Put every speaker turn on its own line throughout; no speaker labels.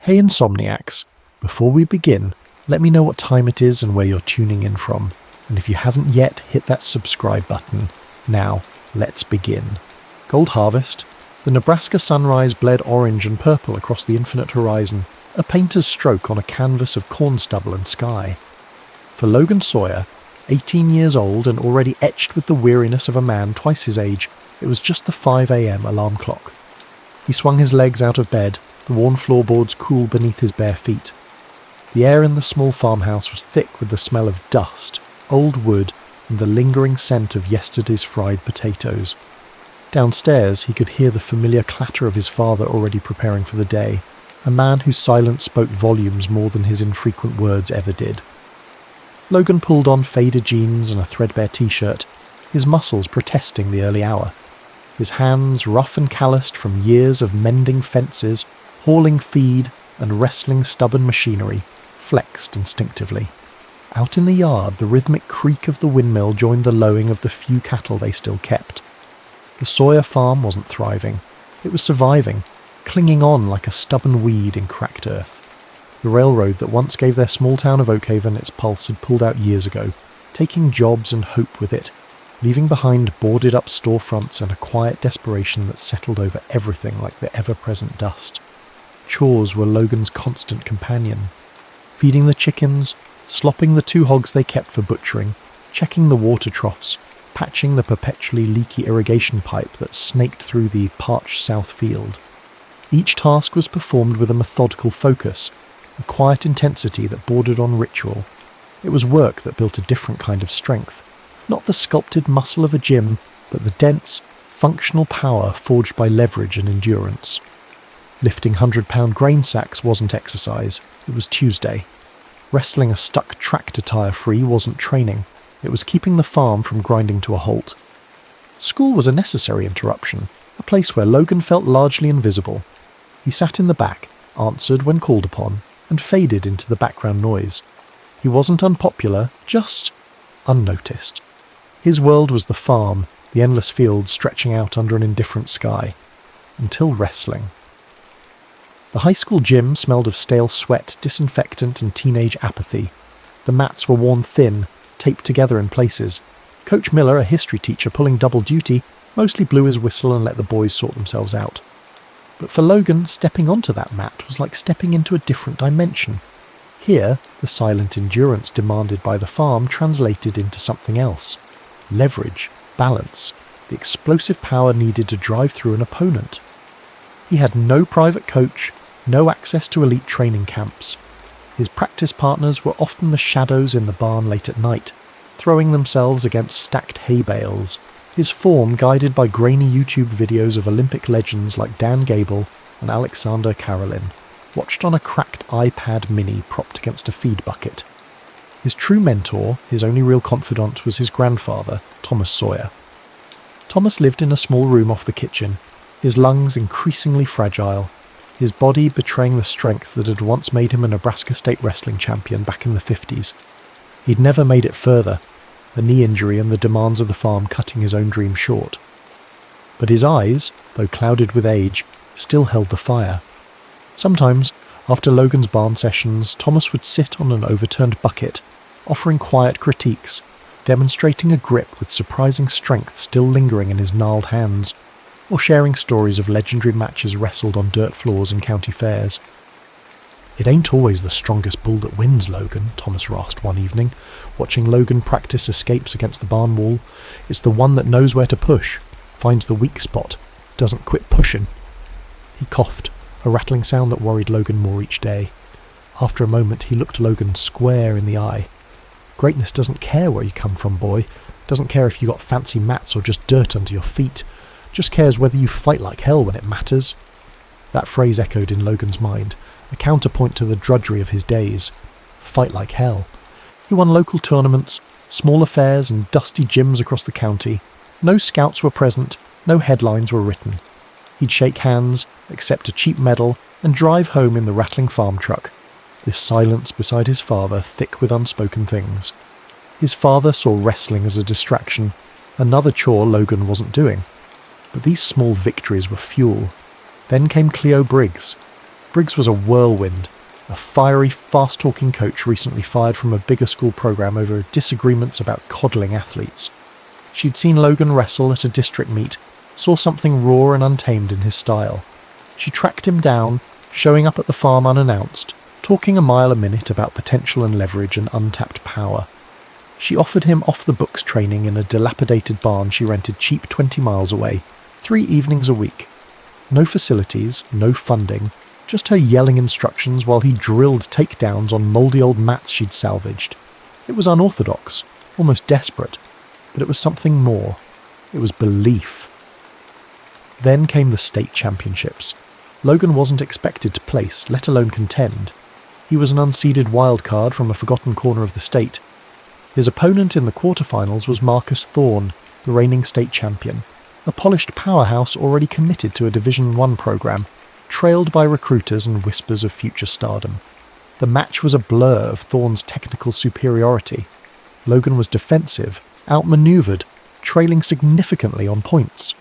Hey Insomniacs, before we begin, let me know what time it is and where you're tuning in from. And if you haven't yet, hit that subscribe button. Now, let's begin. Gold harvest. The Nebraska sunrise bled orange and purple across the infinite horizon, a painter's stroke on a canvas of corn stubble and sky. For Logan Sawyer, 18 years old and already etched with the weariness of a man twice his age, it was just the 5 a.m. alarm clock. He swung his legs out of bed, the worn floorboards cool beneath his bare feet. The air in the small farmhouse was thick with the smell of dust, old wood, and the lingering scent of yesterday's fried potatoes. Downstairs, he could hear the familiar clatter of his father already preparing for the day, a man whose silence spoke volumes more than his infrequent words ever did. Logan pulled on faded jeans and a threadbare t-shirt, his muscles protesting the early hour. His hands, rough and calloused from years of mending fences, hauling feed, and wrestling stubborn machinery, flexed instinctively. Out in the yard, the rhythmic creak of the windmill joined the lowing of the few cattle they still kept. The Sawyer farm wasn't thriving. It was surviving, clinging on like a stubborn weed in cracked earth. The railroad that once gave their small town of Oakhaven its pulse had pulled out years ago, taking jobs and hope with it, leaving behind boarded-up storefronts and a quiet desperation that settled over everything like the ever-present dust. Chores were Logan's constant companion. Feeding the chickens, slopping the 2 hogs they kept for butchering, checking the water troughs, patching the perpetually leaky irrigation pipe that snaked through the parched south field. Each task was performed with a methodical focus, a quiet intensity that bordered on ritual. It was work that built a different kind of strength, not the sculpted muscle of a gym, but the dense, functional power forged by leverage and endurance. Lifting 100-pound grain sacks wasn't exercise, it was Tuesday. Wrestling a stuck tractor tyre free wasn't training, it was keeping the farm from grinding to a halt. School was a necessary interruption, a place where Logan felt largely invisible. He sat in the back, answered when called upon, and faded into the background noise. He wasn't unpopular, just unnoticed. His world was the farm, the endless fields stretching out under an indifferent sky. Until wrestling. The high school gym smelled of stale sweat, disinfectant, and teenage apathy. The mats were worn thin, taped together in places. Coach Miller, a history teacher pulling double duty, mostly blew his whistle and let the boys sort themselves out. But for Logan, stepping onto that mat was like stepping into a different dimension. Here, the silent endurance demanded by the farm translated into something else. Leverage, balance, the explosive power needed to drive through an opponent. He had no private coach, no access to elite training camps. His practice partners were often the shadows in the barn late at night, throwing themselves against stacked hay bales, his form guided by grainy YouTube videos of Olympic legends like Dan Gable and Alexander Karolin, watched on a cracked iPad mini propped against a feed bucket. His true mentor, his only real confidant, was his grandfather, Thomas Sawyer. Thomas lived in a small room off the kitchen, his lungs increasingly fragile, his body betraying the strength that had once made him a Nebraska state wrestling champion back in the 50s. He'd never made it further, a knee injury and the demands of the farm cutting his own dream short. But his eyes, though clouded with age, still held the fire. Sometimes, after Logan's barn sessions, Thomas would sit on an overturned bucket, offering quiet critiques, demonstrating a grip with surprising strength still lingering in his gnarled hands, or sharing stories of legendary matches wrestled on dirt floors in county fairs. "It ain't always the strongest bull that wins, Logan," Thomas rasped one evening, watching Logan practice escapes against the barn wall. "It's the one that knows where to push, finds the weak spot, doesn't quit pushing." He coughed, a rattling sound that worried Logan more each day. After a moment, he looked Logan square in the eye. "Greatness doesn't care where you come from, boy. Doesn't care if you got fancy mats or just dirt under your feet. Just cares whether you fight like hell when it matters." That phrase echoed in Logan's mind, a counterpoint to the drudgery of his days. Fight like hell. He won local tournaments, small affairs, and dusty gyms across the county. No scouts were present, no headlines were written. He'd shake hands, accept a cheap medal, and drive home in the rattling farm truck. This silence beside his father thick with unspoken things. His father saw wrestling as a distraction, another chore Logan wasn't doing. But these small victories were fuel. Then came Cleo Briggs. Briggs was a whirlwind, a fiery, fast-talking coach recently fired from a bigger school program over disagreements about coddling athletes. She'd seen Logan wrestle at a district meet, saw something raw and untamed in his style. She tracked him down, showing up at the farm unannounced, talking a mile a minute about potential and leverage and untapped power. She offered him off-the-books training in a dilapidated barn she rented cheap 20 miles away, 3 evenings a week. No facilities, no funding, just her yelling instructions while he drilled takedowns on mouldy old mats she'd salvaged. It was unorthodox, almost desperate, but it was something more. It was belief. Then came the state championships. Logan wasn't expected to place, let alone contend. He was an unseeded wildcard from a forgotten corner of the state. His opponent in the quarterfinals was Marcus Thorne, the reigning state champion, a polished powerhouse already committed to a Division I program, trailed by recruiters and whispers of future stardom. The match was a blur of Thorne's technical superiority. Logan was defensive, outmaneuvered, trailing significantly on points.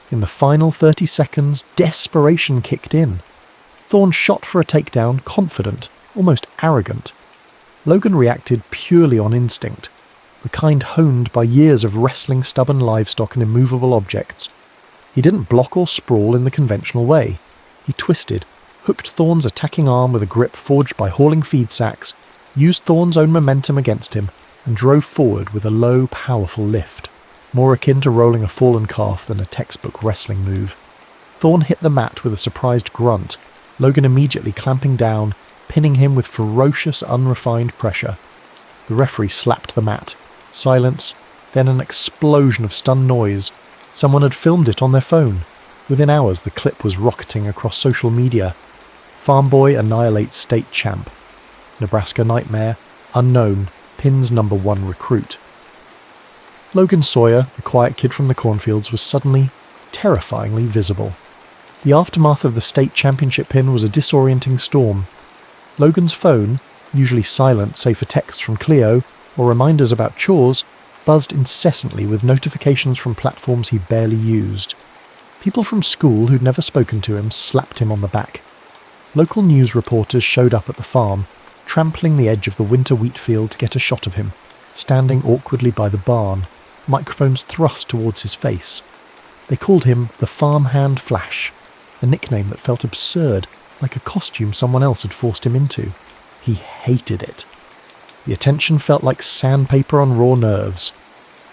In the final 30 seconds, desperation kicked in. Thorne shot for a takedown, confident, almost arrogant. Logan reacted purely on instinct, the kind honed by years of wrestling stubborn livestock and immovable objects. He didn't block or sprawl in the conventional way. He twisted, hooked Thorne's attacking arm with a grip forged by hauling feed sacks, used Thorne's own momentum against him, and drove forward with a low, powerful lift, more akin to rolling a fallen calf than a textbook wrestling move. Thorne hit the mat with a surprised grunt, Logan immediately clamping down, pinning him with ferocious, unrefined pressure. The referee slapped the mat. Silence, then an explosion of stunned noise. Someone had filmed it on their phone. Within hours, the clip was rocketing across social media. Farm boy annihilates state champ. Nebraska nightmare, unknown, pins #1 recruit. Logan Sawyer, the quiet kid from the cornfields, was suddenly terrifyingly visible. The aftermath of the state championship pin was a disorienting storm. Logan's phone, usually silent save for texts from Cleo or reminders about chores, buzzed incessantly with notifications from platforms he barely used. People from school who'd never spoken to him slapped him on the back. Local news reporters showed up at the farm, trampling the edge of the winter wheat field to get a shot of him, standing awkwardly by the barn, microphones thrust towards his face. They called him the Farmhand Flash, a nickname that felt absurd, like a costume someone else had forced him into. He hated it. The attention felt like sandpaper on raw nerves.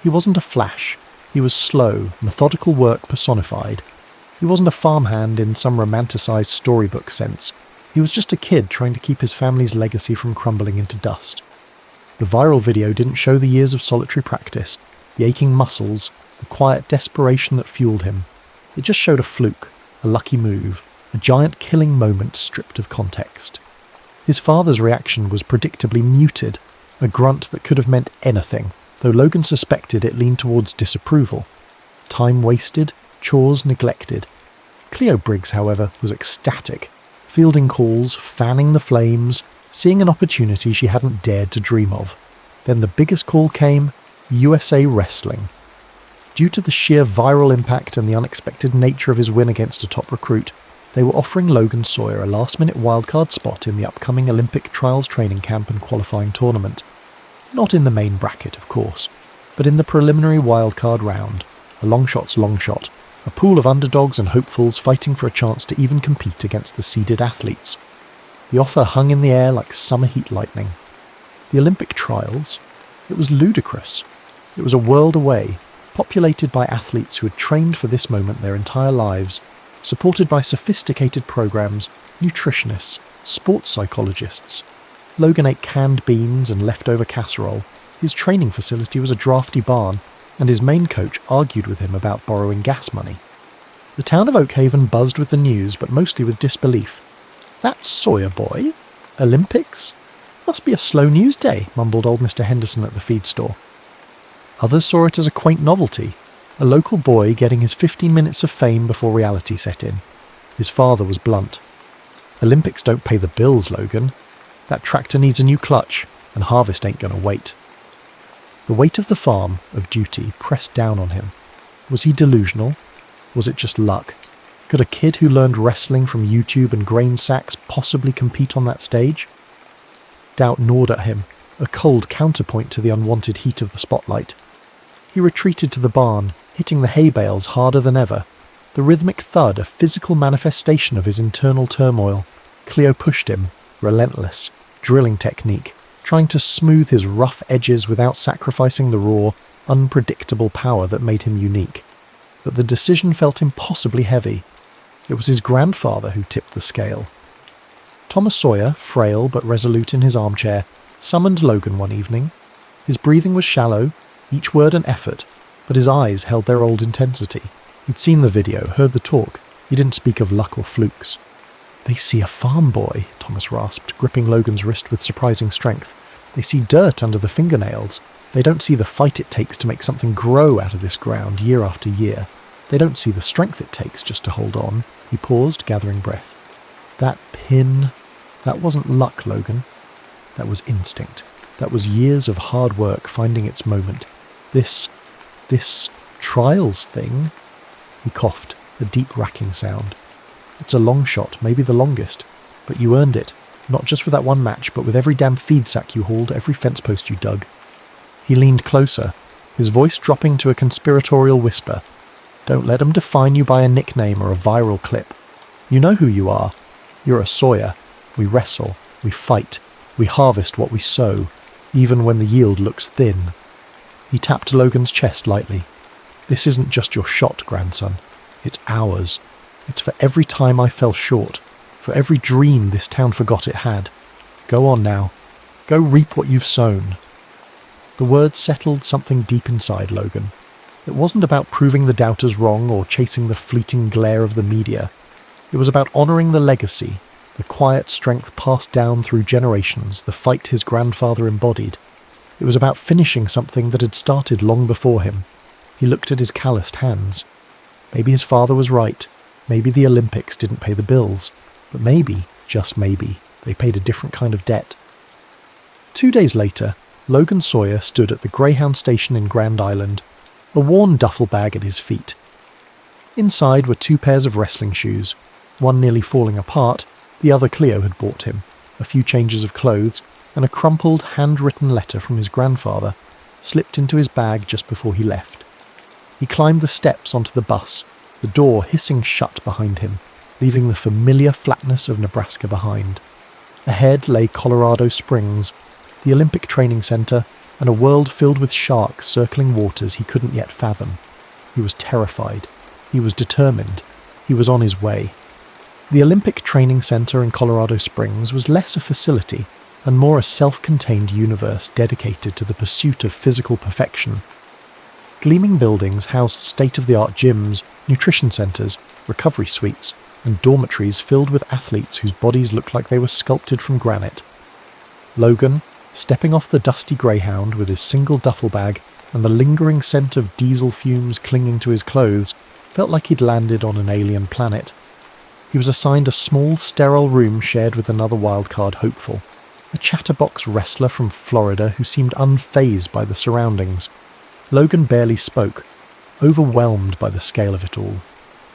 He wasn't a flash. He was slow, methodical work personified. He wasn't a farmhand in some romanticized storybook sense. He was just a kid trying to keep his family's legacy from crumbling into dust. The viral video didn't show the years of solitary practice, the aching muscles, the quiet desperation that fueled him. It just showed a fluke, a lucky move, a giant killing moment stripped of context. His father's reaction was predictably muted, a grunt that could have meant anything, though Logan suspected it leaned towards disapproval. Time wasted, chores neglected. Cleo Briggs, however, was ecstatic, fielding calls, fanning the flames, seeing an opportunity she hadn't dared to dream of. Then the biggest call came, USA Wrestling. Due to the sheer viral impact and the unexpected nature of his win against a top recruit, they were offering Logan Sawyer a last-minute wildcard spot in the upcoming Olympic trials training camp and qualifying tournament. Not in the main bracket, of course, but in the preliminary wildcard round, a long shot's long shot, a pool of underdogs and hopefuls fighting for a chance to even compete against the seeded athletes. The offer hung in the air like summer heat lightning. The Olympic trials? It was ludicrous. It was a world away, populated by athletes who had trained for this moment their entire lives, supported by sophisticated programs, nutritionists, sports psychologists. Logan ate canned beans and leftover casserole. His training facility was a drafty barn, and his main coach argued with him about borrowing gas money. The town of Oakhaven buzzed with the news, but mostly with disbelief. "That Sawyer boy? Olympics? Must be a slow news day," mumbled old Mr. Henderson at the feed store. Others saw it as a quaint novelty, a local boy getting his 15 minutes of fame before reality set in. His father was blunt. "Olympics don't pay the bills, Logan. That tractor needs a new clutch, and harvest ain't gonna wait." The weight of the farm, of duty, pressed down on him. Was he delusional? Was it just luck? Could a kid who learned wrestling from YouTube and grain sacks possibly compete on that stage? Doubt gnawed at him, a cold counterpoint to the unwanted heat of the spotlight. He retreated to the barn, hitting the hay bales harder than ever, the rhythmic thud a physical manifestation of his internal turmoil. Cleo pushed him, relentless, drilling technique, trying to smooth his rough edges without sacrificing the raw, unpredictable power that made him unique. But the decision felt impossibly heavy. It was his grandfather who tipped the scale. Thomas Sawyer, frail but resolute in his armchair, summoned Logan one evening. His breathing was shallow, each word an effort, but his eyes held their old intensity. He'd seen the video, heard the talk. He didn't speak of luck or flukes. "They see a farm boy," Thomas rasped, gripping Logan's wrist with surprising strength. "They see dirt under the fingernails. They don't see the fight it takes to make something grow out of this ground year after year. They don't see the strength it takes just to hold on." He paused, gathering breath. "That pin, that wasn't luck, Logan. That was instinct. That was years of hard work finding its moment. This trials thing." He coughed, a deep racking sound. "It's a long shot, maybe the longest. But you earned it. Not just with that one match, but with every damn feed sack you hauled, every fence post you dug." He leaned closer, his voice dropping to a conspiratorial whisper. "Don't let 'em define you by a nickname or a viral clip. You know who you are. You're a Sawyer. We wrestle, we fight, we harvest what we sow, even when the yield looks thin." He tapped Logan's chest lightly. "This isn't just your shot, grandson. It's ours. It's for every time I fell short, for every dream this town forgot it had. Go on now. Go reap what you've sown." The words settled something deep inside Logan. It wasn't about proving the doubters wrong or chasing the fleeting glare of the media. It was about honouring the legacy, the quiet strength passed down through generations, the fight his grandfather embodied. It was about finishing something that had started long before him. He looked at his calloused hands. Maybe his father was right. Maybe the Olympics didn't pay the bills. But maybe, just maybe, they paid a different kind of debt. 2 days later, Logan Sawyer stood at the Greyhound station in Grand Island, a worn duffel bag at his feet. Inside were 2 pairs of wrestling shoes, one nearly falling apart, the other Cleo had bought him, a few changes of clothes, and a crumpled, handwritten letter from his grandfather, slipped into his bag just before he left. He climbed the steps onto the bus, the door hissing shut behind him, leaving the familiar flatness of Nebraska behind. Ahead lay Colorado Springs, the Olympic Training Center, and a world filled with sharks circling waters he couldn't yet fathom. He was terrified. He was determined. He was on his way. The Olympic Training Center in Colorado Springs was less a facility and more a self-contained universe dedicated to the pursuit of physical perfection. Gleaming buildings housed state-of-the-art gyms, nutrition centers, recovery suites, and dormitories filled with athletes whose bodies looked like they were sculpted from granite. Logan, stepping off the dusty Greyhound with his single duffel bag and the lingering scent of diesel fumes clinging to his clothes, felt like he'd landed on an alien planet. He was assigned a small, sterile room shared with another wildcard hopeful, a chatterbox wrestler from Florida who seemed unfazed by the surroundings. Logan barely spoke, overwhelmed by the scale of it all.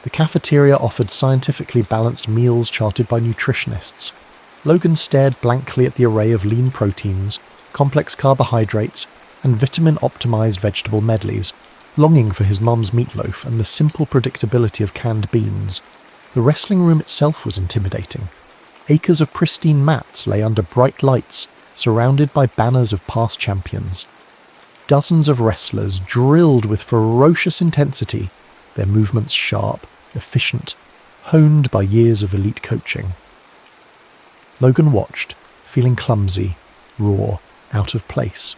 The cafeteria offered scientifically balanced meals charted by nutritionists. Logan stared blankly at the array of lean proteins, complex carbohydrates, and vitamin-optimized vegetable medleys, longing for his mum's meatloaf and the simple predictability of canned beans. The wrestling room itself was intimidating. Acres of pristine mats lay under bright lights, surrounded by banners of past champions. Dozens of wrestlers drilled with ferocious intensity, their movements sharp, efficient, honed by years of elite coaching. Logan watched, feeling clumsy, raw, out of place.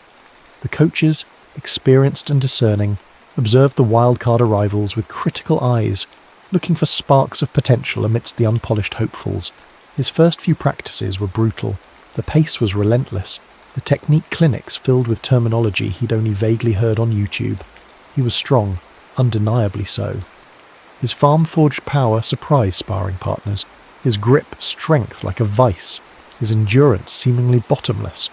The coaches, experienced and discerning, observed the wildcard arrivals with critical eyes, looking for sparks of potential amidst the unpolished hopefuls. His first few practices were brutal. The pace was relentless, the technique clinics filled with terminology he'd only vaguely heard on YouTube. He was strong, undeniably so. His farm-forged power surprised sparring partners, his grip strength like a vice, his endurance seemingly bottomless.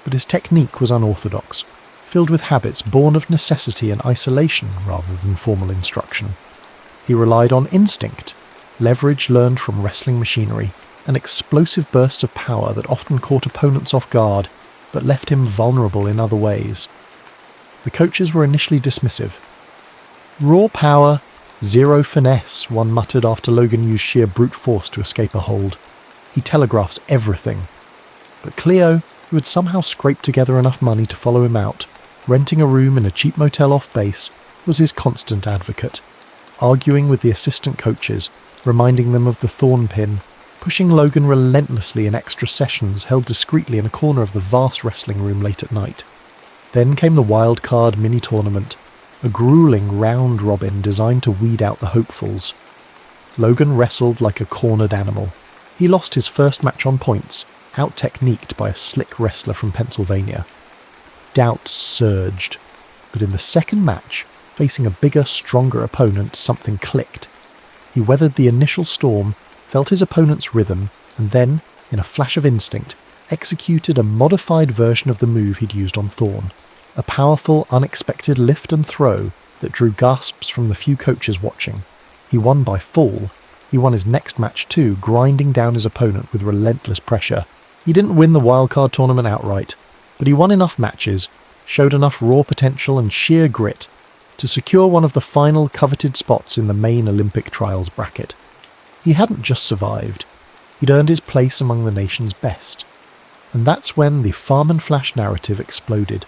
But his technique was unorthodox, filled with habits born of necessity and isolation rather than formal instruction. He relied on instinct, leverage learned from wrestling machinery, and explosive bursts of power that often caught opponents off guard, but left him vulnerable in other ways. The coaches were initially dismissive. "Raw power, zero finesse," one muttered after Logan used sheer brute force to escape a hold. "He telegraphs everything." But Cleo, who had somehow scraped together enough money to follow him out, renting a room in a cheap motel off base, was his constant advocate, arguing with the assistant coaches, reminding them of the thorn pin, pushing Logan relentlessly in extra sessions held discreetly in a corner of the vast wrestling room late at night. Then came the wild card mini-tournament, a grueling round-robin designed to weed out the hopefuls. Logan wrestled like a cornered animal. He lost his first match on points, out-techniqued by a slick wrestler from Pennsylvania. Doubt surged, but in the second match, facing a bigger, stronger opponent, something clicked. He weathered the initial storm, felt his opponent's rhythm, and then, in a flash of instinct, executed a modified version of the move he'd used on Thorn. A powerful, unexpected lift and throw that drew gasps from the few coaches watching. He won by fall. He won his next match too, grinding down his opponent with relentless pressure. He didn't win the wildcard tournament outright, but he won enough matches, showed enough raw potential and sheer grit to secure one of the final coveted spots in the main Olympic trials bracket. He hadn't just survived, he'd earned his place among the nation's best. And that's when the Farm and Flash narrative exploded.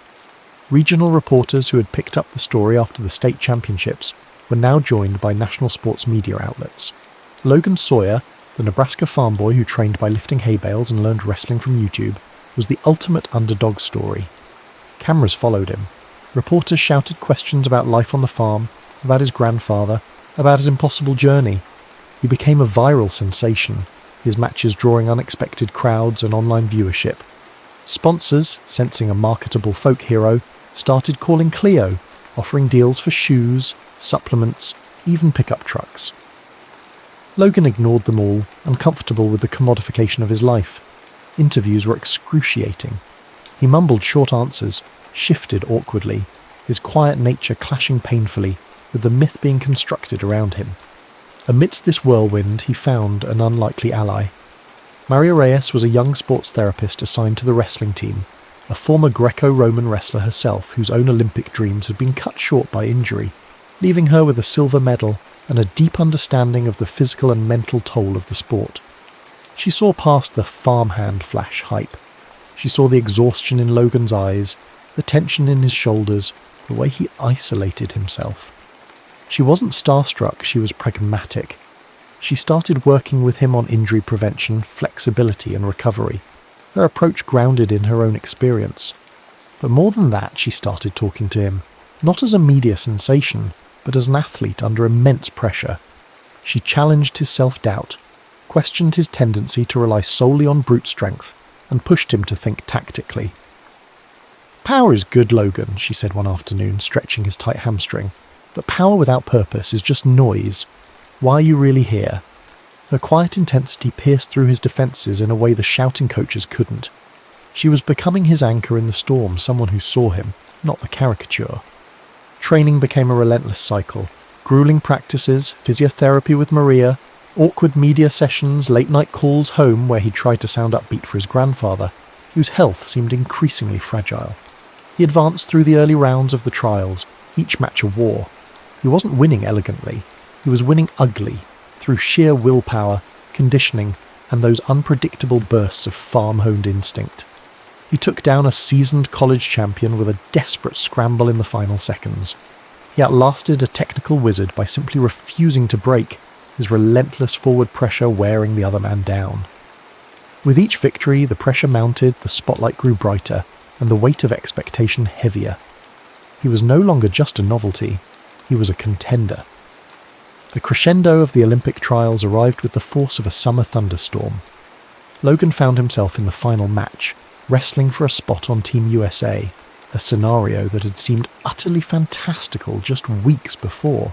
Regional reporters who had picked up the story after the state championships were now joined by national sports media outlets. Logan Sawyer, the Nebraska farm boy who trained by lifting hay bales and learned wrestling from YouTube, was the ultimate underdog story. Cameras followed him. Reporters shouted questions about life on the farm, about his grandfather, about his impossible journey. He became a viral sensation, his matches drawing unexpected crowds and online viewership. Sponsors, sensing a marketable folk hero, started calling Cleo, offering deals for shoes, supplements, even pickup trucks. Logan ignored them all, uncomfortable with the commodification of his life. Interviews were excruciating. He mumbled short answers, shifted awkwardly, his quiet nature clashing painfully with the myth being constructed around him. Amidst this whirlwind, he found an unlikely ally. Maria Reyes was a young sports therapist assigned to the wrestling team, a former Greco-Roman wrestler herself whose own Olympic dreams had been cut short by injury, leaving her with a silver medal and a deep understanding of the physical and mental toll of the sport. She saw past the farmhand Flash hype. She saw the exhaustion in Logan's eyes, the tension in his shoulders, the way he isolated himself. She wasn't starstruck, she was pragmatic. She started working with him on injury prevention, flexibility and recovery, her approach grounded in her own experience. But more than that, she started talking to him, not as a media sensation, but as an athlete under immense pressure. She challenged his self-doubt, questioned his tendency to rely solely on brute strength, and pushed him to think tactically. "Power is good, Logan," she said one afternoon, stretching his tight hamstring, "but power without purpose is just noise. Why are you really here?" Her quiet intensity pierced through his defences in a way the shouting coaches couldn't. She was becoming his anchor in the storm, someone who saw him, not the caricature. Training became a relentless cycle. Grueling practices, physiotherapy with Maria, awkward media sessions, late-night calls home where he tried to sound upbeat for his grandfather, whose health seemed increasingly fragile. He advanced through the early rounds of the trials, each match a war. He wasn't winning elegantly. He was winning ugly, through sheer willpower, conditioning, and those unpredictable bursts of farm-honed instinct. He took down a seasoned college champion with a desperate scramble in the final seconds. He outlasted a technical wizard by simply refusing to break, his relentless forward pressure wearing the other man down. With each victory, the pressure mounted, the spotlight grew brighter, and the weight of expectation heavier. He was no longer just a novelty, he was a contender. The crescendo of the Olympic trials arrived with the force of a summer thunderstorm. Logan found himself in the final match, wrestling for a spot on Team USA, a scenario that had seemed utterly fantastical just weeks before.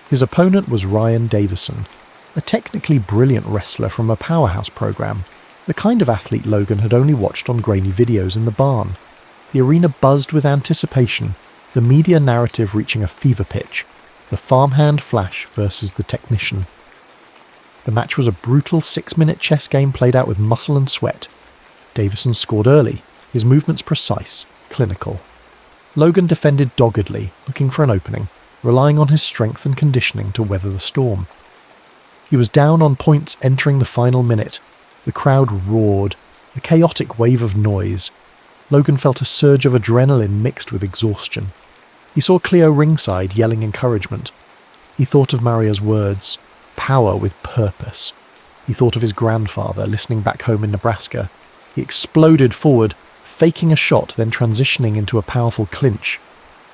His opponent was Ryan Davison, a technically brilliant wrestler from a powerhouse program, the kind of athlete Logan had only watched on grainy videos in the barn. The arena buzzed with anticipation, the media narrative reaching a fever pitch, the farmhand Flash versus the technician. The match was a brutal 6-minute chess game played out with muscle and sweat. Davison scored early, his movements precise, clinical. Logan defended doggedly, looking for an opening, relying on his strength and conditioning to weather the storm. He was down on points entering the final minute. The crowd roared, a chaotic wave of noise. Logan felt a surge of adrenaline mixed with exhaustion. He saw Cleo ringside yelling encouragement. He thought of Maria's words, power with purpose. He thought of his grandfather listening back home in Nebraska. He exploded forward, faking a shot, then transitioning into a powerful clinch.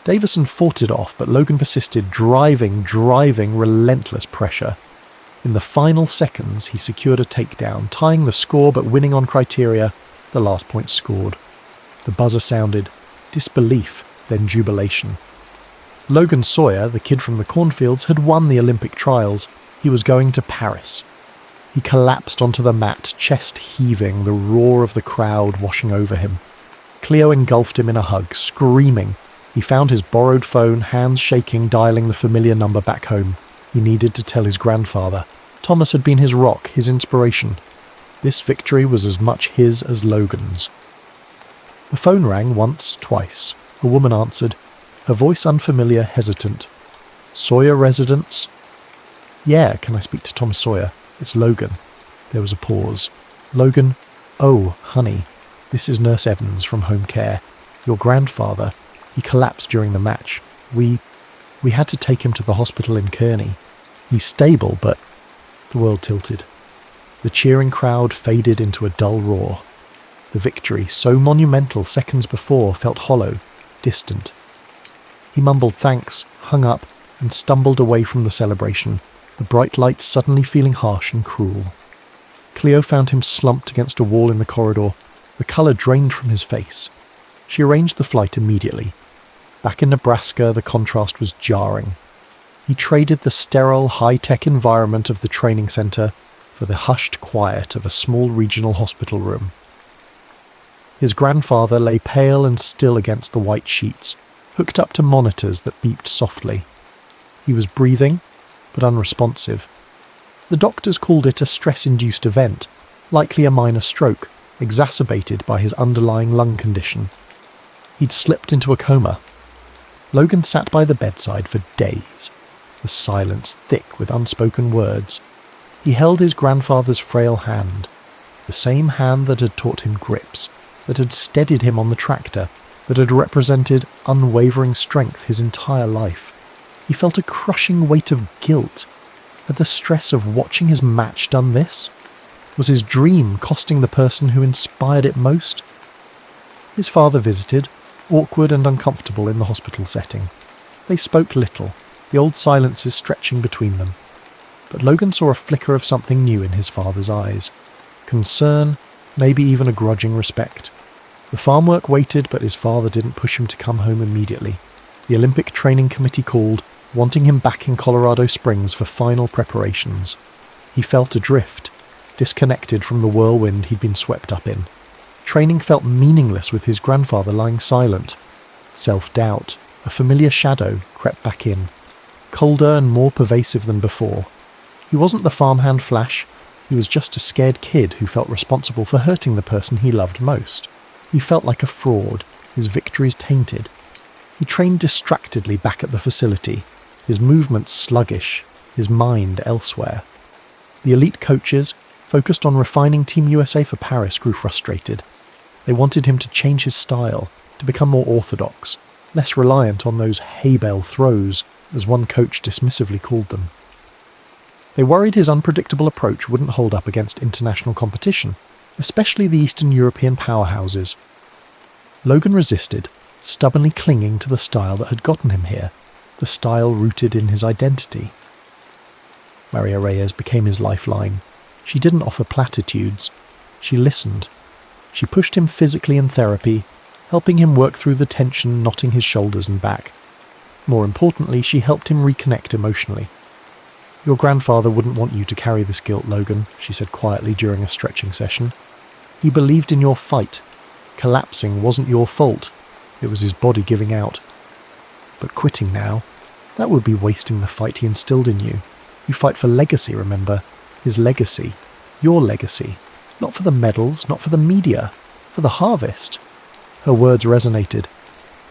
Davison fought it off, but Logan persisted, driving relentless pressure. In the final seconds, he secured a takedown, tying the score but winning on criteria, the last point scored. The buzzer sounded, disbelief, then jubilation. Logan Sawyer, the kid from the cornfields, had won the Olympic trials. He was going to Paris. He collapsed onto the mat, chest heaving, the roar of the crowd washing over him. Cleo engulfed him in a hug, screaming. He found his borrowed phone, hands shaking, dialing the familiar number back home. He needed to tell his grandfather. Thomas had been his rock, his inspiration. This victory was as much his as Logan's. The phone rang once, twice. A woman answered, her voice unfamiliar, hesitant. Sawyer residence? Yeah, can I speak to Thomas Sawyer? It's Logan. There was a pause. Logan, oh, honey, this is Nurse Evans from Home Care. Your grandfather, he collapsed during the match. We had to take him to the hospital in Kearney. He's stable, but... The world tilted. The cheering crowd faded into a dull roar. The victory, so monumental seconds before, felt hollow, distant. He mumbled thanks, hung up, and stumbled away from the celebration, the bright lights suddenly feeling harsh and cruel. Cleo found him slumped against a wall in the corridor, the colour drained from his face. She arranged the flight immediately. Back in Nebraska, the contrast was jarring. He traded the sterile, high-tech environment of the training centre for the hushed quiet of a small regional hospital room. His grandfather lay pale and still against the white sheets, hooked up to monitors that beeped softly. He was breathing, but unresponsive. The doctors called it a stress-induced event, likely a minor stroke, exacerbated by his underlying lung condition. He'd slipped into a coma. Logan sat by the bedside for days, the silence thick with unspoken words. He held his grandfather's frail hand, the same hand that had taught him grips, that had steadied him on the tractor, that had represented unwavering strength his entire life. He felt a crushing weight of guilt. Had the stress of watching his match done this? Was his dream costing the person who inspired it most? His father visited, awkward and uncomfortable in the hospital setting. They spoke little, the old silences stretching between them. But Logan saw a flicker of something new in his father's eyes. Concern, maybe even a grudging respect. The farm work waited, but his father didn't push him to come home immediately. The Olympic training committee called, wanting him back in Colorado Springs for final preparations. He felt adrift, disconnected from the whirlwind he'd been swept up in. Training felt meaningless with his grandfather lying silent. Self-doubt, a familiar shadow, crept back in, colder and more pervasive than before. He wasn't the farmhand Flash, he was just a scared kid who felt responsible for hurting the person he loved most. He felt like a fraud, his victories tainted. He trained distractedly back at the facility, his movements sluggish, his mind elsewhere. The elite coaches, focused on refining Team USA for Paris, grew frustrated. They wanted him to change his style, to become more orthodox, less reliant on those hay bale throws, as one coach dismissively called them. They worried his unpredictable approach wouldn't hold up against international competition, especially the Eastern European powerhouses. Logan resisted, stubbornly clinging to the style that had gotten him here, the style rooted in his identity. Maria Reyes became his lifeline. She didn't offer platitudes. She listened. She pushed him physically in therapy, helping him work through the tension knotting his shoulders and back. More importantly, she helped him reconnect emotionally. Your grandfather wouldn't want you to carry this guilt, Logan, she said quietly during a stretching session. He believed in your fight. Collapsing wasn't your fault. It was his body giving out. But quitting now, that would be wasting the fight he instilled in you. You fight for legacy, remember? his legacy, your legacy, not for the medals, not for the media, for the harvest. Her words resonated.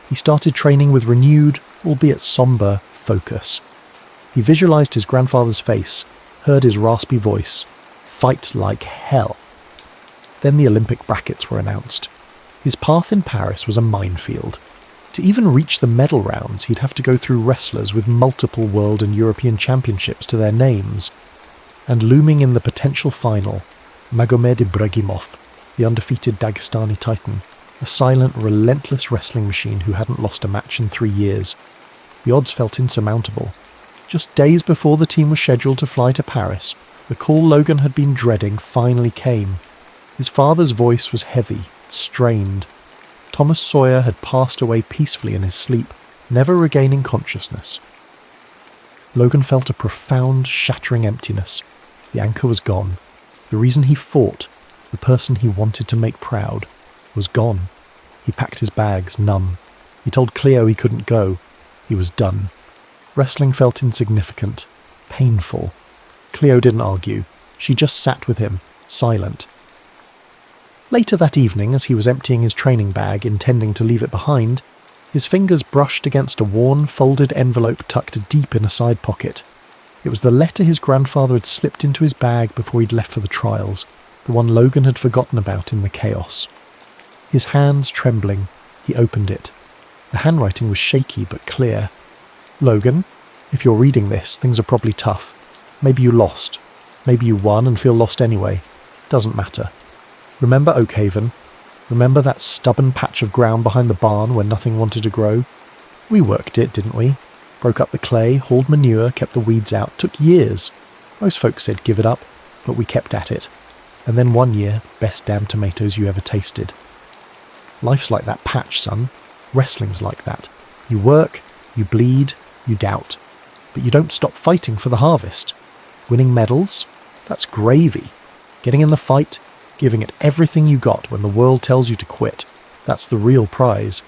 He started training with renewed, albeit sombre, focus. He visualized his grandfather's face, heard his raspy voice, fight like hell. Then the Olympic brackets were announced. His path in Paris was a minefield. To even reach the medal rounds, he'd have to go through wrestlers with multiple world and European championships to their names. And looming in the potential final, Magomed Ibragimov, the undefeated Dagestani titan, a silent, relentless wrestling machine who hadn't lost a match in 3 years. The odds felt insurmountable. Just days before the team was scheduled to fly to Paris, the call Logan had been dreading finally came. His father's voice was heavy, strained. Thomas Sawyer had passed away peacefully in his sleep, never regaining consciousness. Logan felt a profound, shattering emptiness. The anchor was gone. The reason he fought, the person he wanted to make proud, was gone. He packed his bags, numb. He told Cleo he couldn't go. He was done. Wrestling felt insignificant, painful. Cleo didn't argue. She just sat with him, silent. Later that evening, as he was emptying his training bag, intending to leave it behind, his fingers brushed against a worn, folded envelope tucked deep in a side pocket. It was the letter his grandfather had slipped into his bag before he'd left for the trials, the one Logan had forgotten about in the chaos. His hands trembling, he opened it. The handwriting was shaky but clear. Logan, if you're reading this, things are probably tough. Maybe you lost. Maybe you won and feel lost anyway. Doesn't matter. Remember Oakhaven? Remember that stubborn patch of ground behind the barn where nothing wanted to grow? We worked it, didn't we? Broke up the clay, hauled manure, kept the weeds out. Took years. Most folks said give it up, but we kept at it. And then one year, best damn tomatoes you ever tasted. Life's like that patch, son. Wrestling's like that. You work, you bleed, you doubt. But you don't stop fighting for the harvest. Winning medals? That's gravy. Getting in the fight, giving it everything you got when the world tells you to quit. That's the real prize.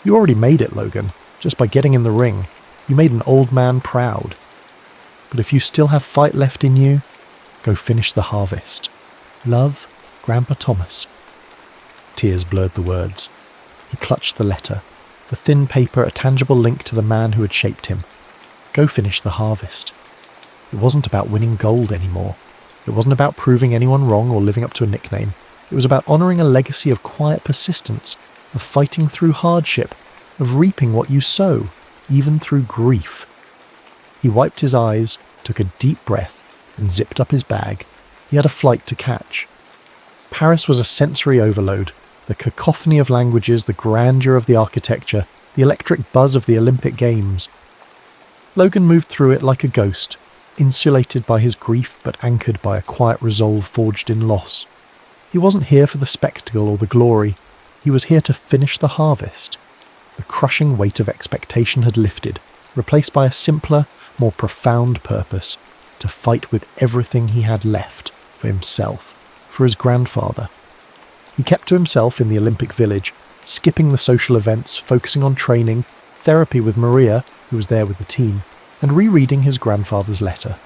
You already made it, Logan, just by getting in the ring. You made an old man proud. But if you still have fight left in you, go finish the harvest. Love, Grandpa Thomas. Tears blurred the words. He clutched the letter, the thin paper a tangible link to the man who had shaped him. Go finish the harvest. It wasn't about winning gold anymore. It wasn't about proving anyone wrong or living up to a nickname. It was about honouring a legacy of quiet persistence, of fighting through hardship, of reaping what you sow, even through grief. He wiped his eyes, took a deep breath, and zipped up his bag. He had a flight to catch. Paris was a sensory overload. The cacophony of languages, the grandeur of the architecture, the electric buzz of the Olympic Games. Logan moved through it like a ghost, insulated by his grief but anchored by a quiet resolve forged in loss. He wasn't here for the spectacle or the glory. He was here to finish the harvest. The crushing weight of expectation had lifted, replaced by a simpler, more profound purpose, to fight with everything he had left, for himself, for his grandfather. He kept to himself in the Olympic Village, skipping the social events, focusing on training, therapy with Maria, who was there with the team, and rereading his grandfather's letter.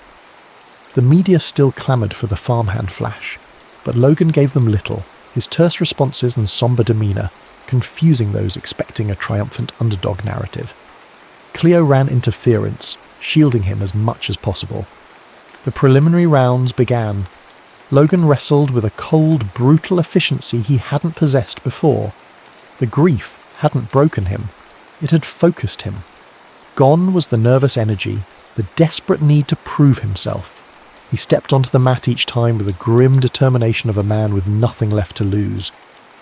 The media still clamoured for the farmhand flash, but Logan gave them little, his terse responses and sombre demeanour, confusing those expecting a triumphant underdog narrative. Cleo ran interference, shielding him as much as possible. The preliminary rounds began. Logan wrestled with a cold, brutal efficiency he hadn't possessed before. The grief hadn't broken him. It had focused him. Gone was the nervous energy, the desperate need to prove himself. He stepped onto the mat each time with the grim determination of a man with nothing left to lose.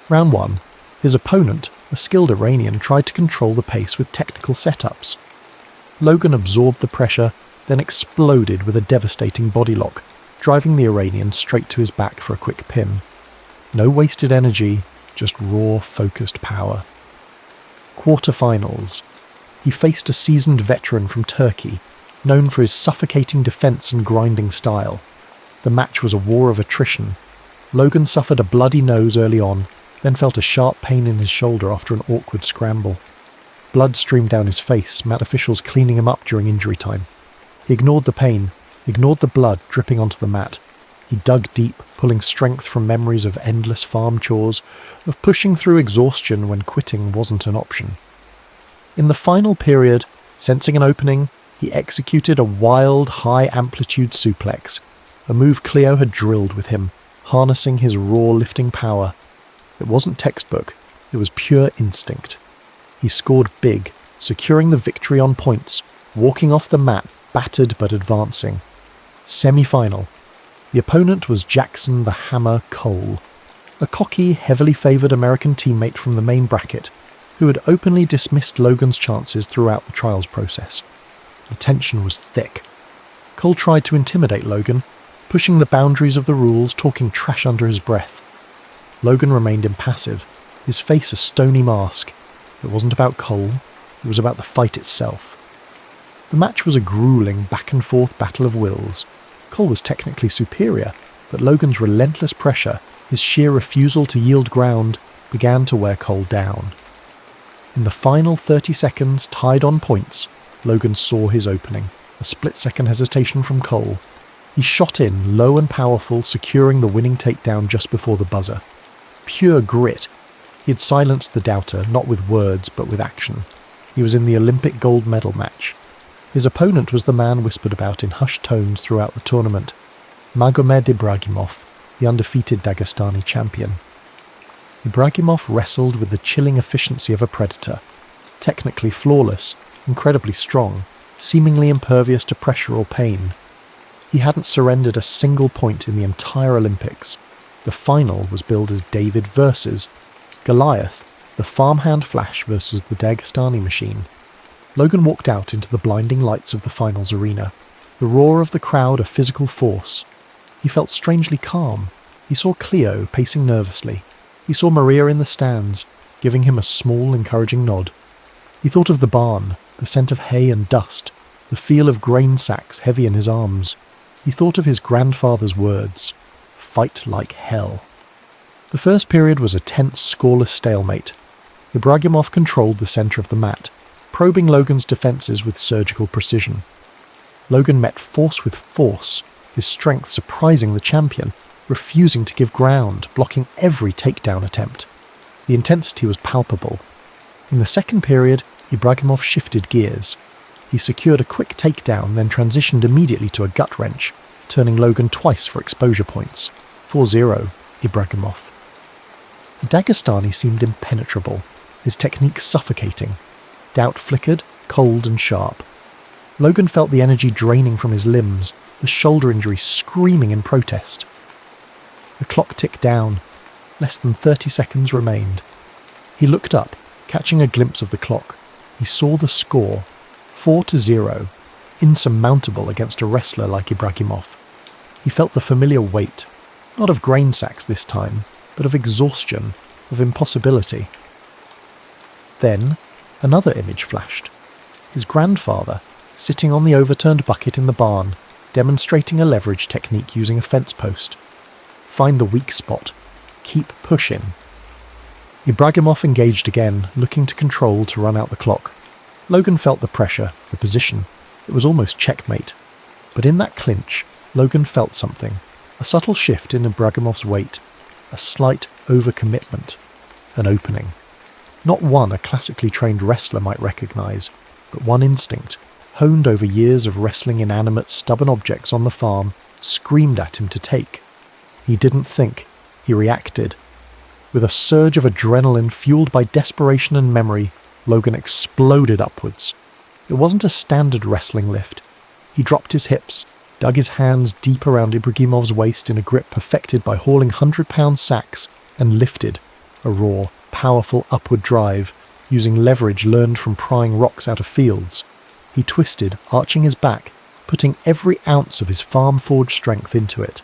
Round 1, his opponent, a skilled Iranian, tried to control the pace with technical setups. Logan absorbed the pressure, then exploded with a devastating body lock, driving the Iranian straight to his back for a quick pin. No wasted energy, just raw, focused power. Quarterfinals. He faced a seasoned veteran from Turkey, known for his suffocating defence and grinding style. The match was a war of attrition. Logan suffered a bloody nose early on, then felt a sharp pain in his shoulder after an awkward scramble. Blood streamed down his face, mat officials cleaning him up during injury time. He ignored the pain, ignored the blood dripping onto the mat, He dug deep, pulling strength from memories of endless farm chores, of pushing through exhaustion when quitting wasn't an option. In the final period, sensing an opening, he executed a wild, high-amplitude suplex, a move Cleo had drilled with him, harnessing his raw lifting power. It wasn't textbook, it was pure instinct. He scored big, securing the victory on points, walking off the mat, battered but advancing. Semi-final. The opponent was Jackson the Hammer Cole, a cocky, heavily favoured American teammate from the main bracket, who had openly dismissed Logan's chances throughout the trials process. The tension was thick. Cole tried to intimidate Logan, pushing the boundaries of the rules, talking trash under his breath. Logan remained impassive, his face a stony mask. It wasn't about Cole, it was about the fight itself. The match was a grueling back-and-forth battle of wills. Cole was technically superior, but Logan's relentless pressure, his sheer refusal to yield ground, began to wear Cole down. In the final 30 seconds, tied on points, Logan saw his opening, a split-second hesitation from Cole. He shot in, low and powerful, securing the winning takedown just before the buzzer. Pure grit. He had silenced the doubter, not with words, but with action. He was in the Olympic gold medal match. His opponent was the man whispered about in hushed tones throughout the tournament, Magomed Ibragimov, the undefeated Dagestani champion. Ibragimov wrestled with the chilling efficiency of a predator, technically flawless, incredibly strong, seemingly impervious to pressure or pain. He hadn't surrendered a single point in the entire Olympics. The final was billed as David versus Goliath, the farmhand Flash versus the Dagestani machine. Logan walked out into the blinding lights of the finals arena, the roar of the crowd a physical force. He felt strangely calm. He saw Cleo pacing nervously. He saw Maria in the stands, giving him a small, encouraging nod. He thought of the barn, the scent of hay and dust, the feel of grain sacks heavy in his arms. He thought of his grandfather's words, "Fight like hell." The first period was a tense, scoreless stalemate. Ibragimov controlled the centre of the mat, probing Logan's defences with surgical precision. Logan met force with force, his strength surprising the champion, refusing to give ground, blocking every takedown attempt. The intensity was palpable. In the second period, Ibragimov shifted gears. He secured a quick takedown, then transitioned immediately to a gut wrench, turning Logan twice for exposure points. 4-0, Ibragimov. The Dagestani seemed impenetrable, his technique suffocating. Doubt flickered, cold and sharp. Logan felt the energy draining from his limbs, the shoulder injury screaming in protest. The clock ticked down. Less than 30 seconds remained. He looked up, catching a glimpse of the clock. He saw the score, 4-0, insurmountable against a wrestler like Ibragimov. He felt the familiar weight, not of grain sacks this time, but of exhaustion, of impossibility. Then, another image flashed. His grandfather, sitting on the overturned bucket in the barn, demonstrating a leverage technique using a fence post. Find the weak spot. Keep pushing. Ibragimov engaged again, looking to control to run out the clock. Logan felt the pressure, the position. It was almost checkmate. But in that clinch, Logan felt something. A subtle shift in Ibragimov's weight. A slight overcommitment. An opening. Not one a classically trained wrestler might recognise, but one instinct, honed over years of wrestling inanimate, stubborn objects on the farm, screamed at him to take. He didn't think. He reacted. With a surge of adrenaline fueled by desperation and memory, Logan exploded upwards. It wasn't a standard wrestling lift. He dropped his hips, dug his hands deep around Ibragimov's waist in a grip perfected by hauling 100-pound sacks, and lifted, a raw, powerful upward drive, using leverage learned from prying rocks out of fields. He twisted, arching his back, putting every ounce of his farm-forged strength into it.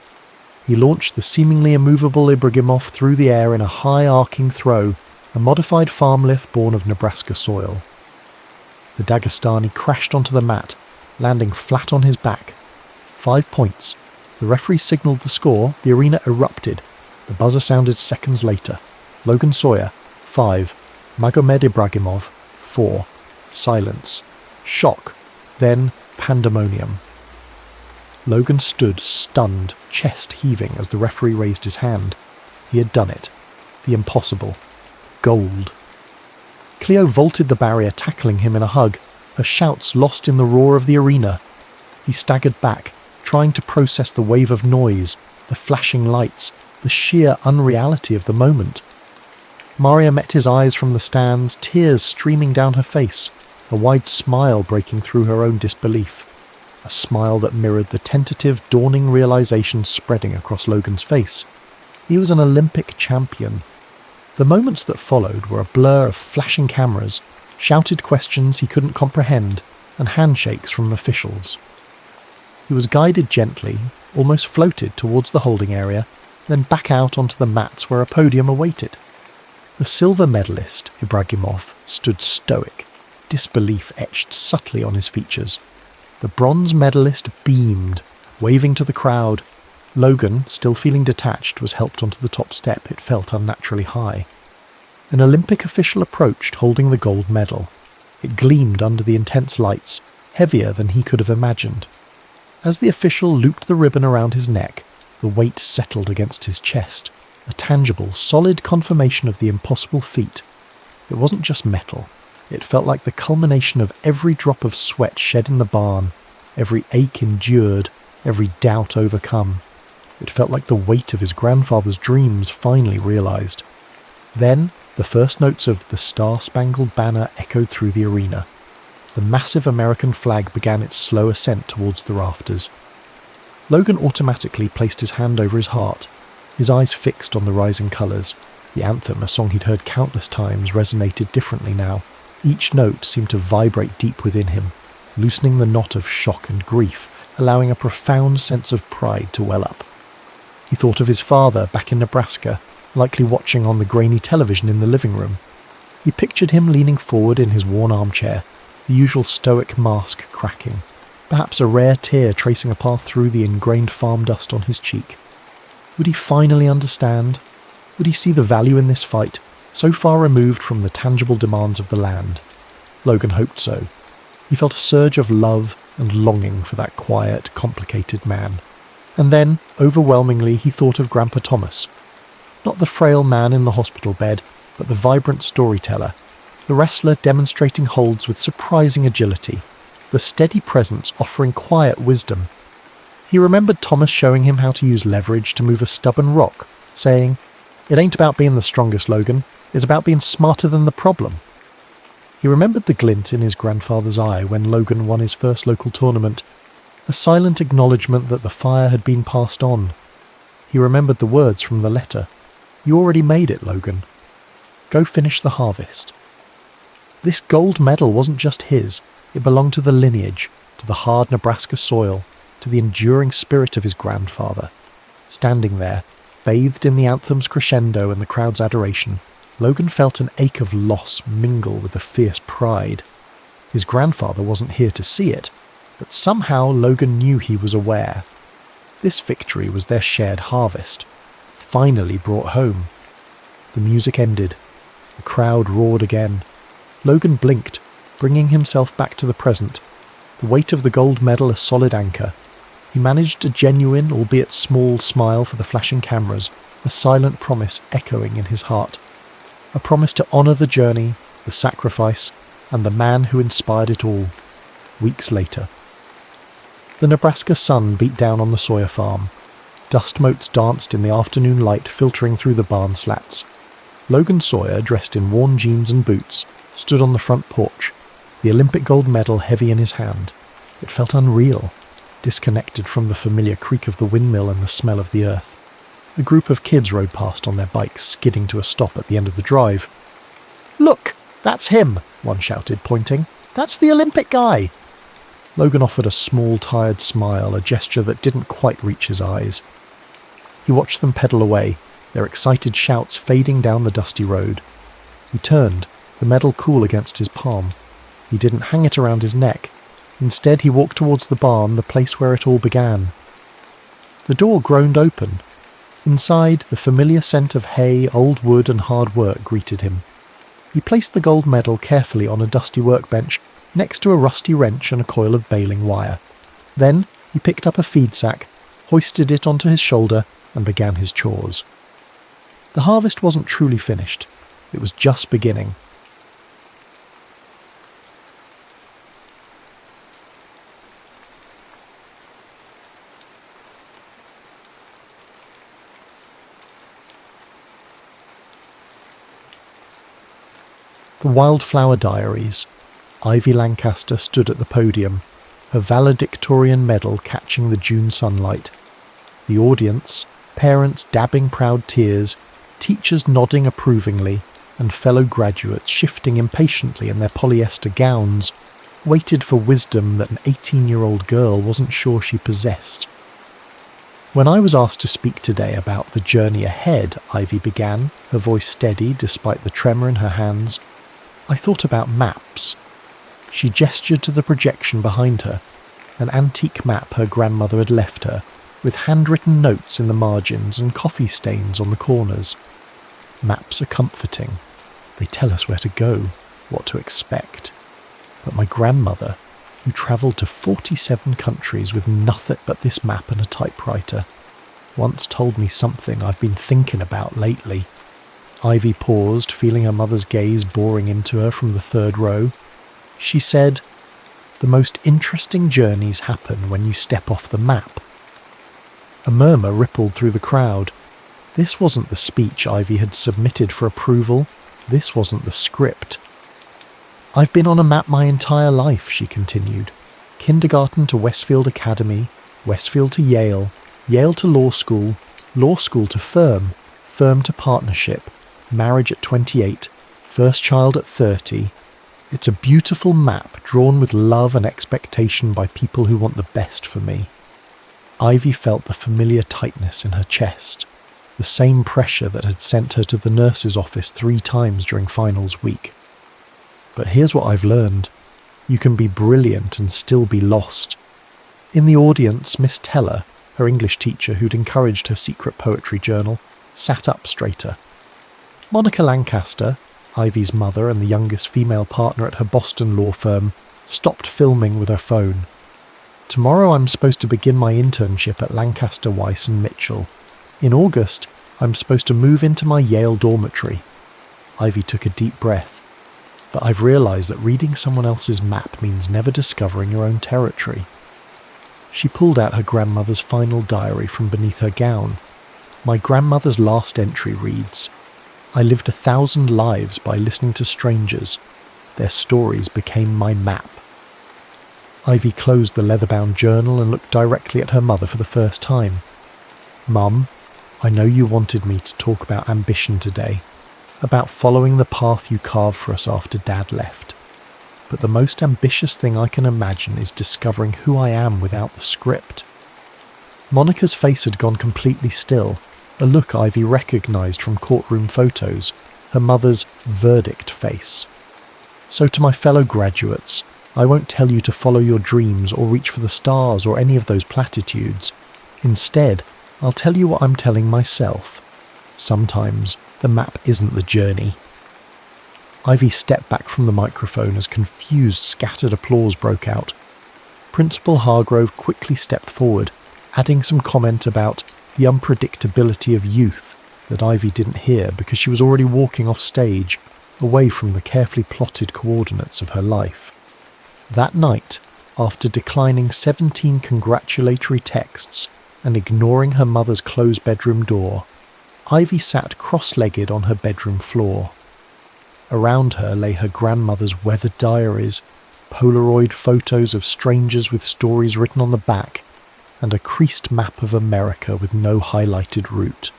He launched the seemingly immovable Ibragimov through the air in a high arcing throw, a modified farm lift born of Nebraska soil. The Dagestani crashed onto the mat, landing flat on his back. 5 points. The referee signalled the score, the arena erupted. The buzzer sounded seconds later. Logan Sawyer, 5. Magomed Ibragimov, 4. Silence. Shock. Then pandemonium. Logan stood stunned, chest heaving as the referee raised his hand. He had done it. The impossible. Gold. Cleo vaulted the barrier, tackling him in a hug, her shouts lost in the roar of the arena. He staggered back, trying to process the wave of noise, the flashing lights, the sheer unreality of the moment. Maria met his eyes from the stands, tears streaming down her face, a wide smile breaking through her own disbelief. A smile that mirrored the tentative, dawning realization spreading across Logan's face. He was an Olympic champion. The moments that followed were a blur of flashing cameras, shouted questions he couldn't comprehend, and handshakes from officials. He was guided gently, almost floated towards the holding area, then back out onto the mats where a podium awaited. The silver medalist, Ibragimov, stood stoic, disbelief etched subtly on his features. The bronze medalist beamed, waving to the crowd. Logan, still feeling detached, was helped onto the top step. It felt unnaturally high. An Olympic official approached, holding the gold medal. It gleamed under the intense lights, heavier than he could have imagined. As the official looped the ribbon around his neck, the weight settled against his chest, a tangible, solid confirmation of the impossible feat. It wasn't just metal. It felt like the culmination of every drop of sweat shed in the barn, every ache endured, every doubt overcome. It felt like the weight of his grandfather's dreams finally realized. Then, the first notes of the Star-Spangled Banner echoed through the arena. The massive American flag began its slow ascent towards the rafters. Logan automatically placed his hand over his heart, his eyes fixed on the rising colours. The anthem, a song he'd heard countless times, resonated differently now. Each note seemed to vibrate deep within him, loosening the knot of shock and grief, allowing a profound sense of pride to well up. He thought of his father back in Nebraska, likely watching on the grainy television in the living room. He pictured him leaning forward in his worn armchair, the usual stoic mask cracking, perhaps a rare tear tracing a path through the ingrained farm dust on his cheek. Would he finally understand? Would he see the value in this fight, so far removed from the tangible demands of the land? Logan hoped so. He felt a surge of love and longing for that quiet, complicated man. And then, overwhelmingly, he thought of Grandpa Thomas. Not the frail man in the hospital bed, but the vibrant storyteller, the wrestler demonstrating holds with surprising agility, the steady presence offering quiet wisdom. He remembered Thomas showing him how to use leverage to move a stubborn rock, saying, "It ain't about being the strongest, Logan. It's about being smarter than the problem." He remembered the glint in his grandfather's eye when Logan won his first local tournament, a silent acknowledgement that the fire had been passed on. He remembered the words from the letter. "You already made it, Logan. Go finish the harvest." This gold medal wasn't just his. It belonged to the lineage, to the hard Nebraska soil, to the enduring spirit of his grandfather. Standing there, bathed in the anthem's crescendo and the crowd's adoration, Logan felt an ache of loss mingle with a fierce pride. His grandfather wasn't here to see it, but somehow Logan knew he was aware. This victory was their shared harvest, finally brought home. The music ended. The crowd roared again. Logan blinked, bringing himself back to the present, the weight of the gold medal a solid anchor. He managed a genuine, albeit small, smile for the flashing cameras, a silent promise echoing in his heart. A promise to honour the journey, the sacrifice, and the man who inspired it all. Weeks later. The Nebraska sun beat down on the Sawyer farm. Dust motes danced in the afternoon light filtering through the barn slats. Logan Sawyer, dressed in worn jeans and boots, stood on the front porch, the Olympic gold medal heavy in his hand. It felt unreal, disconnected from the familiar creak of the windmill and the smell of the earth. A group of kids rode past on their bikes, skidding to a stop at the end of the drive. "Look, that's him," one shouted, pointing. "That's the Olympic guy." Logan offered a small, tired smile, a gesture that didn't quite reach his eyes. He watched them pedal away, their excited shouts fading down the dusty road. He turned, the medal cool against his palm. He didn't hang it around his neck. Instead, he walked towards the barn, the place where it all began. The door groaned open. Inside, the familiar scent of hay, old wood and hard work greeted him. He placed the gold medal carefully on a dusty workbench next to a rusty wrench and a coil of baling wire. Then, He picked up a feed sack, hoisted it onto his shoulder, and began his chores. The harvest wasn't truly finished. It was just beginning. The Wildflower Diaries. Ivy Lancaster stood at the podium, her valedictorian medal catching the June sunlight. The audience, parents dabbing proud tears, teachers nodding approvingly, and fellow graduates shifting impatiently in their polyester gowns, waited for wisdom that an 18-year-old girl wasn't sure she possessed. When I was asked to speak today about the journey ahead, Ivy began, her voice steady despite the tremor in her hands, I thought about maps. She gestured to the projection behind her, an antique map her grandmother had left her, with handwritten notes in the margins and coffee stains on the corners. Maps are comforting. They tell us where to go, what to expect. But my grandmother, who travelled to 47 countries with nothing but this map and a typewriter, once told me something I've been thinking about lately. Ivy paused, feeling her mother's gaze boring into her from the third row. She said, "The most interesting journeys happen when you step off the map." A murmur rippled through the crowd. This wasn't the speech Ivy had submitted for approval. This wasn't the script. "I've been on a map my entire life," she continued. "Kindergarten to Westfield Academy, Westfield to Yale, Yale to law school to firm, firm to partnership, marriage at 28, first child at 30. It's a beautiful map drawn with love and expectation by people who want the best for me." Ivy felt the familiar tightness in her chest, the same pressure that had sent her to the nurse's office 3 times during finals week. But here's what I've learned. You can be brilliant and still be lost. In the audience, Miss Teller, her English teacher who'd encouraged her secret poetry journal, sat up straighter. Monica Lancaster, Ivy's mother and the youngest female partner at her Boston law firm, stopped filming with her phone. "Tomorrow I'm supposed to begin my internship at Lancaster, Weiss and Mitchell. In August, I'm supposed to move into my Yale dormitory." Ivy took a deep breath. "But I've realised that reading someone else's map means never discovering your own territory." She pulled out her grandmother's final diary from beneath her gown. My grandmother's last entry reads, "I lived 1,000 lives by listening to strangers. Their stories became my map." Ivy closed the leather-bound journal and looked directly at her mother for the first time. "Mum, I know you wanted me to talk about ambition today, about following the path you carved for us after Dad left. But the most ambitious thing I can imagine is discovering who I am without the script." Monica's face had gone completely still, a look Ivy recognised from courtroom photos, her mother's verdict face. "So to my fellow graduates, I won't tell you to follow your dreams or reach for the stars or any of those platitudes. Instead, I'll tell you what I'm telling myself. Sometimes the map isn't the journey." Ivy stepped back from the microphone as confused, scattered applause broke out. Principal Hargrove quickly stepped forward, adding some comment about the unpredictability of youth that Ivy didn't hear because she was already walking off stage, away from the carefully plotted coordinates of her life. That night, after declining 17 congratulatory texts and ignoring her mother's closed bedroom door, Ivy sat cross-legged on her bedroom floor. Around her lay her grandmother's weathered diaries, Polaroid photos of strangers with stories written on the back, and a creased map of America with no highlighted route.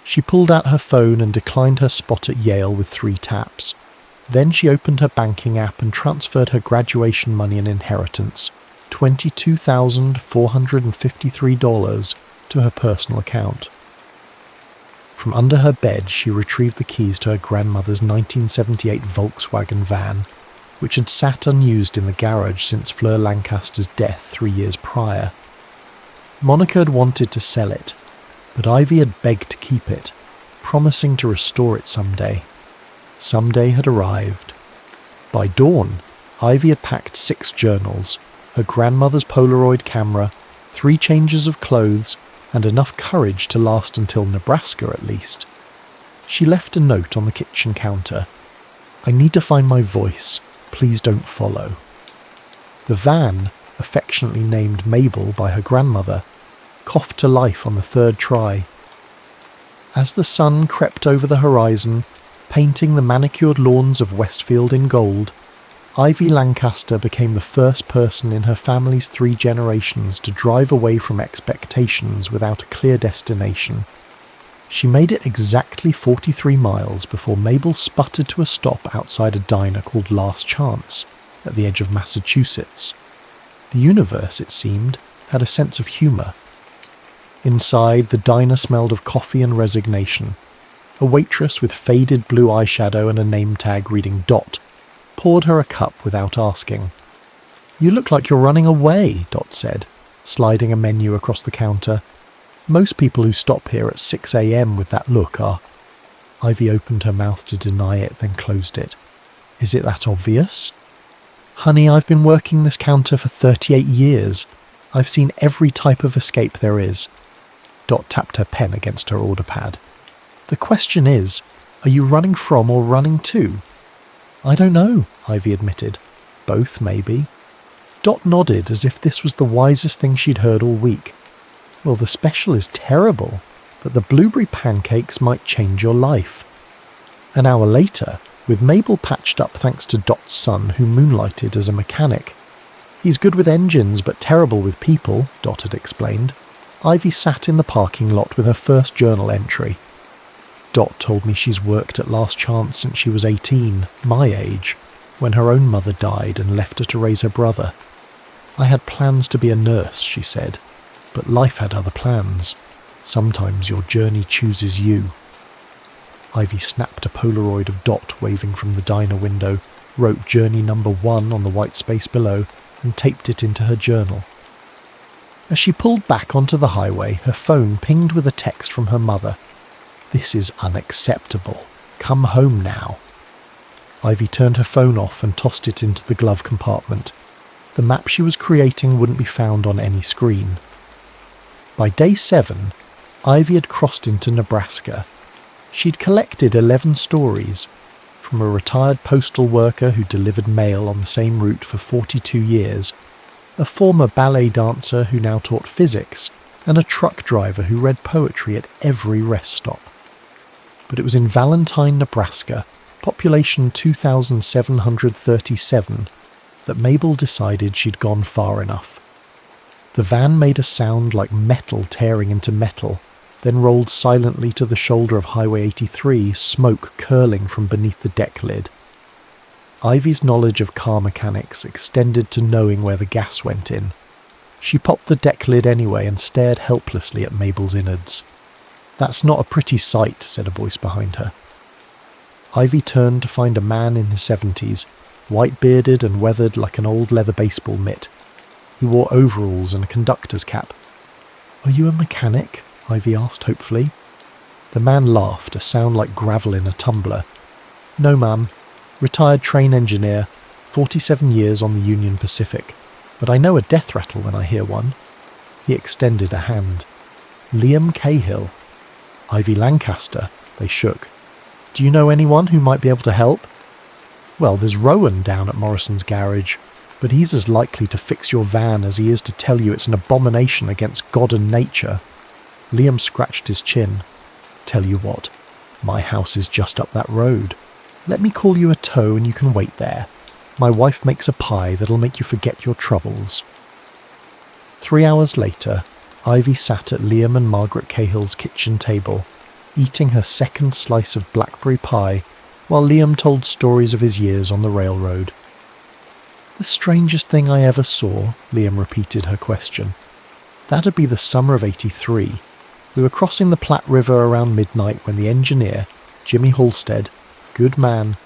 She pulled out her phone and declined her spot at Yale with 3 taps. Then she opened her banking app and transferred her graduation money and inheritance, $22,453, to her personal account. From under her bed, she retrieved the keys to her grandmother's 1978 Volkswagen van, which had sat unused in the garage since Fleur Lancaster's death 3 years prior. Monica had wanted to sell it, but Ivy had begged to keep it, promising to restore it someday. Someday had arrived. By dawn, Ivy had packed 6 journals, her grandmother's Polaroid camera, 3 changes of clothes, and enough courage to last until Nebraska at least. She left a note on the kitchen counter. "I need to find my voice. Please don't follow." The van, affectionately named Mabel by her grandmother, coughed to life on the 3rd try. As the sun crept over the horizon, painting the manicured lawns of Westfield in gold, Ivy Lancaster became the first person in her family's 3 generations to drive away from expectations without a clear destination. She made it exactly 43 miles before Mabel sputtered to a stop outside a diner called Last Chance, at the edge of Massachusetts. The universe, it seemed, had a sense of humour. Inside, the diner smelled of coffee and resignation. A waitress with faded blue eyeshadow and a name tag reading Dot poured her a cup without asking. "You look like you're running away," Dot said, sliding a menu across the counter. "Most people who stop here at 6 a.m. with that look are—" Ivy opened her mouth to deny it, then closed it. "Is it that obvious?" "Honey, I've been working this counter for 38 years. I've seen every type of escape there is." Dot tapped her pen against her order pad. "The question is, are you running from or running to?" "I don't know," Ivy admitted. "Both, maybe." Dot nodded as if this was the wisest thing she'd heard all week. "Well, the special is terrible, but the blueberry pancakes might change your life." An hour later, with Mabel patched up thanks to Dot's son, who moonlighted as a mechanic. "He's good with engines but terrible with people," Dot had explained. Ivy sat in the parking lot with her first journal entry. "Dot told me she's worked at Last Chance since she was 18, my age, when her own mother died and left her to raise her brother. I had plans to be a nurse," she said, "but life had other plans. Sometimes your journey chooses you." Ivy snapped a Polaroid of Dot waving from the diner window, wrote journey number 1 on the white space below, and taped it into her journal. As she pulled back onto the highway, her phone pinged with a text from her mother. "This is unacceptable. Come home now." Ivy turned her phone off and tossed it into the glove compartment. The map she was creating wouldn't be found on any screen. By day 7, Ivy had crossed into Nebraska. She'd collected 11 stories, from a retired postal worker who delivered mail on the same route for 42 years, a former ballet dancer who now taught physics, and a truck driver who read poetry at every rest stop. But it was in Valentine, Nebraska, population 2,737, that Mabel decided she'd gone far enough. The van made a sound like metal tearing into metal, then rolled silently to the shoulder of Highway 83, smoke curling from beneath the deck lid. Ivy's knowledge of car mechanics extended to knowing where the gas went in. She popped the deck lid anyway and stared helplessly at Mabel's innards. "That's not a pretty sight," said a voice behind her. Ivy turned to find a man in his 70s, white-bearded and weathered like an old leather baseball mitt. He wore overalls and a conductor's cap. "Are you a mechanic?" Ivy asked hopefully. The man laughed, a sound like gravel in a tumbler. "No, ma'am. Retired train engineer, 47 years on the Union Pacific. But I know a death rattle when I hear one." He extended a hand. "Liam Cahill." "Ivy Lancaster." They shook. "Do you know anyone who might be able to help?" "Well, there's Rowan down at Morrison's garage, but he's as likely to fix your van as he is to tell you it's an abomination against God and nature." Liam scratched his chin. "Tell you what, my house is just up that road. Let me call you a tow and you can wait there. My wife makes a pie that'll make you forget your troubles." 3 hours later, Ivy sat at Liam and Margaret Cahill's kitchen table, eating her second slice of blackberry pie, while Liam told stories of his years on the railroad. "The strangest thing I ever saw," Liam repeated her question. "That'd be the summer of '83. We were crossing the Platte River around midnight when the engineer, Jimmy Halstead, good man,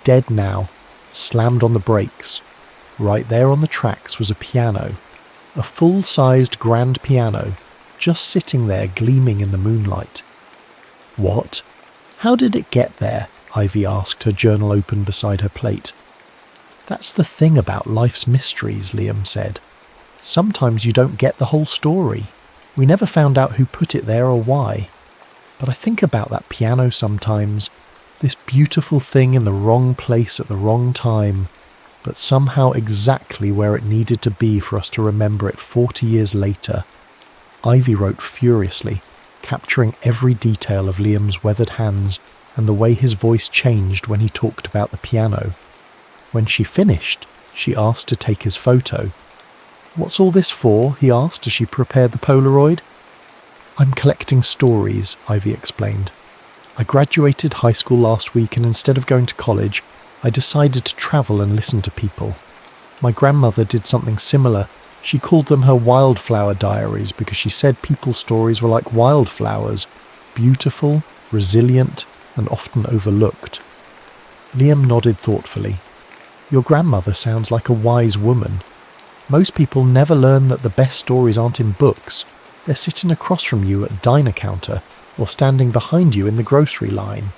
dead now, slammed on the brakes. Right there on the tracks was a piano, a full-sized grand piano, just sitting there gleaming in the moonlight." "What? How did it get there?" Ivy asked, her journal open beside her plate. "That's the thing about life's mysteries," Liam said. Sometimes you don't get the whole story. We never found out who put it there or why. But I think about that piano sometimes, this beautiful thing in the wrong place at the wrong time, but somehow exactly where it needed to be for us to remember it 40 years later. Ivy wrote furiously, capturing every detail of Liam's weathered hands and the way his voice changed when he talked about the piano. When she finished, she asked to take his photo. "What's all this for?" he asked as she prepared the Polaroid. "I'm collecting stories," Ivy explained. "I graduated high school last week, and instead of going to college, I decided to travel and listen to people. My grandmother did something similar. She called them her Wildflower Diaries because she said people's stories were like wildflowers, beautiful, resilient, and often overlooked." Liam nodded thoughtfully. "Your grandmother sounds like a wise woman. Most people never learn that the best stories aren't in books. They're sitting across from you at a diner counter or standing behind you in the grocery line."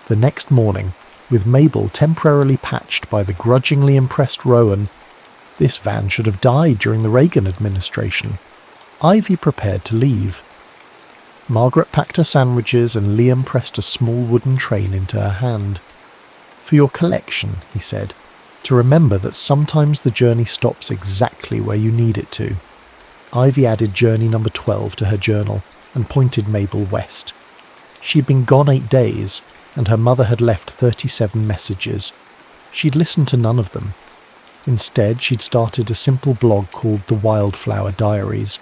The next morning, with Mabel temporarily patched by the grudgingly impressed Rowan, this van should have died during the Reagan administration, Ivy prepared to leave. Margaret packed her sandwiches and Liam pressed a small wooden train into her hand. "For your collection," he said, "to remember that sometimes the journey stops exactly where you need it to." Ivy added journey number 12 to her journal and pointed Mabel west. She'd been gone 8 days, and her mother had left 37 messages. She'd listened to none of them. Instead, she'd started a simple blog called the Wildflower Diaries,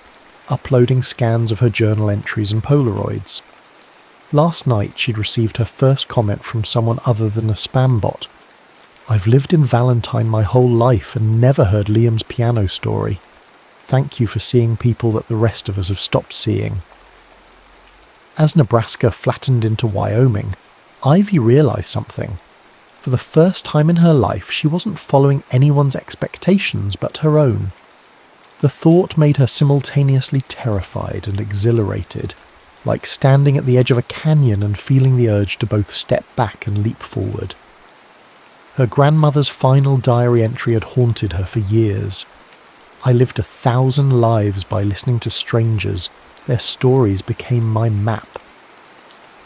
uploading scans of her journal entries and Polaroids. Last night, she'd received her first comment from someone other than a spam bot. "I've lived in Valentine my whole life and never heard Liam's piano story. Thank you for seeing people that the rest of us have stopped seeing." As Nebraska flattened into Wyoming, Ivy realized something. For the first time in her life, she wasn't following anyone's expectations but her own. The thought made her simultaneously terrified and exhilarated, like standing at the edge of a canyon and feeling the urge to both step back and leap forward. Her grandmother's final diary entry had haunted her for years. "I lived 1,000 lives by listening to strangers. Their stories became my map."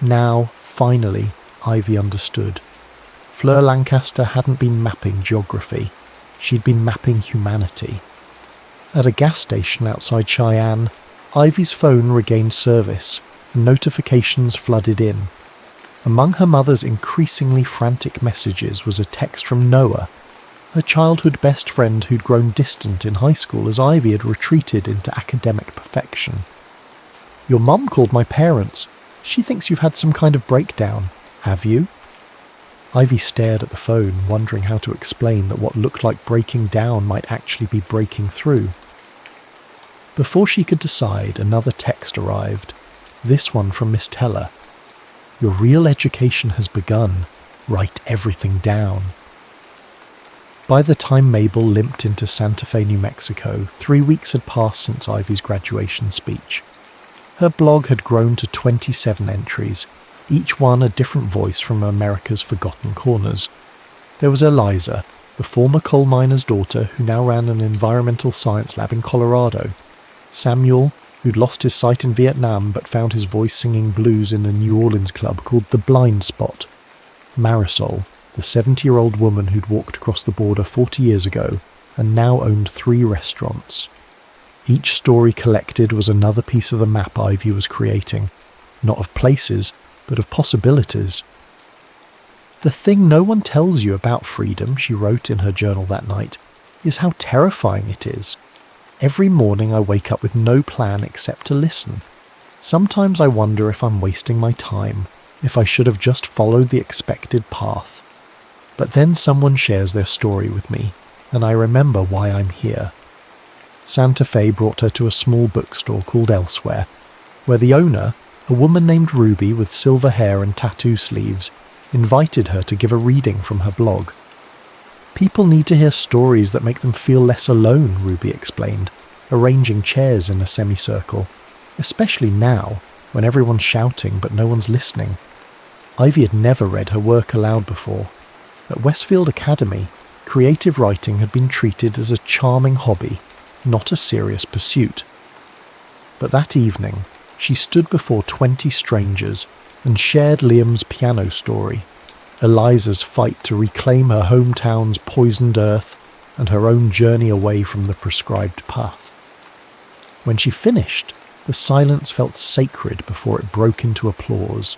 Now, finally, Ivy understood. Fleur Lancaster hadn't been mapping geography. She'd been mapping humanity. At a gas station outside Cheyenne, Ivy's phone regained service, and notifications flooded in. Among her mother's increasingly frantic messages was a text from Noah, her childhood best friend who'd grown distant in high school as Ivy had retreated into academic perfection. "Your mum called my parents. She thinks you've had some kind of breakdown. Have you?" Ivy stared at the phone, wondering how to explain that what looked like breaking down might actually be breaking through. Before she could decide, another text arrived, this one from Miss Teller. "Your real education has begun. Write everything down." By the time Mabel limped into Santa Fe, New Mexico, 3 weeks had passed since Ivy's graduation speech. Her blog had grown to 27 entries, each one a different voice from America's forgotten corners. There was Eliza, the former coal miner's daughter who now ran an environmental science lab in Colorado. Samuel, who'd lost his sight in Vietnam but found his voice singing blues in a New Orleans club called The Blind Spot. Marisol, the 70-year-old woman who'd walked across the border 40 years ago and now owned 3 restaurants. Each story collected was another piece of the map Ivy was creating, not of places, but of possibilities. "The thing no one tells you about freedom," she wrote in her journal that night, "is how terrifying it is. Every morning I wake up with no plan except to listen. Sometimes I wonder if I'm wasting my time, if I should have just followed the expected path. But then someone shares their story with me, and I remember why I'm here." Santa Fe brought her to a small bookstore called Elsewhere, where the owner, a woman named Ruby with silver hair and tattoo sleeves, invited her to give a reading from her blog. "People need to hear stories that make them feel less alone," Ruby explained, arranging chairs in a semicircle, especially now, when everyone's shouting but no one's listening. Ivy had never read her work aloud before. At Westfield Academy, Creative writing had been treated as a charming hobby, not a serious pursuit. But that evening, she stood before 20 strangers and shared Liam's piano story, Eliza's fight to reclaim her hometown's poisoned earth, and her own journey away from the prescribed path. When she finished, the silence felt sacred before it broke into applause.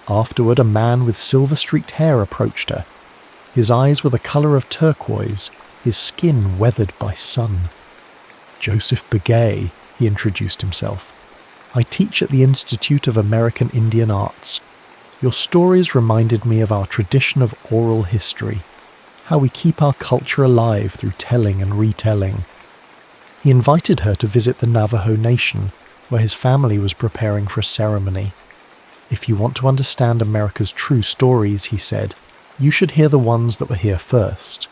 Afterward, a man with silver-streaked hair approached her. His eyes were the colour of turquoise, his skin weathered by sun. "Joseph Begay," he introduced himself. "I teach at the Institute of American Indian Arts. Your stories reminded me of our tradition of oral history, how we keep our culture alive through telling and retelling." He invited her to visit the Navajo Nation, where his family was preparing for a ceremony. "If you want to understand America's true stories," he said, "you should hear the ones that were here first."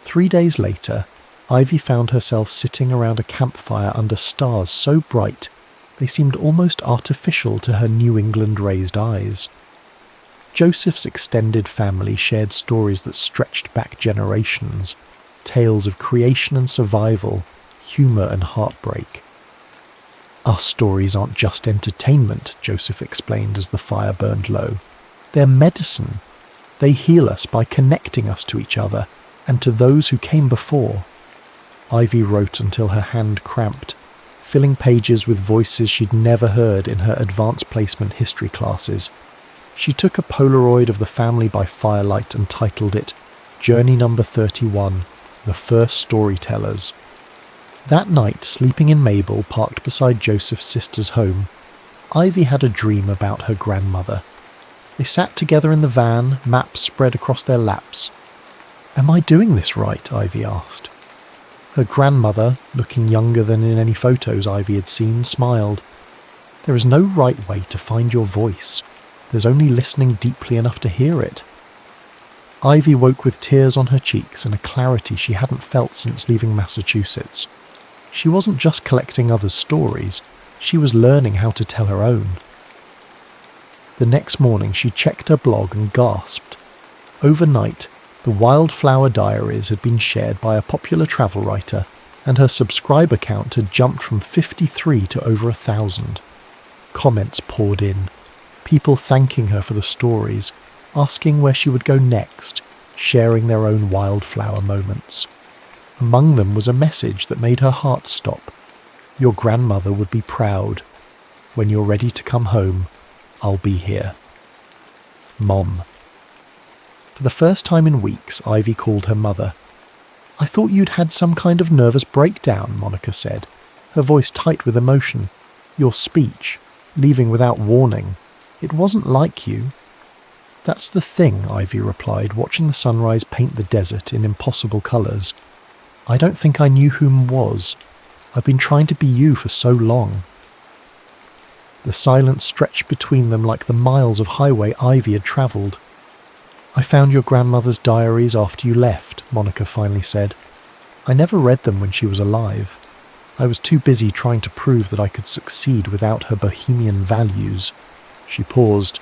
3 days later, Ivy found herself sitting around a campfire under stars so bright they seemed almost artificial to her New England-raised eyes. Joseph's extended family shared stories that stretched back generations, tales of creation and survival, humour and heartbreak. "Our stories aren't just entertainment," Joseph explained as the fire burned low. "They're medicine. They heal us by connecting us to each other and to those who came before." Ivy wrote until her hand cramped, filling pages with voices she'd never heard in her advanced placement history classes. She took a Polaroid of the family by firelight and titled it Journey Number 31, The First Storytellers. That night, sleeping in Mabel, parked beside Joseph's sister's home, Ivy had a dream about her grandmother. They sat together in the van, maps spread across their laps. "Am I doing this right?" Ivy asked. Her grandmother, looking younger than in any photos Ivy had seen, smiled. "There is no right way to find your voice. There's only listening deeply enough to hear it." Ivy woke with tears on her cheeks and a clarity she hadn't felt since leaving Massachusetts. She wasn't just collecting others' stories, she was learning how to tell her own. The next morning she checked her blog and gasped. Overnight, the Wildflower Diaries had been shared by a popular travel writer, and her subscriber count had jumped from 53 to over 1,000. Comments poured in, people thanking her for the stories, asking where she would go next, sharing their own wildflower moments. Among them was a message that made her heart stop. "Your grandmother would be proud. When you're ready to come home, I'll be here. Mom." For the first time in weeks, Ivy called her mother. "I thought you'd had some kind of nervous breakdown," Monica said, her voice tight with emotion. "Your speech, leaving without warning, it wasn't like you." "That's the thing," Ivy replied, watching the sunrise paint the desert in impossible colours. "I don't think I knew who Mom was. I've been trying to be you for so long." The silence stretched between them like the miles of highway Ivy had travelled. "I found your grandmother's diaries after you left," Monica finally said. "I never read them when she was alive. I was too busy trying to prove that I could succeed without her bohemian values." She paused.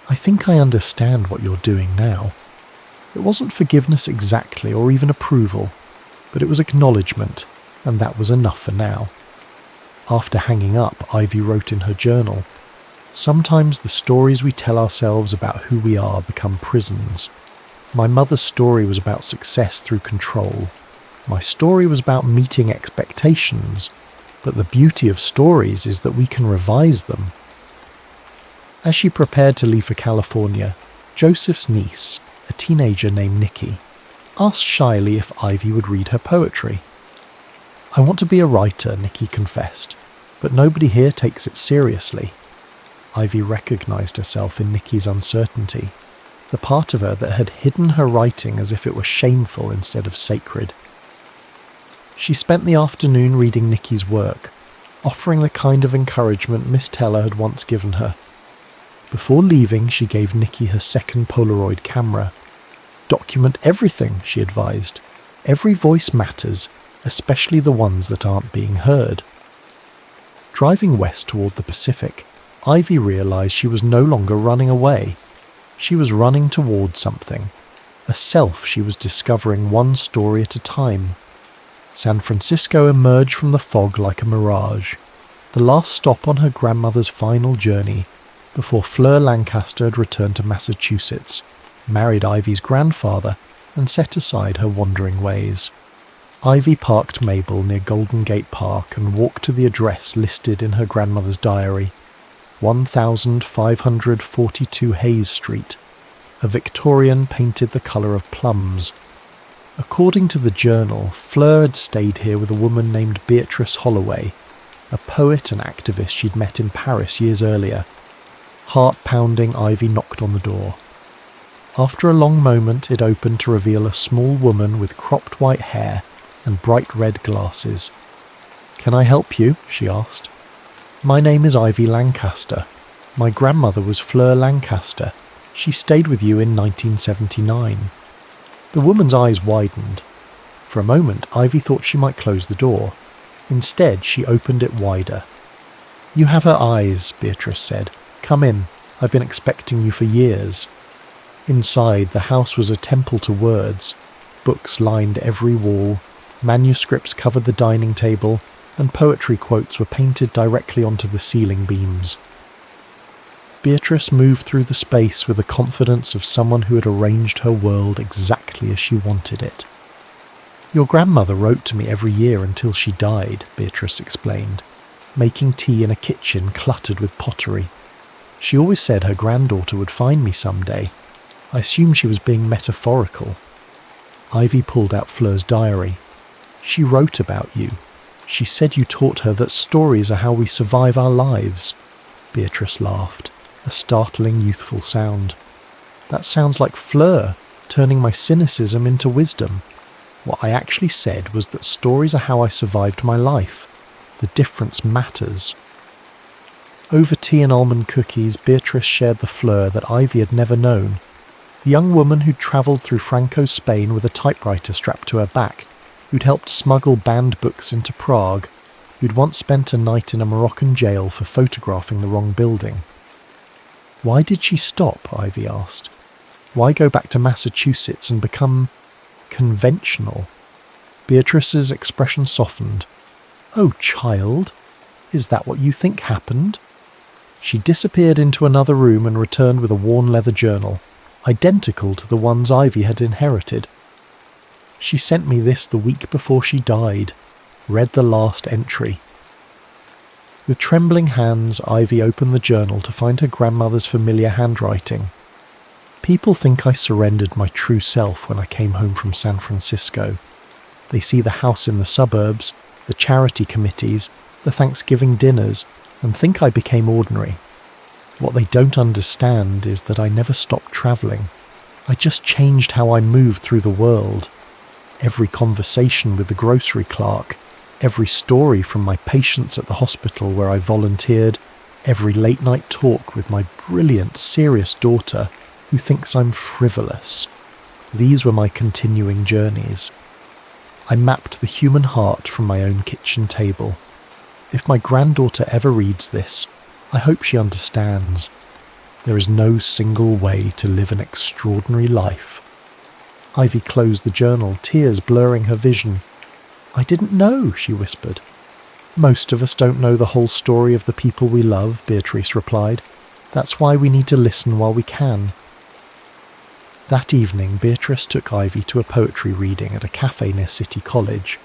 "I think I understand what you're doing now. It wasn't forgiveness exactly, or even approval, but it was acknowledgement, and that was enough for now." After hanging up, Ivy wrote in her journal, "Sometimes the stories we tell ourselves about who we are become prisons. My mother's story was about success through control. My story was about meeting expectations, but the beauty of stories is that we can revise them." As she prepared to leave for California, Joseph's niece, a teenager named Nikki, asked shyly if Ivy would read her poetry. "I want to be a writer," Nikki confessed, "but nobody here takes it seriously." Ivy recognized herself in Nikki's uncertainty, the part of her that had hidden her writing as if it were shameful instead of sacred. She spent the afternoon reading Nikki's work, offering the kind of encouragement Miss Teller had once given her. Before leaving, she gave Nikki her second Polaroid camera. "Document everything," she advised. "Every voice matters, especially the ones that aren't being heard." Driving west toward the Pacific, Ivy realized she was no longer running away. She was running toward something, a self she was discovering one story at a time. San Francisco emerged from the fog like a mirage, the last stop on her grandmother's final journey before Fleur Lancaster had returned to Massachusetts, married Ivy's grandfather, and set aside her wandering ways. Ivy parked Mabel near Golden Gate Park and walked to the address listed in her grandmother's diary, 1542 Hayes Street, a Victorian painted the colour of plums. According to the journal, Fleur had stayed here with a woman named Beatrice Holloway, a poet and activist she'd met in Paris years earlier. Heart-pounding, Ivy knocked on the door. After a long moment, it opened to reveal a small woman with cropped white hair and bright red glasses. "Can I help you?" she asked. "My name is Ivy Lancaster. My grandmother was Fleur Lancaster. She stayed with you in 1979. The woman's eyes widened. For a moment, Ivy thought she might close the door. Instead, she opened it wider. "You have her eyes," Beatrice said. "Come in. I've been expecting you for years." Inside, the house was a temple to words. Books lined every wall, manuscripts covered the dining table, and poetry quotes were painted directly onto the ceiling beams. Beatrice moved through the space with the confidence of someone who had arranged her world exactly as she wanted it. "Your grandmother wrote to me every year until she died," Beatrice explained, making tea in a kitchen cluttered with pottery. "She always said her granddaughter would find me someday. I assumed she was being metaphorical." Ivy pulled out Fleur's diary. "She wrote about you. She said you taught her that stories are how we survive our lives." Beatrice laughed, a startling youthful sound. "That sounds like Fleur, turning my cynicism into wisdom. What I actually said was that stories are how I survived my life. The difference matters." Over tea and almond cookies, Beatrice shared the Fleur that Ivy had never known. The young woman who'd travelled through Franco's Spain with a typewriter strapped to her back, who'd helped smuggle banned books into Prague, who'd once spent a night in a Moroccan jail for photographing the wrong building. "Why did she stop?" Ivy asked. "Why go back to Massachusetts and become conventional?" Beatrice's expression softened. "Oh, child, is that what you think happened?" She disappeared into another room and returned with a worn leather journal, identical to the ones Ivy had inherited. "She sent me this the week before she died," read the last entry. With trembling hands, Ivy opened the journal to find her grandmother's familiar handwriting. "People think I surrendered my true self when I came home from San Francisco. They see the house in the suburbs, the charity committees, the Thanksgiving dinners, and think I became ordinary. What they don't understand is that I never stopped travelling. I just changed how I moved through the world. Every conversation with the grocery clerk, every story from my patients at the hospital where I volunteered, every late-night talk with my brilliant, serious daughter who thinks I'm frivolous. These were my continuing journeys. I mapped the human heart from my own kitchen table. If my granddaughter ever reads this, I hope she understands. There is no single way to live an extraordinary life." Ivy closed the journal, tears blurring her vision. "I didn't know," she whispered. "Most of us don't know the whole story of the people we love," Beatrice replied. "That's why we need to listen while we can." That evening, Beatrice took Ivy to a poetry reading at a cafe near City College.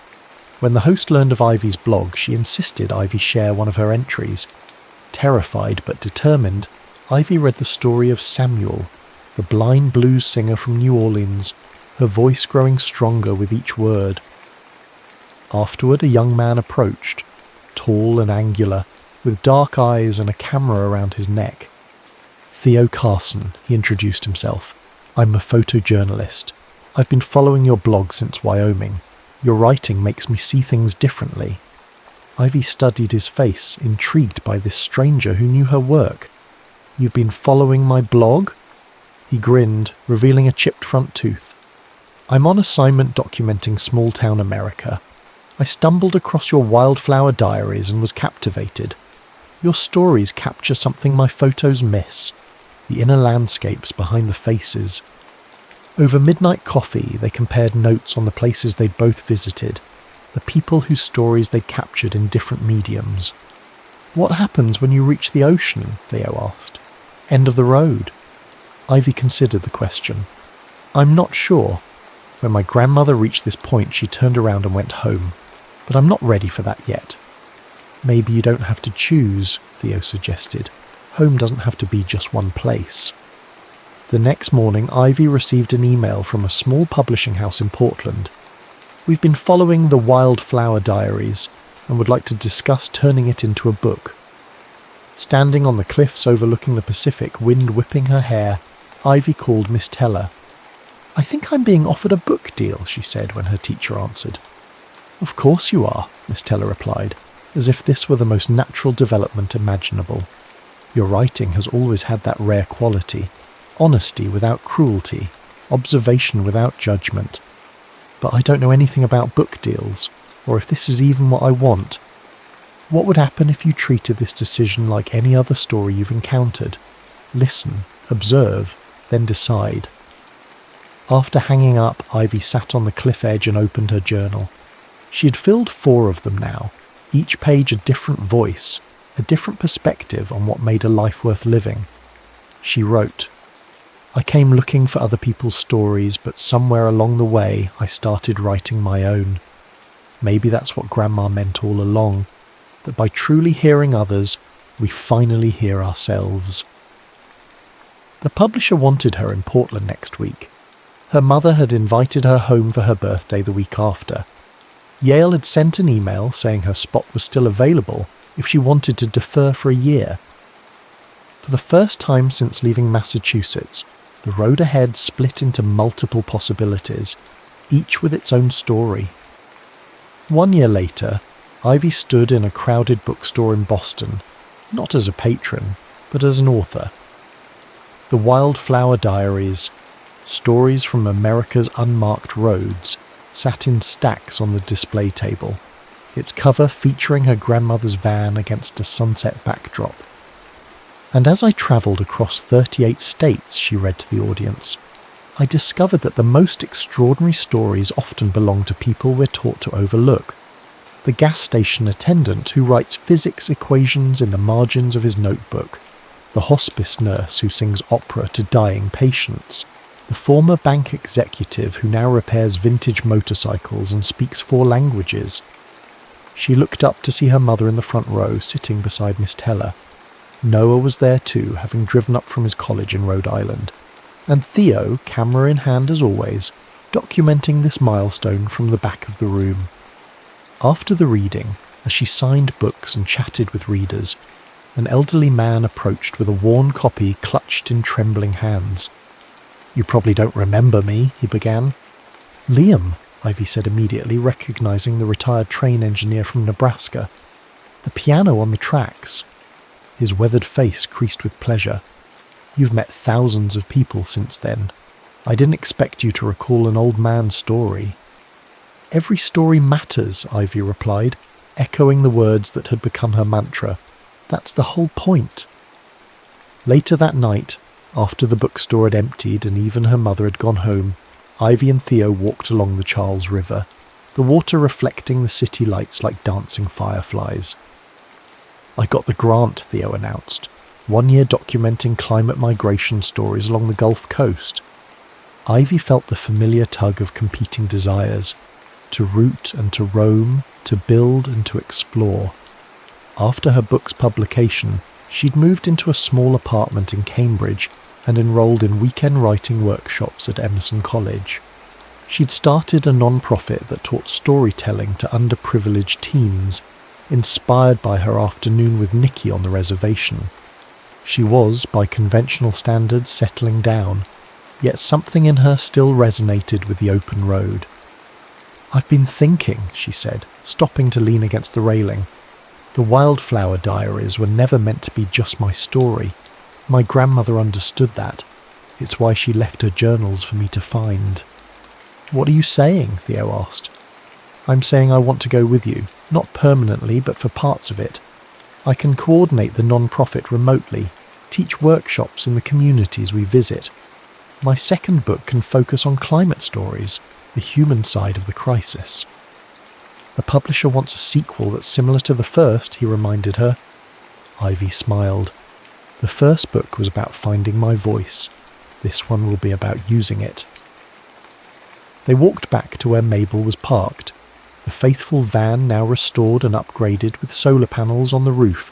When the host learned of Ivy's blog, she insisted Ivy share one of her entries. Terrified but determined, Ivy read the story of Samuel, the blind blues singer from New Orleans, her voice growing stronger with each word. Afterward, a young man approached, tall and angular, with dark eyes and a camera around his neck. "Theo Carson," he introduced himself. "I'm a photojournalist. I've been following your blog since Wyoming. Your writing makes me see things differently." Ivy studied his face, intrigued by this stranger who knew her work. "You've been following my blog?" He grinned, revealing a chipped front tooth. "I'm on assignment documenting small-town America. I stumbled across your Wildflower Diaries and was captivated. Your stories capture something my photos miss, the inner landscapes behind the faces." Over midnight coffee, they compared notes on the places they'd both visited, the people whose stories they'd captured in different mediums. "What happens when you reach the ocean?" Theo asked. "End of the road?" Ivy considered the question. "I'm not sure. When my grandmother reached this point, she turned around and went home. But I'm not ready for that yet." "Maybe you don't have to choose," Theo suggested. "Home doesn't have to be just one place." The next morning, Ivy received an email from a small publishing house in Portland. "We've been following the Wildflower Diaries and would like to discuss turning it into a book." Standing on the cliffs overlooking the Pacific, wind whipping her hair, Ivy called Miss Teller. "I think I'm being offered a book deal," she said when her teacher answered. "Of course you are," Miss Teller replied, as if this were the most natural development imaginable. "Your writing has always had that rare quality. Honesty without cruelty, observation without judgment. But I don't know anything about book deals, or if this is even what I want. What would happen if you treated this decision like any other story you've encountered? Listen, observe, then decide." After hanging up, Ivy sat on the cliff edge and opened her journal. She had filled 4 of them now, each page a different voice, a different perspective on what made a life worth living. She wrote, "I came looking for other people's stories, but somewhere along the way I started writing my own. Maybe that's what Grandma meant all along, that by truly hearing others, we finally hear ourselves." The publisher wanted her in Portland next week. Her mother had invited her home for her birthday the week after. Yale had sent an email saying her spot was still available if she wanted to defer for a year. For the first time since leaving Massachusetts, the road ahead split into multiple possibilities, each with its own story. 1 year later, Ivy stood in a crowded bookstore in Boston, not as a patron, but as an author. The Wildflower Diaries, stories from America's unmarked roads, sat in stacks on the display table, its cover featuring her grandmother's van against a sunset backdrop. "And as I travelled across 38 states," she read to the audience, "I discovered that the most extraordinary stories often belong to people we're taught to overlook. The gas station attendant who writes physics equations in the margins of his notebook, the hospice nurse who sings opera to dying patients, the former bank executive who now repairs vintage motorcycles and speaks 4 languages." She looked up to see her mother in the front row, sitting beside Miss Teller. Noah was there too, having driven up from his college in Rhode Island. And Theo, camera in hand as always, documenting this milestone from the back of the room. After the reading, as she signed books and chatted with readers, an elderly man approached with a worn copy clutched in trembling hands. "You probably don't remember me," he began. "Liam," Ivy said immediately, recognizing the retired train engineer from Nebraska. "The piano on the tracks." His weathered face creased with pleasure. "You've met thousands of people since then. I didn't expect you to recall an old man's story." "Every story matters," Ivy replied, echoing the words that had become her mantra. "That's the whole point." Later that night, after the bookstore had emptied and even her mother had gone home, Ivy and Theo walked along the Charles River, the water reflecting the city lights like dancing fireflies. "I got the grant," Theo announced. 1 year documenting climate migration stories along the Gulf Coast. Ivy felt the familiar tug of competing desires, to root and to roam, to build and to explore. After her book's publication, she'd moved into a small apartment in Cambridge and enrolled in weekend writing workshops at Emerson College. She'd started a non-profit that taught storytelling to underprivileged teens, inspired by her afternoon with Nikki on the reservation. She was, by conventional standards, settling down, yet something in her still resonated with the open road. "I've been thinking," she said, stopping to lean against the railing. "The Wildflower Diaries were never meant to be just my story. My grandmother understood that. It's why she left her journals for me to find." "What are you saying?" Theo asked. "I'm saying I want to go with you, not permanently, but for parts of it. I can coordinate the non-profit remotely, teach workshops in the communities we visit. My second book can focus on climate stories, the human side of the crisis. The publisher wants a sequel that's similar to the first, he reminded her. Ivy smiled. The first book was about finding my voice. This one will be about using it. They walked back to where Mabel was parked, the faithful van now restored and upgraded with solar panels on the roof,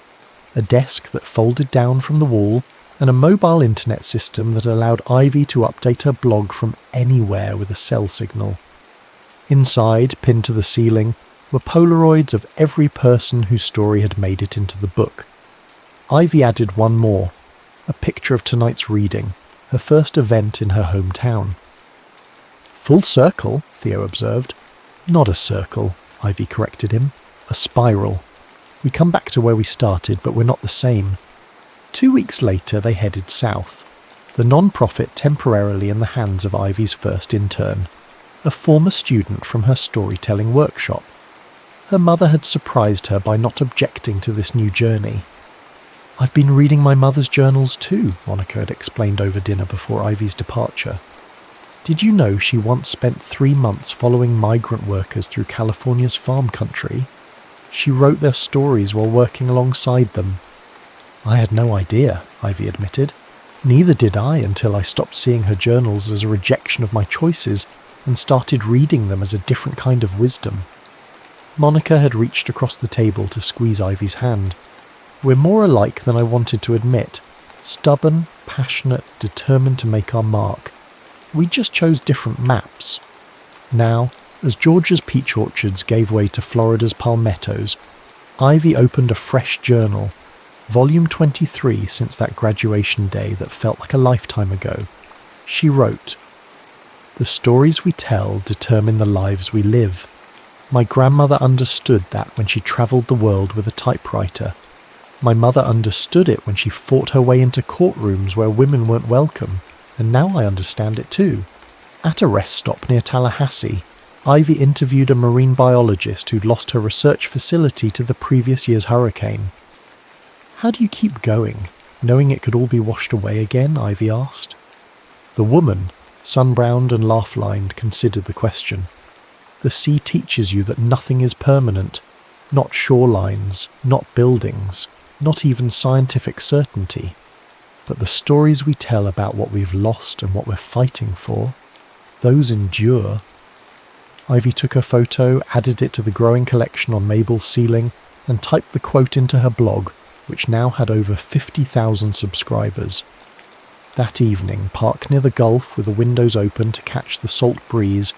a desk that folded down from the wall, and a mobile internet system that allowed Ivy to update her blog from anywhere with a cell signal. Inside, pinned to the ceiling, were Polaroids of every person whose story had made it into the book. Ivy added one more, a picture of tonight's reading, her first event in her hometown. Full circle, Theo observed. Not a circle, Ivy corrected him. A spiral. We come back to where we started, but we're not the same. 2 weeks later, they headed south, the non-profit temporarily in the hands of Ivy's first intern, a former student from her storytelling workshop. Her mother had surprised her by not objecting to this new journey. "I've been reading my mother's journals too," Monica had explained over dinner before Ivy's departure. "Did you know she once spent 3 months following migrant workers through California's farm country? She wrote their stories while working alongside them." "I had no idea," Ivy admitted. "Neither did I until I stopped seeing her journals as a rejection of my choices and started reading them as a different kind of wisdom." Monica had reached across the table to squeeze Ivy's hand. "We're more alike than I wanted to admit. Stubborn, passionate, determined to make our mark. We just chose different maps." Now, as Georgia's peach orchards gave way to Florida's palmettos, Ivy opened a fresh journal, volume 23 since that graduation day that felt like a lifetime ago. She wrote, "The stories we tell determine the lives we live. My grandmother understood that when she travelled the world with a typewriter. My mother understood it when she fought her way into courtrooms where women weren't welcome, and now I understand it too." At a rest stop near Tallahassee, Ivy interviewed a marine biologist who'd lost her research facility to the previous year's hurricane. "How do you keep going, knowing it could all be washed away again?" Ivy asked. The woman, sun-browned and laugh-lined, considered the question. "The sea teaches you that nothing is permanent, not shorelines, not buildings, not even scientific certainty. But the stories we tell about what we've lost and what we're fighting for, those endure." Ivy took her photo, added it to the growing collection on Mabel's ceiling, and typed the quote into her blog, which now had over 50,000 subscribers. That evening, parked near the Gulf with the windows open to catch the salt breeze,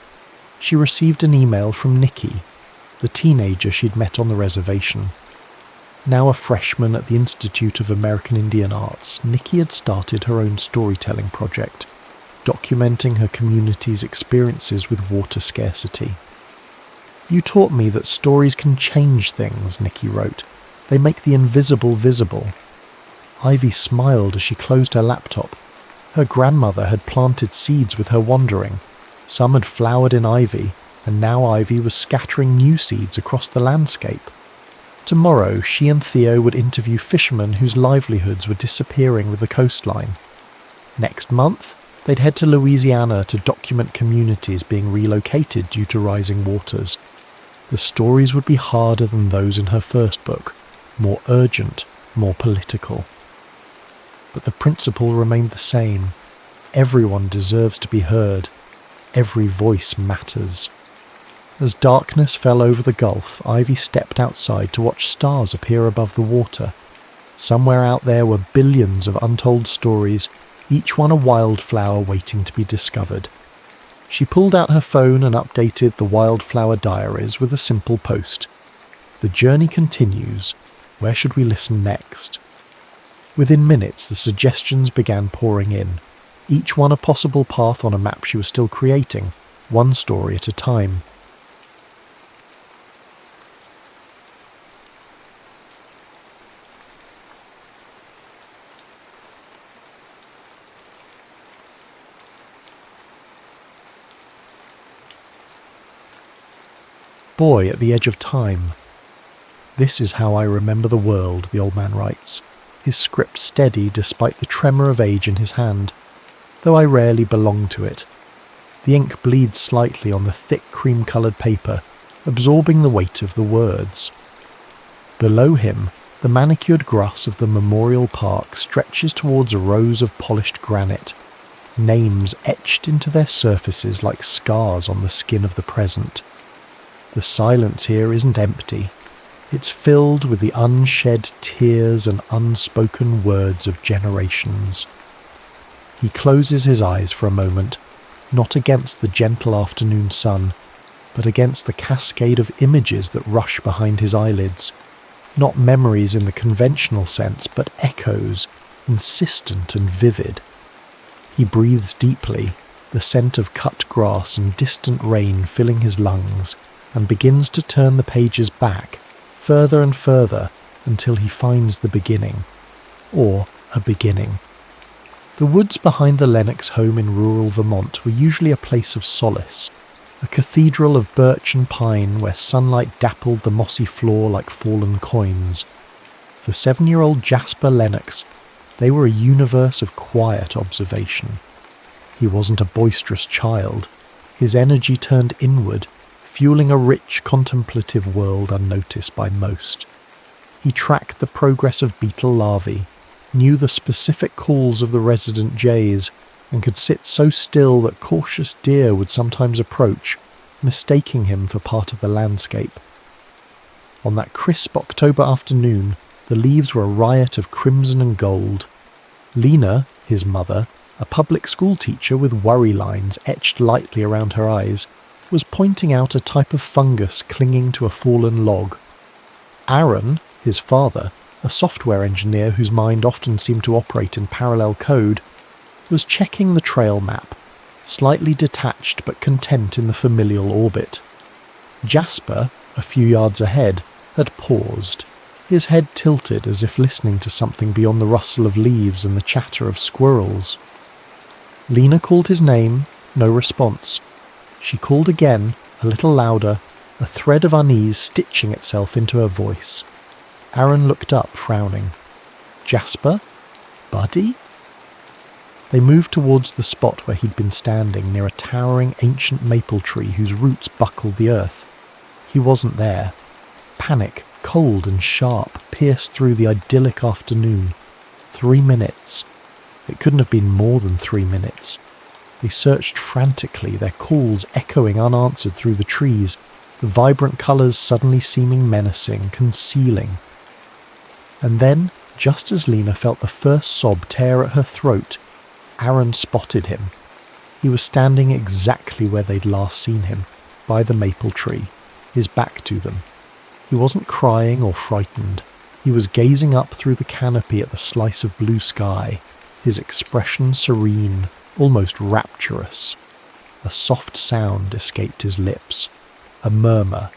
she received an email from Nikki, the teenager she'd met on the reservation. Now a freshman at the Institute of American Indian Arts, Nikki had started her own storytelling project, documenting her community's experiences with water scarcity. "You taught me that stories can change things," Nikki wrote. "They make the invisible visible." Ivy smiled as she closed her laptop. Her grandmother had planted seeds with her wandering. Some had flowered in ivy, and now Ivy was scattering new seeds across the landscape. Tomorrow, she and Theo would interview fishermen whose livelihoods were disappearing with the coastline. Next month, they'd head to Louisiana to document communities being relocated due to rising waters. The stories would be harder than those in her first book, more urgent, more political. But the principle remained the same. Everyone deserves to be heard. Every voice matters. As darkness fell over the Gulf, Ivy stepped outside to watch stars appear above the water. Somewhere out there were billions of untold stories, each one a wildflower waiting to be discovered. She pulled out her phone and updated the Wildflower Diaries with a simple post. "The journey continues. Where should we listen next?" Within minutes, the suggestions began pouring in, each one a possible path on a map she was still creating, one story at a time. Boy at the edge of time. "This is how I remember the world," the old man writes, his script steady despite the tremor of age in his hand. though I rarely belong to it. The ink bleeds slightly on the thick cream-coloured paper, absorbing the weight of the words. Below him, the manicured grass of the memorial park stretches towards a rows of polished granite, names etched into their surfaces like scars on the skin of the present. The silence here isn't empty. It's filled with the unshed tears and unspoken words of generations. He closes his eyes for a moment, not against the gentle afternoon sun, but against the cascade of images that rush behind his eyelids. Not memories in the conventional sense, but echoes, insistent and vivid. He breathes deeply, the scent of cut grass and distant rain filling his lungs, and begins to turn the pages back, further and further, until he finds the beginning. Or a beginning. The woods behind the Lennox home in rural Vermont were usually a place of solace, a cathedral of birch and pine where sunlight dappled the mossy floor like fallen coins. For 7-year-old Jasper Lennox, they were a universe of quiet observation. He wasn't a boisterous child. His energy turned inward, fueling a rich, contemplative world unnoticed by most. He tracked the progress of beetle larvae, knew the specific calls of the resident jays, and could sit so still that cautious deer would sometimes approach, mistaking him for part of the landscape. On that crisp October afternoon, the leaves were a riot of crimson and gold. Lena, his mother, a public school teacher with worry lines etched lightly around her eyes, was pointing out a type of fungus clinging to a fallen log. Aaron, his father, a software engineer whose mind often seemed to operate in parallel code, was checking the trail map, slightly detached but content in the familial orbit. Jasper, a few yards ahead, had paused, his head tilted as if listening to something beyond the rustle of leaves and the chatter of squirrels. Lena called his name, no response. She called again, a little louder, a thread of unease stitching itself into her voice. Aaron looked up, frowning. Jasper? Buddy? They moved towards the spot where he'd been standing near a towering ancient maple tree whose roots buckled the earth. He wasn't there. Panic, cold and sharp, pierced through the idyllic afternoon. 3 minutes. It couldn't have been more than 3 minutes. They searched frantically, their calls echoing unanswered through the trees, the vibrant colours suddenly seeming menacing, concealing. And then, just as Lena felt the first sob tear at her throat, Aaron spotted him. He was standing exactly where they'd last seen him, by the maple tree, his back to them. He wasn't crying or frightened. He was gazing up through the canopy at the slice of blue sky, his expression serene, almost rapturous. A soft sound escaped his lips. A murmur.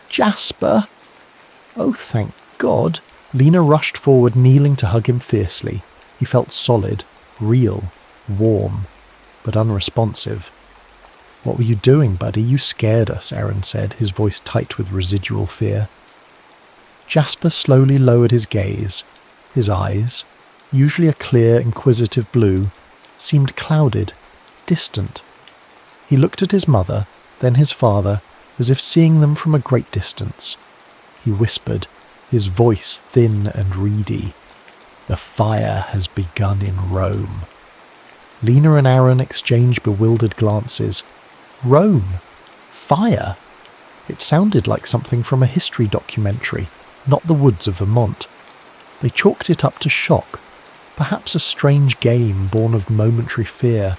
"Jasper!" "Oh, thank God!" Lena rushed forward, kneeling to hug him fiercely. He felt solid, real, warm, but unresponsive. "What were you doing, buddy? You scared us," Aaron said, his voice tight with residual fear. Jasper slowly lowered his gaze. His eyes, usually a clear, inquisitive blue, seemed clouded, distant. He looked at his mother, then his father, as if seeing them from a great distance. He whispered, his voice thin and reedy, "The fire has begun in Rome." Lena and Aaron exchanged bewildered glances. Rome? Fire? It sounded like something from a history documentary, not the woods of Vermont. They chalked it up to shock, perhaps a strange game born of momentary fear.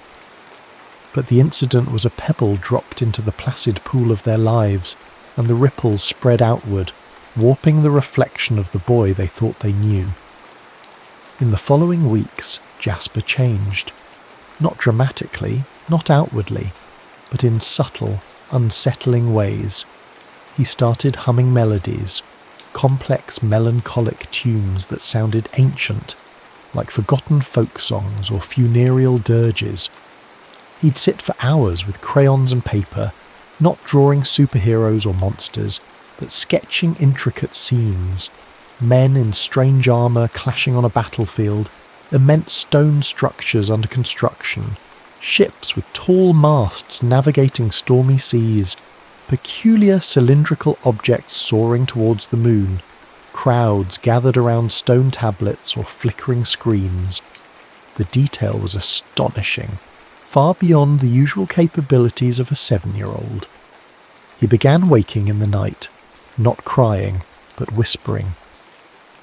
But the incident was a pebble dropped into the placid pool of their lives, and the ripples spread outward, warping the reflection of the boy they thought they knew. In the following weeks, Jasper changed. Not dramatically, not outwardly, but in subtle, unsettling ways. He started humming melodies, complex melancholic tunes that sounded ancient, like forgotten folk songs or funereal dirges. He'd sit for hours with crayons and paper, not drawing superheroes or monsters, but sketching intricate scenes, men in strange armour clashing on a battlefield, immense stone structures under construction, ships with tall masts navigating stormy seas, peculiar cylindrical objects soaring towards the moon, crowds gathered around stone tablets or flickering screens. The detail was astonishing, far beyond the usual capabilities of a 7-year-old. He began waking in the night, not crying, but whispering.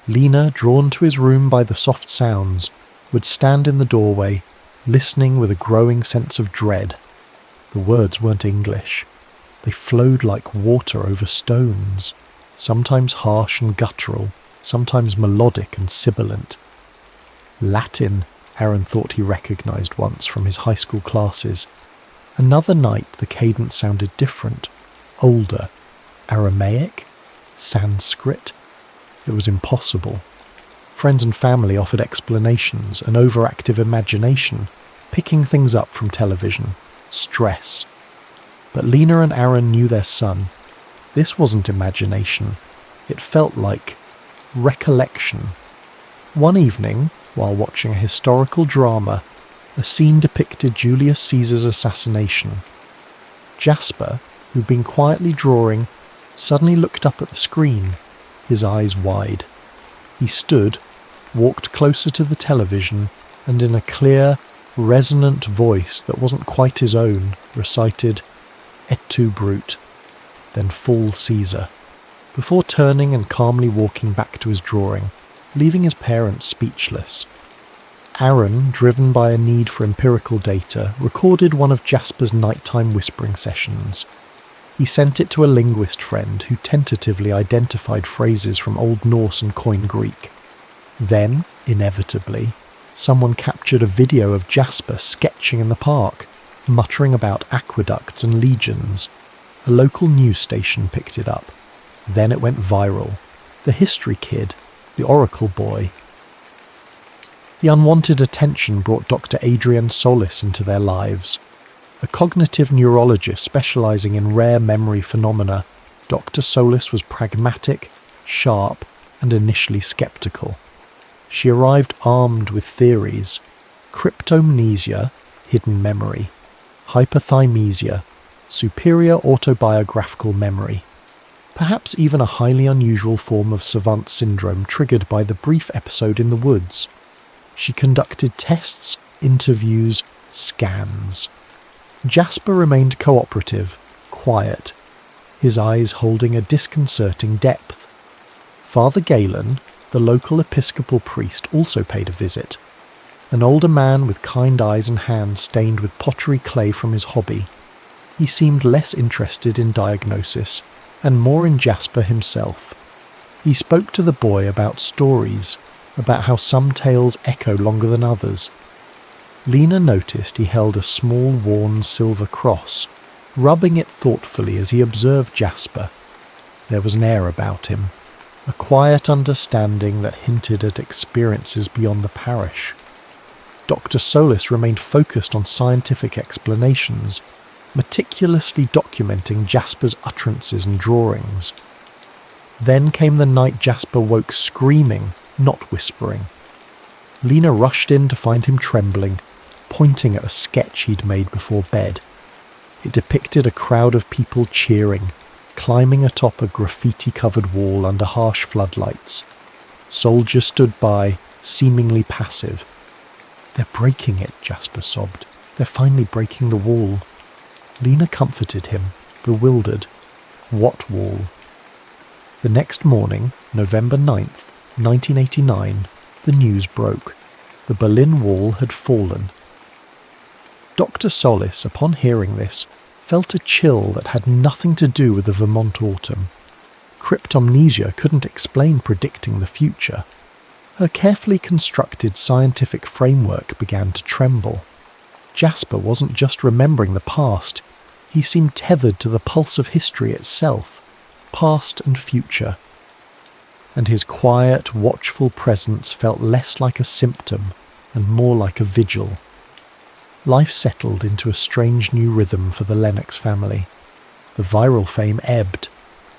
Lena, drawn to his room by the soft sounds, would stand in the doorway, listening with a growing sense of dread. The words weren't English. They flowed like water over stones, sometimes harsh and guttural, sometimes melodic and sibilant. Latin, Aaron thought he recognised once from his high school classes. Another night the cadence sounded different, older. Aramaic? Sanskrit? It was impossible. Friends and family offered explanations, an overactive imagination, picking things up from television, stress. But Lena and Aaron knew their son. This wasn't imagination. It felt like recollection. One evening, while watching a historical drama, a scene depicted Julius Caesar's assassination. Jasper, who'd been quietly drawing, suddenly looked up at the screen, his eyes wide. He stood, walked closer to the television, and in a clear, resonant voice that wasn't quite his own, recited, "Et tu, Brute," then "Fall, Caesar," before turning and calmly walking back to his drawing, leaving his parents speechless. Aaron, driven by a need for empirical data, recorded one of Jasper's nighttime whispering sessions. He sent it to a linguist friend who tentatively identified phrases from Old Norse and Koine Greek. Then, inevitably, someone captured a video of Jasper sketching in the park, muttering about aqueducts and legions. A local news station picked it up. Then it went viral. The history kid, the oracle boy. The unwanted attention brought Dr. Adrian Solis into their lives. A cognitive neurologist specialising in rare memory phenomena, Dr. Solis was pragmatic, sharp, and initially sceptical. She arrived armed with theories: cryptomnesia, hidden memory; hyperthymesia, superior autobiographical memory; perhaps even a highly unusual form of savant syndrome triggered by the brief episode in the woods. She conducted tests, interviews, scans. Jasper remained cooperative, quiet, his eyes holding a disconcerting depth. Father Galen, the local Episcopal priest, also paid a visit. An older man with kind eyes and hands stained with pottery clay from his hobby. He seemed less interested in diagnosis, and more in Jasper himself. He spoke to the boy about stories, about how some tales echo longer than others. Lena noticed he held a small worn silver cross, rubbing it thoughtfully as he observed Jasper. There was an air about him, a quiet understanding that hinted at experiences beyond the parish. Dr. Solis remained focused on scientific explanations, meticulously documenting Jasper's utterances and drawings. Then came the night Jasper woke screaming, not whispering. Lena rushed in to find him trembling, pointing at a sketch he'd made before bed. It depicted a crowd of people cheering, climbing atop a graffiti-covered wall under harsh floodlights. Soldiers stood by, seemingly passive. "They're breaking it," Jasper sobbed. "They're finally breaking the wall." Lena comforted him, bewildered. What wall? The next morning, November 9th, 1989, the news broke. The Berlin Wall had fallen. Dr. Solis, upon hearing this, felt a chill that had nothing to do with the Vermont autumn. Cryptomnesia couldn't explain predicting the future. Her carefully constructed scientific framework began to tremble. Jasper wasn't just remembering the past, he seemed tethered to the pulse of history itself, past and future. And his quiet, watchful presence felt less like a symptom and more like a vigil. Life settled into a strange new rhythm for the Lennox family. The viral fame ebbed,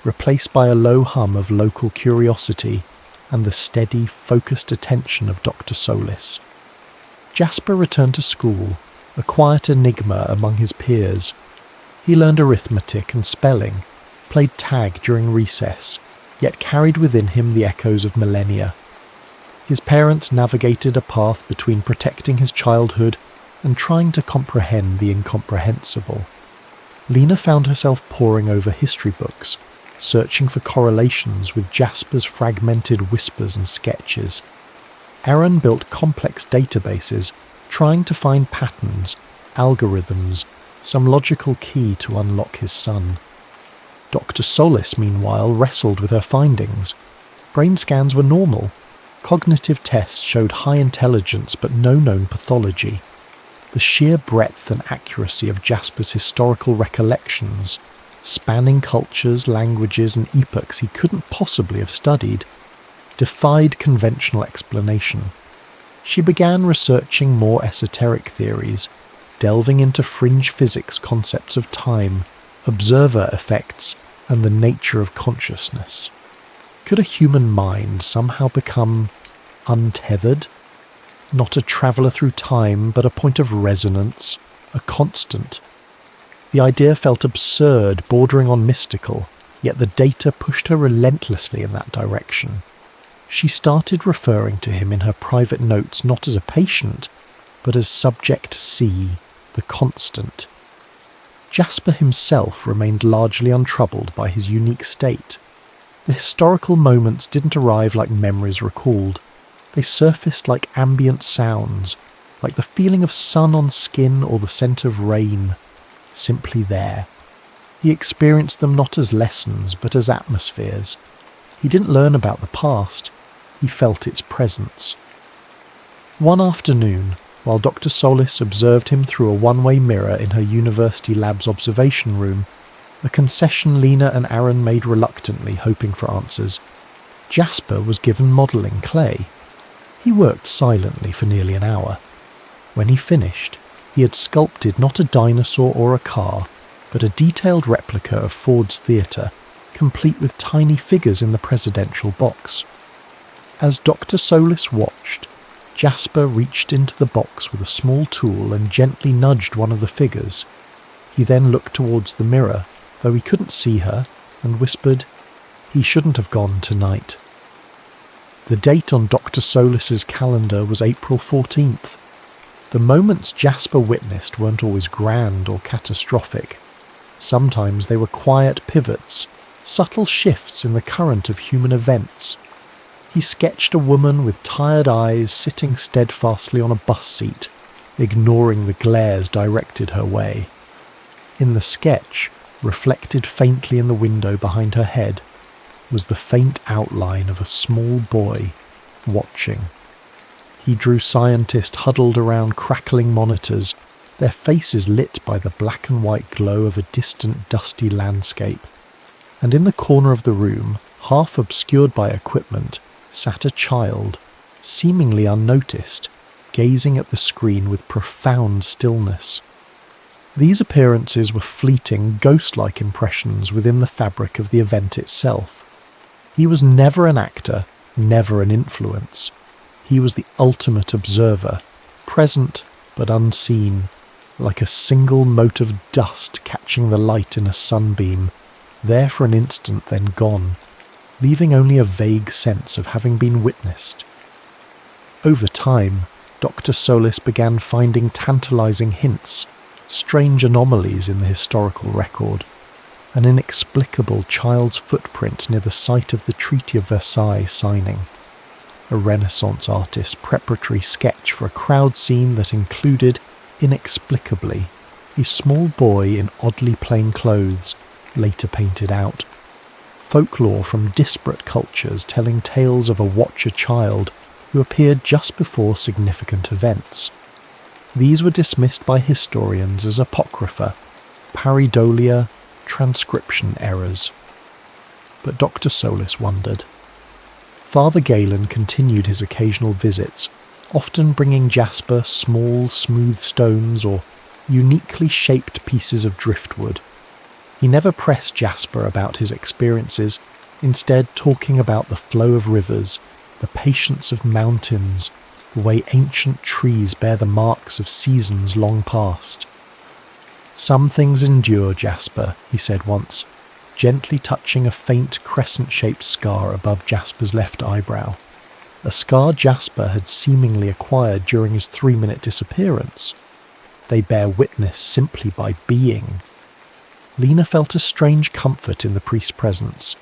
replaced by a low hum of local curiosity and the steady, focused attention of Dr. Solis. Jasper returned to school, a quiet enigma among his peers. He learned arithmetic and spelling, played tag during recess, yet carried within him the echoes of millennia. His parents navigated a path between protecting his childhood and trying to comprehend the incomprehensible. Lena found herself poring over history books, searching for correlations with Jasper's fragmented whispers and sketches. Aaron built complex databases, trying to find patterns, algorithms, some logical key to unlock his son. Dr. Solis, meanwhile, wrestled with her findings. Brain scans were normal. Cognitive tests showed high intelligence but no known pathology. The sheer breadth and accuracy of Jasper's historical recollections, spanning cultures, languages and epochs he couldn't possibly have studied, defied conventional explanation. She began researching more esoteric theories, delving into fringe physics concepts of time, observer effects, and the nature of consciousness. Could a human mind somehow become untethered? Not a traveller through time, but a point of resonance, a constant. The idea felt absurd, bordering on mystical, yet the data pushed her relentlessly in that direction. She started referring to him in her private notes not as a patient, but as Subject C, the constant. Jasper himself remained largely untroubled by his unique state. The historical moments didn't arrive like memories recalled. They surfaced like ambient sounds, like the feeling of sun on skin or the scent of rain, simply there. He experienced them not as lessons, but as atmospheres. He didn't learn about the past, he felt its presence. One afternoon, while Dr. Solis observed him through a one-way mirror in her university lab's observation room, a concession Lena and Aaron made reluctantly, hoping for answers, Jasper was given modelling clay. He worked silently for nearly an hour. When he finished, he had sculpted not a dinosaur or a car, but a detailed replica of Ford's Theatre, complete with tiny figures in the presidential box. As Dr. Solis watched, Jasper reached into the box with a small tool and gently nudged one of the figures. He then looked towards the mirror, though he couldn't see her, and whispered, "He shouldn't have gone tonight." The date on Dr. Solis's calendar was April 14th. The moments Jasper witnessed weren't always grand or catastrophic. Sometimes they were quiet pivots, subtle shifts in the current of human events. He sketched a woman with tired eyes sitting steadfastly on a bus seat, ignoring the glares directed her way. In the sketch, reflected faintly in the window behind her head, was the faint outline of a small boy watching. He drew scientists huddled around crackling monitors, their faces lit by the black and white glow of a distant dusty landscape. And in the corner of the room, half obscured by equipment, sat a child, seemingly unnoticed, gazing at the screen with profound stillness. These appearances were fleeting, ghost-like impressions within the fabric of the event itself. He was never an actor, never an influence. He was the ultimate observer, present but unseen, like a single mote of dust catching the light in a sunbeam, there for an instant then gone, leaving only a vague sense of having been witnessed. Over time, Dr. Solis began finding tantalizing hints, strange anomalies in the historical record. An inexplicable child's footprint near the site of the Treaty of Versailles signing. A Renaissance artist's preparatory sketch for a crowd scene that included, inexplicably, a small boy in oddly plain clothes, later painted out. Folklore from disparate cultures telling tales of a watcher child who appeared just before significant events. These were dismissed by historians as apocrypha, pareidolia, transcription errors. But Dr. Solis wondered. Father Galen continued his occasional visits, often bringing Jasper small, smooth stones or uniquely shaped pieces of driftwood. He never pressed Jasper about his experiences, instead talking about the flow of rivers, the patience of mountains, the way ancient trees bear the marks of seasons long past. "Some things endure, Jasper," he said once, gently touching a faint crescent-shaped scar above Jasper's left eyebrow. A scar Jasper had seemingly acquired during his 3-minute disappearance. They bear witness simply by being. Lena felt a strange comfort in the priest's presence,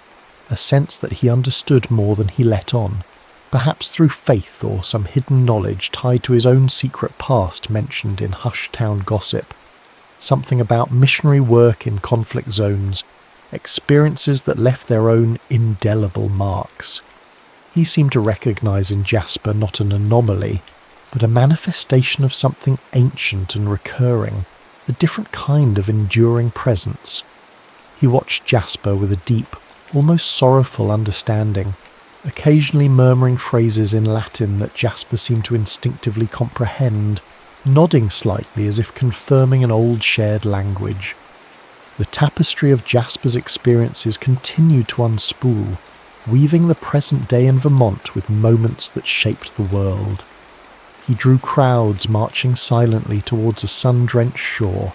a sense that he understood more than he let on, perhaps through faith or some hidden knowledge tied to his own secret past mentioned in hushed town gossip. Something about missionary work in conflict zones, experiences that left their own indelible marks. He seemed to recognise in Jasper not an anomaly, but a manifestation of something ancient and recurring, a different kind of enduring presence. He watched Jasper with a deep, almost sorrowful understanding, occasionally murmuring phrases in Latin that Jasper seemed to instinctively comprehend, nodding slightly as if confirming an old shared language. The tapestry of Jasper's experiences continued to unspool, weaving the present day in Vermont with moments that shaped the world. He drew crowds marching silently towards a sun-drenched shore,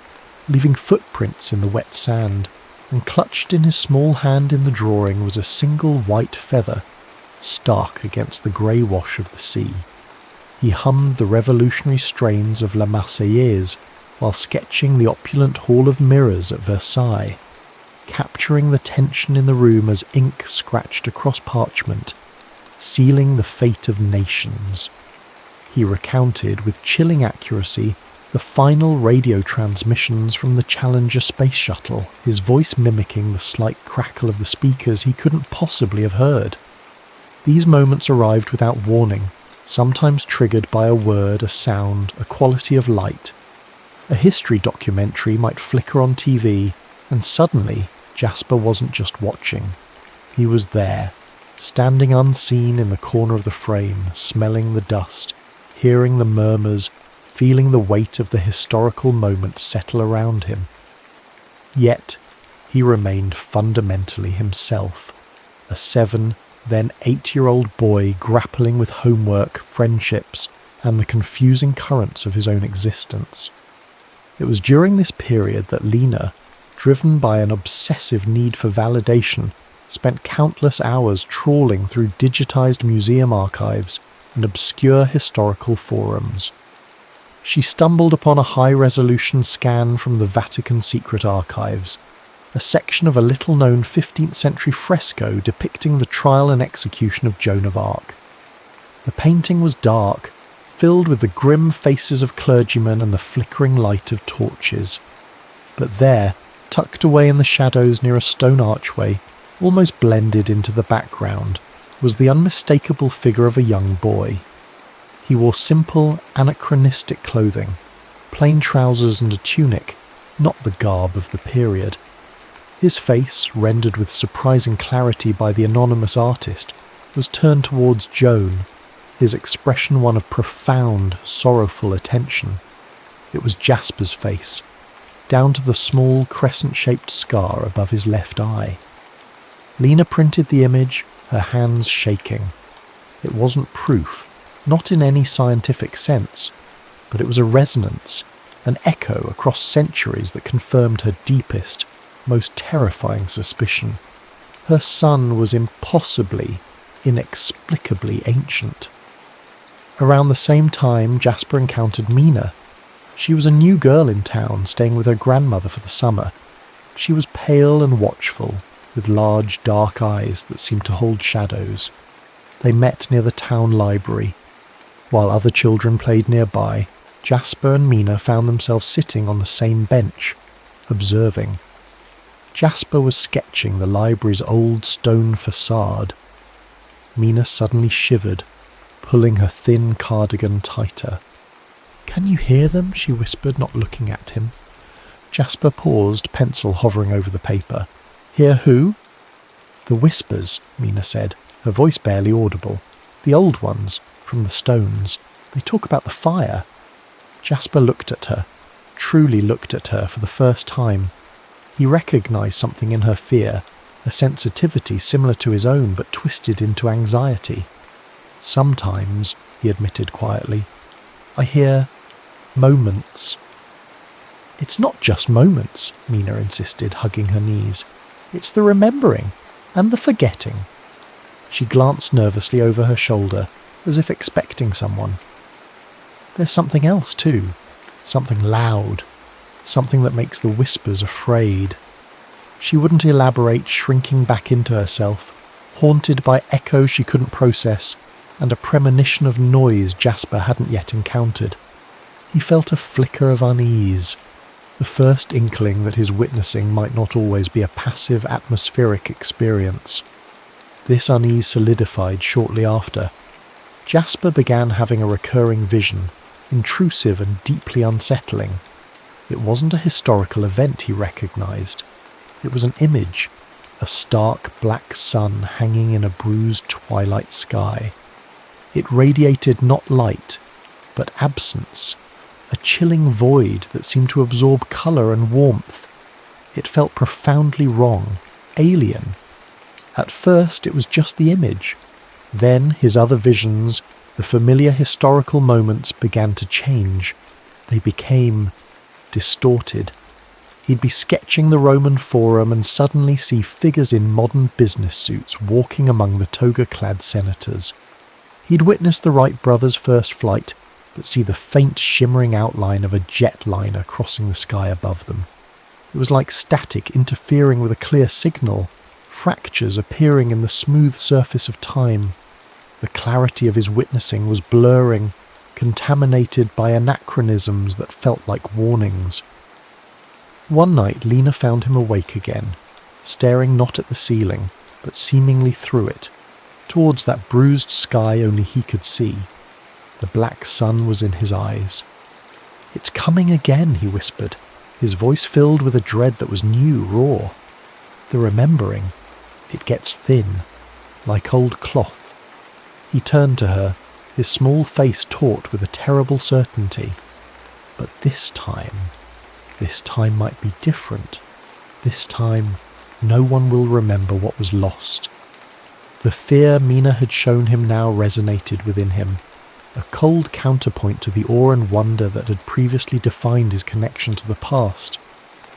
leaving footprints in the wet sand, and clutched in his small hand in the drawing was a single white feather, stark against the grey wash of the sea. He hummed the revolutionary strains of La Marseillaise while sketching the opulent Hall of Mirrors at Versailles, capturing the tension in the room as ink scratched across parchment, sealing the fate of nations. He recounted with chilling accuracy the final radio transmissions from the Challenger space shuttle, his voice mimicking the slight crackle of the speakers he couldn't possibly have heard. These moments arrived without warning, sometimes triggered by a word, a sound, a quality of light. A history documentary might flicker on TV, and suddenly Jasper wasn't just watching. He was there, standing unseen in the corner of the frame, smelling the dust, hearing the murmurs, feeling the weight of the historical moment settle around him. Yet, he remained fundamentally himself, a 7, then 8-year-old boy grappling with homework, friendships, and the confusing currents of his own existence. It was during this period that Lena, driven by an obsessive need for validation, spent countless hours trawling through digitized museum archives and obscure historical forums. She stumbled upon a high-resolution scan from the Vatican Secret Archives, a section of a little-known 15th century fresco depicting the trial and execution of Joan of Arc. The painting was dark, filled with the grim faces of clergymen and the flickering light of torches. But there, tucked away in the shadows near a stone archway, almost blended into the background, was the unmistakable figure of a young boy. He wore simple, anachronistic clothing, plain trousers and a tunic, not the garb of the period. His face, rendered with surprising clarity by the anonymous artist, was turned towards Joan, his expression one of profound, sorrowful attention. It was Jasper's face, down to the small crescent-shaped scar above his left eye. Lena printed the image, her hands shaking. It wasn't proof, not in any scientific sense, but it was a resonance, an echo across centuries that confirmed her deepest, most terrifying suspicion. Her son was impossibly, inexplicably ancient. Around the same time, Jasper encountered Mina. She was a new girl in town, staying with her grandmother for the summer. She was pale and watchful, with large, dark eyes that seemed to hold shadows. They met near the town library. While other children played nearby, Jasper and Mina found themselves sitting on the same bench, observing. Jasper was sketching the library's old stone facade. Mina suddenly shivered, pulling her thin cardigan tighter. "Can you hear them?" she whispered, not looking at him. Jasper paused, pencil hovering over the paper. "Hear who?" "The whispers," Mina said, her voice barely audible. "The old ones, from the stones. They talk about the fire." Jasper looked at her, truly looked at her for the first time. He recognized something in her fear, a sensitivity similar to his own but twisted into anxiety. Sometimes, he admitted quietly, I hear moments. It's not just moments, Mina insisted, hugging her knees. It's the remembering and the forgetting. She glanced nervously over her shoulder, as if expecting someone. There's something else too, something loud, something that makes the whispers afraid. She wouldn't elaborate, shrinking back into herself, haunted by echoes she couldn't process and a premonition of noise Jasper hadn't yet encountered. He felt a flicker of unease, the first inkling that his witnessing might not always be a passive atmospheric experience. This unease solidified shortly after. Jasper began having a recurring vision, intrusive and deeply unsettling. It wasn't a historical event he recognised. It was an image, a stark black sun hanging in a bruised twilight sky. It radiated not light, but absence, a chilling void that seemed to absorb colour and warmth. It felt profoundly wrong, alien. At first it was just the image. Then his other visions, the familiar historical moments, began to change. They became distorted. He'd be sketching the Roman Forum and suddenly see figures in modern business suits walking among the toga-clad senators. He'd witness the Wright brothers' first flight, but see the faint shimmering outline of a jetliner crossing the sky above them. It was like static interfering with a clear signal, fractures appearing in the smooth surface of time. The clarity of his witnessing was blurring, contaminated by anachronisms that felt like warnings. One night Lena found him awake again, staring not at the ceiling, but seemingly through it, towards that bruised sky only he could see. The black sun was in his eyes. "It's coming again," he whispered, his voice filled with a dread that was new, raw. "The remembering, it gets thin, like old cloth." He turned to her, his small face taut with a terrible certainty. But this time might be different. This time, no one will remember what was lost. The fear Mina had shown him now resonated within him, a cold counterpoint to the awe and wonder that had previously defined his connection to the past.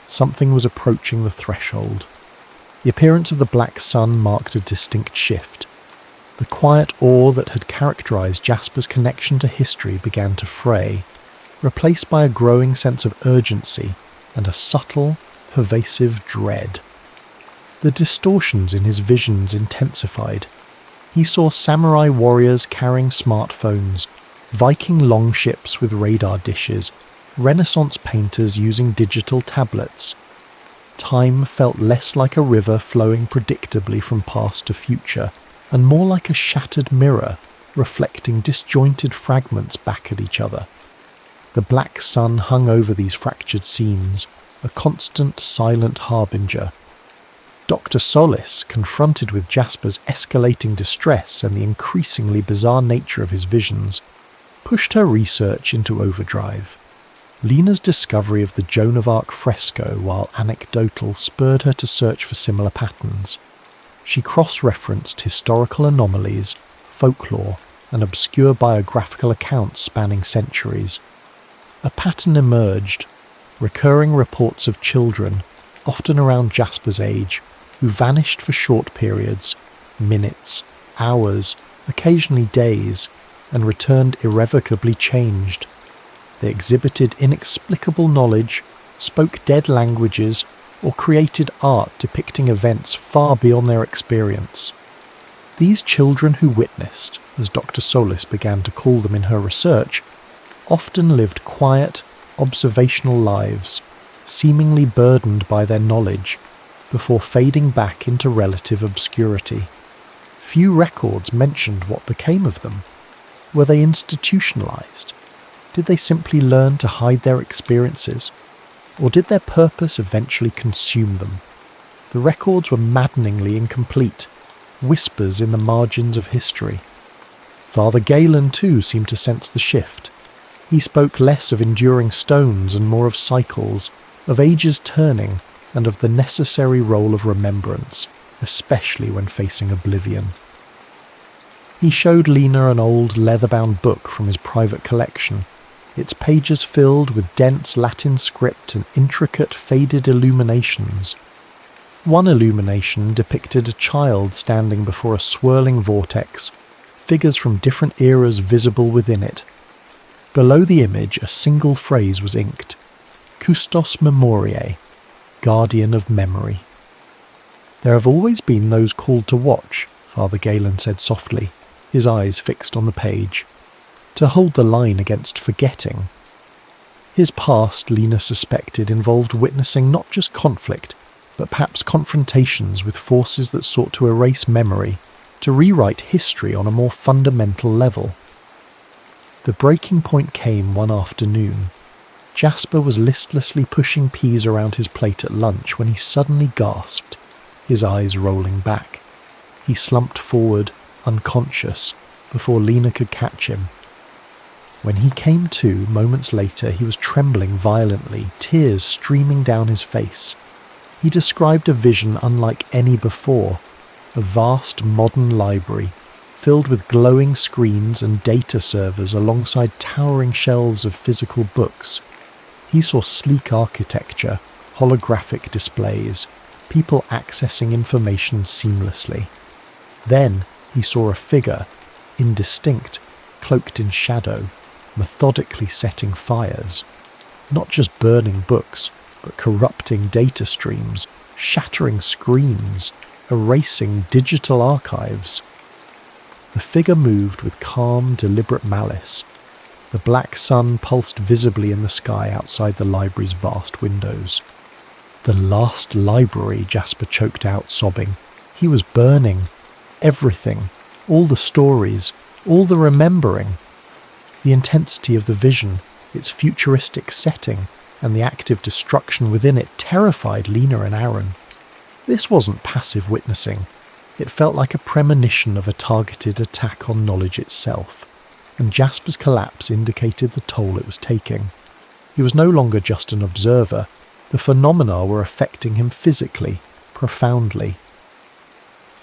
Something was approaching the threshold. The appearance of the black sun marked a distinct shift. The quiet awe that had characterized Jasper's connection to history began to fray, replaced by a growing sense of urgency and a subtle, pervasive dread. The distortions in his visions intensified. He saw samurai warriors carrying smartphones, Viking longships with radar dishes, Renaissance painters using digital tablets. Time felt less like a river flowing predictably from past to future, and more like a shattered mirror, reflecting disjointed fragments back at each other. The black sun hung over these fractured scenes, a constant, silent harbinger. Dr. Solis, confronted with Jasper's escalating distress and the increasingly bizarre nature of his visions, pushed her research into overdrive. Lena's discovery of the Joan of Arc fresco, while anecdotal, spurred her to search for similar patterns. She cross-referenced historical anomalies, folklore, and obscure biographical accounts spanning centuries. A pattern emerged, recurring reports of children, often around Jasper's age, who vanished for short periods, minutes, hours, occasionally days, and returned irrevocably changed. They exhibited inexplicable knowledge, spoke dead languages, or created art depicting events far beyond their experience. These children who witnessed, as Dr. Solis began to call them in her research, often lived quiet, observational lives, seemingly burdened by their knowledge, before fading back into relative obscurity. Few records mentioned what became of them. Were they institutionalized? Did they simply learn to hide their experiences? Or did their purpose eventually consume them? The records were maddeningly incomplete, whispers in the margins of history. Father Galen, too, seemed to sense the shift. He spoke less of enduring stones and more of cycles, of ages turning, and of the necessary role of remembrance, especially when facing oblivion. He showed Lena an old leather-bound book from his private collection, its pages filled with dense Latin script and intricate faded illuminations. One illumination depicted a child standing before a swirling vortex, figures from different eras visible within it. Below the image, a single phrase was inked: Custos Memoriae, Guardian of Memory. There have always been those called to watch, Father Galen said softly, his eyes fixed on the page, to hold the line against forgetting. His past, Lena suspected, involved witnessing not just conflict, but perhaps confrontations with forces that sought to erase memory, to rewrite history on a more fundamental level. The breaking point came one afternoon. Jasper was listlessly pushing peas around his plate at lunch when he suddenly gasped, his eyes rolling back. He slumped forward, unconscious, before Lena could catch him. When he came to, moments later, he was trembling violently, tears streaming down his face. He described a vision unlike any before, a vast modern library, filled with glowing screens and data servers alongside towering shelves of physical books. He saw sleek architecture, holographic displays, people accessing information seamlessly. Then he saw a figure, indistinct, cloaked in shadow, methodically setting fires. Not just burning books, but corrupting data streams, shattering screens, erasing digital archives. The figure moved with calm, deliberate malice. The black sun pulsed visibly in the sky outside the library's vast windows. The last library, Jasper choked out, sobbing. He was burning. Everything. All the stories. All the remembering. The intensity of the vision, its futuristic setting, and the active destruction within it terrified Lena and Aaron. This wasn't passive witnessing. It felt like a premonition of a targeted attack on knowledge itself, and Jasper's collapse indicated the toll it was taking. He was no longer just an observer. The phenomena were affecting him physically, profoundly.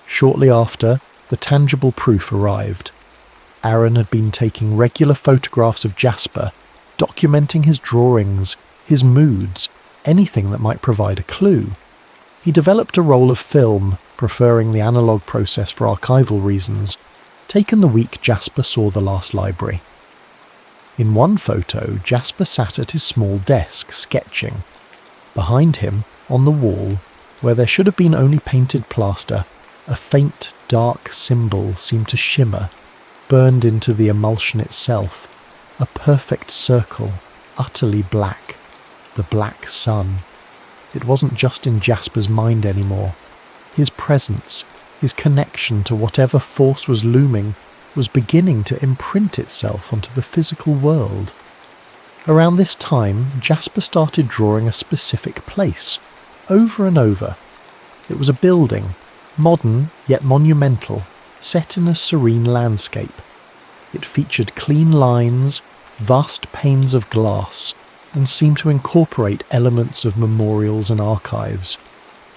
Shortly after, the tangible proof arrived. Aaron had been taking regular photographs of Jasper, documenting his drawings, his moods, anything that might provide a clue. He developed a roll of film, preferring the analog process for archival reasons, taken the week Jasper saw the last library. In one photo, Jasper sat at his small desk, sketching. Behind him, on the wall, where there should have been only painted plaster, a faint, dark symbol seemed to shimmer, burned into the emulsion itself, a perfect circle, utterly black, the black sun. It wasn't just in Jasper's mind anymore. His presence, his connection to whatever force was looming, was beginning to imprint itself onto the physical world. Around this time, Jasper started drawing a specific place, over and over. It was a building, modern yet monumental, set in a serene landscape. It featured clean lines, vast panes of glass, and seemed to incorporate elements of memorials and archives.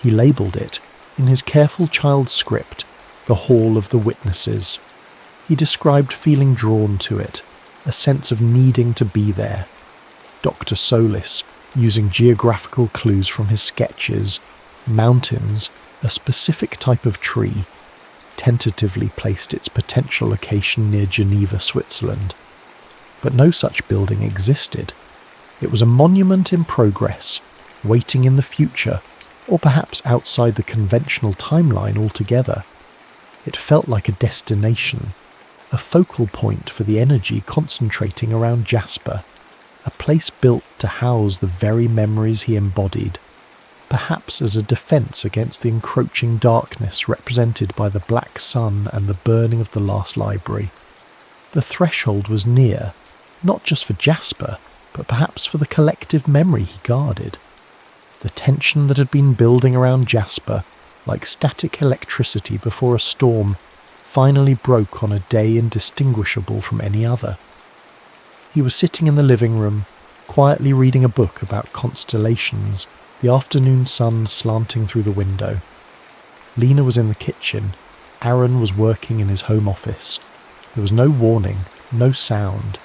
He labelled it, in his careful child's script, the Hall of the Witnesses. He described feeling drawn to it, a sense of needing to be there. Dr. Solis, using geographical clues from his sketches, mountains, a specific type of tree, tentatively placed its potential location near Geneva, Switzerland. But no such building existed. It was a monument in progress, waiting in the future, or perhaps outside the conventional timeline altogether. It felt like a destination, a focal point for the energy concentrating around Jasper, a place built to house the very memories he embodied, perhaps as a defence against the encroaching darkness represented by the black sun and the burning of the last library. The threshold was near, not just for Jasper, but perhaps for the collective memory he guarded. The tension that had been building around Jasper, like static electricity before a storm, finally broke on a day indistinguishable from any other. He was sitting in the living room, quietly reading a book about constellations, the afternoon sun slanting through the window. Lena was in the kitchen. Aaron was working in his home office. There was no warning, no sound.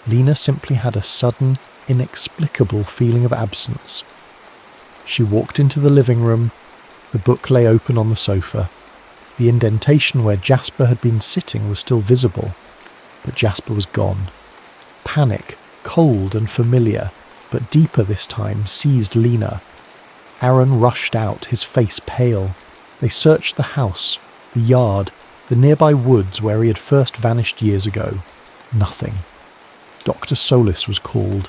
Lena simply had a sudden, inexplicable feeling of absence. She walked into the living room. The book lay open on the sofa. The indentation where Jasper had been sitting was still visible, but Jasper was gone. Panic, cold and familiar, but deeper this time, seized Lena. Aaron rushed out, his face pale. They searched the house, the yard, the nearby woods where he had first vanished years ago. Nothing. Dr. Solis was called,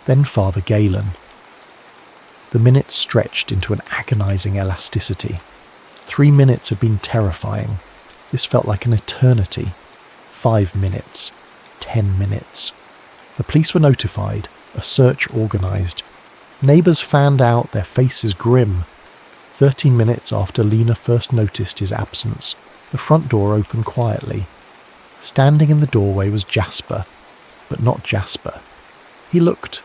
then Father Galen. The minutes stretched into an agonizing elasticity. 3 minutes had been terrifying. This felt like an eternity. 5 minutes. 10 minutes. The police were notified, a search organized. Neighbors fanned out, their faces grim. 13 minutes after Lena first noticed his absence, the front door opened quietly. Standing in the doorway was Jasper, but not Jasper. He looked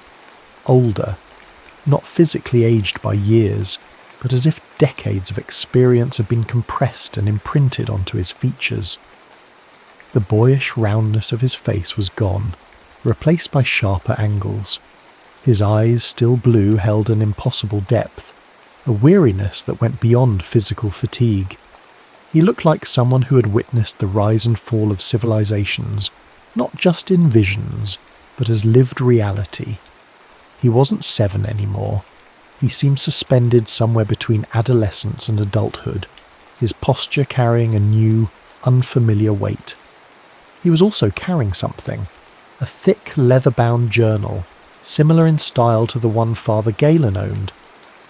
older, not physically aged by years, but as if decades of experience had been compressed and imprinted onto his features. The boyish roundness of his face was gone, replaced by sharper angles. His eyes, still blue, held an impossible depth, a weariness that went beyond physical fatigue. He looked like someone who had witnessed the rise and fall of civilizations, not just in visions, but as lived reality. He wasn't 7 anymore. He seemed suspended somewhere between adolescence and adulthood, his posture carrying a new, unfamiliar weight. He was also carrying something, a thick, leather-bound journal, similar in style to the one Father Galen owned,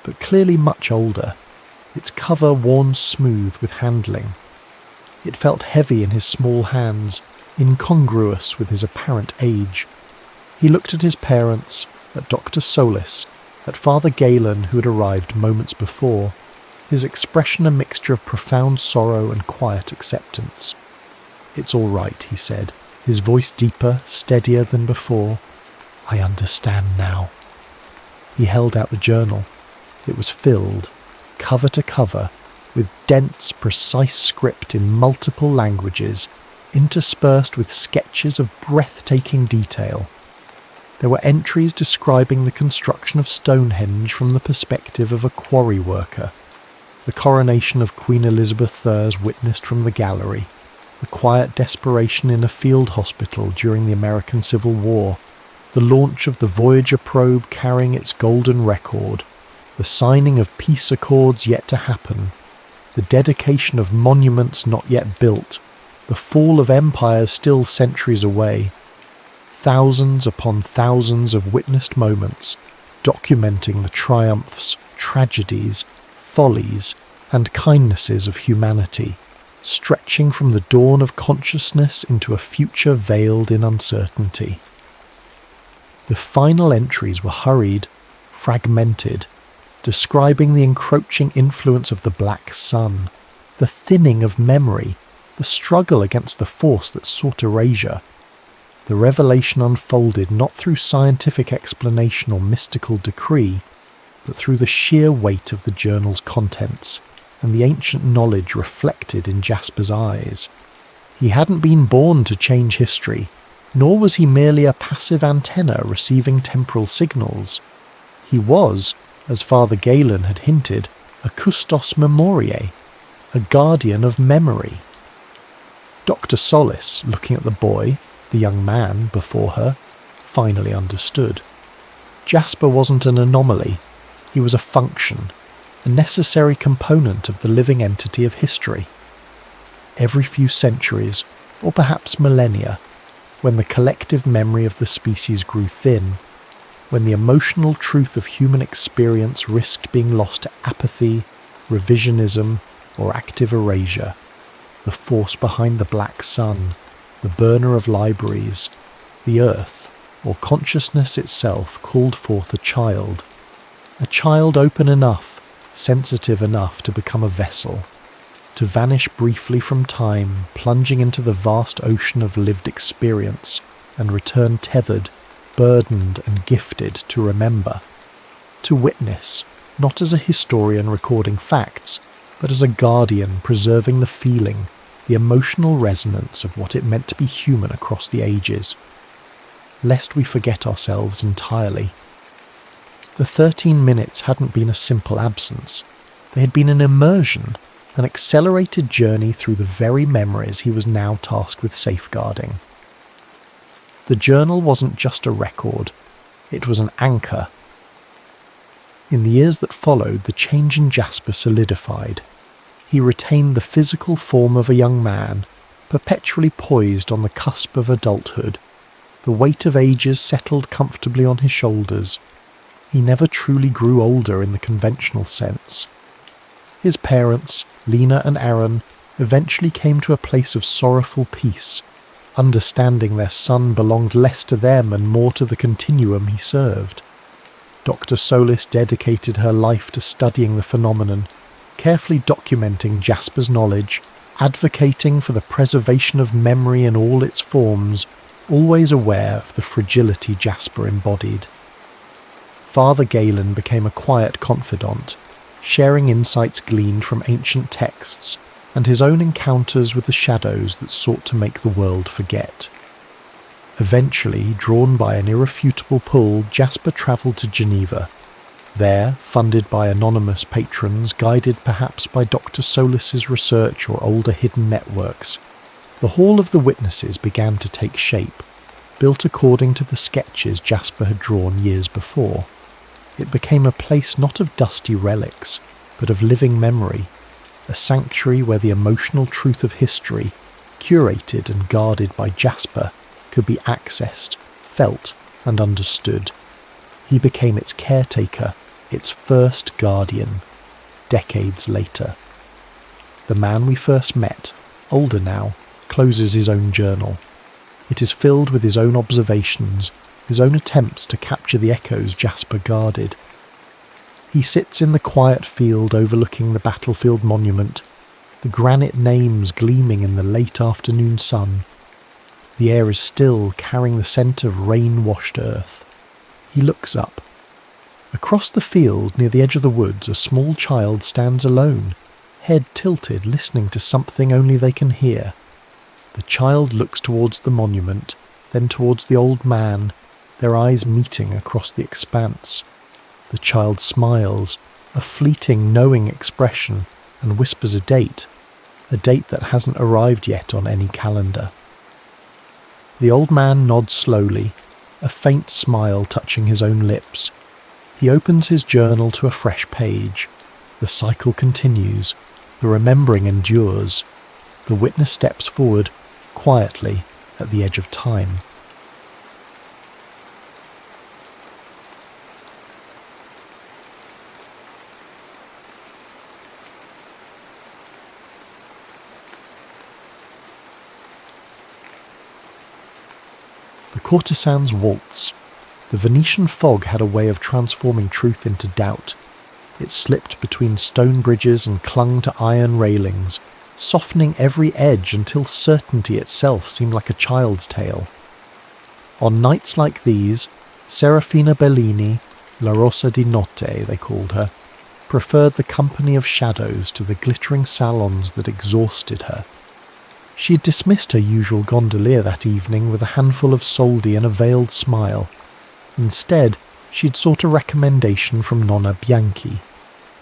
but clearly much older, its cover worn smooth with handling. It felt heavy in his small hands, incongruous with his apparent age. He looked at his parents, at Dr. Solis, at Father Galen, who had arrived moments before, his expression a mixture of profound sorrow and quiet acceptance. "It's all right," he said, his voice deeper, steadier than before. "I understand now." He held out the journal. It was filled, cover to cover, with dense, precise script in multiple languages, interspersed with sketches of breathtaking detail. There were entries describing the construction of Stonehenge from the perspective of a quarry worker, the coronation of Queen Elizabeth III's witnessed from the gallery, the quiet desperation in a field hospital during the American Civil War, the launch of the Voyager probe carrying its golden record, the signing of peace accords yet to happen, the dedication of monuments not yet built, the fall of empires still centuries away. Thousands upon thousands of witnessed moments, documenting the triumphs, tragedies, follies, and kindnesses of humanity, stretching from the dawn of consciousness into a future veiled in uncertainty. The final entries were hurried, fragmented, describing the encroaching influence of the black sun, the thinning of memory, the struggle against the force that sought erasure. The revelation unfolded not through scientific explanation or mystical decree, but through the sheer weight of the journal's contents and the ancient knowledge reflected in Jasper's eyes. He hadn't been born to change history, nor was he merely a passive antenna receiving temporal signals. He was, as Father Galen had hinted, a custos memoriae, a guardian of memory. Dr. Solis, looking at the boy, the young man before her, finally understood. Jasper wasn't an anomaly. He was a function, a necessary component of the living entity of history. Every few centuries, or perhaps millennia, when the collective memory of the species grew thin, when the emotional truth of human experience risked being lost to apathy, revisionism, or active erasure, the force behind the black sun, the burner of libraries, the earth, or consciousness itself called forth a child open enough, sensitive enough to become a vessel, to vanish briefly from time, plunging into the vast ocean of lived experience, and return tethered, burdened and gifted to remember, to witness, not as a historian recording facts, but as a guardian preserving the feeling, the emotional resonance of what it meant to be human across the ages, lest we forget ourselves entirely. The 13 minutes hadn't been a simple absence. They had been an immersion, an accelerated journey through the very memories he was now tasked with safeguarding. The journal wasn't just a record, it was an anchor. In the years that followed, the change in Jasper solidified. He retained the physical form of a young man, perpetually poised on the cusp of adulthood. The weight of ages settled comfortably on his shoulders. He never truly grew older in the conventional sense. His parents, Lena and Aaron, eventually came to a place of sorrowful peace, understanding their son belonged less to them and more to the continuum he served. Dr. Solis dedicated her life to studying the phenomenon, carefully documenting Jasper's knowledge, advocating for the preservation of memory in all its forms, always aware of the fragility Jasper embodied. Father Galen became a quiet confidant, sharing insights gleaned from ancient texts and his own encounters with the shadows that sought to make the world forget. Eventually, drawn by an irrefutable pull, Jasper travelled to Geneva. There, funded by anonymous patrons, guided perhaps by Dr. Solis's research or older hidden networks, the Hall of the Witnesses began to take shape, built according to the sketches Jasper had drawn years before. It became a place not of dusty relics, but of living memory, a sanctuary where the emotional truth of history, curated and guarded by Jasper, could be accessed, felt, and understood. He became its caretaker, its first guardian, decades later. The man we first met, older now, closes his own journal. It is filled with his own observations, his own attempts to capture the echoes Jasper guarded. He sits in the quiet field overlooking the battlefield monument, the granite names gleaming in the late afternoon sun. The air is still, carrying the scent of rain-washed earth. He looks up. Across the field, near the edge of the woods, a small child stands alone, head tilted, listening to something only they can hear. The child looks towards the monument, then towards the old man, their eyes meeting across the expanse. The child smiles, a fleeting, knowing expression, and whispers a date that hasn't arrived yet on any calendar. The old man nods slowly, a faint smile touching his own lips. He opens his journal to a fresh page. The cycle continues, the remembering endures. The witness steps forward, quietly, at the edge of time. The Courtesan's Waltz. The Venetian fog had a way of transforming truth into doubt. It slipped between stone bridges and clung to iron railings, softening every edge until certainty itself seemed like a child's tale. On nights like these, Serafina Bellini, La Rosa di Notte they called her, preferred the company of shadows to the glittering salons that exhausted her. She had dismissed her usual gondolier that evening with a handful of soldi and a veiled smile. Instead, she had sought a recommendation from Nonna Bianchi,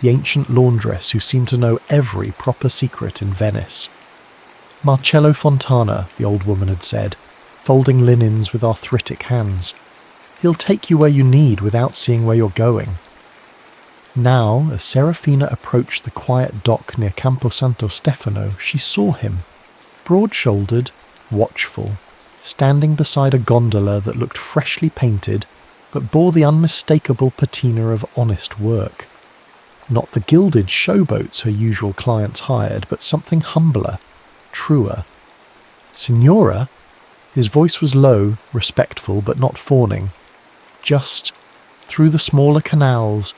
the ancient laundress who seemed to know every proper secret in Venice. Marcello Fontana, the old woman had said, folding linens with arthritic hands. He'll take you where you need without seeing where you're going. Now, as Serafina approached the quiet dock near Campo Santo Stefano, she saw him, broad-shouldered, watchful, standing beside a gondola that looked freshly painted, but bore the unmistakable patina of honest work. Not the gilded showboats her usual clients hired, but something humbler, truer. Signora? His voice was low, respectful, but not fawning. Just, through the smaller canals,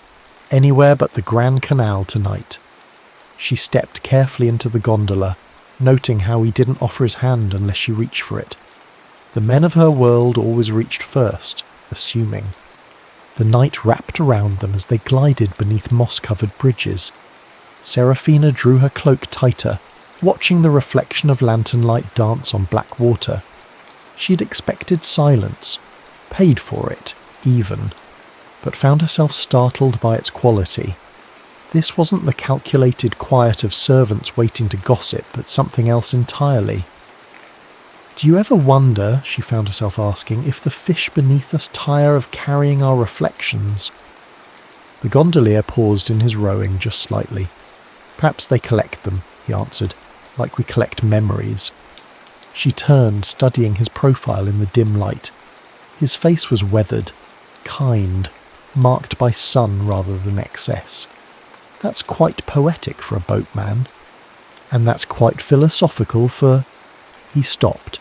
anywhere but the Grand Canal tonight. She stepped carefully into the gondola, noting how he didn't offer his hand unless she reached for it. The men of her world always reached first, assuming. The night wrapped around them as they glided beneath moss-covered bridges. Serafina drew her cloak tighter, watching the reflection of lantern light dance on black water. She'd expected silence, paid for it, even, but found herself startled by its quality. This wasn't the calculated quiet of servants waiting to gossip, but something else entirely. Do you ever wonder, she found herself asking, if the fish beneath us tire of carrying our reflections? The gondolier paused in his rowing just slightly. Perhaps they collect them, he answered, like we collect memories. She turned, studying his profile in the dim light. His face was weathered, kind, marked by sun rather than excess. That's quite poetic for a boatman. And that's quite philosophical for... He stopped,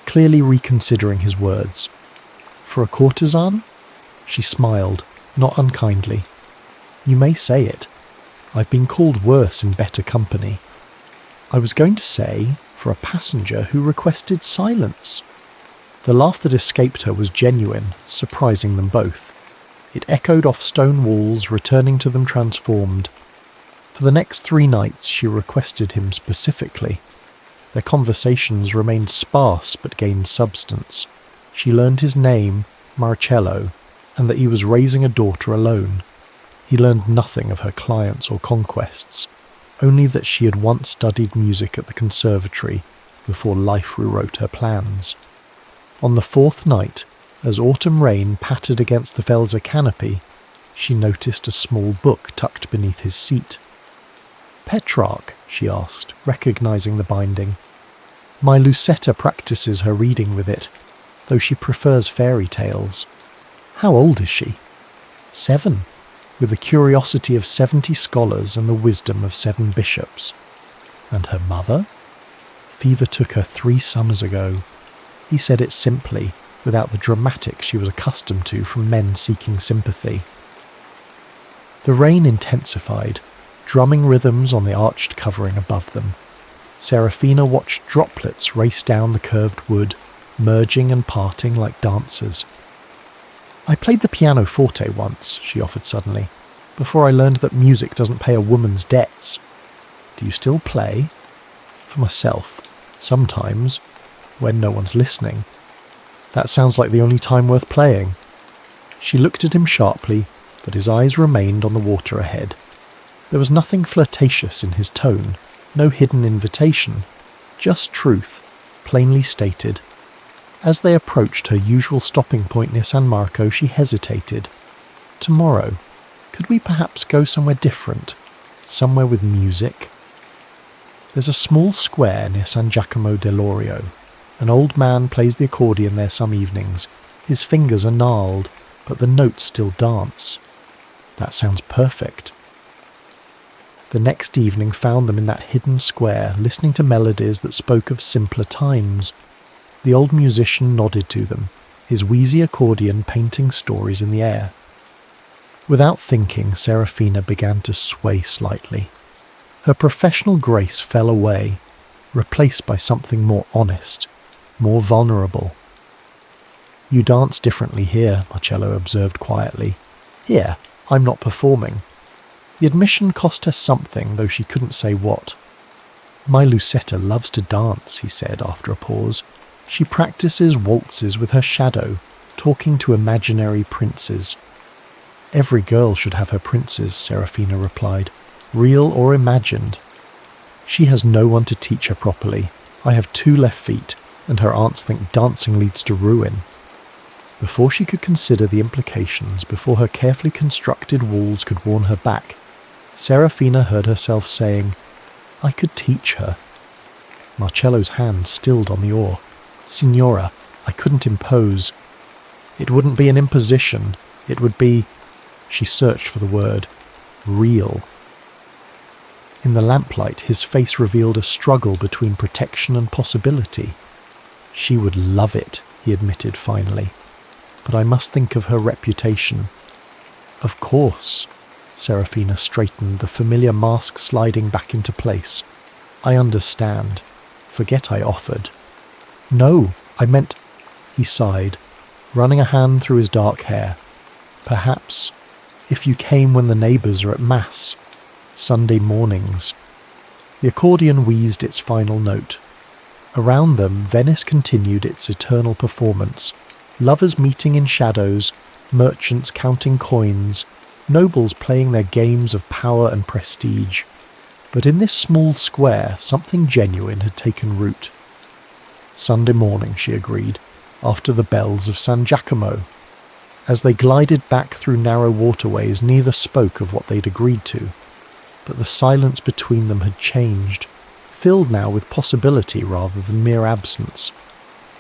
clearly reconsidering his words. For a courtesan? She smiled, not unkindly. You may say it. I've been called worse in better company. I was going to say, for a passenger who requested silence. The laugh that escaped her was genuine, surprising them both. It echoed off stone walls, returning to them transformed. For the next 3 nights she requested him specifically. Their conversations remained sparse but gained substance. She learned his name, Marcello, and that he was raising a daughter alone. He learned nothing of her clients or conquests, only that she had once studied music at the conservatory before life rewrote her plans. On the 4th night, as autumn rain pattered against the Welser canopy, she noticed a small book tucked beneath his seat. Petrarch, she asked, recognizing the binding. My Lucetta practices her reading with it, though she prefers fairy tales. How old is she? 7, with the curiosity of 70 scholars and the wisdom of 7 bishops. And her mother? Fever took her 3 summers ago. He said it simply, without the dramatics she was accustomed to from men seeking sympathy. The rain intensified, drumming rhythms on the arched covering above them. Serafina watched droplets race down the curved wood, merging and parting like dancers. I played the pianoforte once, she offered suddenly, before I learned that music doesn't pay a woman's debts. Do you still play? For myself, sometimes, when no one's listening. That sounds like the only time worth playing. She looked at him sharply, but his eyes remained on the water ahead. There was nothing flirtatious in his tone, no hidden invitation, just truth, plainly stated. As they approached her usual stopping point near San Marco, she hesitated. Tomorrow, could we perhaps go somewhere different? Somewhere with music? There's a small square near San Giacomo dell'Orio. An old man plays the accordion there some evenings. His fingers are gnarled, but the notes still dance. That sounds perfect. The next evening found them in that hidden square, listening to melodies that spoke of simpler times. The old musician nodded to them, his wheezy accordion painting stories in the air. Without thinking, Serafina began to sway slightly. Her professional grace fell away, replaced by something more honest, more vulnerable. You dance differently here, Marcello observed quietly. Here, I'm not performing. The admission cost her something, though she couldn't say what. My Lucetta loves to dance, he said after a pause. She practices waltzes with her shadow, talking to imaginary princes. Every girl should have her princes, Serafina replied, real or imagined. She has no one to teach her properly. I have 2 left feet, and her aunts think dancing leads to ruin. Before she could consider the implications, before her carefully constructed walls could warn her back, Serafina heard herself saying, I could teach her. Marcello's hand stilled on the oar. Signora, I couldn't impose. It wouldn't be an imposition. It would be, she searched for the word, real. In the lamplight, his face revealed a struggle between protection and possibility. She would love it, he admitted finally. But I must think of her reputation. Of course. Serafina straightened, the familiar mask sliding back into place. I understand. Forget I offered. No, I meant... He sighed, running a hand through his dark hair. Perhaps, if you came when the neighbours are at Mass, Sunday mornings. The accordion wheezed its final note. Around them, Venice continued its eternal performance, lovers meeting in shadows, merchants counting coins, nobles playing their games of power and prestige. But in this small square, something genuine had taken root. Sunday morning, she agreed, after the bells of San Giacomo. As they glided back through narrow waterways, neither spoke of what they'd agreed to. But the silence between them had changed, filled now with possibility rather than mere absence.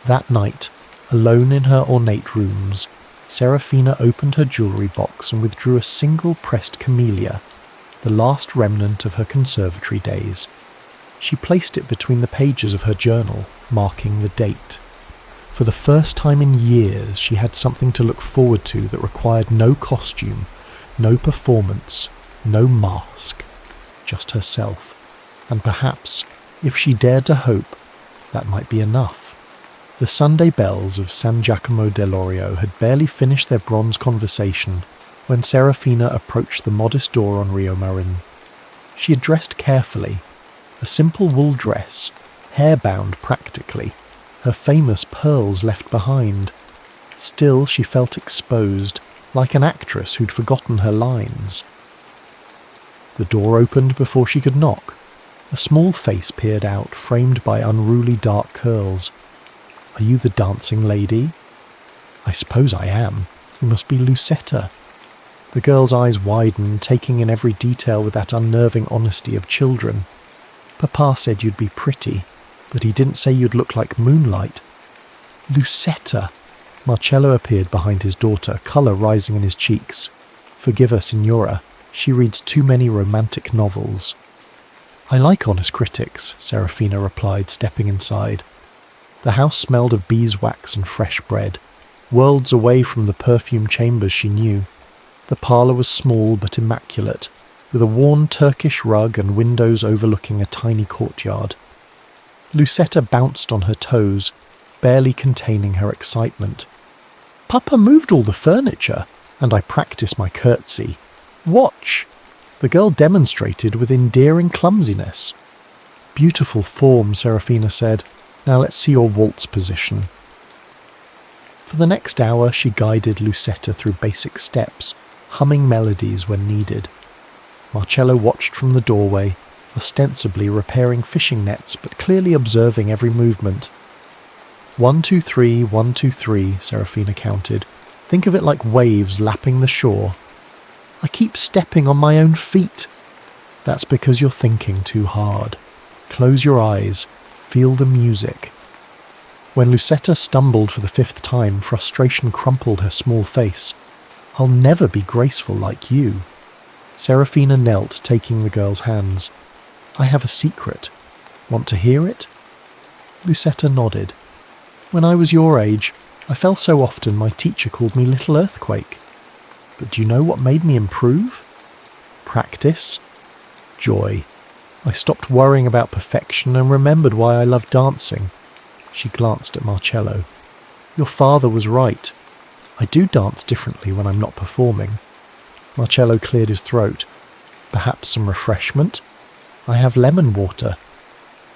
That night, alone in her ornate rooms, Serafina opened her jewellery box and withdrew a single pressed camellia, the last remnant of her conservatory days. She placed it between the pages of her journal, marking the date. For the first time in years, she had something to look forward to that required no costume, no performance, no mask, just herself. And perhaps, if she dared to hope, that might be enough. The Sunday bells of San Giacomo dell'Orio had barely finished their bronze conversation when Serafina approached the modest door on Rio Marin. She had dressed carefully, a simple wool dress, hair-bound practically, her famous pearls left behind. Still she felt exposed, like an actress who'd forgotten her lines. The door opened before she could knock. A small face peered out, framed by unruly dark curls. "Are you the dancing lady?" "I suppose I am. You must be Lucetta." The girl's eyes widened, taking in every detail with that unnerving honesty of children. "Papa said you'd be pretty, but he didn't say you'd look like moonlight." "Lucetta!" Marcello appeared behind his daughter, colour rising in his cheeks. "Forgive her, Signora. She reads too many romantic novels." "I like honest critics," Serafina replied, stepping inside. The house smelled of beeswax and fresh bread, worlds away from the perfumed chambers she knew. The parlour was small but immaculate, with a worn Turkish rug and windows overlooking a tiny courtyard. Lucetta bounced on her toes, barely containing her excitement. "Papa moved all the furniture, and I practiced my curtsy. Watch!" The girl demonstrated with endearing clumsiness. "Beautiful form," Serafina said. "Now let's see your waltz position." For the next hour she guided Lucetta through basic steps, humming melodies when needed. Marcello watched from the doorway, ostensibly repairing fishing nets but clearly observing every movement. 1, 2, 3, 1, 2, 3, Serafina counted. "Think of it like waves lapping the shore." "I keep stepping on my own feet." "That's because you're thinking too hard. Close your eyes. Feel the music." When Lucetta stumbled for the 5th time, frustration crumpled her small face. "I'll never be graceful like you." Serafina knelt, taking the girl's hands. "I have a secret. Want to hear it?" Lucetta nodded. "When I was your age, I fell so often my teacher called me Little Earthquake. But do you know what made me improve? Practice. Joy. I stopped worrying about perfection and remembered why I loved dancing." She glanced at Marcello. "Your father was right. I do dance differently when I'm not performing." Marcello cleared his throat. "Perhaps some refreshment? I have lemon water."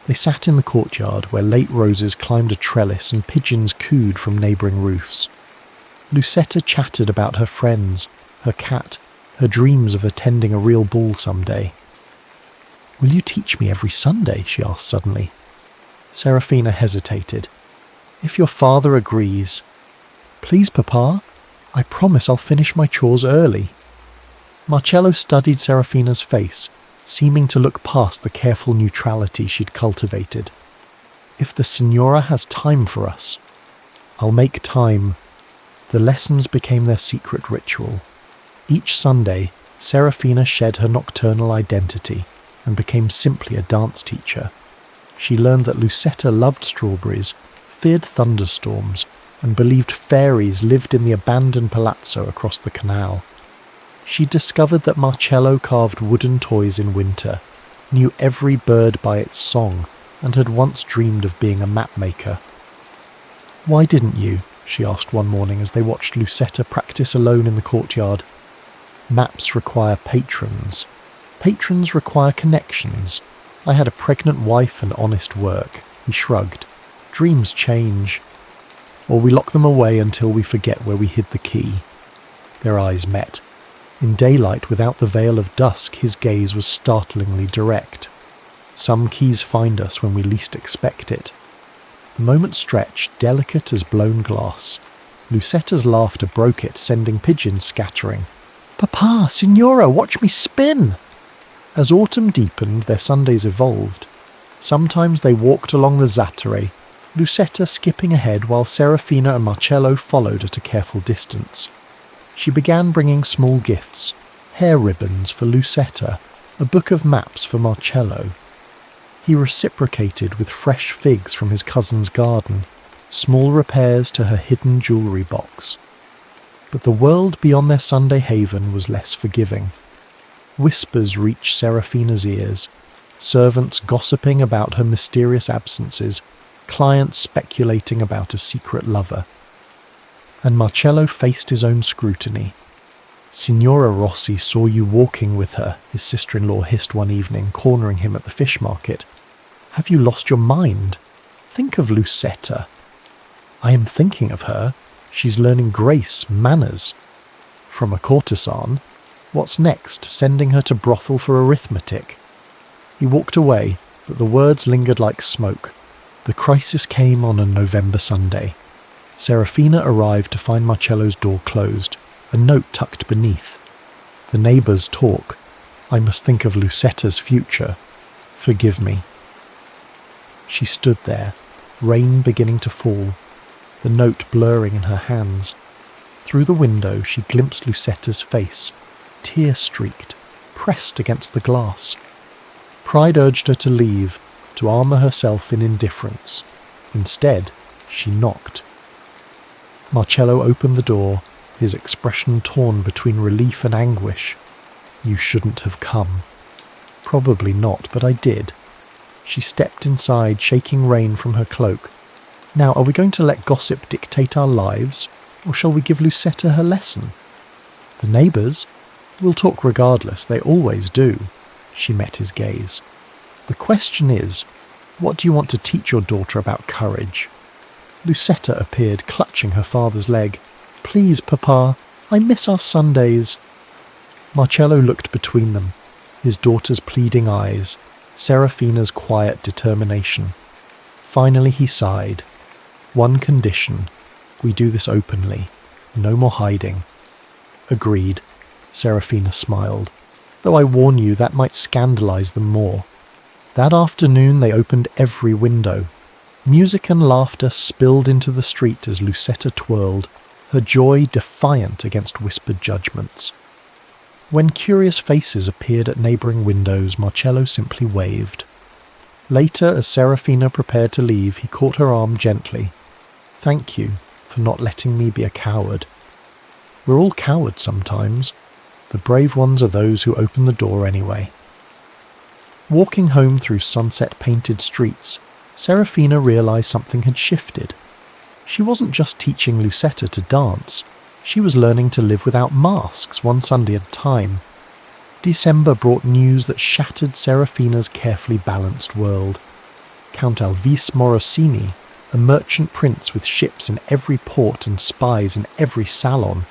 They sat in the courtyard where late roses climbed a trellis and pigeons cooed from neighbouring roofs. Lucetta chattered about her friends, her cat, her dreams of attending a real ball someday. "Will you teach me every Sunday?" she asked suddenly. Serafina hesitated. "If your father agrees." "Please, Papa. I promise I'll finish my chores early." Marcello studied Serafina's face, seeming to look past the careful neutrality she'd cultivated. "If the Signora has time for us." "I'll make time." The lessons became their secret ritual. Each Sunday, Serafina shed her nocturnal identity and became simply a dance teacher. She learned that Lucetta loved strawberries, feared thunderstorms, and believed fairies lived in the abandoned palazzo across the canal. She discovered that Marcello carved wooden toys in winter, knew every bird by its song, and had once dreamed of being a mapmaker. "Why didn't you?" she asked one morning as they watched Lucetta practice alone in the courtyard. "Maps require patrons. Patrons require connections. I had a pregnant wife and honest work. He shrugged. Dreams change. Or we lock them away until we forget where we hid the key. Their eyes met. In daylight, without the veil of dusk, his gaze was startlingly direct. Some keys find us when we least expect it. The moment stretched, delicate as blown glass. Lucetta's laughter broke it, sending pigeons scattering. "Papa, Signora, watch me spin!" As autumn deepened, their Sundays evolved. Sometimes they walked along the Zattere, Lucetta skipping ahead while Serafina and Marcello followed at a careful distance. She began bringing small gifts, hair ribbons for Lucetta, a book of maps for Marcello. He reciprocated with fresh figs from his cousin's garden, small repairs to her hidden jewellery box. But the world beyond their Sunday haven was less forgiving. Whispers reached Serafina's ears, servants gossiping about her mysterious absences, clients speculating about a secret lover. And Marcello faced his own scrutiny. "Signora Rossi saw you walking with her," his sister-in-law hissed one evening, cornering him at the fish market. "Have you lost your mind? Think of Lucetta." "I am thinking of her. She's learning grace, manners." From a courtesan, what's next? Sending her to brothel for arithmetic? He walked away, but the words lingered like smoke. The crisis came on a November Sunday. Serafina arrived to find Marcello's door closed, a note tucked beneath. "The neighbours talk. I must think of Lucetta's future. Forgive me." She stood there, rain beginning to fall, the note blurring in her hands. Through the window she glimpsed Lucetta's face, tear-streaked, pressed against the glass. Pride urged her to leave, to armour herself in indifference. Instead, she knocked. Marcello opened the door, his expression torn between relief and anguish. "You shouldn't have come." "Probably not, but I did." She stepped inside, shaking rain from her cloak. "Now, are we going to let gossip dictate our lives, or shall we give Lucetta her lesson?" "The neighbours? We'll talk regardless, they always do." She met his gaze. "The question is, what do you want to teach your daughter about courage?" Lucetta appeared, clutching her father's leg. "Please, Papa, I miss our Sundays." Marcello looked between them, his daughter's pleading eyes, Serafina's quiet determination. Finally he sighed. "One condition. We do this openly. No more hiding." "Agreed." Serafina smiled. "Though I warn you that might scandalise them more." That afternoon they opened every window. Music and laughter spilled into the street as Lucetta twirled, her joy defiant against whispered judgments. When curious faces appeared at neighbouring windows, Marcello simply waved. Later, as Serafina prepared to leave, he caught her arm gently. "Thank you for not letting me be a coward. We're all cowards sometimes. The brave ones are those who open the door anyway." Walking home through sunset-painted streets, Serafina realised something had shifted. She wasn't just teaching Lucetta to dance. She was learning to live without masks, one Sunday at a time. December brought news that shattered Serafina's carefully balanced world. Count Alvise Morosini, a merchant prince with ships in every port and spies in every salon,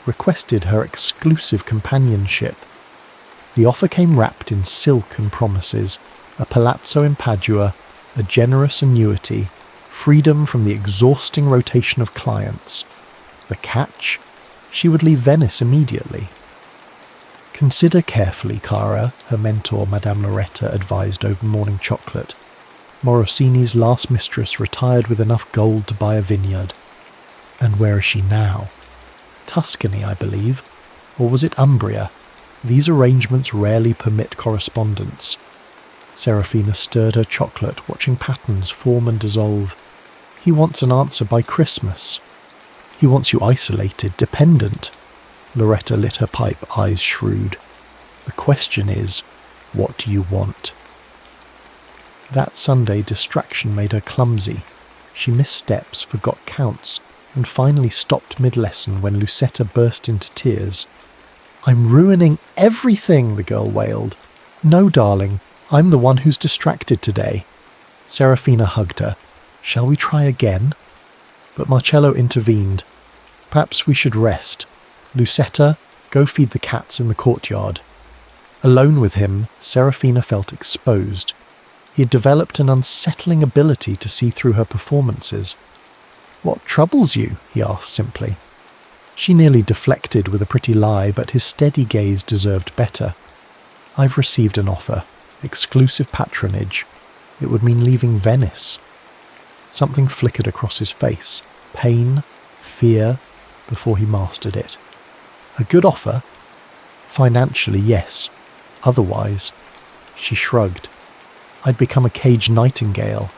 requested her exclusive companionship. The offer came wrapped in silk and promises, a palazzo in Padua, a generous annuity, freedom from the exhausting rotation of clients. The catch? She would leave Venice immediately. "Consider carefully, cara," her mentor, Madame Loretta, advised over morning chocolate. Morosini's last mistress retired with enough gold to buy a vineyard. And where is she now? Tuscany, I believe. Or was it Umbria? These arrangements rarely permit correspondence. Serafina stirred her chocolate, watching patterns form and dissolve. "He wants an answer by Christmas." "He wants you isolated, dependent." Loretta lit her pipe, eyes shrewd. "The question is, what do you want?" That Sunday, distraction made her clumsy. She missed steps, forgot counts, and finally stopped mid-lesson when Lucetta burst into tears. "I'm ruining everything," the girl wailed. "No, darling, I'm the one who's distracted today." Serafina hugged her. "Shall we try again?" But Marcello intervened. "Perhaps we should rest. Lucetta, go feed the cats in the courtyard." Alone with him, Serafina felt exposed. He had developed an unsettling ability to see through her performances. "What troubles you?" he asked simply. She nearly deflected with a pretty lie, but his steady gaze deserved better. "I've received an offer. Exclusive patronage. It would mean leaving Venice." Something flickered across his face. Pain, fear, before he mastered it. "A good offer?" "Financially, yes. Otherwise," she shrugged. "I'd become a caged nightingale.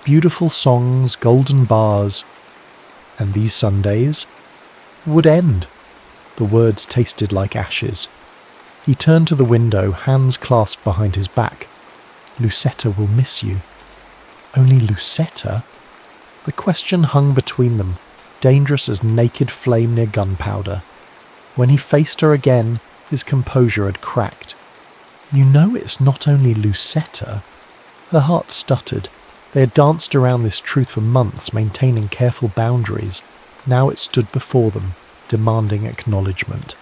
Beautiful songs, golden bars. And these Sundays would end." The words tasted like ashes. He turned to the window, hands clasped behind his back. "Lucetta will miss you." Only Lucetta? The question hung between them, dangerous as naked flame near gunpowder. When he faced her again, his composure had cracked. "You know it's not only Lucetta." Her heart stuttered. They had danced around this truth for months, maintaining careful boundaries. Now it stood before them, demanding acknowledgement.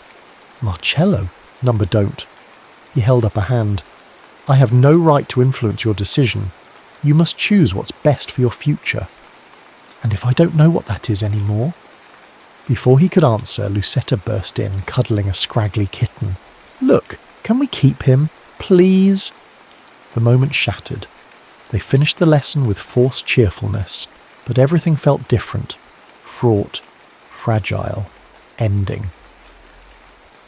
"Marcello, Number don't." He held up a hand. "I have no right to influence your decision. You must choose what's best for your future." "And if I don't know what that is anymore?" Before he could answer, Lucetta burst in, cuddling a scraggly kitten. "Look, can we keep him? Please?" The moment shattered. They finished the lesson with forced cheerfulness, but everything felt different. Fraught, fragile, ending.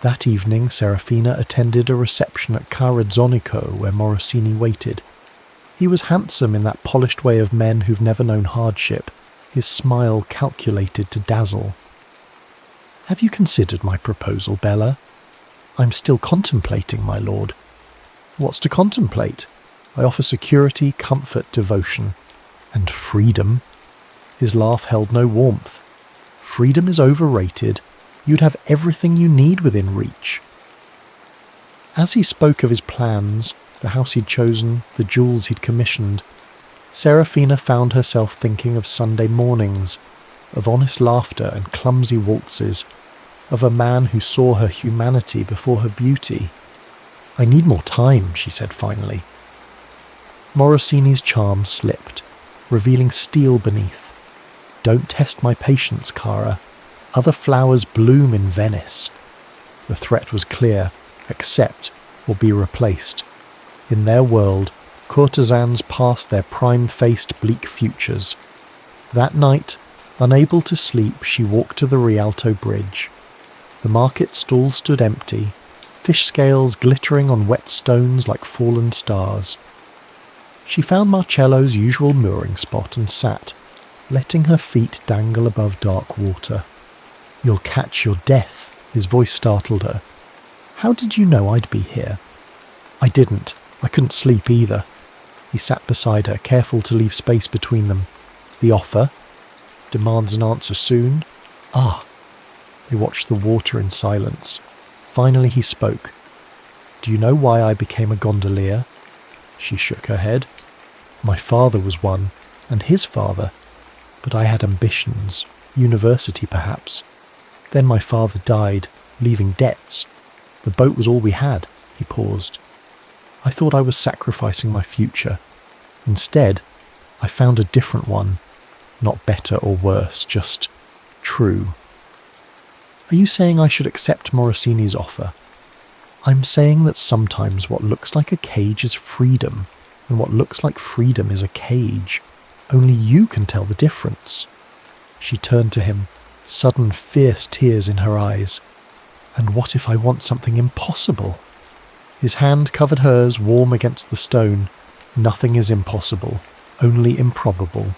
That evening, Serafina attended a reception at Courtesan where Morosini waited. He was handsome in that polished way of men who've never known hardship, his smile calculated to dazzle. "Have you considered my proposal, Bella?" "I'm still contemplating, my lord." "What's to contemplate? I offer security, comfort, devotion. And freedom." His laugh held no warmth. "Freedom is overrated. You'd have everything you need within reach." As he spoke of his plans, the house he'd chosen, the jewels he'd commissioned, Serafina found herself thinking of Sunday mornings, of honest laughter and clumsy waltzes, of a man who saw her humanity before her beauty. "I need more time," she said finally. Morosini's charm slipped, revealing steel beneath. "Don't test my patience, Cara. Other flowers bloom in Venice." The threat was clear: accept or be replaced. In their world, courtesans passed their prime-faced bleak futures. That night, unable to sleep, she walked to the Rialto Bridge. The market stall stood empty, fish scales glittering on wet stones like fallen stars. She found Marcello's usual mooring spot and sat, letting her feet dangle above dark water. "You'll catch your death," his voice startled her. "How did you know I'd be here?" "I didn't. I couldn't sleep either." He sat beside her, careful to leave space between them. "The offer? Demands an answer soon?" "Ah." They watched the water in silence. Finally he spoke. "Do you know why I became a gondolier?" She shook her head. "My father was one, and his father. But I had ambitions, university perhaps. Then my father died, leaving debts. The boat was all we had." He paused. "I thought I was sacrificing my future. Instead, I found a different one. Not better or worse, just true." "Are you saying I should accept Morosini's offer?" "I'm saying that sometimes what looks like a cage is freedom, and what looks like freedom is a cage. Only you can tell the difference." She turned to him, sudden fierce tears in her eyes. "And what if I want something impossible?" His hand covered hers, warm against the stone. "Nothing is impossible, only improbable.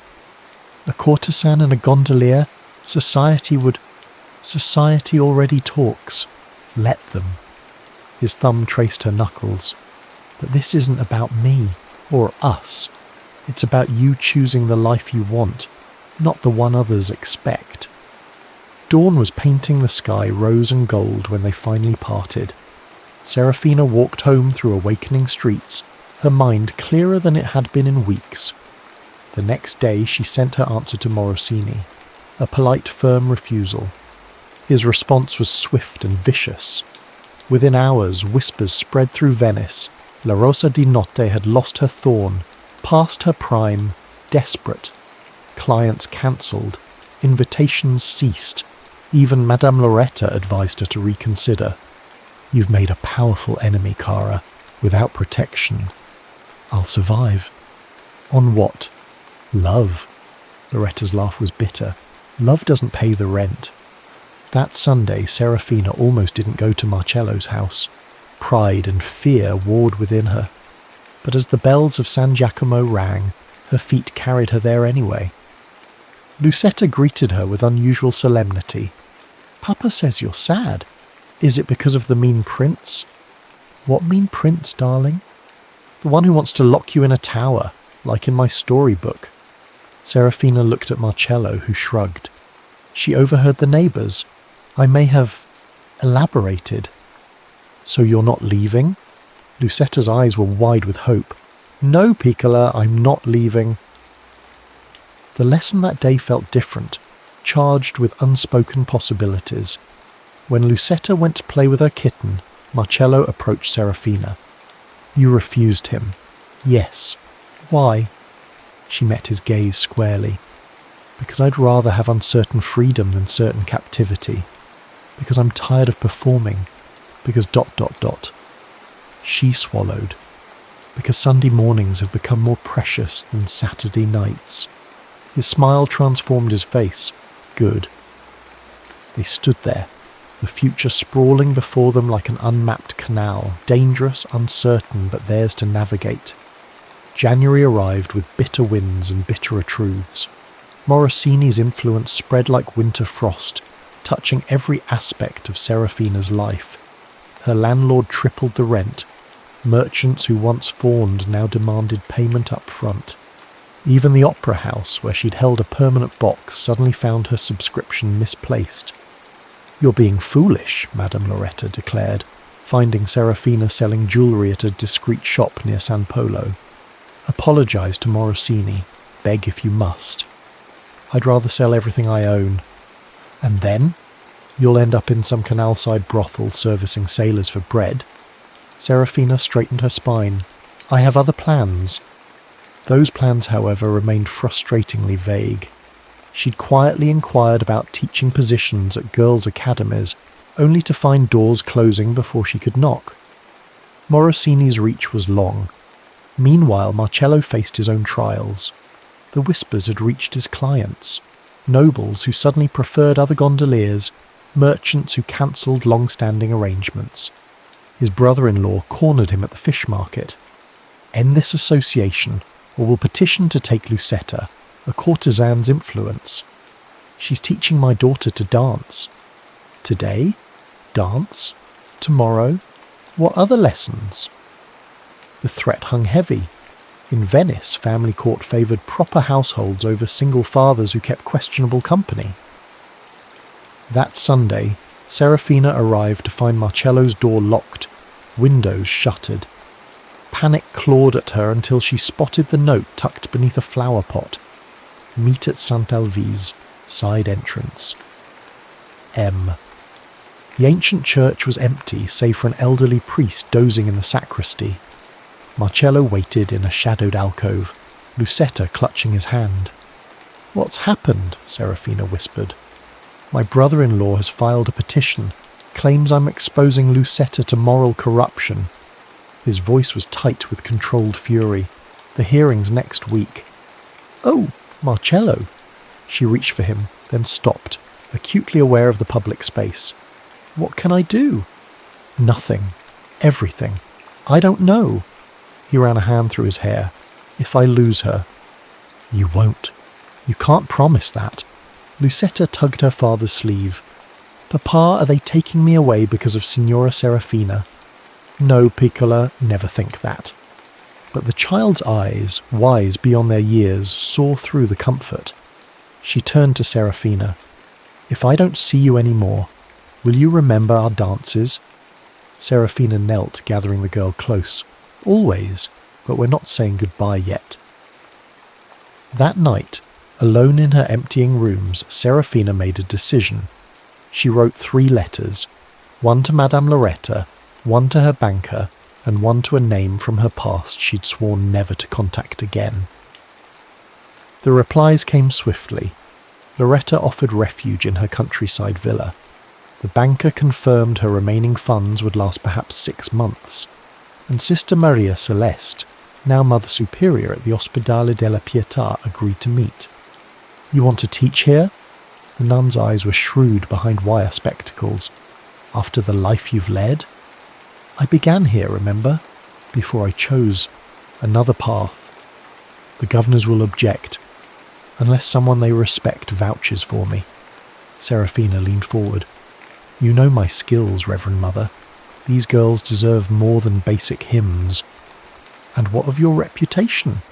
A courtesan and a gondolier, society already talks. Let them." His thumb traced her knuckles. "But this isn't about me, or us. It's about you choosing the life you want, not the one others expect." Dawn was painting the sky rose and gold when they finally parted. Serafina walked home through awakening streets, her mind clearer than it had been in weeks. The next day she sent her answer to Morosini, a polite, firm refusal. His response was swift and vicious. Within hours, whispers spread through Venice. La Rosa di Notte had lost her thorn, past her prime, desperate. Clients cancelled, invitations ceased. Even Madame Loretta advised her to reconsider. You've made a powerful enemy, Cara, without protection. I'll survive. On what? Love. Loretta's laugh was bitter. Love doesn't pay the rent. That Sunday, Serafina almost didn't go to Marcello's house. Pride and fear warred within her. But as the bells of San Giacomo rang, her feet carried her there anyway. Lucetta greeted her with unusual solemnity. Papa says you're sad. Is it because of the mean prince? What mean prince, darling? The one who wants to lock you in a tower, like in my storybook. Serafina looked at Marcello, who shrugged. She overheard the neighbours. I may have elaborated. So you're not leaving? Lucetta's eyes were wide with hope. No, Piccola, I'm not leaving. The lesson that day felt different, charged with unspoken possibilities. When Lucetta went to play with her kitten, Marcello approached Serafina. You refused him. Yes. Why? She met his gaze squarely. Because I'd rather have uncertain freedom than certain captivity. Because I'm tired of performing. Because ... She swallowed. Because Sunday mornings have become more precious than Saturday nights. His smile transformed his face. Good. They stood there, the future sprawling before them like an unmapped canal, dangerous, uncertain, but theirs to navigate. January arrived with bitter winds and bitterer truths. Morosini's influence spread like winter frost, touching every aspect of Serafina's life. Her landlord tripled the rent. Merchants who once fawned now demanded payment up front. Even the opera house, where she'd held a permanent box, suddenly found her subscription misplaced. You're being foolish, Madame Loretta declared, finding Serafina selling jewellery at a discreet shop near San Polo. Apologise to Morosini. Beg if you must. I'd rather sell everything I own. And then? You'll end up in some canal-side brothel servicing sailors for bread. Serafina straightened her spine. I have other plans. Those plans, however, remained frustratingly vague. She'd quietly inquired about teaching positions at girls' academies, only to find doors closing before she could knock. Morosini's reach was long. Meanwhile, Marcello faced his own trials. The whispers had reached his clients. Nobles who suddenly preferred other gondoliers, merchants who cancelled long-standing arrangements. His brother-in-law cornered him at the fish market. End this association, or we'll petition to take Lucetta, a courtesan's influence. She's teaching my daughter to dance. Today? Dance? Tomorrow? What other lessons? The threat hung heavy. In Venice, family court favoured proper households over single fathers who kept questionable company. That Sunday, Serafina arrived to find Marcello's door locked, windows shuttered. Panic clawed at her until she spotted the note tucked beneath a flower pot. Meet at Sant'Alvise, side entrance. M. The ancient church was empty, save for an elderly priest dozing in the sacristy. Marcello waited in a shadowed alcove, Lucetta clutching his hand. What's happened? Serafina whispered. My brother-in-law has filed a petition, claims I'm exposing Lucetta to moral corruption. His voice was tight with controlled fury. The hearing's next week. Oh, Marcello! She reached for him, then stopped, acutely aware of the public space. What can I do? Nothing. Everything. I don't know. He ran a hand through his hair. If I lose her. You won't. You can't promise that. Lucetta tugged her father's sleeve. Papa, are they taking me away because of Signora Serafina? No, Piccola, never think that. But the child's eyes, wise beyond their years, saw through the comfort. She turned to Serafina. If I don't see you any more, will you remember our dances? Serafina knelt, gathering the girl close. Always. but we're not saying goodbye yet. That night, alone in her emptying rooms, Serafina made a decision. She wrote 3 letters, one to Madame Loretta, one to her banker, and one to a name from her past she'd sworn never to contact again. The replies came swiftly. Loretta offered refuge in her countryside villa. The banker confirmed her remaining funds would last perhaps 6 months. And Sister Maria Celeste, now Mother Superior at the Ospedale della Pietà, agreed to meet. "You want to teach here?" The nun's eyes were shrewd behind wire spectacles. "After the life you've led?" "I began here, remember? Before I chose another path. The governors will object, unless someone they respect vouches for me." Serafina leaned forward. "You know my skills, Reverend Mother. These girls deserve more than basic hymns. And what of your reputation?"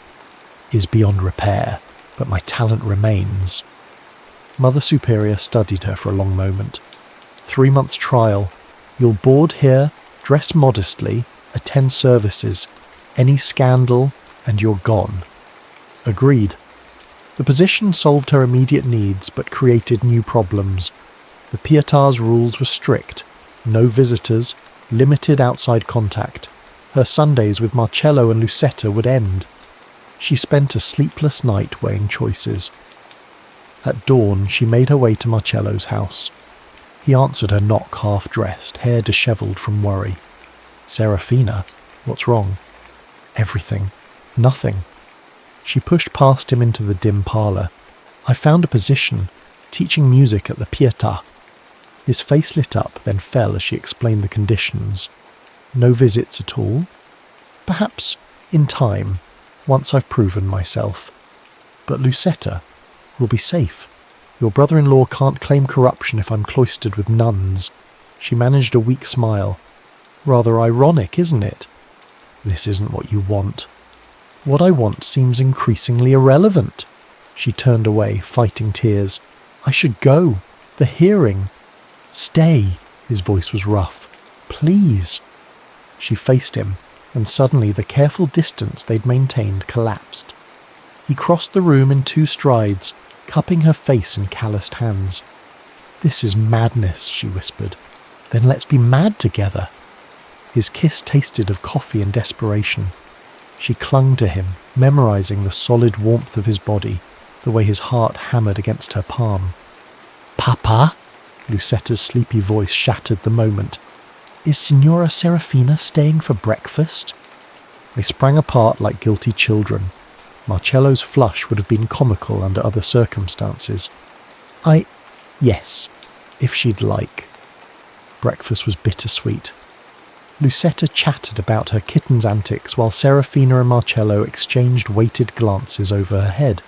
"Is beyond repair, but my talent remains." Mother Superior studied her for a long moment. 3 months trial. You'll board here, dress modestly, attend services. Any scandal, and you're gone. Agreed. The position solved her immediate needs, but created new problems. The Pietà's rules were strict. No visitors, limited outside contact. Her Sundays with Marcello and Lucetta would end. She spent a sleepless night weighing choices. At dawn, she made her way to Marcello's house. He answered her knock half-dressed, hair dishevelled from worry. "Serafina, what's wrong?" "Everything. Nothing." She pushed past him into the dim parlour. "I found a position, teaching music at the Pietà." His face lit up, then fell as she explained the conditions. "No visits at all?" "Perhaps in time, once I've proven myself. But Lucetta will be safe. Your brother-in-law can't claim corruption if I'm cloistered with nuns." She managed a weak smile. "Rather ironic, isn't it?" "This isn't what you want." "What I want seems increasingly irrelevant." She turned away, fighting tears. "I should go. The hearing." "Stay." His voice was rough. "Please." She faced him, and suddenly the careful distance they'd maintained collapsed. He crossed the room in 2 strides, cupping her face in calloused hands. "This is madness," she whispered. "Then let's be mad together." His kiss tasted of coffee and desperation. She clung to him, memorizing the solid warmth of his body, the way his heart hammered against her palm. "Papa?" Lucetta's sleepy voice shattered the moment. "Is Signora Serafina staying for breakfast?" They sprang apart like guilty children. Marcello's flush would have been comical under other circumstances. Yes, if she'd like." Breakfast was bittersweet. Lucetta chattered about her kitten's antics while Serafina and Marcello exchanged weighted glances over her head.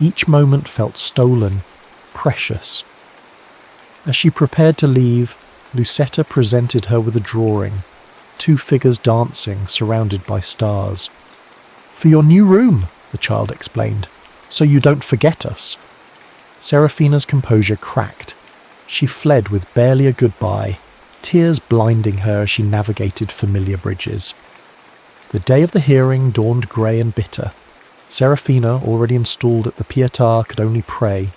Each moment felt stolen, precious. As she prepared to leave, Lucetta presented her with a drawing, 2 figures dancing, surrounded by stars. "For your new room," the child explained, "so you don't forget us." Serafina's composure cracked. She fled with barely a goodbye, tears blinding her as she navigated familiar bridges. The day of the hearing dawned grey and bitter. Serafina, already installed at the Pietà, could only pray.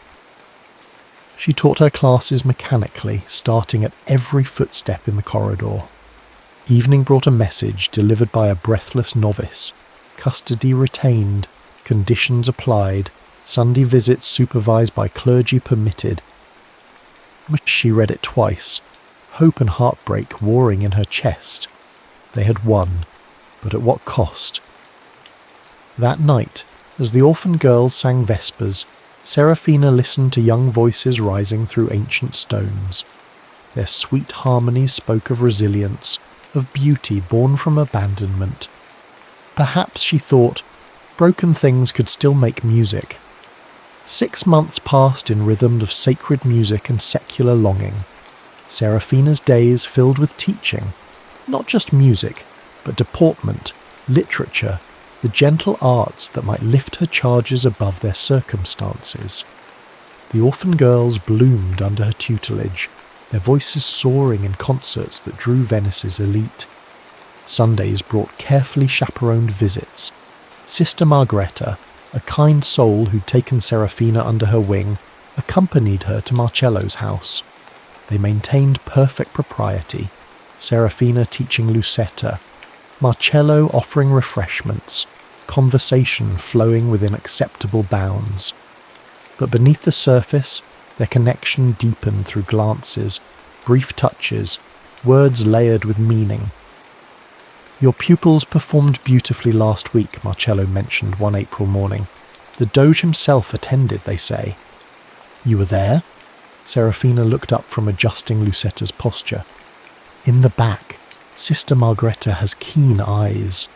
She taught her classes mechanically, starting at every footstep in the corridor. Evening brought a message delivered by a breathless novice. Custody retained, conditions applied, Sunday visits supervised by clergy permitted. She read it twice, hope and heartbreak warring in her chest. They had won, but at what cost? That night, as the orphan girls sang vespers, Serafina listened to young voices rising through ancient stones. Their sweet harmonies spoke of resilience, of beauty born from abandonment. Perhaps, she thought, broken things could still make music. 6 months passed in rhythm of sacred music and secular longing. Serafina's days filled with teaching, not just music, but deportment, literature, the gentle arts that might lift her charges above their circumstances. The orphan girls bloomed under her tutelage, their voices soaring in concerts that drew Venice's elite. Sundays brought carefully chaperoned visits. Sister Margherita, a kind soul who'd taken Serafina under her wing, accompanied her to Marcello's house. They maintained perfect propriety, Serafina teaching Lucetta, Marcello offering refreshments, conversation flowing within acceptable bounds. But beneath the surface, their connection deepened through glances, brief touches, words layered with meaning. "Your pupils performed beautifully last week," Marcello mentioned one April morning. "The Doge himself attended, they say." "You were there?" Serafina looked up from adjusting Lucetta's posture. "In the back. Sister Margherita has keen eyes."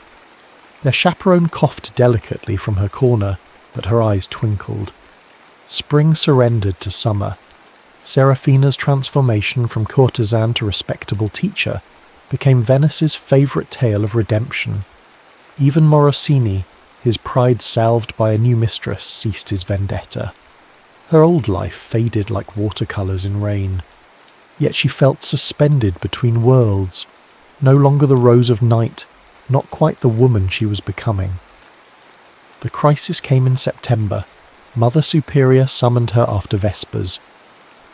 Their chaperone coughed delicately from her corner, but her eyes twinkled. Spring surrendered to summer. Serafina's transformation from courtesan to respectable teacher became Venice's favourite tale of redemption. Even Morosini, his pride salved by a new mistress, ceased his vendetta. Her old life faded like watercolours in rain. Yet she felt suspended between worlds, no longer the rose of night, not quite the woman she was becoming. The crisis came in September. Mother Superior summoned her after Vespers.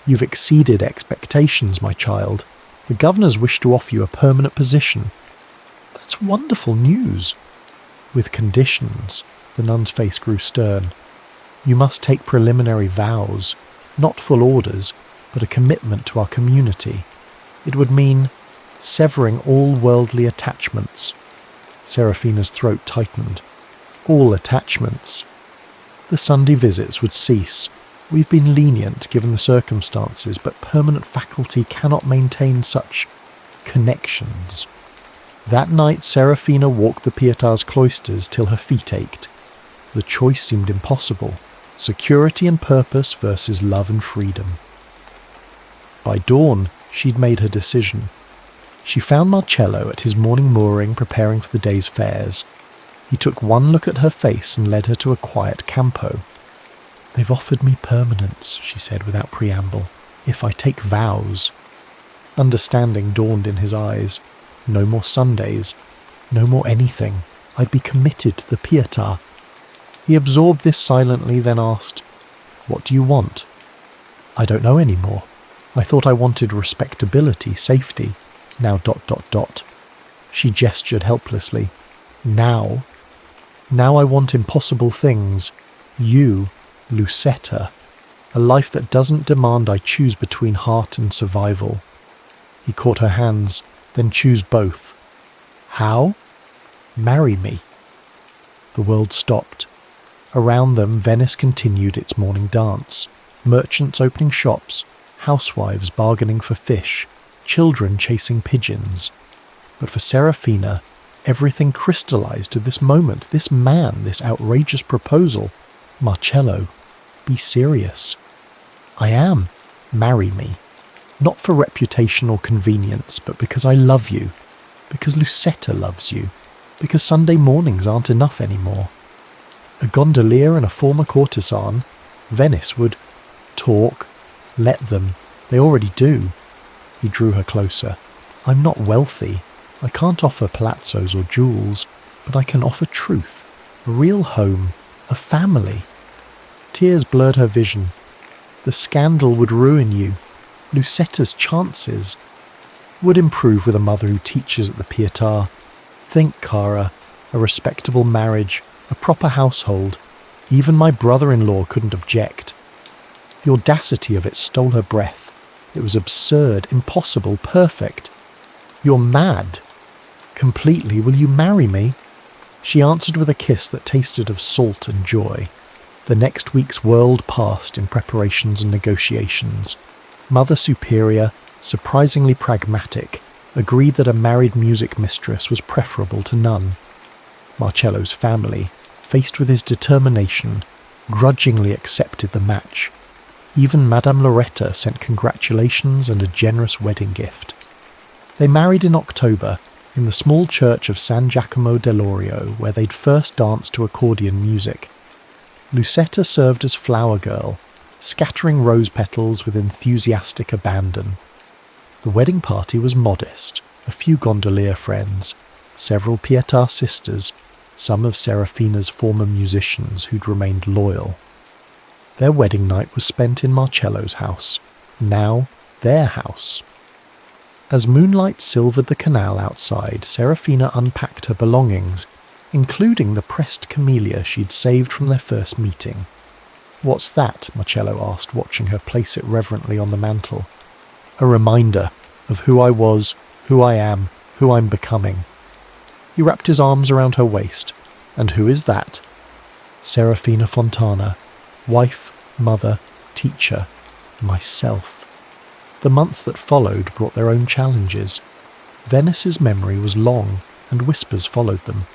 "You've exceeded expectations, my child. The governors wish to offer you a permanent position." "That's wonderful news." "With conditions." The nun's face grew stern. "You must take preliminary vows, not full orders, but a commitment to our community. It would mean severing all worldly attachments." Serafina's throat tightened. "All attachments." "The Sunday visits would cease. We've been lenient given the circumstances, but permanent faculty cannot maintain such connections." That night Serafina walked the Pietar's cloisters till her feet ached. The choice seemed impossible. Security and purpose versus love and freedom. By dawn, she'd made her decision. She found Marcello at his morning mooring preparing for the day's fairs. He took one look at her face and led her to a quiet campo. "They've offered me permanence," she said without preamble, "if I take vows." Understanding dawned in his eyes. No more Sundays. No more anything. I'd be committed to the Pietà. He absorbed this silently, then asked, "What do you want?" "I don't know any more. I thought I wanted respectability, safety. Now ... She gestured helplessly. Now I want impossible things. You, Lucetta. A life that doesn't demand I choose between heart and survival." He caught her hands. "Then choose both." "How?" "Marry me." The world stopped. Around them, Venice continued its morning dance. Merchants opening shops, housewives bargaining for fish, children chasing pigeons. But for Serafina, everything crystallized to this moment, this man, this outrageous proposal. "Marcello, be serious." "I am. Marry me. Not for reputation or convenience, but because I love you. Because Lucetta loves you. Because Sunday mornings aren't enough anymore." A gondolier and a former courtesan, Venice would talk. Let them. They already do. He drew her closer. "I'm not wealthy. I can't offer palazzos or jewels, but I can offer truth. A real home. A family." Tears blurred her vision. "The scandal would ruin you. Lucetta's chances would improve with a mother who teaches at the Pietà. Think, Cara, a respectable marriage, a proper household. Even my brother-in-law couldn't object." The audacity of it stole her breath. It was absurd, impossible, perfect. "You're mad." "Completely. Will you marry me?" She answered with a kiss that tasted of salt and joy. The next week's whirled past in preparations and negotiations. Mother Superior, surprisingly pragmatic, agreed that a married music mistress was preferable to none. Marcello's family, faced with his determination, grudgingly accepted the match. Even Madame Loretta sent congratulations and a generous wedding gift. They married in October, in the small church of San Giacomo dell'Orio, where they'd first danced to accordion music. Lucetta served as flower girl, scattering rose petals with enthusiastic abandon. The wedding party was modest, a few gondolier friends. several Pietà sisters, some of Serafina's former musicians who'd remained loyal. Their wedding night was spent in Marcello's house, now their house. As moonlight silvered the canal outside, Serafina unpacked her belongings, including the pressed camellia she'd saved from their first meeting. "What's that?" Marcello asked, watching her place it reverently on the mantel. "A reminder of who I was, who I am, who I'm becoming." He wrapped his arms around her waist. "And who is that?" "Serafina Fontana, wife, mother, teacher, myself." The months that followed brought their own challenges. Venice's memory was long, and whispers followed them.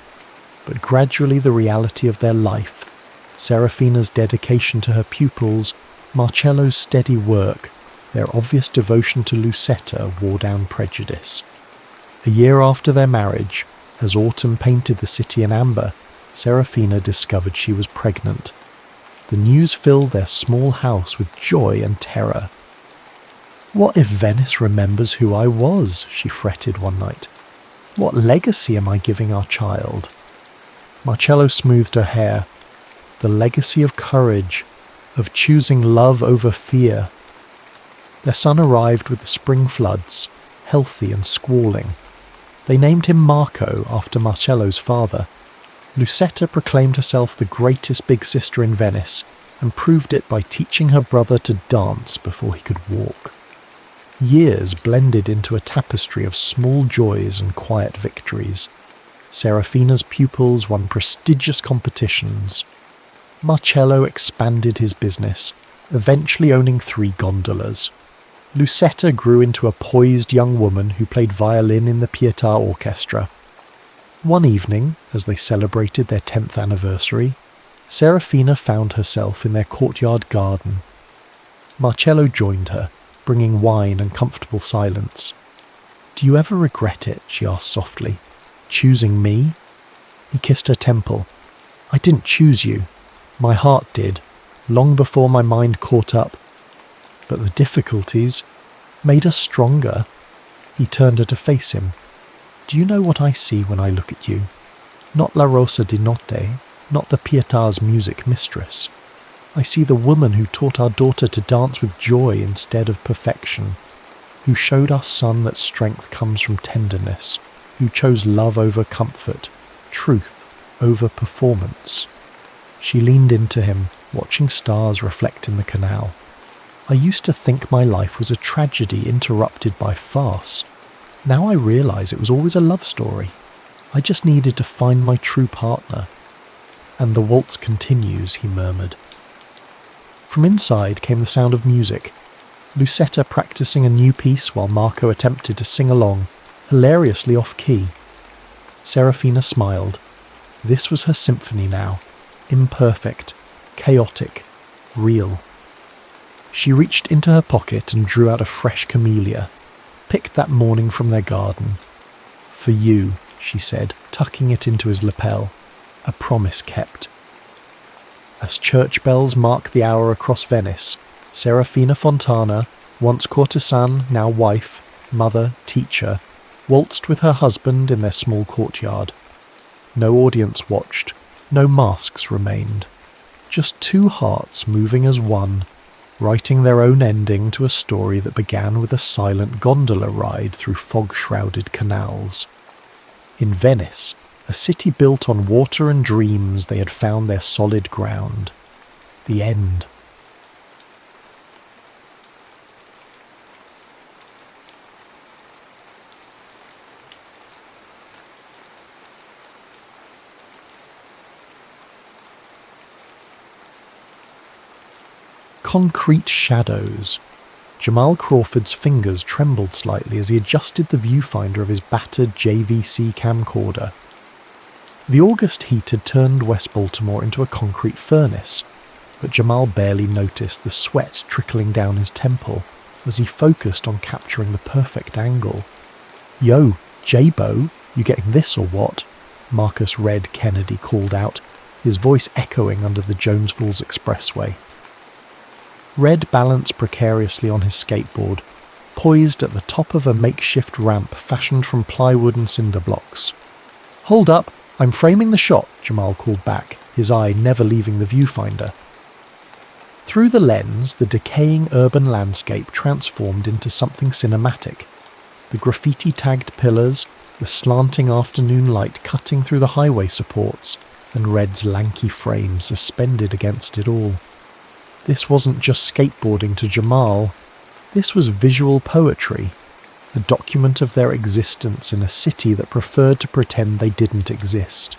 But gradually the reality of their life, Serafina's dedication to her pupils, Marcello's steady work, their obvious devotion to Lucetta wore down prejudice. A year after their marriage, as autumn painted the city in amber, Serafina discovered she was pregnant. The news filled their small house with joy and terror. "What if Venice remembers who I was?" she fretted one night. "What legacy am I giving our child?" Marcello smoothed her hair. The legacy of courage, of choosing love over fear. Their son arrived with the spring floods, healthy and squalling. They named him Marco after Marcello's father. Lucetta proclaimed herself the greatest big sister in Venice, and proved it by teaching her brother to dance before he could walk. Years blended into a tapestry of small joys and quiet victories. Serafina's pupils won prestigious competitions. Marcello expanded his business, eventually owning 3 gondolas. Lucetta grew into a poised young woman who played violin in the Pietà orchestra. One evening, as they celebrated their 10th anniversary, Serafina found herself in their courtyard garden. Marcello joined her, bringing wine and comfortable silence. "Do you ever regret it?" she asked softly. "Choosing me?" He kissed her temple. "I didn't choose you. My heart did, long before my mind caught up. But the difficulties made us stronger." He turned her to face him. "Do you know what I see when I look at you? Not La Rosa di Notte, not the Pietà's music mistress. I see the woman who taught our daughter to dance with joy instead of perfection, who showed our son that strength comes from tenderness, who chose love over comfort, truth over performance." She leaned into him, watching stars reflect in the canal. "I used to think my life was a tragedy interrupted by farce. Now I realize it was always a love story. I just needed to find my true partner." "And the waltz continues," he murmured. From inside came the sound of music. Lucetta practicing a new piece while Marco attempted to sing along, hilariously off-key. Serafina smiled. This was her symphony now, imperfect, chaotic, real. She reached into her pocket and drew out a fresh camellia, picked that morning from their garden. "For you," she said, tucking it into his lapel, a promise kept. As church bells marked the hour across Venice, Serafina Fontana, once courtesan, now wife, mother, teacher, waltzed with her husband in their small courtyard. No audience watched, no masks remained. Just 2 hearts moving as one, writing their own ending to a story that began with a silent gondola ride through fog-shrouded canals. In Venice, a city built on water and dreams, they had found their solid ground. The end. Concrete shadows. Jamal Crawford's fingers trembled slightly as he adjusted the viewfinder of his battered JVC camcorder. The August heat had turned West Baltimore into a concrete furnace, but Jamal barely noticed the sweat trickling down his temple as he focused on capturing the perfect angle. "Yo, J-Bo, you getting this or what?" Marcus Red Kennedy called out, his voice echoing under the Jones Falls Expressway. Red balanced precariously on his skateboard, poised at the top of a makeshift ramp fashioned from plywood and cinder blocks. "Hold up, I'm framing the shot," Jamal called back, his eye never leaving the viewfinder. Through the lens, the decaying urban landscape transformed into something cinematic. The graffiti-tagged pillars, the slanting afternoon light cutting through the highway supports, and Red's lanky frame suspended against it all. This wasn't just skateboarding to Jamal. This was visual poetry, a document of their existence in a city that preferred to pretend they didn't exist.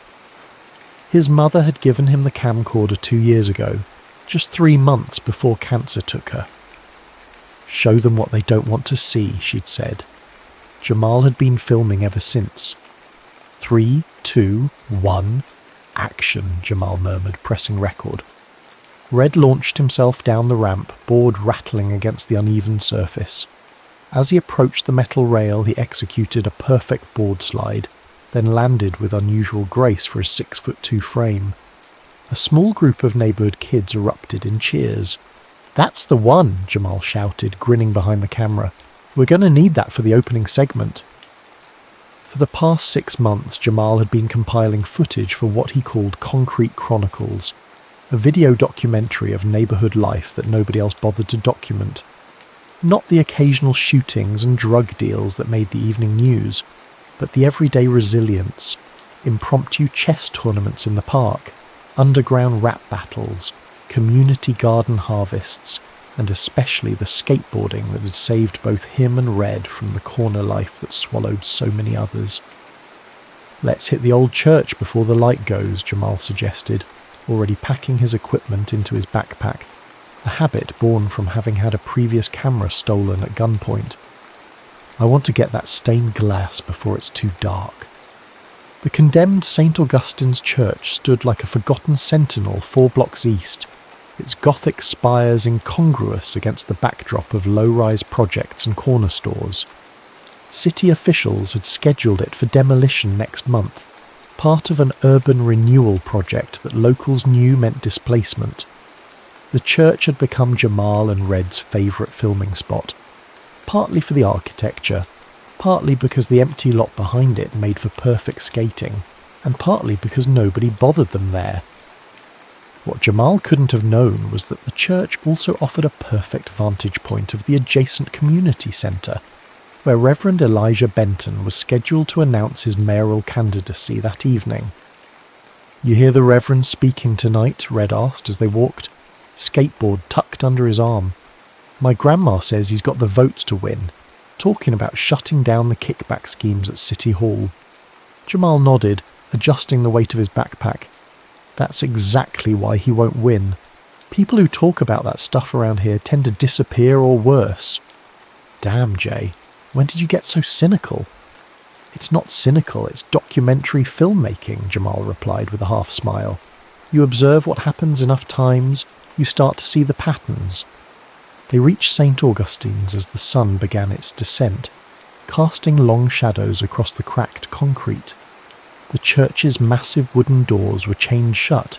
His mother had given him the camcorder 2 years ago, just 3 months before cancer took her. "Show them what they don't want to see," she'd said. Jamal had been filming ever since. 3, 2, 1, action, Jamal murmured, pressing record. Red launched himself down the ramp, board rattling against the uneven surface. As he approached the metal rail, he executed a perfect board slide, then landed with unusual grace for his 6'2" frame. A small group of neighbourhood kids erupted in cheers. "That's the one," Jamal shouted, grinning behind the camera. "We're going to need that for the opening segment." For the past 6 months, Jamal had been compiling footage for what he called Concrete Chronicles, a video documentary of neighbourhood life that nobody else bothered to document. Not the occasional shootings and drug deals that made the evening news, but the everyday resilience, impromptu chess tournaments in the park, underground rap battles, community garden harvests, and especially the skateboarding that had saved both him and Red from the corner life that swallowed so many others. "Let's hit the old church before the light goes," Jamal suggested, already packing his equipment into his backpack, a habit born from having had a previous camera stolen at gunpoint. "I want to get that stained glass before it's too dark." The condemned St. Augustine's Church stood like a forgotten sentinel 4 blocks east, its Gothic spires incongruous against the backdrop of low-rise projects and corner stores. City officials had scheduled it for demolition next month, part of an urban renewal project that locals knew meant displacement. The church had become Jamal and Red's favourite filming spot, partly for the architecture, partly because the empty lot behind it made for perfect skating, and partly because nobody bothered them there. What Jamal couldn't have known was that the church also offered a perfect vantage point of the adjacent community centre, where Reverend Elijah Benton was scheduled to announce his mayoral candidacy that evening. "You hear the Reverend speaking tonight?" Red asked as they walked, skateboard tucked under his arm. "My grandma says he's got the votes to win, talking about shutting down the kickback schemes at City Hall." Jamal nodded, adjusting the weight of his backpack. "That's exactly why he won't win. People who talk about that stuff around here tend to disappear or worse." "Damn, Jay, when did you get so cynical?" "It's not cynical, it's documentary filmmaking," Jamal replied with a half smile. "You observe what happens enough times, you start to see the patterns." They reached St. Augustine's as the sun began its descent, casting long shadows across the cracked concrete. The church's massive wooden doors were chained shut,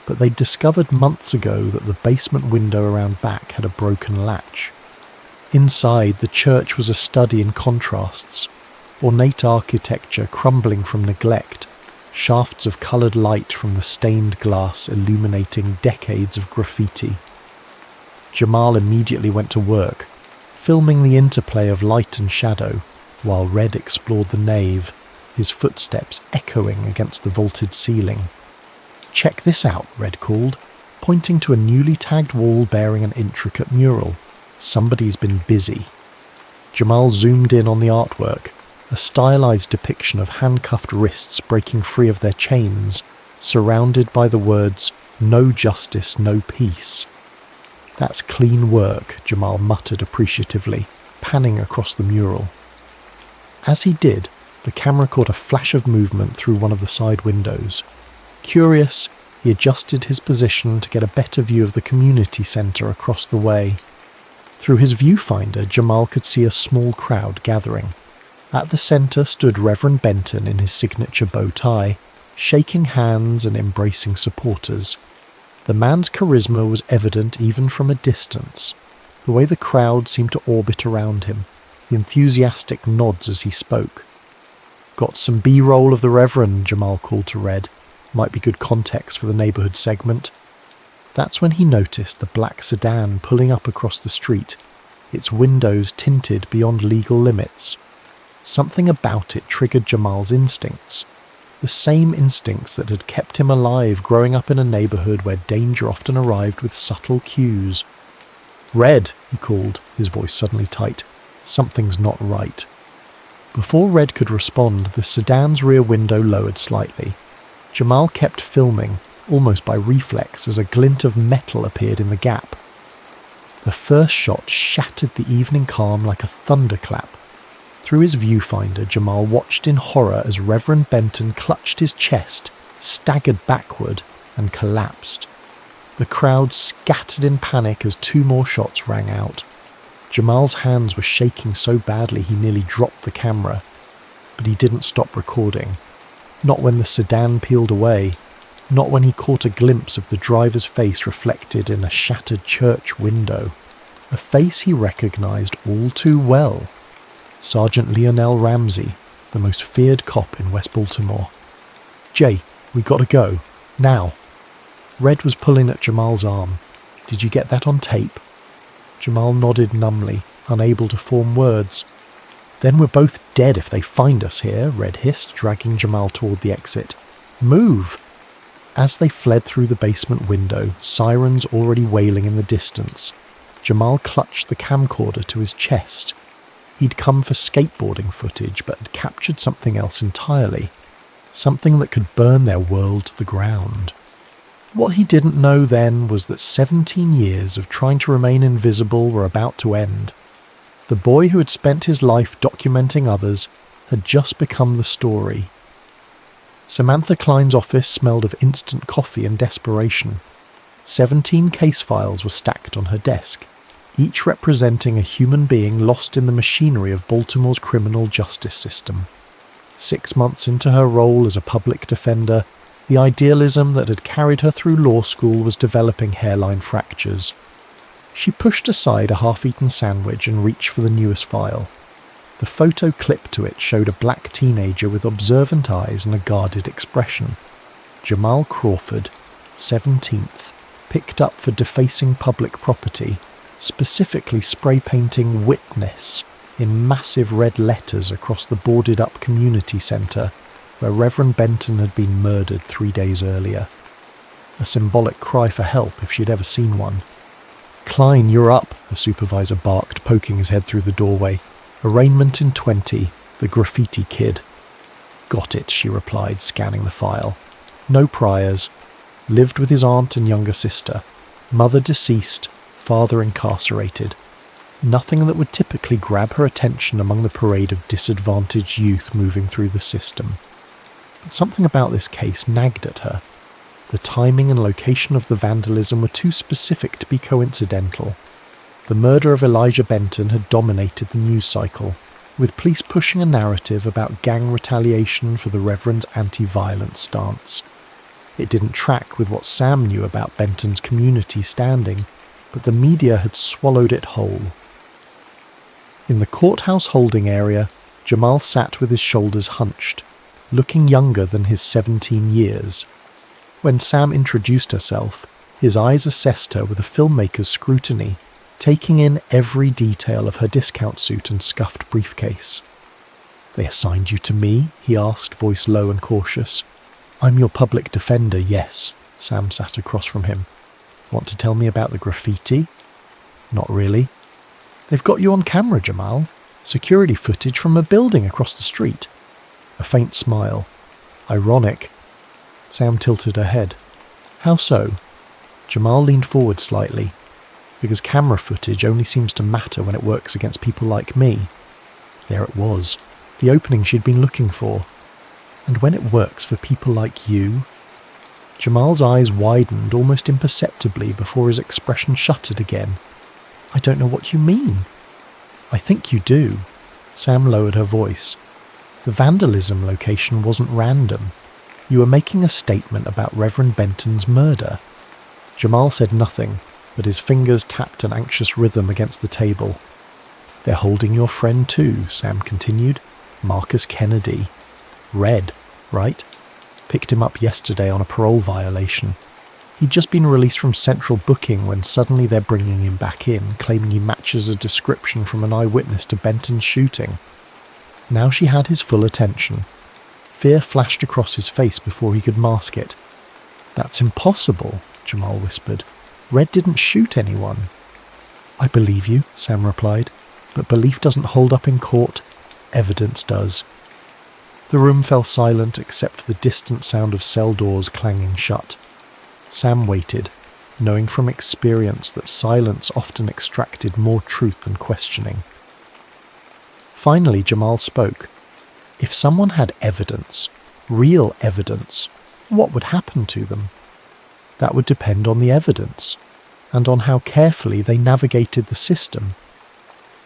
but they'd discovered months ago that the basement window around back had a broken latch. Inside, the church was a study in contrasts, ornate architecture crumbling from neglect, shafts of coloured light from the stained glass illuminating decades of graffiti. Jamal immediately went to work, filming the interplay of light and shadow, while Red explored the nave, his footsteps echoing against the vaulted ceiling. "Check this out," Red called, pointing to a newly tagged wall bearing an intricate mural. "Somebody's been busy." Jamal zoomed in on the artwork, a stylized depiction of handcuffed wrists breaking free of their chains, surrounded by the words, "No justice, no peace." "That's clean work," Jamal muttered appreciatively, panning across the mural. As he did, the camera caught a flash of movement through one of the side windows. Curious, he adjusted his position to get a better view of the community centre across the way. Through his viewfinder, Jamal could see a small crowd gathering. At the centre stood Reverend Benton in his signature bow tie, shaking hands and embracing supporters. The man's charisma was evident even from a distance, the way the crowd seemed to orbit around him, the enthusiastic nods as he spoke. Got some B-roll of the Reverend, Jamal called to Red. Might be good context for the neighbourhood segment. That's when he noticed the black sedan pulling up across the street, its windows tinted beyond legal limits. Something about it triggered Jamal's instincts. The same instincts that had kept him alive growing up in a neighbourhood where danger often arrived with subtle cues. "Red," he called, his voice suddenly tight. "Something's not right." Before Red could respond, the sedan's rear window lowered slightly. Jamal kept filming, almost by reflex, as a glint of metal appeared in the gap. The first shot shattered the evening calm like a thunderclap. Through his viewfinder, Jamal watched in horror as Reverend Benton clutched his chest, staggered backward, and collapsed. The crowd scattered in panic as 2 more shots rang out. Jamal's hands were shaking so badly he nearly dropped the camera, but he didn't stop recording. Not when the sedan peeled away, not when he caught a glimpse of the driver's face reflected in a shattered church window. A face he recognized all too well. Sergeant Lionel Ramsey, the most feared cop in West Baltimore. "Jay, we gotta go. Now." Red was pulling at Jamal's arm. "Did you get that on tape?" Jamal nodded numbly, unable to form words. "Then we're both dead if they find us here," Red hissed, dragging Jamal toward the exit. "Move!" As they fled through the basement window, sirens already wailing in the distance, Jamal clutched the camcorder to his chest. He'd come for skateboarding footage, but had captured something else entirely. Something that could burn their world to the ground. What he didn't know then was that 17 years of trying to remain invisible were about to end. The boy who had spent his life documenting others had just become the story. Samantha Klein's office smelled of instant coffee and desperation. 17 case files were stacked on her desk, each representing a human being lost in the machinery of Baltimore's criminal justice system. 6 months into her role as a public defender, the idealism that had carried her through law school was developing hairline fractures. She pushed aside a half-eaten sandwich and reached for the newest file. The photo clipped to it showed a black teenager with observant eyes and a guarded expression. Jamal Crawford, 17th, picked up for defacing public property, specifically spray painting "Witness" in massive red letters across the boarded-up community centre where Reverend Benton had been murdered 3 days earlier. A symbolic cry for help if she'd ever seen one. "Klein, you're up," her supervisor barked, poking his head through the doorway. "Arraignment in 20, the graffiti kid." "Got it," she replied, scanning the file. "No priors. Lived with his aunt and younger sister. Mother deceased, father incarcerated. Nothing that would typically grab her attention among the parade of disadvantaged youth moving through the system. But something about this case nagged at her. The timing and location of the vandalism were too specific to be coincidental. The murder of Elijah Benton had dominated the news cycle, with police pushing a narrative about gang retaliation for the Reverend's anti-violence stance. It didn't track with what Sam knew about Benton's community standing, but the media had swallowed it whole. In the courthouse holding area, Jamal sat with his shoulders hunched, looking younger than his 17 years. When Sam introduced herself, his eyes assessed her with a filmmaker's scrutiny, taking in every detail of her discount suit and scuffed briefcase. "They assigned you to me?" he asked, voice low and cautious. "I'm your public defender, yes." Sam sat across from him. "Want to tell me about the graffiti?" "Not really." "They've got you on camera, Jamal. Security footage from a building across the street." A faint smile. "Ironic." Sam tilted her head. "How so?" Jamal leaned forward slightly. "Because camera footage only seems to matter when it works against people like me." There it was, the opening she'd been looking for. "And when it works for people like you?" Jamal's eyes widened almost imperceptibly before his expression shuttered again. "I don't know what you mean." "I think you do." Sam lowered her voice. "The vandalism location wasn't random. You were making a statement about Reverend Benton's murder." Jamal said nothing, but his fingers tapped an anxious rhythm against the table. "They're holding your friend too," Sam continued. "Marcus Kennedy. Red, right? Picked him up yesterday on a parole violation. He'd just been released from central booking when suddenly they're bringing him back in, claiming he matches a description from an eyewitness to Benton's shooting. Now she had his full attention. Fear flashed across his face before he could mask it. "That's impossible," Jamal whispered. "Red didn't shoot anyone." "I believe you," Sam replied, "but belief doesn't hold up in court. Evidence does." The room fell silent except for the distant sound of cell doors clanging shut. Sam waited, knowing from experience that silence often extracted more truth than questioning. Finally, Jamal spoke. If someone had evidence, real evidence, what would happen to them? That would depend on the evidence, and on how carefully they navigated the system.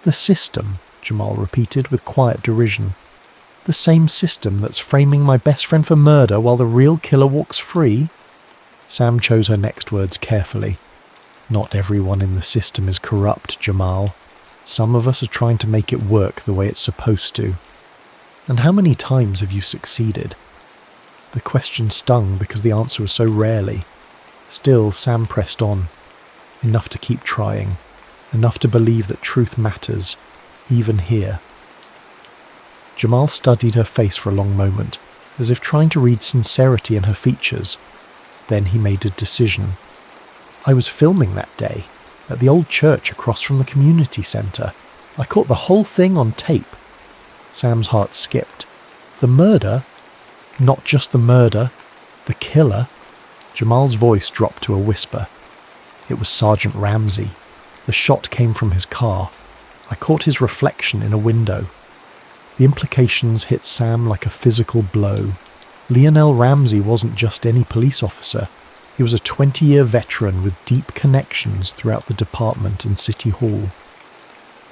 "The system," Jamal repeated with quiet derision. "The same system that's framing my best friend for murder while the real killer walks free?" Sam chose her next words carefully. "Not everyone in the system is corrupt, Jamal. Some of us are trying to make it work the way it's supposed to. And how many times have you succeeded?" The question stung because the answer was so rarely. Still, Sam pressed on. Enough to keep trying. Enough to believe that truth matters, even here. Jamal studied her face for a long moment, as if trying to read sincerity in her features. Then he made a decision. "I was filming that day, at the old church across from the community centre. I caught the whole thing on tape." Sam's heart skipped. "The murder? Not just the murder, the killer?" Jamal's voice dropped to a whisper. "It was Sergeant Ramsey. The shot came from his car. I caught his reflection in a window." The implications hit Sam like a physical blow. Lionel Ramsey wasn't just any police officer. He was a 20-year veteran with deep connections throughout the department and City Hall.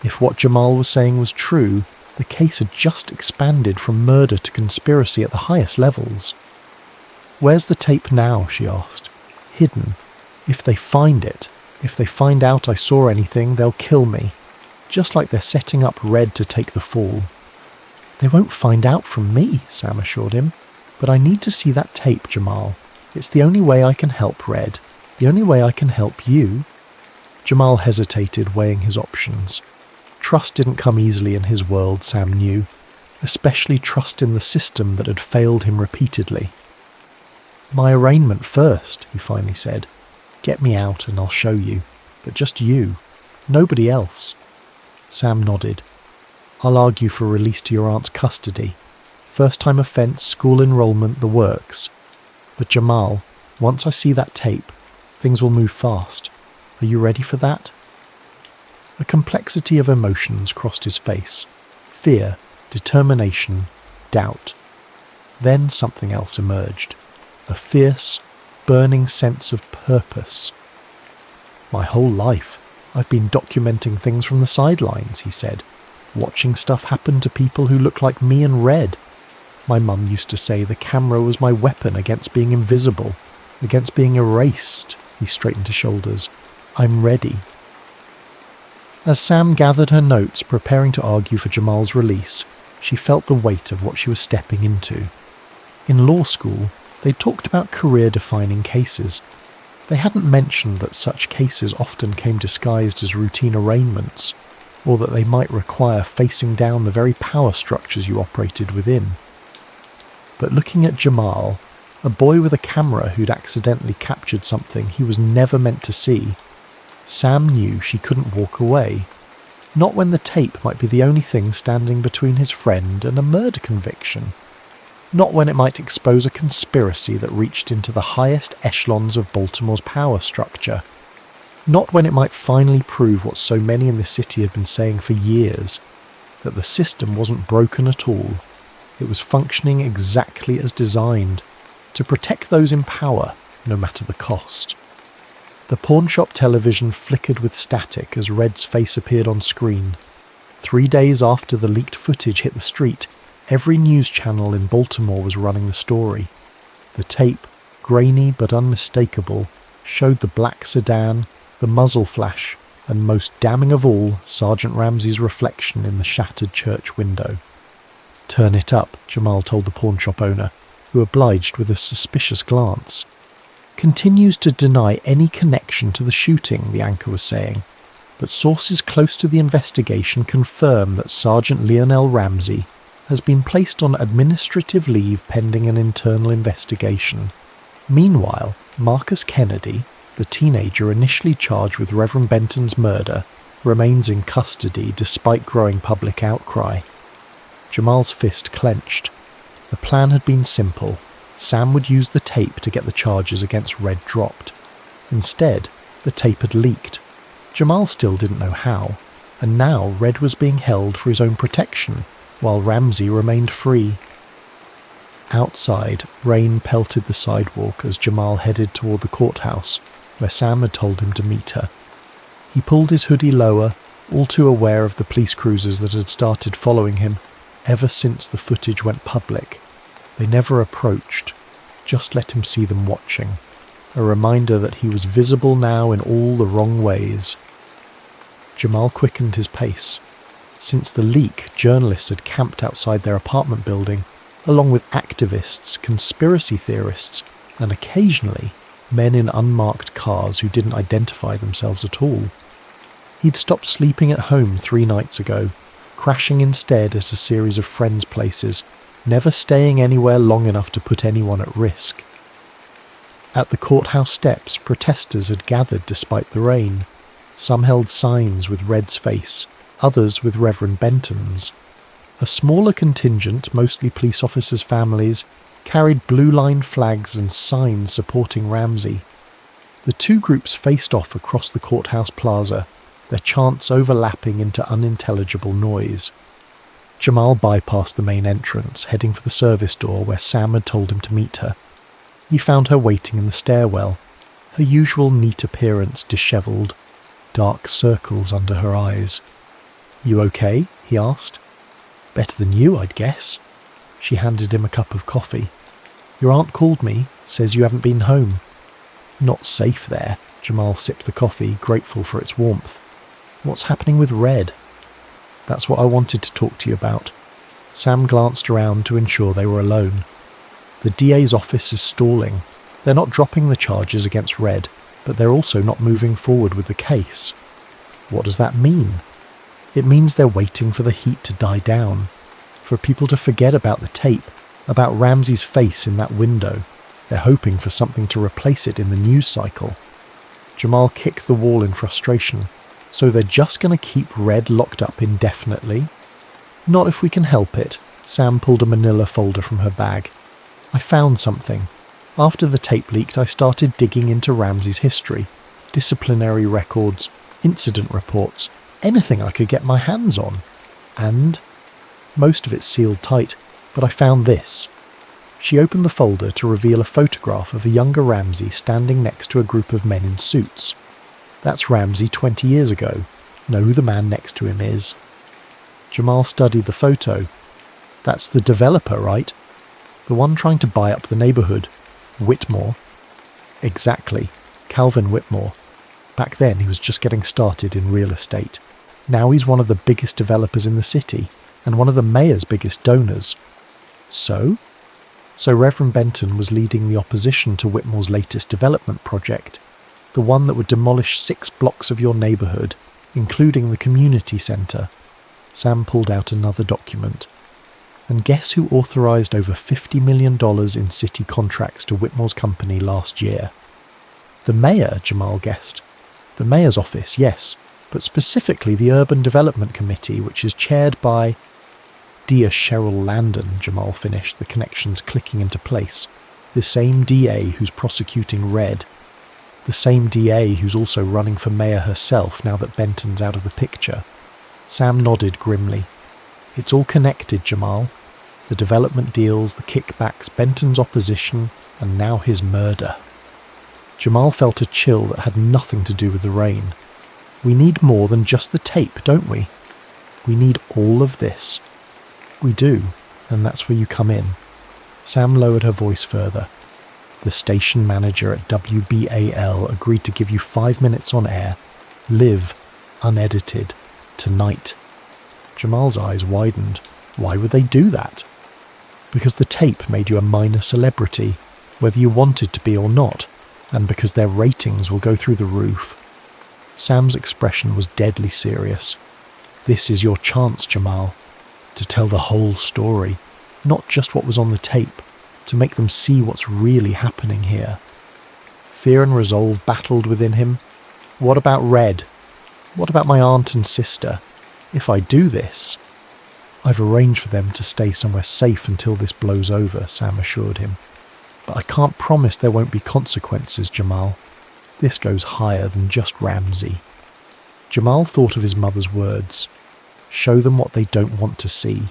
If what Jamal was saying was true, the case had just expanded from murder to conspiracy at the highest levels. "Where's the tape now?" she asked. "Hidden. If they find it, if they find out I saw anything, they'll kill me. Just like they're setting up Red to take the fall." "They won't find out from me," Sam assured him. "But I need to see that tape, Jamal. It's the only way I can help Red. The only way I can help you." Jamal hesitated, weighing his options. Trust didn't come easily in his world, Sam knew, especially trust in the system that had failed him repeatedly. "My arraignment first," he finally said. "Get me out and I'll show you. But just you. Nobody else." Sam nodded. "I'll argue for release to your aunt's custody. First-time offence, school enrolment, the works. But Jamal, once I see that tape, things will move fast. Are you ready for that?" A complexity of emotions crossed his face. Fear, determination, doubt. Then something else emerged. A fierce, burning sense of purpose. "My whole life, I've been documenting things from the sidelines," he said. "Watching stuff happen to people who look like me and Red. My mum used to say the camera was my weapon against being invisible, against being erased." He straightened his shoulders. "I'm ready." As Sam gathered her notes, preparing to argue for Jamal's release, she felt the weight of what she was stepping into. In law school, they talked about career-defining cases. They hadn't mentioned that such cases often came disguised as routine arraignments, or that they might require facing down the very power structures you operated within. But looking at Jamal, a boy with a camera who'd accidentally captured something he was never meant to see, Sam knew she couldn't walk away. Not when the tape might be the only thing standing between his friend and a murder conviction. Not when it might expose a conspiracy that reached into the highest echelons of Baltimore's power structure. Not when it might finally prove what so many in the city had been saying for years, that the system wasn't broken at all. It was functioning exactly as designed, to protect those in power, no matter the cost. The pawnshop television flickered with static as Red's face appeared on screen. 3 days after the leaked footage hit the street, every news channel in Baltimore was running the story. The tape, grainy but unmistakable, showed the black sedan, the muzzle flash, and most damning of all, Sergeant Ramsey's reflection in the shattered church window. "Turn it up," Jamal told the pawn shop owner, who obliged with a suspicious glance. "Continues to deny any connection to the shooting," the anchor was saying, but sources close to the investigation confirm that Sergeant Lionel Ramsey has been placed on administrative leave pending an internal investigation. Meanwhile, Marcus Kennedy, the teenager initially charged with Reverend Benton's murder, remains in custody despite growing public outcry. Jamal's fist clenched. The plan had been simple. Sam would use the tape to get the charges against Red dropped. Instead, the tape had leaked. Jamal still didn't know how, and now Red was being held for his own protection, while Ramsey remained free. Outside, rain pelted the sidewalk as Jamal headed toward the courthouse, where Sam had told him to meet her. He pulled his hoodie lower, all too aware of the police cruisers that had started following him ever since the footage went public. They never approached, just let him see them watching, a reminder that he was visible now in all the wrong ways. Jamal quickened his pace. Since the leak, journalists had camped outside their apartment building, along with activists, conspiracy theorists, and occasionally men in unmarked cars who didn't identify themselves at all. He'd stopped sleeping at home 3 nights ago, crashing instead at a series of friends' places, never staying anywhere long enough to put anyone at risk. At the courthouse steps, protesters had gathered despite the rain. Some held signs with Red's face, others with Reverend Benton's. A smaller contingent, mostly police officers' families, carried blue line flags and signs supporting Ramsey. The two groups faced off across the courthouse plaza, their chants overlapping into unintelligible noise. Jamal bypassed the main entrance, heading for the service door where Sam had told him to meet her. He found her waiting in the stairwell, her usual neat appearance dishevelled, dark circles under her eyes. "You okay?" he asked. "Better than you, I'd guess." She handed him a cup of coffee. "Your aunt called me, says you haven't been home." "Not safe there." Jamal sipped the coffee, grateful for its warmth. "What's happening with Red?" "That's what I wanted to talk to you about." Sam glanced around to ensure they were alone. "The DA's office is stalling. They're not dropping the charges against Red, but they're also not moving forward with the case." "What does that mean?" "It means they're waiting for the heat to die down, for people to forget about the tape, about Ramsey's face in that window. They're hoping for something to replace it in the news cycle." Jamal kicked the wall in frustration. "So they're just going to keep Red locked up indefinitely?" "Not if we can help it." Sam pulled a manila folder from her bag. "I found something. After the tape leaked, I started digging into Ramsey's history. Disciplinary records, incident reports, anything I could get my hands on. And most of it's sealed tight, but I found this." She opened the folder to reveal a photograph of a younger Ramsey standing next to a group of men in suits. "That's Ramsey 20 years ago. Know who the man next to him is?" Jamal studied the photo. "That's the developer, right? The one trying to buy up the neighbourhood. Whitmore." "Exactly. Calvin Whitmore. Back then he was just getting started in real estate. Now he's one of the biggest developers in the city, and one of the mayor's biggest donors." So Reverend Benton was leading the opposition to Whitmore's latest development project, the one that would demolish 6 blocks of your neighbourhood, including the community centre. Sam pulled out another document. "And guess who authorised over $50 million in city contracts to Whitmore's company last year?" "The mayor," Jamal guessed. "The mayor's office, yes, but specifically the Urban Development Committee, which is chaired by—" "Dear Cheryl Landon," Jamal finished, the connections clicking into place. "The same DA who's prosecuting Red. The same DA who's also running for mayor herself now that Benton's out of the picture." Sam nodded grimly. "It's all connected, Jamal. The development deals, the kickbacks, Benton's opposition, and now his murder." Jamal felt a chill that had nothing to do with the rain. "We need more than just the tape, don't we? We need all of this." "We do, and that's where you come in." Sam lowered her voice further. "The station manager at WBAL agreed to give you 5 minutes on air, live, unedited, tonight." Jamal's eyes widened. Why would they do that? Because the tape made you a minor celebrity, whether you wanted to be or not, and because their ratings will go through the roof. Sam's expression was deadly serious. This is your chance, Jamal, to tell the whole story, not just what was on the tape, to make them see what's really happening here. Fear and resolve battled within him. What about Red? What about my aunt and sister? If I do this... I've arranged for them to stay somewhere safe until this blows over, Sam assured him. But I can't promise there won't be consequences, Jamal. This goes higher than just Ramsey. Jamal thought of his mother's words. Show them what they don't want to see.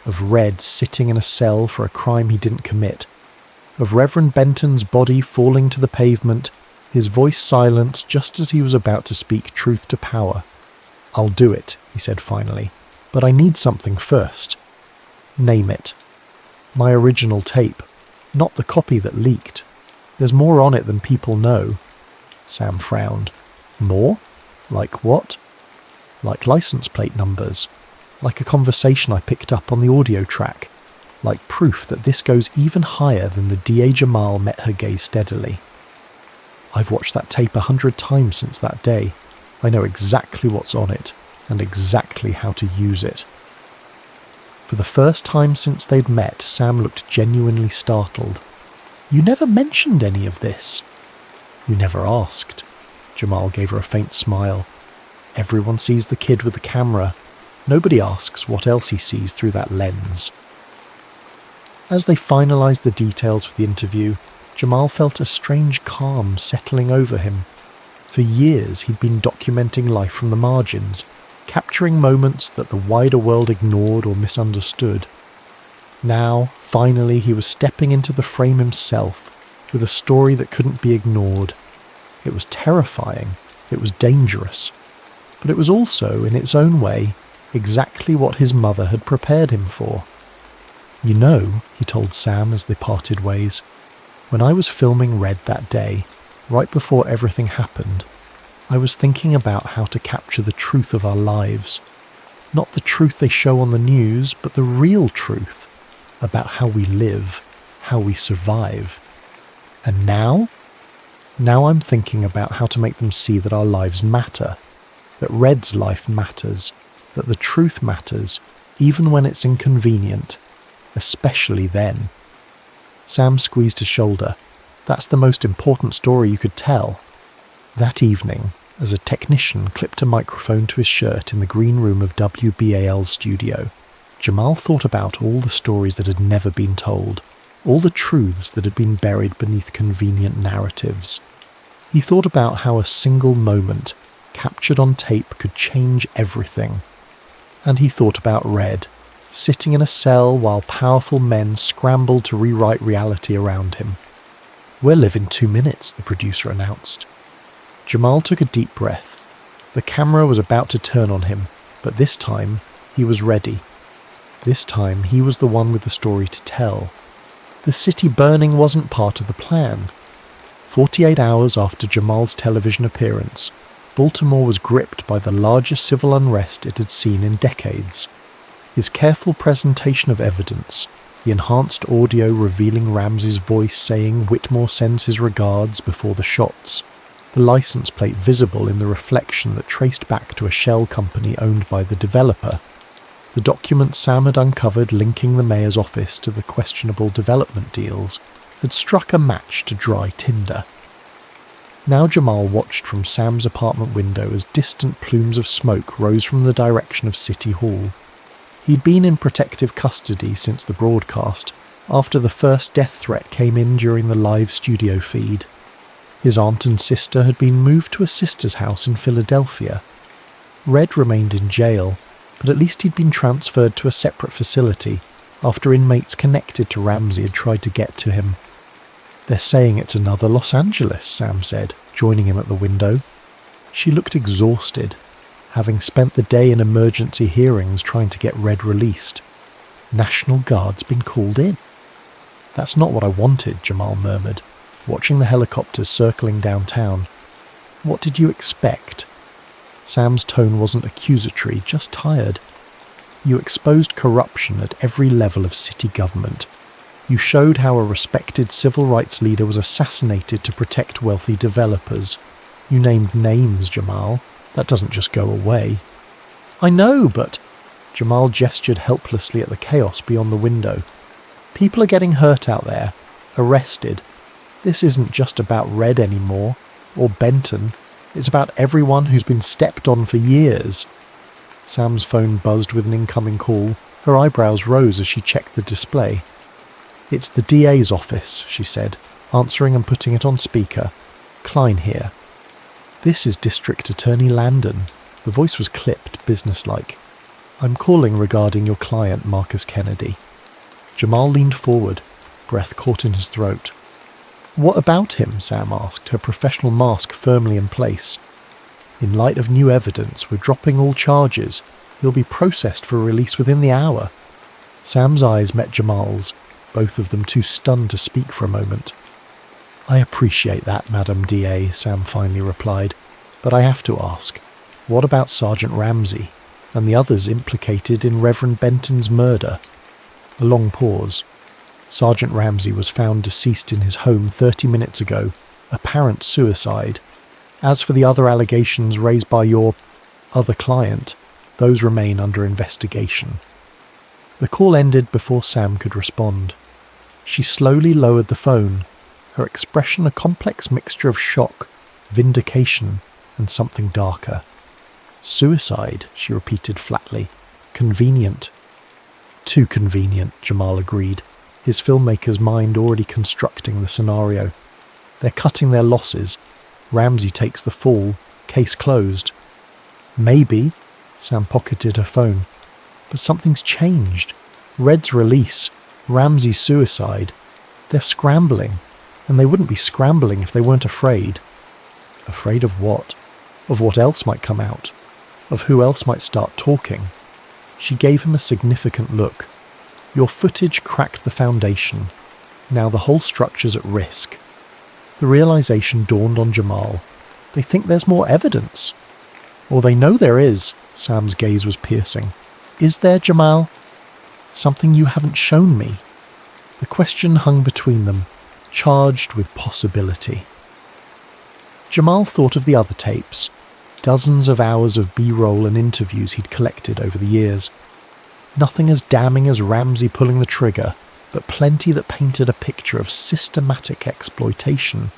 Of Red sitting in a cell for a crime he didn't commit. Of Reverend Benton's body falling to the pavement, his voice silenced just as he was about to speak truth to power. I'll do it, he said finally. But I need something first. Name it. My original tape, not the copy that leaked. There's more on it than people know. Sam frowned. More? Like what? Like license plate numbers. Like a conversation I picked up on the audio track. Like proof that this goes even higher than the D.A. Jamal met her gaze steadily. I've watched that tape 100 times since that day. I know exactly what's on it, and exactly how to use it. For the first time since they'd met, Sam looked genuinely startled. You never mentioned any of this. You never asked. Jamal gave her a faint smile. Everyone sees the kid with the camera. Nobody asks what else he sees through that lens. As they finalised the details for the interview, Jamal felt a strange calm settling over him. For years he'd been documenting life from the margins, capturing moments that the wider world ignored or misunderstood. Now, finally, he was stepping into the frame himself, with a story that couldn't be ignored. It was terrifying, it was dangerous, but it was also, in its own way, exactly what his mother had prepared him for. You know, he told Sam as they parted ways, when I was filming Red that day, right before everything happened, I was thinking about how to capture the truth of our lives. Not the truth they show on the news, but the real truth about how we live, how we survive. And now? Now I'm thinking about how to make them see that our lives matter, that Red's life matters, that the truth matters, even when it's inconvenient, especially then. Sam squeezed his shoulder. That's the most important story you could tell. That evening, as a technician clipped a microphone to his shirt in the green room of WBAL's studio, Jamal thought about all the stories that had never been told, all the truths that had been buried beneath convenient narratives. He thought about how a single moment, captured on tape, could change everything. And he thought about Red, sitting in a cell while powerful men scrambled to rewrite reality around him. We're live in 2 minutes, the producer announced. Jamal took a deep breath. The camera was about to turn on him, but this time he was ready. This time he was the one with the story to tell. The city burning wasn't part of the plan. 48 hours after Jamal's television appearance, Baltimore was gripped by the largest civil unrest it had seen in decades. His careful presentation of evidence, the enhanced audio revealing Ramsey's voice saying Whitmore sends his regards before the shots, the license plate visible in the reflection that traced back to a shell company owned by the developer, the document Sam had uncovered linking the mayor's office to the questionable development deals, had struck a match to dry tinder. Now Jamal watched from Sam's apartment window as distant plumes of smoke rose from the direction of City Hall. He'd been in protective custody since the broadcast, after the first death threat came in during the live studio feed. His aunt and sister had been moved to a sister's house in Philadelphia. Red remained in jail, but at least he'd been transferred to a separate facility after inmates connected to Ramsey had tried to get to him. They're saying it's another Los Angeles, Sam said, joining him at the window. She looked exhausted, having spent the day in emergency hearings trying to get Red released. National Guard's been called in. That's not what I wanted, Jamal murmured, watching the helicopters circling downtown. What did you expect? Sam's tone wasn't accusatory, just tired. You exposed corruption at every level of city government. You showed how a respected civil rights leader was assassinated to protect wealthy developers. You named names, Jamal. That doesn't just go away. I know, but... Jamal gestured helplessly at the chaos beyond the window. People are getting hurt out there. Arrested. This isn't just about Red anymore. Or Benton. It's about everyone who's been stepped on for years. Sam's phone buzzed with an incoming call. Her eyebrows rose as she checked the display. It's the DA's office, she said, answering and putting it on speaker. Klein here. This is District Attorney Landon. The voice was clipped, businesslike. I'm calling regarding your client, Marcus Kennedy. Jamal leaned forward, breath caught in his throat. What about him? Sam asked, her professional mask firmly in place. In light of new evidence, we're dropping all charges. He'll be processed for release within the hour. Sam's eyes met Jamal's, both of them too stunned to speak for a moment. I appreciate that, Madam DA, Sam finally replied, but I have to ask, what about Sergeant Ramsey and the others implicated in Reverend Benton's murder? A long pause. Sergeant Ramsey was found deceased in his home 30 minutes ago, apparent suicide. As for the other allegations raised by your other client, those remain under investigation. The call ended before Sam could respond. She slowly lowered the phone, her expression a complex mixture of shock, vindication, and something darker. Suicide, she repeated flatly. Convenient. Too convenient, Jamal agreed, his filmmaker's mind already constructing the scenario. They're cutting their losses. Ramsey takes the fall. Case closed. Maybe. Sam pocketed her phone. But something's changed. Red's release. Ramsey's suicide. They're scrambling. And they wouldn't be scrambling if they weren't afraid. Afraid of what? Of what else might come out? Of who else might start talking? She gave him a significant look. Your footage cracked the foundation. Now the whole structure's at risk. The realization dawned on Jamal. They think there's more evidence. Or they know there is. Sam's gaze was piercing. Is there, Jamal? Something you haven't shown me. The question hung between them, charged with possibility. Jamal thought of the other tapes, dozens of hours of B-roll and interviews he'd collected over the years. Nothing as damning as Ramsey pulling the trigger, but plenty that painted a picture of systematic exploitation.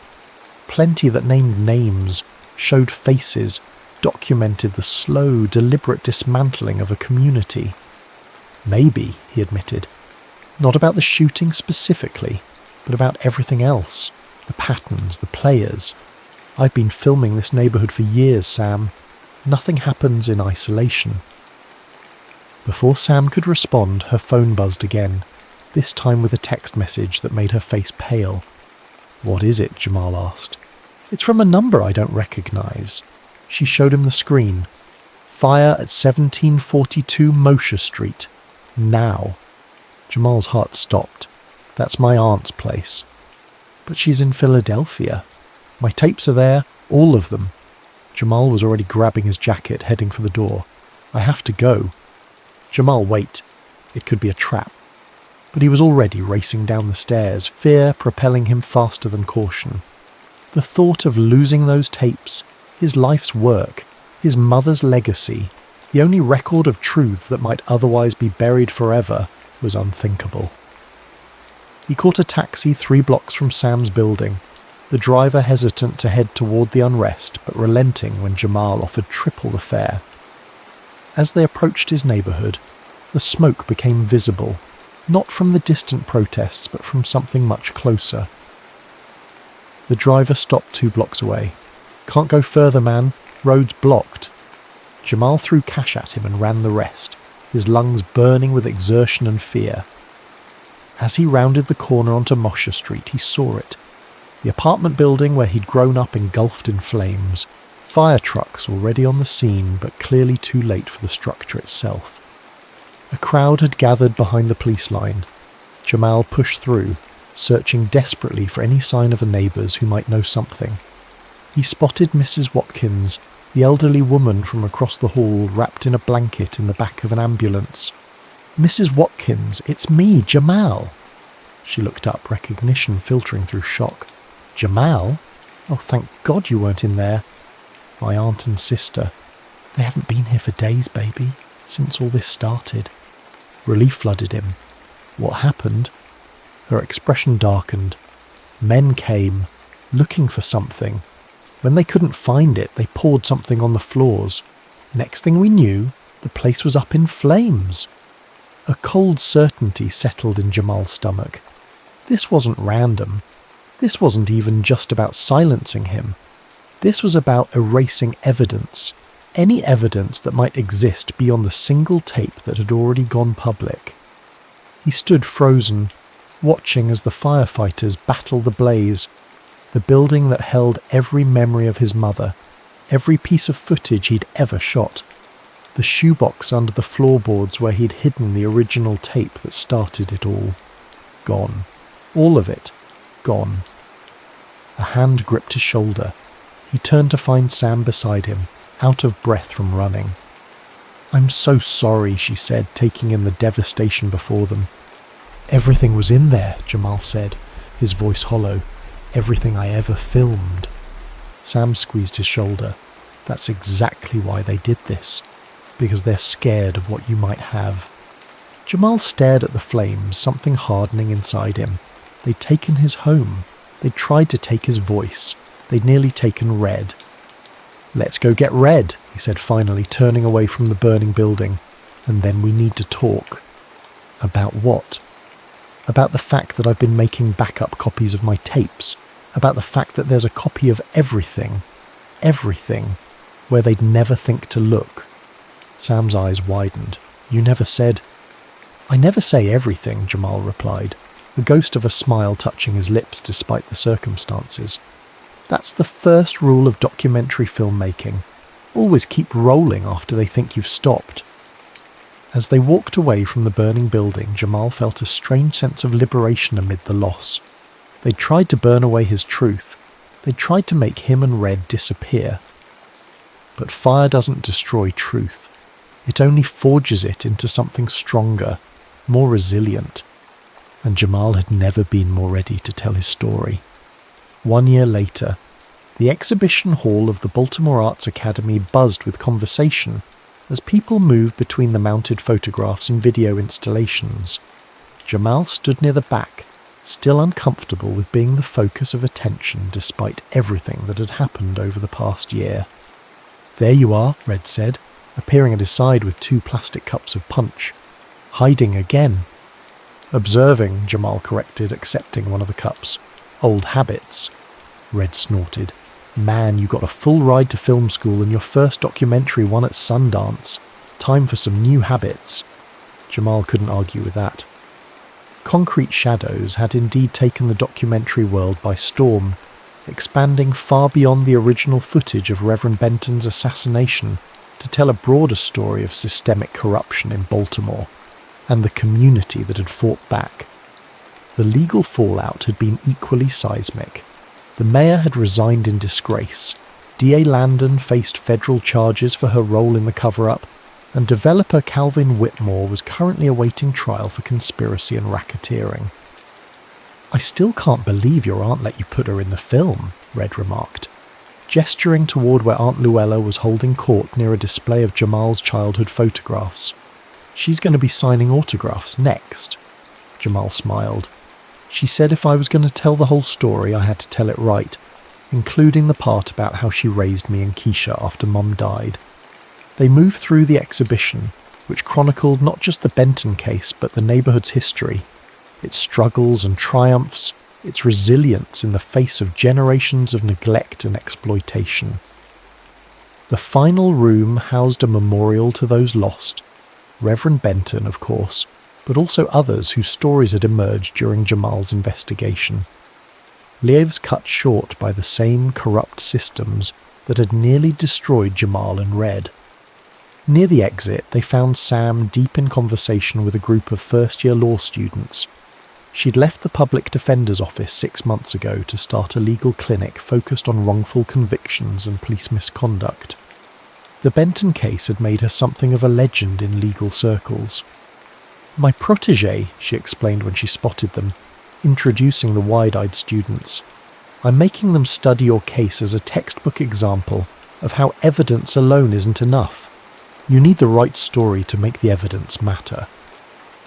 Plenty that named names, showed faces, documented the slow, deliberate dismantling of a community. Maybe, he admitted. Not about the shooting specifically, but about everything else. The patterns, the players. I've been filming this neighbourhood for years, Sam. Nothing happens in isolation. Before Sam could respond, her phone buzzed again, this time with a text message that made her face pale. What is it? Jamal asked. It's from a number I don't recognise. She showed him the screen. Fire at 1742 Mosher Street. Now. Jamal's heart stopped. That's my aunt's place. But she's in Philadelphia. My tapes are there, all of them. Jamal was already grabbing his jacket, heading for the door. I have to go. Jamal, wait. It could be a trap. But he was already racing down the stairs, fear propelling him faster than caution. The thought of losing those tapes, his life's work, his mother's legacy, the only record of truth that might otherwise be buried forever, was unthinkable. He caught a taxi 3 blocks from Sam's building, the driver hesitant to head toward the unrest, but relenting when Jamal offered triple the fare. As they approached his neighbourhood, the smoke became visible, not from the distant protests, but from something much closer. The driver stopped 2 blocks away. Can't go further, man. Road's blocked. Jamal threw cash at him and ran the rest, his lungs burning with exertion and fear. As he rounded the corner onto Mosher Street, he saw it. The apartment building where he'd grown up engulfed in flames. Fire trucks already on the scene, but clearly too late for the structure itself. A crowd had gathered behind the police line. Jamal pushed through, searching desperately for any sign of the neighbours who might know something. He spotted Mrs. Watkins, the elderly woman from across the hall wrapped in a blanket in the back of an ambulance. "Mrs. Watkins, it's me, Jamal." She looked up, recognition filtering through shock. "Jamal? Oh, thank God you weren't in there." "My aunt and sister. They haven't been here for days, baby, since all this started." Relief flooded him. "What happened?" Her expression darkened. "Men came, looking for something. When they couldn't find it, they poured something on the floors. Next thing we knew, the place was up in flames." A cold certainty settled in Jamal's stomach. This wasn't random. This wasn't even just about silencing him. This was about erasing evidence. Any evidence that might exist beyond the single tape that had already gone public. He stood frozen, watching as the firefighters battled the blaze. The building that held every memory of his mother, every piece of footage he'd ever shot. The shoebox under the floorboards where he'd hidden the original tape that started it all. Gone. All of it. Gone. A hand gripped his shoulder. He turned to find Sam beside him, out of breath from running. "I'm so sorry," she said, taking in the devastation before them. "Everything was in there," Jamal said, his voice hollow. "Everything I ever filmed." Sam squeezed his shoulder. "That's exactly why they did this. Because they're scared of what you might have." Jamal stared at the flames, something hardening inside him. They'd taken his home. They'd tried to take his voice. They'd nearly taken Red. "Let's go get Red," he said finally, turning away from the burning building. "And then we need to talk." "About what?" "About the fact that I've been making backup copies of my tapes. About the fact that there's a copy of everything. Everything. Where they'd never think to look." Sam's eyes widened. "You never said—" "I never say everything," Jamal replied, the ghost of a smile touching his lips despite the circumstances. "That's the first rule of documentary filmmaking. Always keep rolling after they think you've stopped." As they walked away from the burning building, Jamal felt a strange sense of liberation amid the loss. They'd tried to burn away his truth. They'd tried to make him and Red disappear. But fire doesn't destroy truth. It only forges it into something stronger, more resilient. And Jamal had never been more ready to tell his story. 1 year later, the exhibition hall of the Baltimore Arts Academy buzzed with conversation as people moved between the mounted photographs and video installations. Jamal stood near the back, still uncomfortable with being the focus of attention despite everything that had happened over the past year. "There you are," Red said, appearing at his side with 2 plastic cups of punch. "Hiding again." "Observing," Jamal corrected, accepting one of the cups. "Old habits." Red snorted. "Man, you got a full ride to film school and your first documentary won at Sundance. Time for some new habits." Jamal couldn't argue with that. Concrete Shadows had indeed taken the documentary world by storm, expanding far beyond the original footage of Reverend Benton's assassination to tell a broader story of systemic corruption in Baltimore and the community that had fought back. The legal fallout had been equally seismic. The mayor had resigned in disgrace, DA Landon faced federal charges for her role in the cover-up, and developer Calvin Whitmore was currently awaiting trial for conspiracy and racketeering. "I still can't believe your aunt let you put her in the film," Red remarked, gesturing toward where Aunt Luella was holding court near a display of Jamal's childhood photographs. "She's going to be signing autographs next." Jamal smiled. "She said if I was going to tell the whole story, I had to tell it right, including the part about how she raised me and Keisha after Mum died." They moved through the exhibition, which chronicled not just the Benton case but the neighborhood's history, its struggles and triumphs, its resilience in the face of generations of neglect and exploitation. The final room housed a memorial to those lost, Reverend Benton, of course, but also others whose stories had emerged during Jamal's investigation. Lives cut short by the same corrupt systems that had nearly destroyed Jamal and Red. Near the exit, they found Sam deep in conversation with a group of first-year law students. She'd left the public defender's office 6 months ago to start a legal clinic focused on wrongful convictions and police misconduct. The Benton case had made her something of a legend in legal circles. "My protégé," she explained when she spotted them, introducing the wide-eyed students. "I'm making them study your case as a textbook example of how evidence alone isn't enough. You need the right story to make the evidence matter."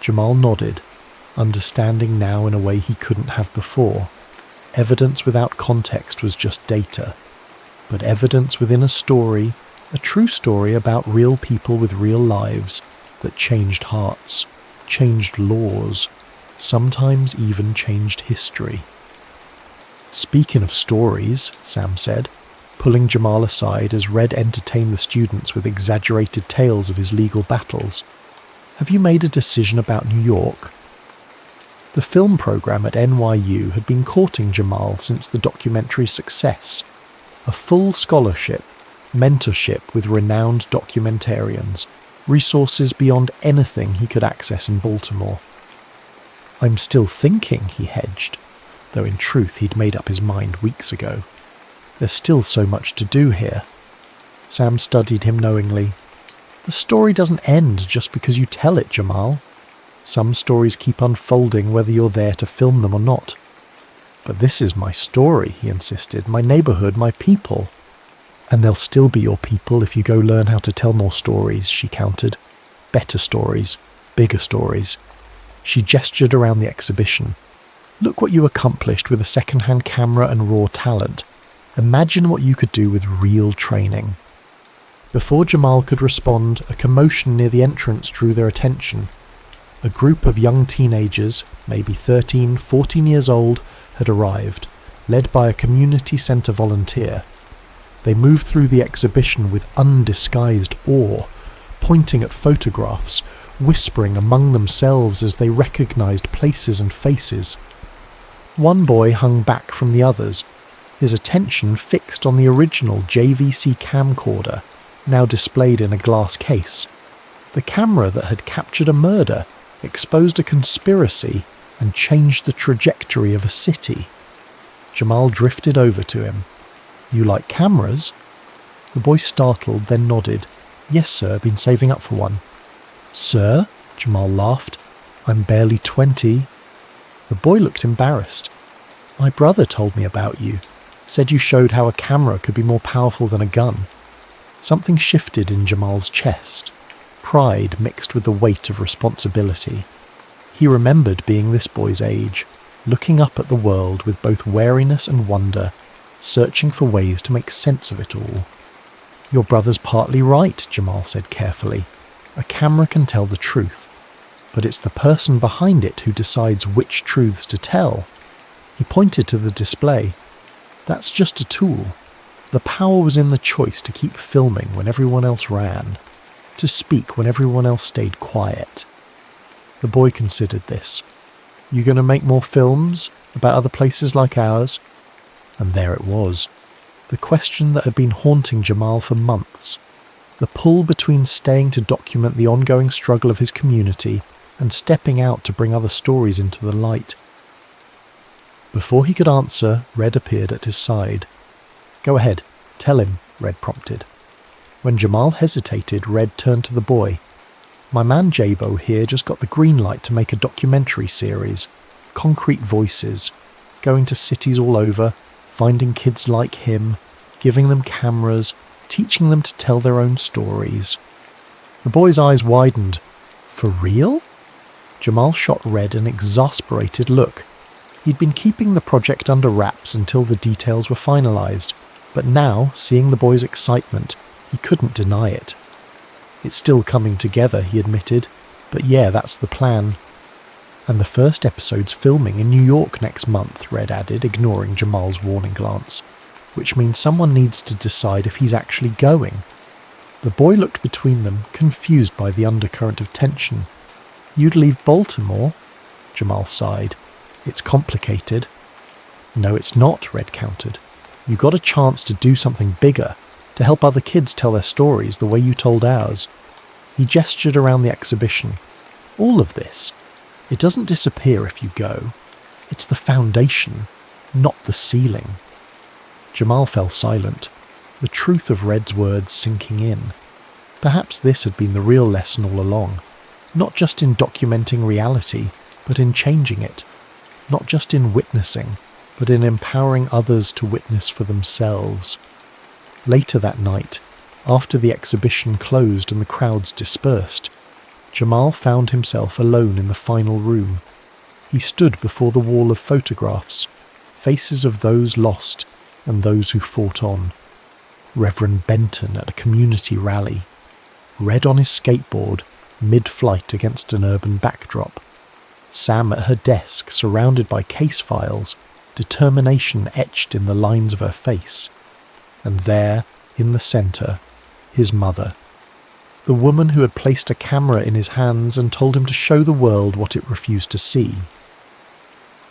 Jamal nodded, understanding now in a way he couldn't have before. Evidence without context was just data. But evidence within a story, a true story about real people with real lives that changed hearts, changed laws, sometimes even changed history. "Speaking of stories," Sam said, pulling Jamal aside as Red entertained the students with exaggerated tales of his legal battles, "have you made a decision about New York?" The film program at NYU had been courting Jamal since the documentary's success. A full scholarship, mentorship with renowned documentarians, resources beyond anything he could access in Baltimore. "I'm still thinking," he hedged, though in truth he'd made up his mind weeks ago. "There's still so much to do here." Sam studied him knowingly. "The story doesn't end just because you tell it, Jamal. Some stories keep unfolding whether you're there to film them or not." "But this is my story," he insisted, "my neighborhood, my people." "And they'll still be your people if you go learn how to tell more stories," she countered. "Better stories, bigger stories." She gestured around the exhibition. "Look what you accomplished with a second-hand camera and raw talent. Imagine what you could do with real training." Before Jamal could respond, a commotion near the entrance drew their attention. A group of young teenagers, maybe 13, 14 years old, had arrived, led by a community centre volunteer. They moved through the exhibition with undisguised awe, pointing at photographs, whispering among themselves as they recognised places and faces. One boy hung back from the others, his attention fixed on the original JVC camcorder, now displayed in a glass case. The camera that had captured a murder, exposed a conspiracy, and changed the trajectory of a city. Jamal drifted over to him. "You like cameras?" The boy startled, then nodded. "Yes, sir, been saving up for one." "Sir?" Jamal laughed. "I'm barely 20. The boy looked embarrassed. "My brother told me about you. Said you showed how a camera could be more powerful than a gun." Something shifted in Jamal's chest. Pride mixed with the weight of responsibility. He remembered being this boy's age, looking up at the world with both wariness and wonder, searching for ways to make sense of it all. "Your brother's partly right," Jamal said carefully. "A camera can tell the truth, but it's the person behind it who decides which truths to tell." He pointed to the display. "That's just a tool. The power was in the choice to keep filming when everyone else ran, to speak when everyone else stayed quiet." The boy considered this. "You gonna make more films about other places like ours?" And there it was. The question that had been haunting Jamal for months. The pull between staying to document the ongoing struggle of his community and stepping out to bring other stories into the light. Before he could answer, Red appeared at his side. "Go ahead, tell him," Red prompted. When Jamal hesitated, Red turned to the boy. "My man Jabo here just got the green light to make a documentary series. Concrete voices. Going to cities all over, finding kids like him, giving them cameras, teaching them to tell their own stories." The boy's eyes widened. "For real?" Jamal shot Red an exasperated look. He'd been keeping the project under wraps until the details were finalised, but now, seeing the boy's excitement, he couldn't deny it. "It's still coming together," he admitted, "but yeah, that's the plan." "And the first episode's filming in New York next month," Red added, ignoring Jamal's warning glance. "Which means someone needs to decide if he's actually going." The boy looked between them, confused by the undercurrent of tension. "You'd leave Baltimore?" Jamal sighed. "It's complicated." "No, it's not," Red countered. "You got a chance to do something bigger, to help other kids tell their stories the way you told ours." He gestured around the exhibition. "All of this. It doesn't disappear if you go. It's the foundation, not the ceiling." Jamal fell silent, the truth of Red's words sinking in. Perhaps this had been the real lesson all along, not just in documenting reality, but in changing it, not just in witnessing, but in empowering others to witness for themselves. Later that night, after the exhibition closed and the crowds dispersed, Jamal found himself alone in the final room. He stood before the wall of photographs, faces of those lost and those who fought on. Reverend Benton at a community rally, Red on his skateboard, mid-flight against an urban backdrop. Sam at her desk, surrounded by case files, determination etched in the lines of her face. And there, in the centre, his mother. The woman who had placed a camera in his hands and told him to show the world what it refused to see.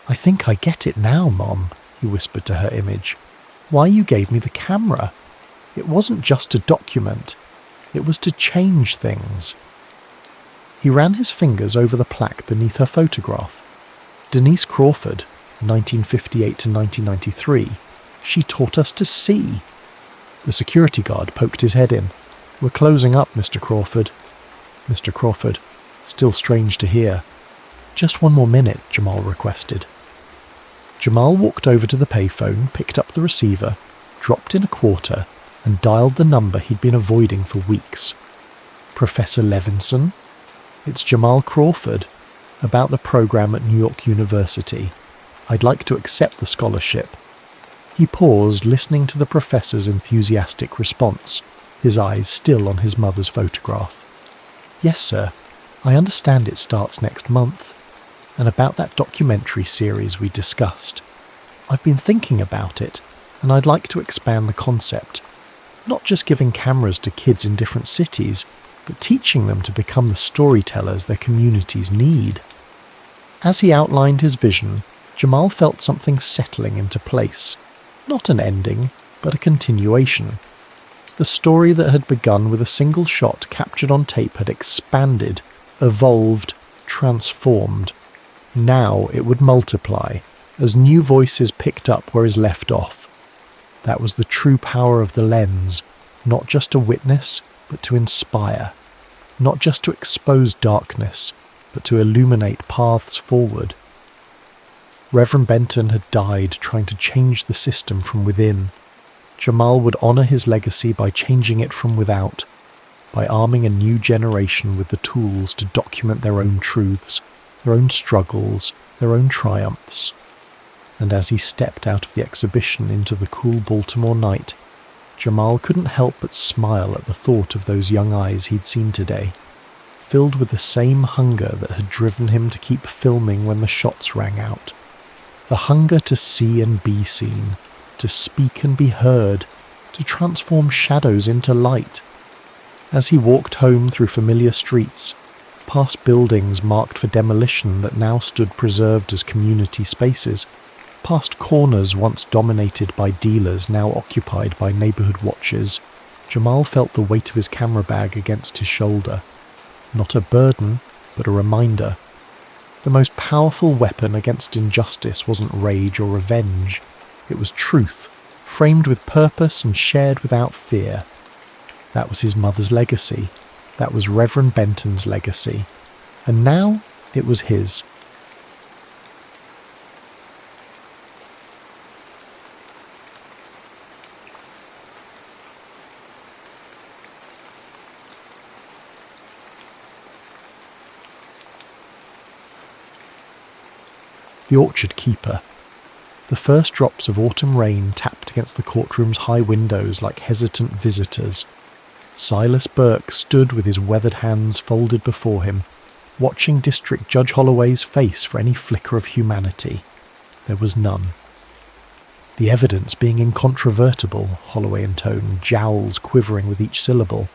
"I think I get it now, Mom," he whispered to her image. "Why you gave me the camera. It wasn't just to document. It was to change things." He ran his fingers over the plaque beneath her photograph. Denise Crawford, 1958 to 1993. She taught us to see. The security guard poked his head in. "We're closing up, Mr. Crawford." Mr. Crawford, still strange to hear. "Just one more minute," Jamal requested. Jamal walked over to the payphone, picked up the receiver, dropped in a quarter, and dialed the number he'd been avoiding for weeks. "Professor Levinson? It's Jamal Crawford, about the program at New York University. I'd like to accept the scholarship." He paused, listening to the professor's enthusiastic response, his eyes still on his mother's photograph. "Yes, sir. I understand it starts next month. And about that documentary series we discussed. I've been thinking about it, and I'd like to expand the concept. Not just giving cameras to kids in different cities, but teaching them to become the storytellers their communities need." As he outlined his vision, Jamal felt something settling into place. Not an ending, but a continuation. The story that had begun with a single shot captured on tape had expanded, evolved, transformed. Now it would multiply, as new voices picked up where his left off. That was the true power of the lens, not just to witness, but to inspire. Not just to expose darkness, but to illuminate paths forward. Reverend Benton had died trying to change the system from within. Jamal would honour his legacy by changing it from without, by arming a new generation with the tools to document their own truths, their own struggles, their own triumphs. And as he stepped out of the exhibition into the cool Baltimore night, Jamal couldn't help but smile at the thought of those young eyes he'd seen today, filled with the same hunger that had driven him to keep filming when the shots rang out. The hunger to see and be seen, to speak and be heard, to transform shadows into light. As he walked home through familiar streets, past buildings marked for demolition that now stood preserved as community spaces, past corners once dominated by dealers now occupied by neighbourhood watchers, Jamal felt the weight of his camera bag against his shoulder. Not a burden, but a reminder. The most powerful weapon against injustice wasn't rage or revenge. It was truth, framed with purpose and shared without fear. That was his mother's legacy. That was Reverend Benton's legacy. And now it was his. The orchard keeper. The first drops of autumn rain tapped against the courtroom's high windows like hesitant visitors. Silas Burke stood with his weathered hands folded before him, watching District Judge Holloway's face for any flicker of humanity. There was none. "The evidence being incontrovertible," Holloway intoned, jowls quivering with each syllable.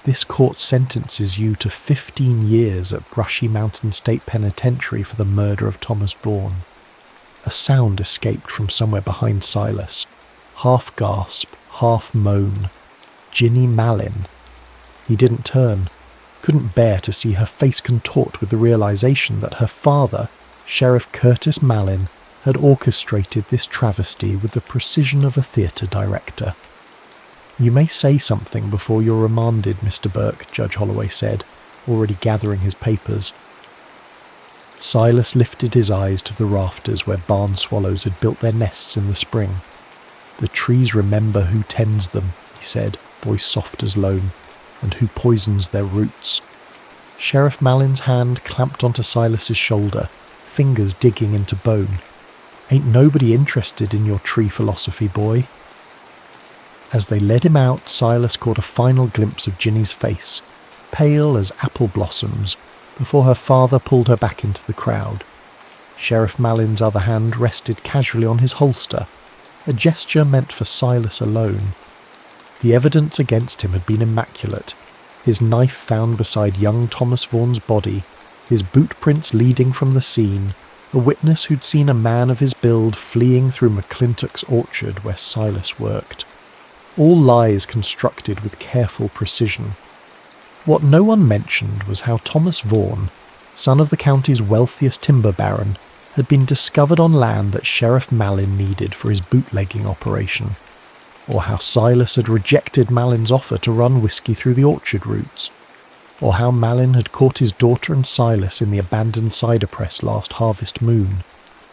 "This court sentences you to 15 years at Brushy Mountain State Penitentiary for the murder of Thomas Vaughan." A sound escaped from somewhere behind Silas. Half gasp, half moan. Ginny Mallin. He didn't turn, couldn't bear to see her face contort with the realization that her father, Sheriff Curtis Mallin, had orchestrated this travesty with the precision of a theatre director. "You may say something before you're remanded, Mr. Burke," Judge Holloway said, already gathering his papers. Silas lifted his eyes to the rafters where barn swallows had built their nests in the spring. "The trees remember who tends them," he said, voice soft as loam, "and who poisons their roots." Sheriff Mallin's hand clamped onto Silas's shoulder, fingers digging into bone. "Ain't nobody interested in your tree philosophy, boy." As they led him out, Silas caught a final glimpse of Ginny's face, pale as apple blossoms, before her father pulled her back into the crowd. Sheriff Mallin's other hand rested casually on his holster, a gesture meant for Silas alone. The evidence against him had been immaculate. His knife found beside young Thomas Vaughan's body, his boot prints leading from the scene, a witness who'd seen a man of his build fleeing through McClintock's orchard where Silas worked. All lies constructed with careful precision. What no one mentioned was how Thomas Vaughan, son of the county's wealthiest timber baron, had been discovered on land that Sheriff Mallin needed for his bootlegging operation, or how Silas had rejected Mallin's offer to run whiskey through the orchard routes, or how Mallin had caught his daughter and Silas in the abandoned cider press last harvest moon,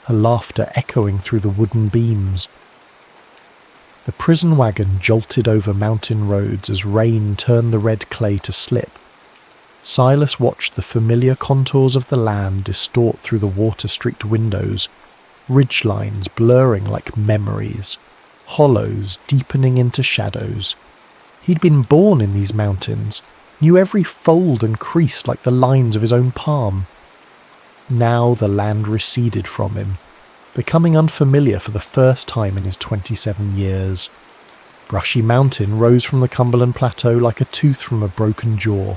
her laughter echoing through the wooden beams. The prison wagon jolted over mountain roads as rain turned the red clay to slip. Silas watched the familiar contours of the land distort through the water-streaked windows, ridgelines blurring like memories, hollows deepening into shadows. He'd been born in these mountains, knew every fold and crease like the lines of his own palm. Now the land receded from him, becoming unfamiliar for the first time in his 27 years. Brushy Mountain rose from the Cumberland Plateau like a tooth from a broken jaw.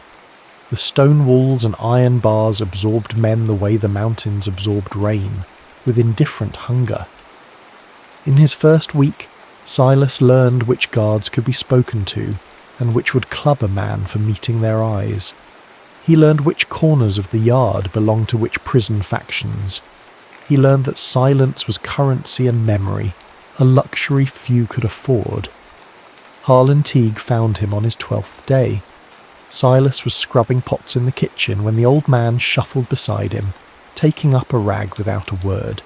The stone walls and iron bars absorbed men the way the mountains absorbed rain, with indifferent hunger. In his first week, Silas learned which guards could be spoken to, and which would club a man for meeting their eyes. He learned which corners of the yard belonged to which prison factions. He learned that silence was currency and memory, a luxury few could afford. Harlan Teague found him on his 12th day. Silas was scrubbing pots in the kitchen when the old man shuffled beside him, taking up a rag without a word.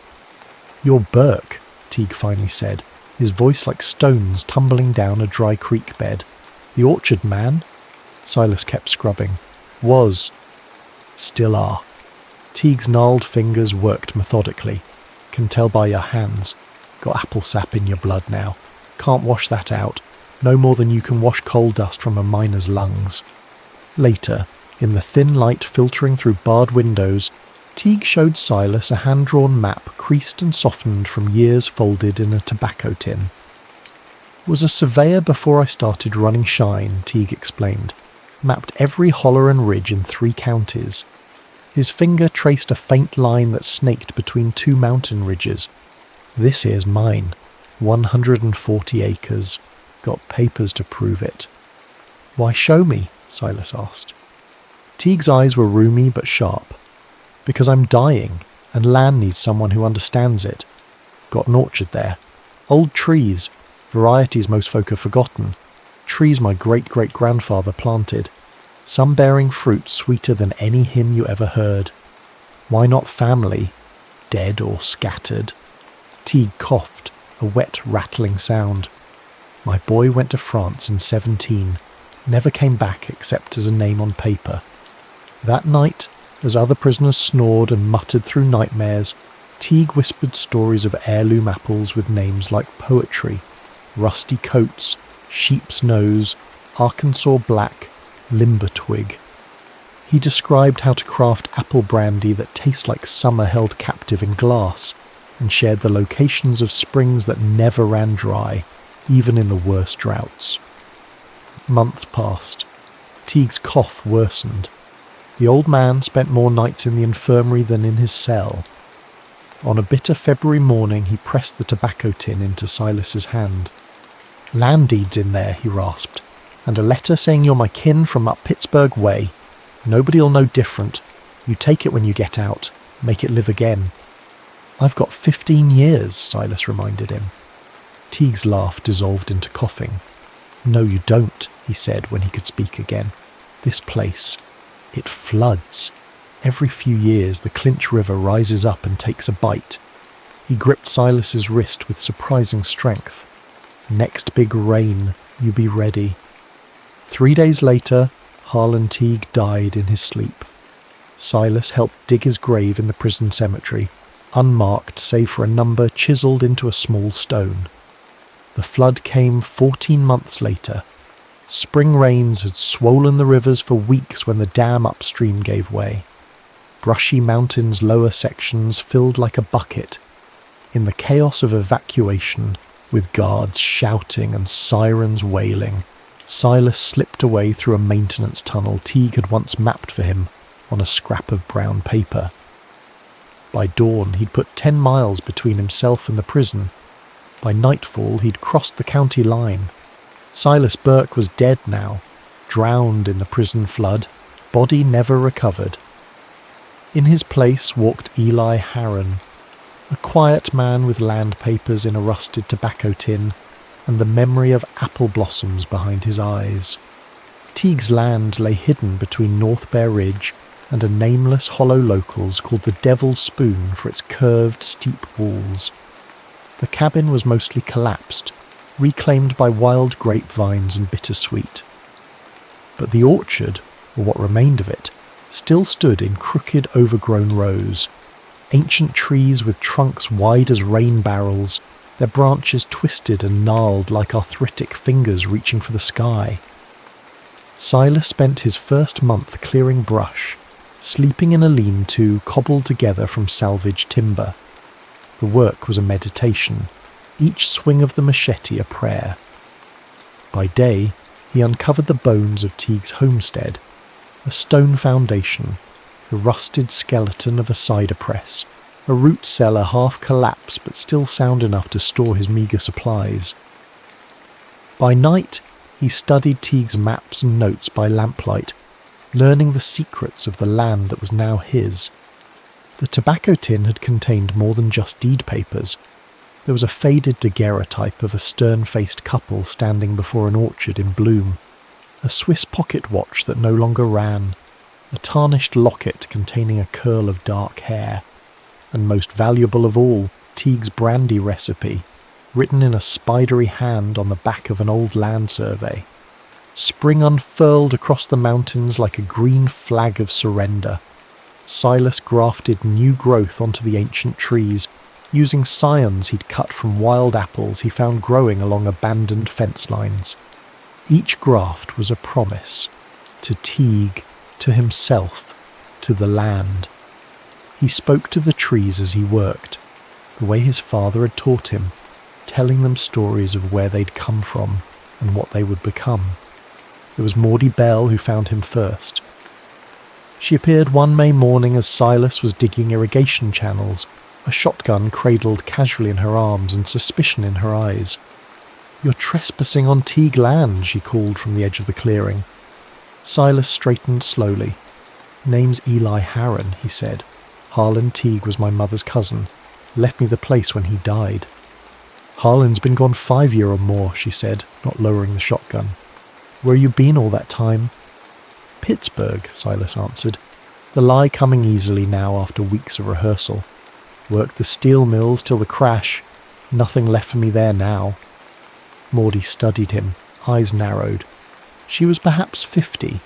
"You're Burke," Teague finally said, his voice like stones tumbling down a dry creek bed. "The orchard man?" Silas kept scrubbing. "Was. Still are." Teague's gnarled fingers worked methodically. "Can tell by your hands. Got apple sap in your blood now. Can't wash that out. No more than you can wash coal dust from a miner's lungs." Later, in the thin light filtering through barred windows, Teague showed Silas a hand-drawn map creased and softened from years folded in a tobacco tin. "Was a surveyor before I started running shine," Teague explained. "Mapped every holler and ridge in 3 counties. His finger traced a faint line that snaked between 2 mountain ridges. This here's mine. 140 acres. Got papers to prove it." "Why show me?" Silas asked. Teague's eyes were roomy but sharp. "Because I'm dying, and land needs someone who understands it. Got an orchard there. Old trees, varieties most folk have forgotten. Trees my great-great-grandfather planted. Some bearing fruit sweeter than any hymn you ever heard. Why not family? Dead or scattered?" Teague coughed, a wet, rattling sound. "My boy went to France in 17. Never came back except as a name on paper." That night, as other prisoners snored and muttered through nightmares, Teague whispered stories of heirloom apples with names like poetry, rusty coats, sheep's nose, Arkansas black, limber twig. He described how to craft apple brandy that tastes like summer held captive in glass, and shared the locations of springs that never ran dry, even in the worst droughts. Months passed. Teague's cough worsened. The old man spent more nights in the infirmary than in his cell. On a bitter February morning he pressed the tobacco tin into Silas's hand. "Land deeds in there," he rasped, "and a letter saying you're my kin from up Pittsburgh way. Nobody'll know different. You take it when you get out. Make it live again." "I've got 15 years, Silas reminded him. Teague's laugh dissolved into coughing. "No, you don't," he said when he could speak again. "This place, it floods. Every few years the Clinch River rises up and takes a bite." He gripped Silas's wrist with surprising strength. "Next big rain, you be ready." 3 days later, Harlan Teague died in his sleep. Silas helped dig his grave in the prison cemetery, unmarked save for a number chiselled into a small stone. The flood came 14 months later. Spring rains had swollen the rivers for weeks when the dam upstream gave way. Brushy Mountain's lower sections filled like a bucket. In the chaos of evacuation, with guards shouting and sirens wailing, Silas slipped away through a maintenance tunnel Teague had once mapped for him on a scrap of brown paper. By dawn, he'd put 10 miles between himself and the prison. By nightfall, he'd crossed the county line. Silas Burke was dead now, drowned in the prison flood, body never recovered. In his place walked Eli Harron, a quiet man with land papers in a rusted tobacco tin and the memory of apple blossoms behind his eyes. Teague's land lay hidden between North Bear Ridge and a nameless hollow locals called the Devil's Spoon for its curved, steep walls. The cabin was mostly collapsed, reclaimed by wild grapevines and bittersweet. But the orchard, or what remained of it, still stood in crooked, overgrown rows. Ancient trees with trunks wide as rain barrels, their branches twisted and gnarled like arthritic fingers reaching for the sky. Silas spent his first month clearing brush, sleeping in a lean-to cobbled together from salvaged timber. The work was a meditation, each swing of the machete a prayer. By day, he uncovered the bones of Teague's homestead, a stone foundation, the rusted skeleton of a cider press, a root cellar half collapsed but still sound enough to store his meagre supplies. By night, he studied Teague's maps and notes by lamplight, learning the secrets of the land that was now his. The tobacco tin had contained more than just deed papers. There was a faded daguerreotype of a stern-faced couple standing before an orchard in bloom, a Swiss pocket watch that no longer ran, a tarnished locket containing a curl of dark hair, and most valuable of all, Teague's brandy recipe, written in a spidery hand on the back of an old land survey. Spring unfurled across the mountains like a green flag of surrender. Silas grafted new growth onto the ancient trees, using scions he'd cut from wild apples he found growing along abandoned fence lines. Each graft was a promise, to Teague, to himself, to the land. He spoke to the trees as he worked, the way his father had taught him, telling them stories of where they'd come from and what they would become. It was Maudie Bell who found him first. She appeared one May morning as Silas was digging irrigation channels, a shotgun cradled casually in her arms and suspicion in her eyes. "You're trespassing on Teague land," she called from the edge of the clearing. Silas straightened slowly. "Name's Eli Harron," he said. "Harlan Teague was my mother's cousin. Left me the place when he died." "Harlan's been gone 5 years or more," she said, not lowering the shotgun. "Where you been all that time?" "Pittsburgh," Silas answered, the lie coming easily now after weeks of rehearsal. "Worked the steel mills till the crash. Nothing left for me there now." Maudie studied him, eyes narrowed. She was perhaps 50,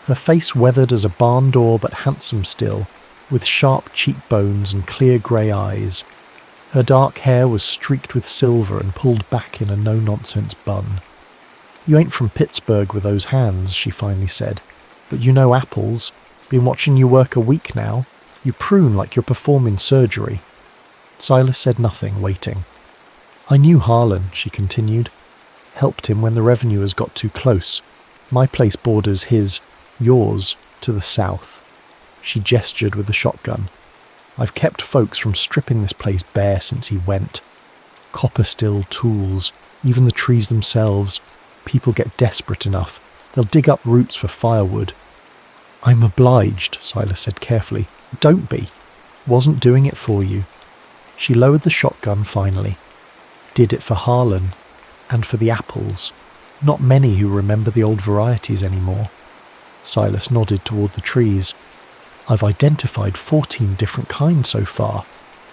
her face weathered as a barn door but handsome still, with sharp cheekbones and clear grey eyes. Her dark hair was streaked with silver and pulled back in a no-nonsense bun. "You ain't from Pittsburgh with those hands," she finally said. "But you know apples. Been watching you work a week now. You prune like you're performing surgery." Silas said nothing, waiting. "I knew Harlan," she continued. "Helped him when the revenuers got too close. My place borders his, yours, to the south." She gestured with the shotgun. "I've kept folks from stripping this place bare since he went. Copper still, tools, even the trees themselves. People get desperate enough. They'll dig up roots for firewood." "I'm obliged," Silas said carefully. "Don't be. Wasn't doing it for you." She lowered the shotgun finally. "Did it for Harlan. And for the apples." Not many who remember the old varieties anymore. Silas nodded toward the trees. I've identified 14 different kinds so far.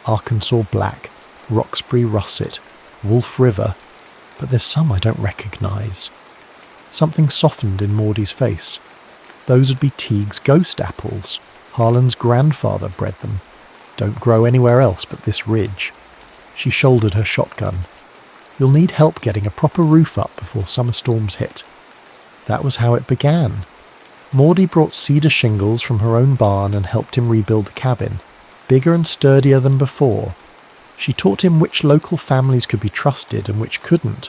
Arkansas Black, Roxbury Russet, Wolf River, but there's some I don't recognise. Something softened in Maudie's face. Those would be Teague's ghost apples. Harlan's grandfather bred them. Don't grow anywhere else but this ridge. She shouldered her shotgun. You'll need help getting a proper roof up before summer storms hit. That was how it began. Maudie brought cedar shingles from her own barn and helped him rebuild the cabin, bigger and sturdier than before. She taught him which local families could be trusted and which couldn't,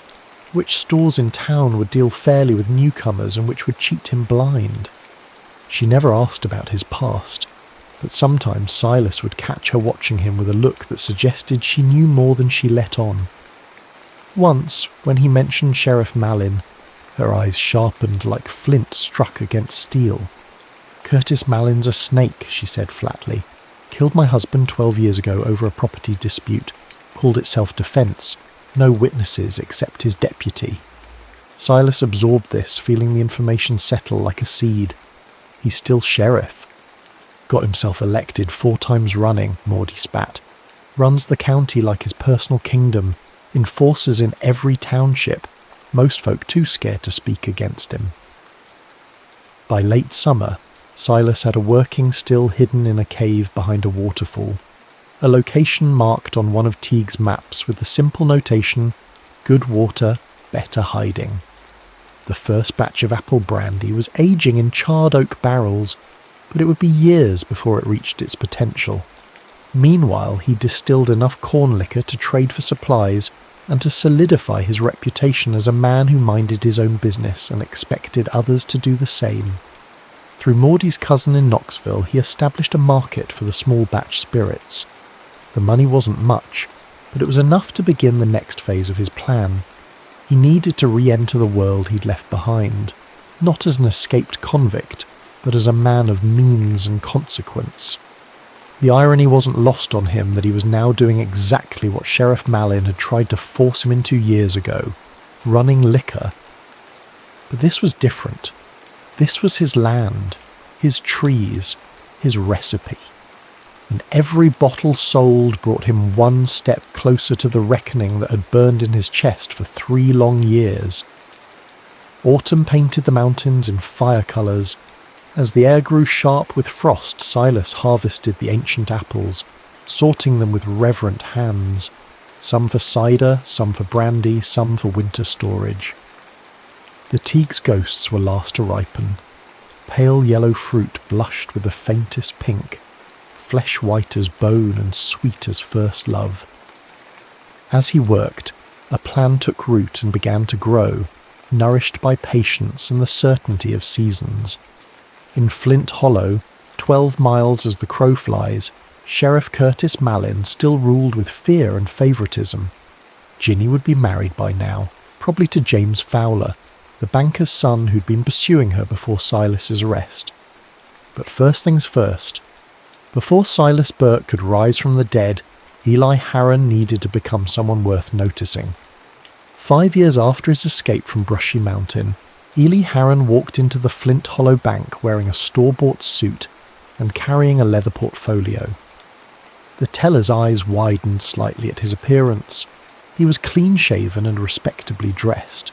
which stores in town would deal fairly with newcomers and which would cheat him blind. She never asked about his past, but sometimes Silas would catch her watching him with a look that suggested she knew more than she let on. Once, when he mentioned Sheriff Malin, her eyes sharpened like flint struck against steel. Curtis Malin's a snake, she said flatly. Killed my husband 12 years ago over a property dispute. Called it self-defence. No witnesses except his deputy. Silas absorbed this, feeling the information settle like a seed. He's still sheriff. Got himself elected 4 times running, Maudie spat. Runs the county like his personal kingdom. Enforcers in every township. Most folk too scared to speak against him. By late summer, Silas had a working still hidden in a cave behind a waterfall, a location marked on one of Teague's maps with the simple notation, good water, better hiding. The first batch of apple brandy was aging in charred oak barrels, but it would be years before it reached its potential. Meanwhile, he distilled enough corn liquor to trade for supplies and to solidify his reputation as a man who minded his own business and expected others to do the same. Through Maudie's cousin in Knoxville, he established a market for the small batch spirits. The money wasn't much, but it was enough to begin the next phase of his plan. He needed to re-enter the world he'd left behind, not as an escaped convict, but as a man of means and consequence. The irony wasn't lost on him that he was now doing exactly what Sheriff Malin had tried to force him into years ago, running liquor. But this was different. This was his land, his trees, his recipe. And every bottle sold brought him one step closer to the reckoning that had burned in his chest for 3 long years. Autumn painted the mountains in fire colours. As the air grew sharp with frost, Silas harvested the ancient apples, sorting them with reverent hands, some for cider, some for brandy, some for winter storage. The Teague's ghosts were last to ripen. Pale yellow fruit blushed with the faintest pink, flesh white as bone and sweet as first love. As he worked, a plan took root and began to grow, nourished by patience and the certainty of seasons. In Flint Hollow, 12 miles as the crow flies, Sheriff Curtis Malin still ruled with fear and favouritism. Ginny would be married by now, probably to James Fowler, the banker's son who'd been pursuing her before Silas's arrest. But first things first. Before Silas Burke could rise from the dead, Eli Harron needed to become someone worth noticing. 5 years after his escape from Brushy Mountain, Eli Harron walked into the Flint Hollow Bank wearing a store-bought suit and carrying a leather portfolio. The teller's eyes widened slightly at his appearance. He was clean-shaven and respectably dressed,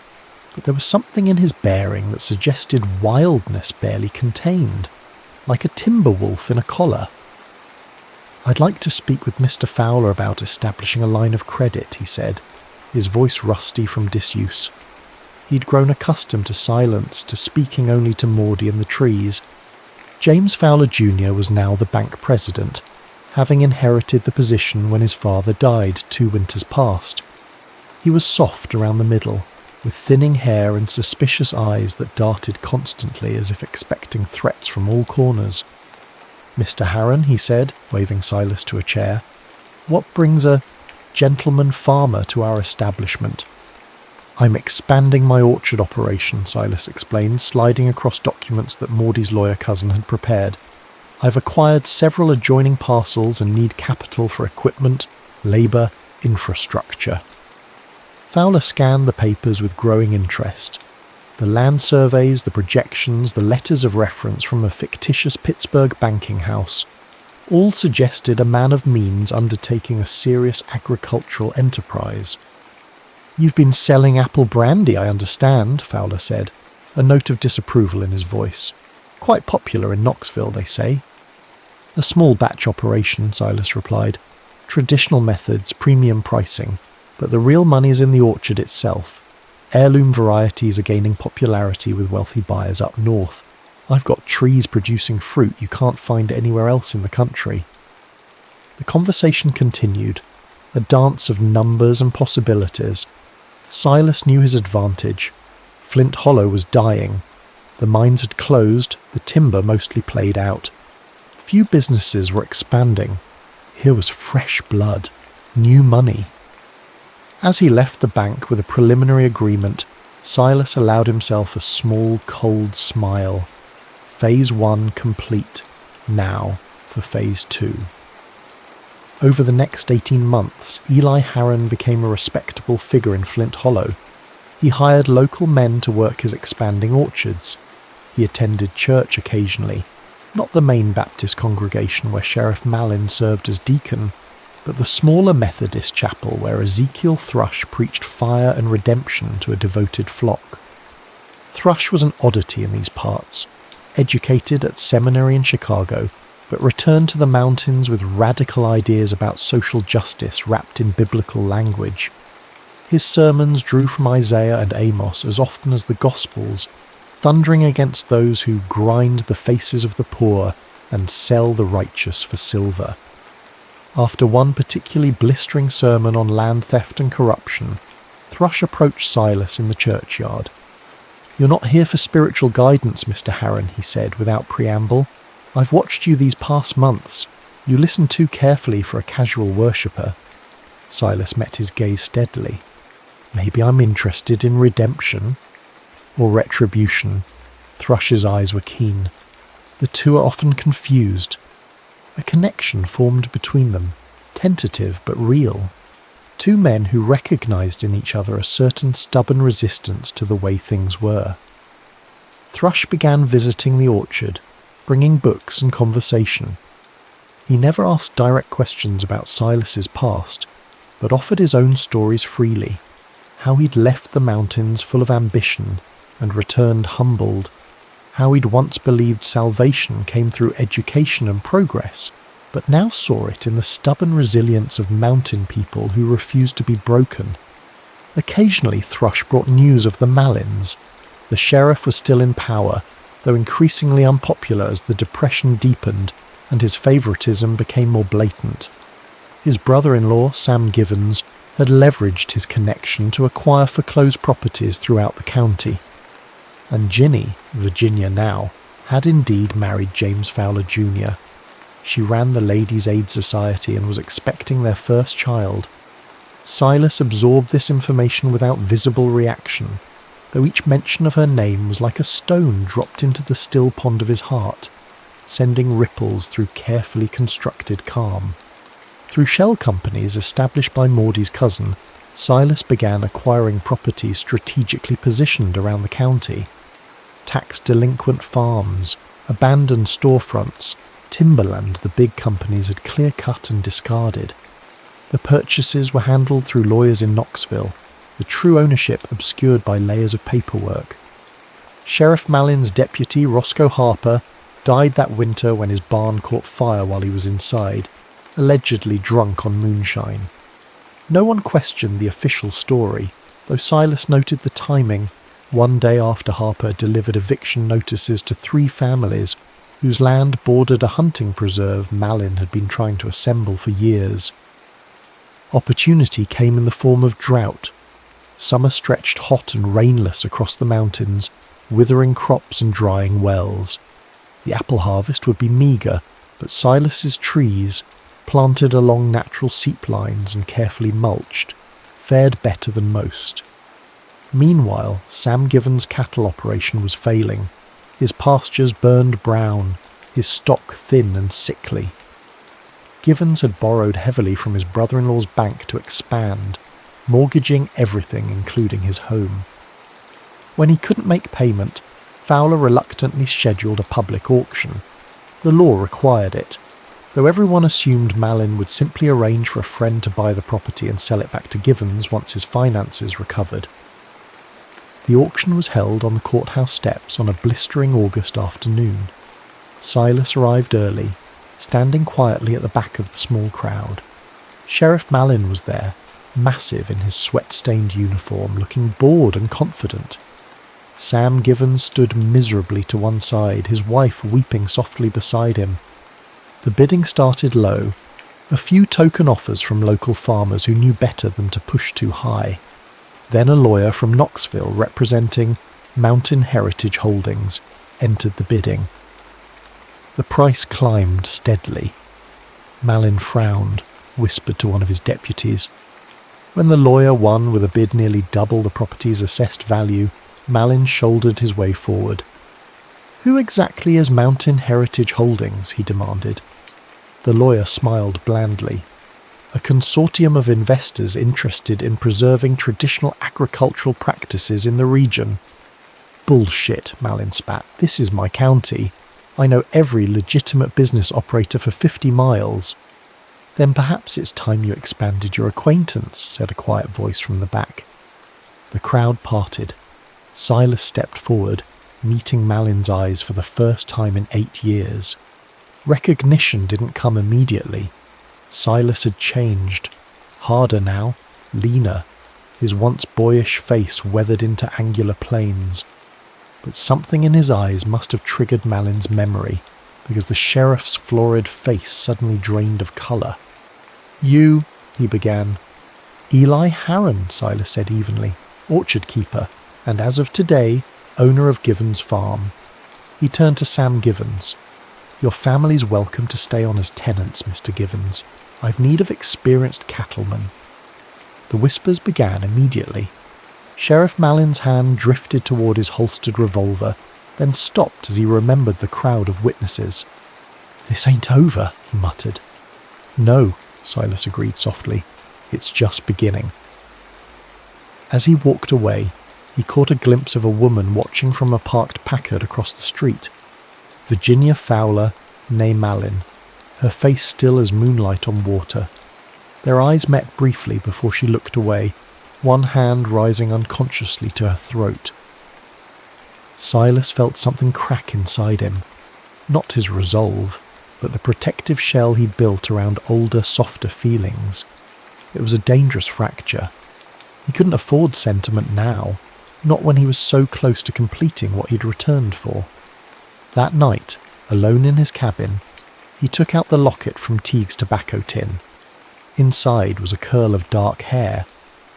but there was something in his bearing that suggested wildness barely contained, like a timber wolf in a collar. "I'd like to speak with Mr. Fowler about establishing a line of credit," he said, his voice rusty from disuse. He'd grown accustomed to silence, to speaking only to Maudie and the trees. James Fowler Jr. was now the bank president, having inherited the position when his father died 2 winters past. He was soft around the middle, with thinning hair and suspicious eyes that darted constantly as if expecting threats from all corners. "Mr. Harron," he said, waving Silas to a chair, "what brings a gentleman farmer to our establishment?" "I'm expanding my orchard operation," Silas explained, sliding across documents that Maudie's lawyer cousin had prepared. "I've acquired several adjoining parcels and need capital for equipment, labour, infrastructure." Fowler scanned the papers with growing interest, The land surveys, the projections, the letters of reference from a fictitious Pittsburgh banking house all suggested a man of means undertaking a serious agricultural enterprise. "You've been selling apple brandy, I understand," Fowler said, a note of disapproval in his voice. "Quite popular in Knoxville, they say." "A small batch operation," Silas replied. "Traditional methods, premium pricing, but the real money's in the orchard itself. Heirloom varieties are gaining popularity with wealthy buyers up north. I've got trees producing fruit you can't find anywhere else in the country." The conversation continued, a dance of numbers and possibilities. Silas knew his advantage. Flint Hollow was dying. The mines had closed, the timber mostly played out. Few businesses were expanding. Here was fresh blood, new money. As he left the bank with a preliminary agreement, Silas allowed himself a small, cold smile. Phase 1 complete. Now for Phase 2. Over the next 18 months, Eli Harron became a respectable figure in Flint Hollow. He hired local men to work his expanding orchards. He attended church occasionally, not the main Baptist congregation where Sheriff Mallin served as deacon, but the smaller Methodist chapel where Ezekiel Thrush preached fire and redemption to a devoted flock. Thrush was an oddity in these parts, educated at seminary in Chicago, but returned to the mountains with radical ideas about social justice wrapped in biblical language. His sermons drew from Isaiah and Amos as often as the Gospels, thundering against those who grind the faces of the poor and sell the righteous for silver. After one particularly blistering sermon on land theft and corruption, Thrush approached Silas in the churchyard. "You're not here for spiritual guidance, Mr. Harron," he said without preamble. "I've watched you these past months. You listen too carefully for a casual worshipper." Silas met his gaze steadily. "Maybe I'm interested in redemption." "Or retribution." Thrush's eyes were keen. "The two are often confused." A connection formed between them, tentative but real. Two men who recognized in each other a certain stubborn resistance to the way things were. Thrush began visiting the orchard, bringing books and conversation. He never asked direct questions about Silas's past, but offered his own stories freely. How he'd left the mountains full of ambition and returned humbled. How he'd once believed salvation came through education and progress, but now saw it in the stubborn resilience of mountain people who refused to be broken. Occasionally Thrush brought news of the Mallins. The sheriff was still in power, though increasingly unpopular as the Depression deepened and his favoritism became more blatant. His brother-in-law, Sam Givens, had leveraged his connection to acquire foreclosed properties throughout the county. And Ginny, Virginia now, had indeed married James Fowler Jr. She ran the Ladies' Aid Society and was expecting their first child. Silas absorbed this information without visible reaction, though each mention of her name was like a stone dropped into the still pond of his heart, sending ripples through carefully constructed calm. Through shell companies established by Maudie's cousin, Silas began acquiring properties strategically positioned around the county. Tax-delinquent farms, abandoned storefronts, timberland the big companies had clear-cut and discarded. The purchases were handled through lawyers in Knoxville, the true ownership obscured by layers of paperwork. Sheriff Mallin's deputy, Roscoe Harper, died that winter when his barn caught fire while he was inside, allegedly drunk on moonshine. No one questioned the official story, though Silas noted the timing, one day after Harper delivered eviction notices to 3 families whose land bordered a hunting preserve Mallin had been trying to assemble for years. Opportunity came in the form of drought. Summer stretched hot and rainless across the mountains, withering crops and drying wells. The apple harvest would be meagre, but Silas's trees, planted along natural seep lines and carefully mulched, fared better than most. Meanwhile, Sam Givens' cattle operation was failing. His pastures burned brown, his stock thin and sickly. Givens had borrowed heavily from his brother-in-law's bank to expand, mortgaging everything including his home. When he couldn't make payment, Fowler reluctantly scheduled a public auction. The law required it, though everyone assumed Malin would simply arrange for a friend to buy the property and sell it back to Givens once his finances recovered. The auction was held on the courthouse steps on a blistering August afternoon. Silas arrived early, standing quietly at the back of the small crowd. Sheriff Malin was there, massive in his sweat-stained uniform, looking bored and confident. Sam Givens stood miserably to one side, his wife weeping softly beside him. The bidding started low, a few token offers from local farmers who knew better than to push too high. Then a lawyer from Knoxville representing Mountain Heritage Holdings entered the bidding. The price climbed steadily. Malin frowned, whispered to one of his deputies. When the lawyer won with a bid nearly double the property's assessed value, Malin shouldered his way forward. "Who exactly is Mountain Heritage Holdings?" he demanded. The lawyer smiled blandly. "A consortium of investors interested in preserving traditional agricultural practices in the region." "Bullshit," Malin spat. "This is my county. I know every legitimate business operator for 50 miles. "Then perhaps it's time you expanded your acquaintance," said a quiet voice from the back. The crowd parted. Silas stepped forward, meeting Malin's eyes for the first time in 8 years. Recognition didn't come immediately. Silas had changed. Harder now, leaner, his once boyish face weathered into angular planes. But something in his eyes must have triggered Malin's memory, because the sheriff's florid face suddenly drained of colour. "You," he began. "Eli Harron," Silas said evenly, "orchard keeper, and as of today, owner of Givens Farm." He turned to Sam Givens. "Your family's welcome to stay on as tenants, Mr. Givens. I've need of experienced cattlemen." The whispers began immediately. Sheriff Malin's hand drifted toward his holstered revolver, then stopped as he remembered the crowd of witnesses. "This ain't over," he muttered. "No," Silas agreed softly. "It's just beginning." As he walked away, he caught a glimpse of a woman watching from a parked Packard across the street. Virginia Fowler, née Malin, her face still as moonlight on water. Their eyes met briefly before she looked away, one hand rising unconsciously to her throat. Silas felt something crack inside him. Not his resolve, but the protective shell he'd built around older, softer feelings. It was a dangerous fracture. He couldn't afford sentiment now, not when he was so close to completing what he'd returned for. That night, alone in his cabin, he took out the locket from Teague's tobacco tin. Inside was a curl of dark hair,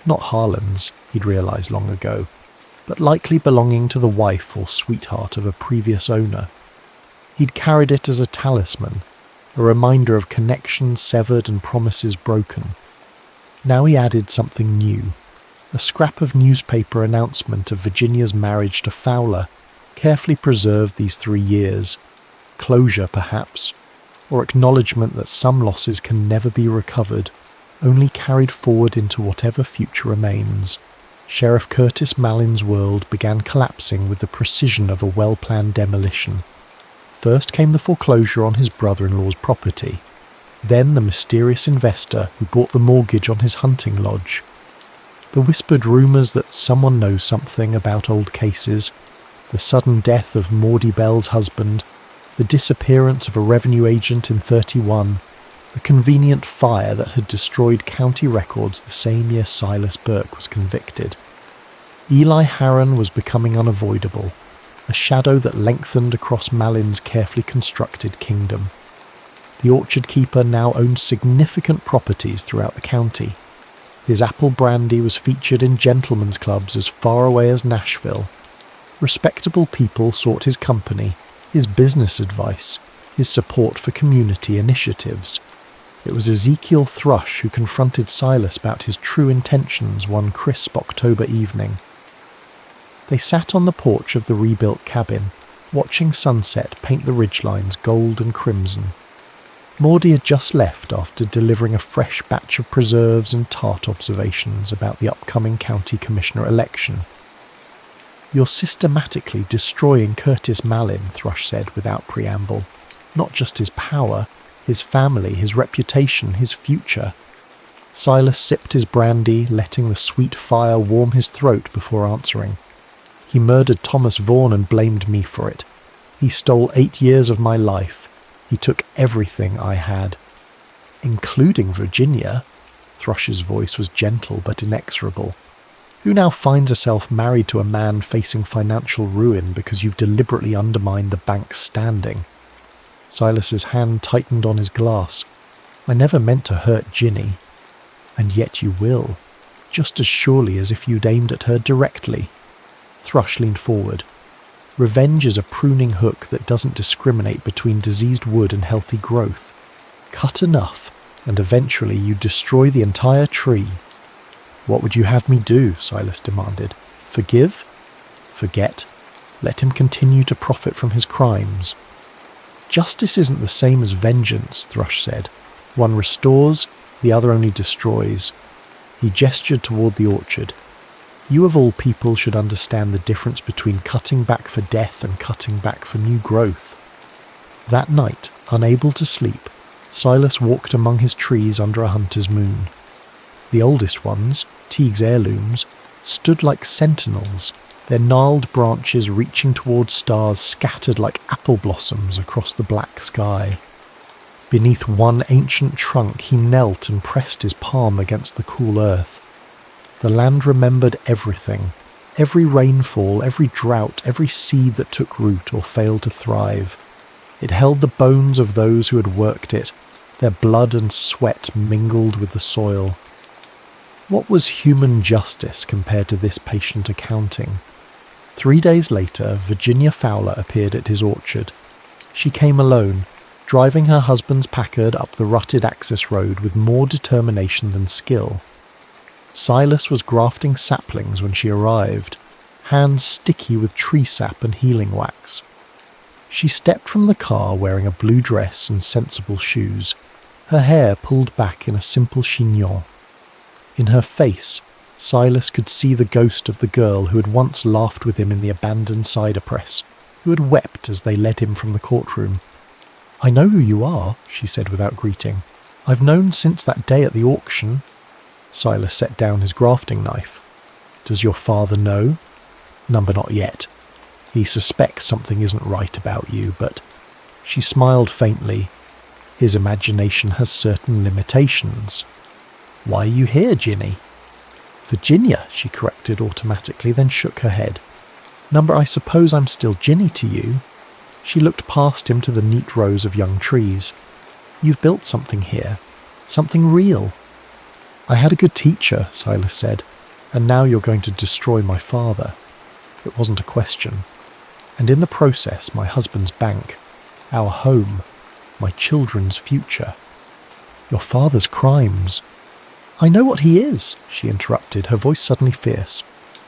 not Harlan's, he'd realised long ago, but likely belonging to the wife or sweetheart of a previous owner. He'd carried it as a talisman, a reminder of connections severed and promises broken. Now he added something new, a scrap of newspaper announcement of Virginia's marriage to Fowler, carefully preserved these 3 years. Closure, perhaps, or acknowledgement that some losses can never be recovered, only carried forward into whatever future remains. Sheriff Curtis Malin's world began collapsing with the precision of a well-planned demolition. First came the foreclosure on his brother-in-law's property, then the mysterious investor who bought the mortgage on his hunting lodge. The whispered rumours that someone knows something about old cases, the sudden death of Maudie Bell's husband, the disappearance of a revenue agent in 31, the convenient fire that had destroyed county records the same year Silas Burke was convicted. Eli Harron was becoming unavoidable, a shadow that lengthened across Malin's carefully constructed kingdom. The orchard keeper now owned significant properties throughout the county. His apple brandy was featured in gentlemen's clubs as far away as Nashville. Respectable people sought his company, his business advice, his support for community initiatives. It was Ezekiel Thrush who confronted Silas about his true intentions one crisp October evening. They sat on the porch of the rebuilt cabin, watching sunset paint the ridgelines gold and crimson. Maudie had just left after delivering a fresh batch of preserves and tart observations about the upcoming county commissioner election. You're systematically destroying Curtis Malin, Thrush said without preamble. Not just his power, his family, his reputation, his future. Silas sipped his brandy, letting the sweet fire warm his throat before answering. He murdered Thomas Vaughan and blamed me for it. He stole 8 years of my life. He took everything I had. Including Virginia. Thrush's voice was gentle but inexorable. Who now finds herself married to a man facing financial ruin because you've deliberately undermined the bank's standing? Silas's hand tightened on his glass. I never meant to hurt Ginny. And yet you will, just as surely as if you'd aimed at her directly. Thrush leaned forward. Revenge is a pruning hook that doesn't discriminate between diseased wood and healthy growth. Cut enough, and eventually you destroy the entire tree. What would you have me do? Silas demanded. Forgive? Forget? Let him continue to profit from his crimes. Justice isn't the same as vengeance, Thrush said. One restores, the other only destroys. He gestured toward the orchard. You of all people should understand the difference between cutting back for death and cutting back for new growth. That night, unable to sleep, Silas walked among his trees under a hunter's moon. The oldest ones, Teague's heirlooms, stood like sentinels, their gnarled branches reaching towards stars scattered like apple blossoms across the black sky. Beneath one ancient trunk he knelt and pressed his palm against the cool earth. The land remembered everything, every rainfall, every drought, every seed that took root or failed to thrive. It held the bones of those who had worked it, their blood and sweat mingled with the soil. What was human justice compared to this patient accounting? 3 days later, Virginia Fowler appeared at his orchard. She came alone, driving her husband's Packard up the rutted access road with more determination than skill. Silas was grafting saplings when she arrived, hands sticky with tree sap and healing wax. She stepped from the car wearing a blue dress and sensible shoes, her hair pulled back in a simple chignon. In her face, Silas could see the ghost of the girl who had once laughed with him in the abandoned cider press, who had wept as they led him from the courtroom. I know who you are, she said without greeting. I've known since that day at the auction. Silas set down his grafting knife. Does your father know? Number not yet. He suspects something isn't right about you, but... She smiled faintly. His imagination has certain limitations. Why are you here, Ginny? Virginia, she corrected automatically, then shook her head. Number, I suppose I'm still Ginny to you. She looked past him to the neat rows of young trees. You've built something here. Something real. I had a good teacher, Silas said, and now you're going to destroy my father. It wasn't a question. And in the process, my husband's bank, our home, my children's future. Your father's crimes. I know what he is, she interrupted, her voice suddenly fierce.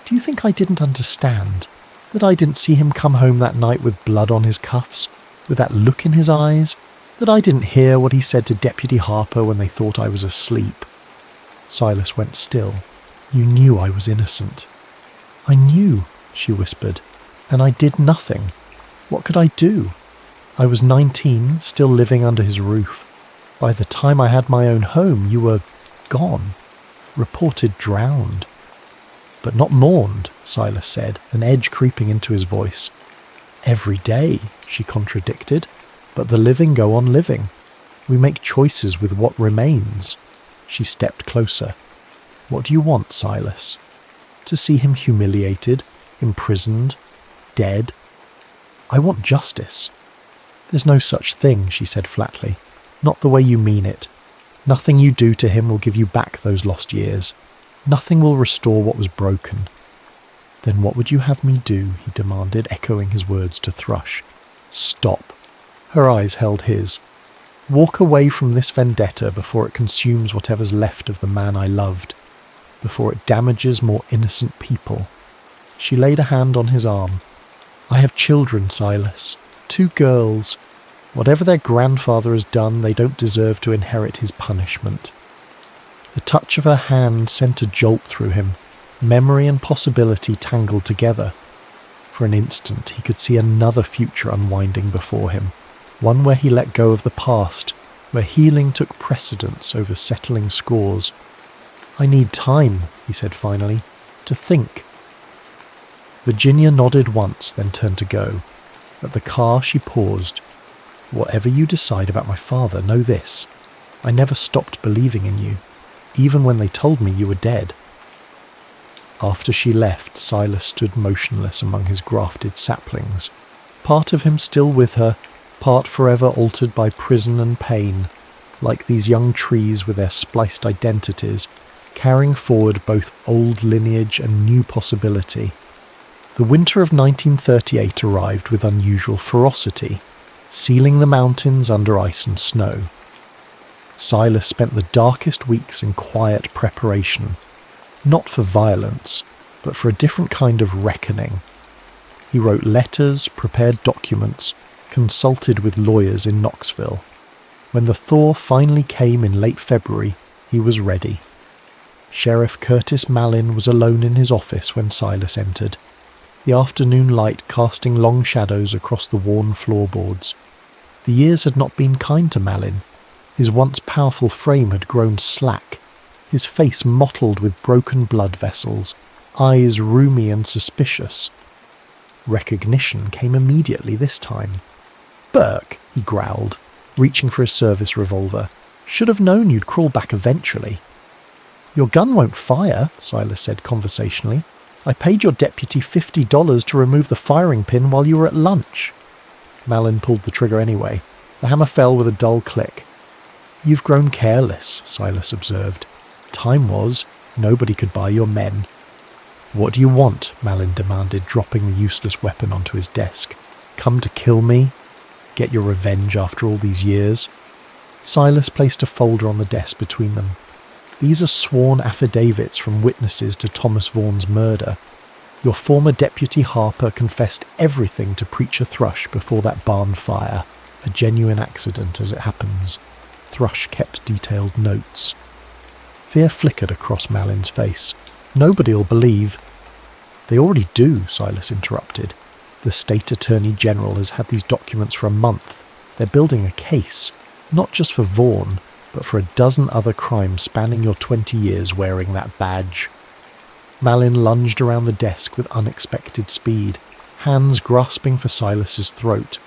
Do you think I didn't understand? That I didn't see him come home that night with blood on his cuffs, with that look in his eyes? That I didn't hear what he said to Deputy Harper when they thought I was asleep? Silas went still. You knew I was innocent. I knew, she whispered, and I did nothing. What could I do? I was 19, still living under his roof. By the time I had my own home, you were gone, reported drowned. But not mourned, Silas said, an edge creeping into his voice. Every day, she contradicted, but the living go on living. We make choices with what remains. She stepped closer. What do you want, Silas? To see him humiliated, imprisoned, dead? I want justice. There's no such thing, she said flatly. Not the way you mean it. Nothing you do to him will give you back those lost years. Nothing will restore what was broken. Then what would you have me do? He demanded, echoing his words to Thrush. Stop. Her eyes held his. Walk away from this vendetta before it consumes whatever's left of the man I loved, before it damages more innocent people. She laid a hand on his arm. I have children, Silas. 2 girls. Whatever their grandfather has done, they don't deserve to inherit his punishment. The touch of her hand sent a jolt through him, memory and possibility tangled together. For an instant he could see another future unwinding before him, one where he let go of the past, where healing took precedence over settling scores. "I need time," he said finally, "to think." Virginia nodded once, then turned to go. At the car she paused. "Whatever you decide about my father, know this. I never stopped believing in you, even when they told me you were dead." After she left, Silas stood motionless among his grafted saplings, part of him still with her, part forever altered by prison and pain, like these young trees with their spliced identities, carrying forward both old lineage and new possibility. The winter of 1938 arrived with unusual ferocity, sealing the mountains under ice and snow. Silas spent the darkest weeks in quiet preparation, not for violence, but for a different kind of reckoning. He wrote letters, prepared documents, consulted with lawyers in Knoxville. When the thaw finally came in late February, he was ready. Sheriff Curtis Mallin was alone in his office when Silas entered, the afternoon light casting long shadows across the worn floorboards. The years had not been kind to Mallin. His once powerful frame had grown slack, his face mottled with broken blood vessels, eyes rheumy and suspicious. Recognition came immediately this time. "Burke," he growled, reaching for his service revolver. "Should have known you'd crawl back eventually." "Your gun won't fire," Silas said conversationally. "I paid your deputy $50 to remove the firing pin while you were at lunch." Mallin pulled the trigger anyway. The hammer fell with a dull click. "You've grown careless," Silas observed. "Time was, nobody could buy your men." "What do you want?" Mallin demanded, dropping the useless weapon onto his desk. "Come to kill me? Get your revenge after all these years?" Silas placed a folder on the desk between them. "These are sworn affidavits from witnesses to Thomas Vaughan's murder. Your former deputy Harper confessed everything to Preacher Thrush before that barn fire, a genuine accident as it happens." Thrush kept detailed notes. Fear flickered across Mallin's face. "Nobody'll believe." "They already do," Silas interrupted. "The state attorney general has had these documents for a month. They're building a case, not just for Vaughan, but for a dozen other crimes spanning your 20 years wearing that badge." Mallin lunged around the desk with unexpected speed, hands grasping for Silas's throat.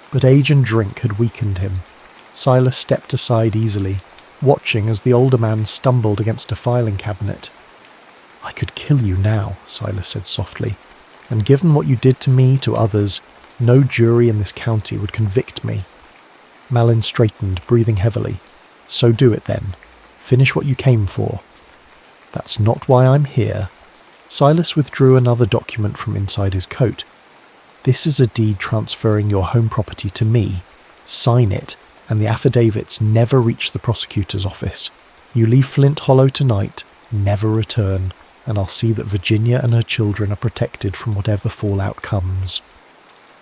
But age and drink had weakened him. Silas stepped aside easily, watching as the older man stumbled against a filing cabinet. "I could kill you now," Silas said softly, "and given what you did to me, to others, no jury in this county would convict me." Mallin straightened, breathing heavily. "So do it then. Finish what you came for." "That's not why I'm here." Silas withdrew another document from inside his coat. "This is a deed transferring your home property to me. Sign it, and the affidavits never reach the prosecutor's office. You leave Flint Hollow tonight, never return, and I'll see that Virginia and her children are protected from whatever fallout comes."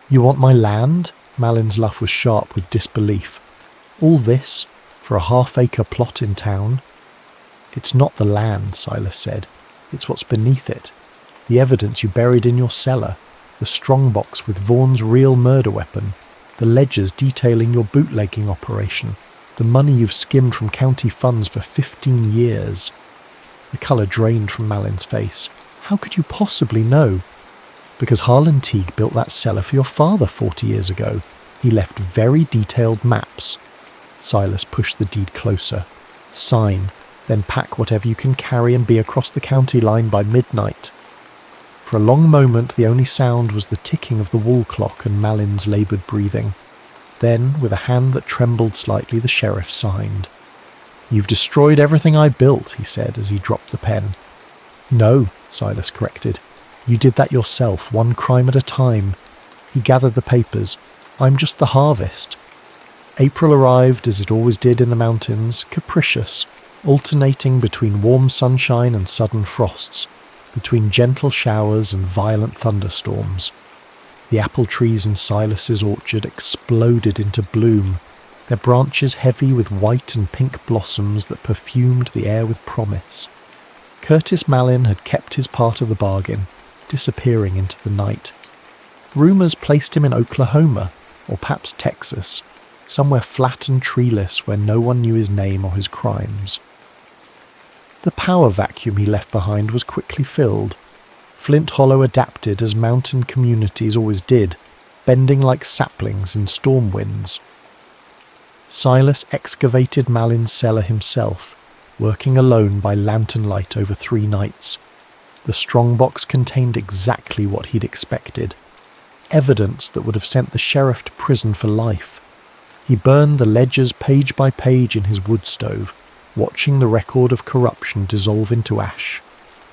"You want my land?" Mallin's laugh was sharp with disbelief. "All this for a half-acre plot in town?" "It's not the land," Silas said. "It's what's beneath it. The evidence you buried in your cellar, the strongbox with Vaughan's real murder weapon, the ledgers detailing your bootlegging operation, the money you've skimmed from county funds for 15 years. The colour drained from Mallin's face. "How could you possibly know?" "Because Harlan Teague built that cellar for your father 40 years ago. He left very detailed maps." Silas pushed the deed closer. "Sign, then pack whatever you can carry and be across the county line by midnight." For a long moment the only sound was the ticking of the wall clock and Mallin's laboured breathing. Then, with a hand that trembled slightly, the sheriff signed. "You've destroyed everything I built," he said as he dropped the pen. "No," Silas corrected. "You did that yourself, one crime at a time." He gathered the papers. "I'm just the harvest." April arrived as it always did in the mountains, capricious, alternating between warm sunshine and sudden frosts, between gentle showers and violent thunderstorms. The apple trees in Silas's orchard exploded into bloom, their branches heavy with white and pink blossoms that perfumed the air with promise. Curtis Mallin had kept his part of the bargain, disappearing into the night. Rumours placed him in Oklahoma, or perhaps Texas, somewhere flat and treeless where no one knew his name or his crimes. The power vacuum he left behind was quickly filled. Flint Hollow adapted as mountain communities always did, bending like saplings in storm winds. Silas excavated Malin's cellar himself, working alone by lantern light over 3 nights. The strongbox contained exactly what he'd expected. Evidence that would have sent the sheriff to prison for life. He burned the ledgers page by page in his wood stove, watching the record of corruption dissolve into ash.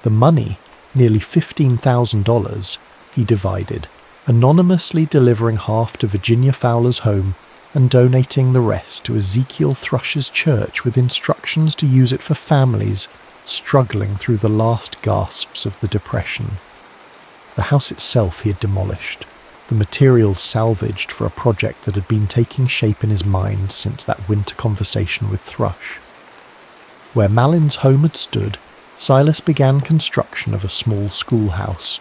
The money, nearly $15,000, he divided, anonymously delivering half to Virginia Fowler's home and donating the rest to Ezekiel Thrush's church with instructions to use it for families struggling through the last gasps of the Depression. The house itself he had demolished, the materials salvaged for a project that had been taking shape in his mind since that winter conversation with Thrush. Where Malin's home had stood, Silas began construction of a small schoolhouse.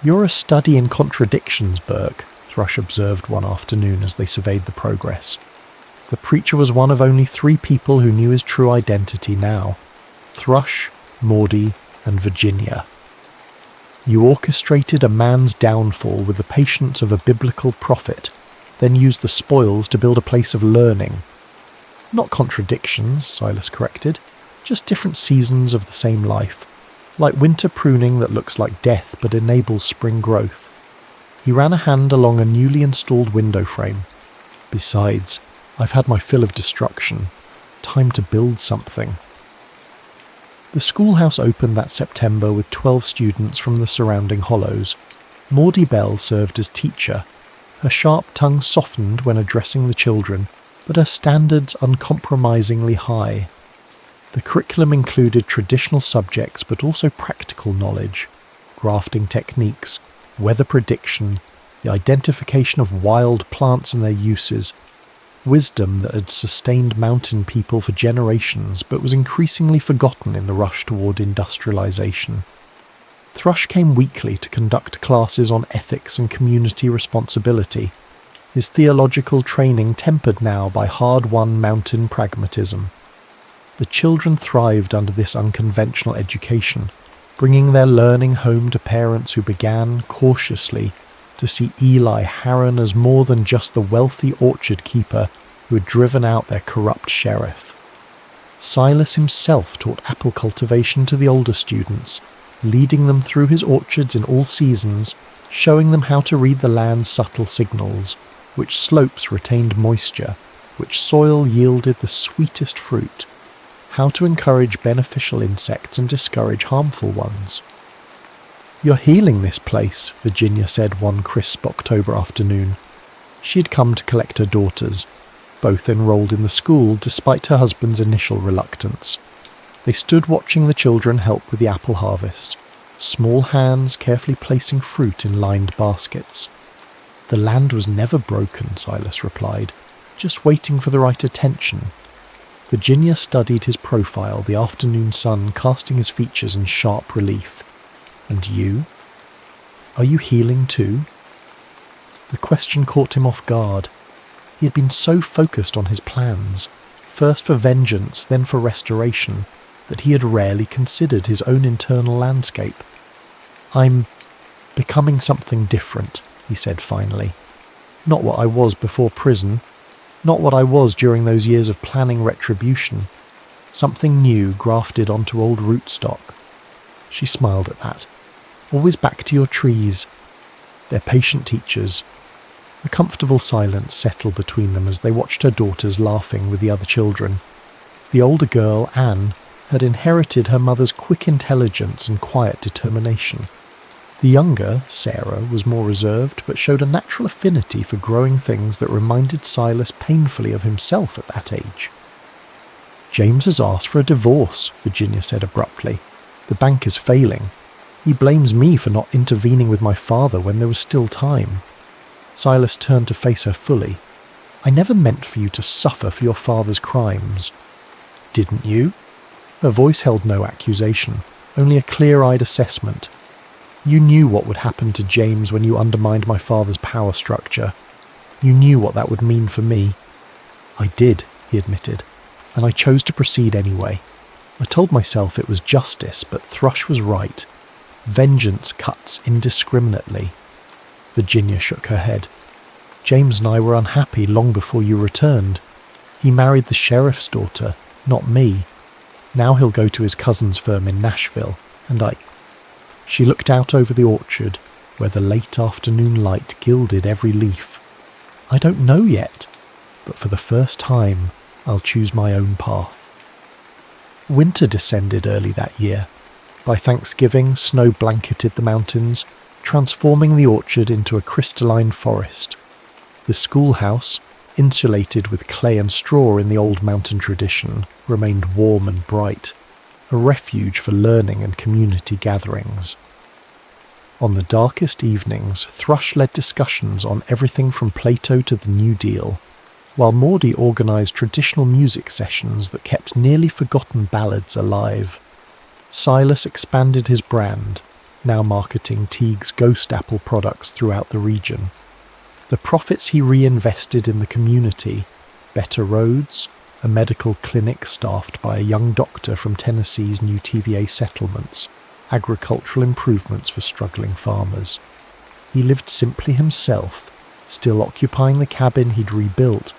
"You're a study in contradictions, Burke," Thrush observed one afternoon as they surveyed the progress. The preacher was one of only 3 people who knew his true identity now: Thrush, Maudie, and Virginia. "You orchestrated a man's downfall with the patience of a biblical prophet, then used the spoils to build a place of learning." "Not contradictions," Silas corrected, "just different seasons of the same life, like winter pruning that looks like death but enables spring growth." He ran a hand along a newly installed window frame. "Besides, I've had my fill of destruction. Time to build something." The schoolhouse opened that September with 12 students from the surrounding hollows. Maudie Bell served as teacher. Her sharp tongue softened when addressing the children, but her standards uncompromisingly high. The curriculum included traditional subjects but also practical knowledge, grafting techniques, weather prediction, the identification of wild plants and their uses, wisdom that had sustained mountain people for generations but was increasingly forgotten in the rush toward industrialization. Thrush came weekly to conduct classes on ethics and community responsibility, his theological training tempered now by hard-won mountain pragmatism. The children thrived under this unconventional education, bringing their learning home to parents who began, cautiously, to see Eli Harron as more than just the wealthy orchard keeper who had driven out their corrupt sheriff. Silas himself taught apple cultivation to the older students, leading them through his orchards in all seasons, showing them how to read the land's subtle signals, which slopes retained moisture, which soil yielded the sweetest fruit, how to encourage beneficial insects and discourage harmful ones. "You're healing this place," Virginia said one crisp October afternoon. She had come to collect her daughters, both enrolled in the school despite her husband's initial reluctance. They stood watching the children help with the apple harvest, small hands carefully placing fruit in lined baskets. "The land was never broken," Silas replied, "just waiting for the right attention." Virginia studied his profile, the afternoon sun casting his features in sharp relief. "And you? Are you healing too?" The question caught him off guard. He had been so focused on his plans, first for vengeance, then for restoration, that he had rarely considered his own internal landscape. "I'm becoming something different," he said finally. "Not what I was before prison. Not what I was during those years of planning retribution. Something new grafted onto old rootstock." She smiled at that. "Always back to your trees. They're patient teachers." A comfortable silence settled between them as they watched her daughters laughing with the other children. The older girl, Anne, had inherited her mother's quick intelligence and quiet determination. The younger, Sarah, was more reserved, but showed a natural affinity for growing things that reminded Silas painfully of himself at that age. "James has asked for a divorce," Virginia said abruptly. "The bank is failing. He blames me for not intervening with my father when there was still time." Silas turned to face her fully. "I never meant for you to suffer for your father's crimes." "Didn't you?" Her voice held no accusation, only a clear-eyed assessment. You knew what would happen to James when you undermined my father's power structure. You knew what that would mean for me. I did, he admitted, and I chose to proceed anyway. I told myself it was justice, but Thrush was right. Vengeance cuts indiscriminately. Virginia shook her head. James and I were unhappy long before you returned. He married the sheriff's daughter, not me. Now he'll go to his cousin's firm in Nashville, and I... She looked out over the orchard, where the late afternoon light gilded every leaf. I don't know yet, but for the first time, I'll choose my own path. Winter descended early that year. By Thanksgiving, snow blanketed the mountains, transforming the orchard into a crystalline forest. The schoolhouse, insulated with clay and straw in the old mountain tradition, remained warm and bright, a refuge for learning and community gatherings. On the darkest evenings, Thrush led discussions on everything from Plato to the New Deal, while Maudie organised traditional music sessions that kept nearly forgotten ballads alive. Silas expanded his brand, now marketing Teague's Ghost Apple products throughout the region. The profits he reinvested in the community, better roads, a medical clinic staffed by a young doctor from Tennessee's new TVA settlements, agricultural improvements for struggling farmers. He lived simply himself, still occupying the cabin he'd rebuilt,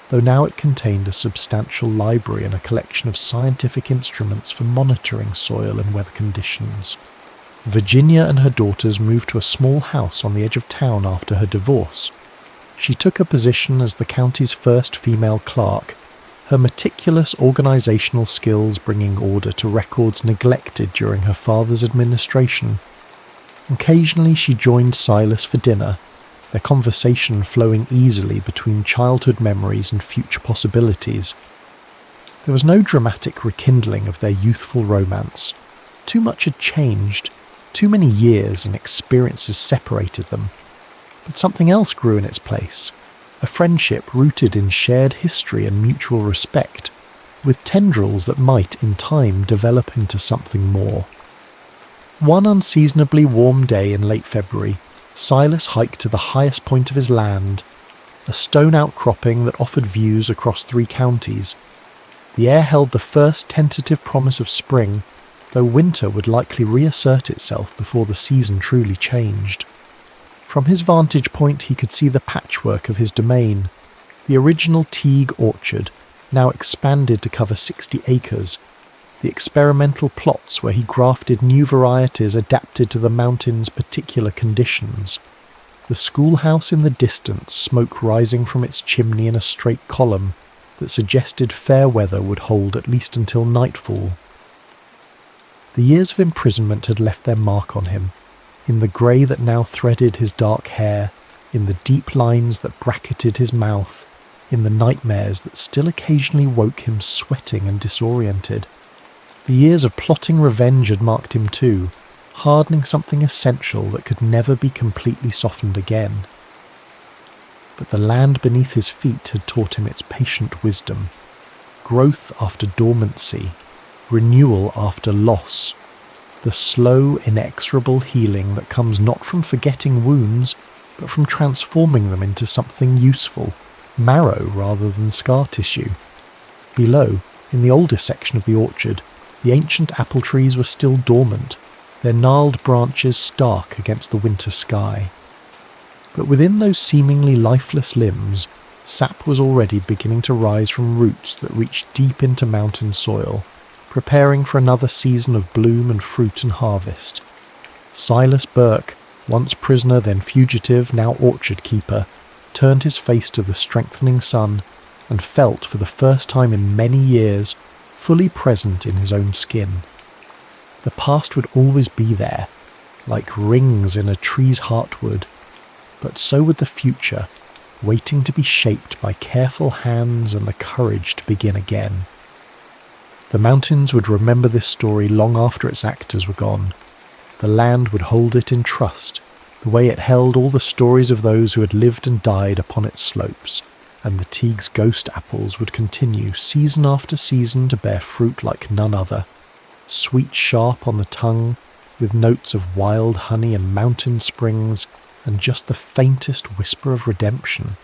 though now it contained a substantial library and a collection of scientific instruments for monitoring soil and weather conditions. Virginia and her daughters moved to a small house on the edge of town after her divorce. She took a position as the county's first female clerk, her meticulous organisational skills bringing order to records neglected during her father's administration. Occasionally she joined Silas for dinner, their conversation flowing easily between childhood memories and future possibilities. There was no dramatic rekindling of their youthful romance. Too much had changed, too many years and experiences separated them. But something else grew in its place, a friendship rooted in shared history and mutual respect, with tendrils that might, in time, develop into something more. One unseasonably warm day in late February, Silas hiked to the highest point of his land, a stone outcropping that offered views across 3 counties. The air held the first tentative promise of spring, though winter would likely reassert itself before the season truly changed. From his vantage point he could see the patchwork of his domain, the original Teague orchard, now expanded to cover 60 acres, the experimental plots where he grafted new varieties adapted to the mountain's particular conditions, the schoolhouse in the distance, smoke rising from its chimney in a straight column that suggested fair weather would hold at least until nightfall. The years of imprisonment had left their mark on him, in the grey that now threaded his dark hair, in the deep lines that bracketed his mouth, in the nightmares that still occasionally woke him sweating and disoriented. The years of plotting revenge had marked him too, hardening something essential that could never be completely softened again. But the land beneath his feet had taught him its patient wisdom, growth after dormancy, renewal after loss, the slow, inexorable healing that comes not from forgetting wounds, but from transforming them into something useful, marrow rather than scar tissue. Below, in the older section of the orchard, the ancient apple trees were still dormant, their gnarled branches stark against the winter sky. But within those seemingly lifeless limbs, sap was already beginning to rise from roots that reached deep into mountain soil, preparing for another season of bloom and fruit and harvest. Silas Burke, once prisoner then fugitive, now orchard keeper, turned his face to the strengthening sun and felt for the first time in many years fully present in his own skin. The past would always be there, like rings in a tree's heartwood, but so would the future, waiting to be shaped by careful hands and the courage to begin again. The mountains would remember this story long after its actors were gone. The land would hold it in trust, the way it held all the stories of those who had lived and died upon its slopes, and the Teague's ghost apples would continue season after season to bear fruit like none other, sweet sharp on the tongue, with notes of wild honey and mountain springs, and just the faintest whisper of redemption.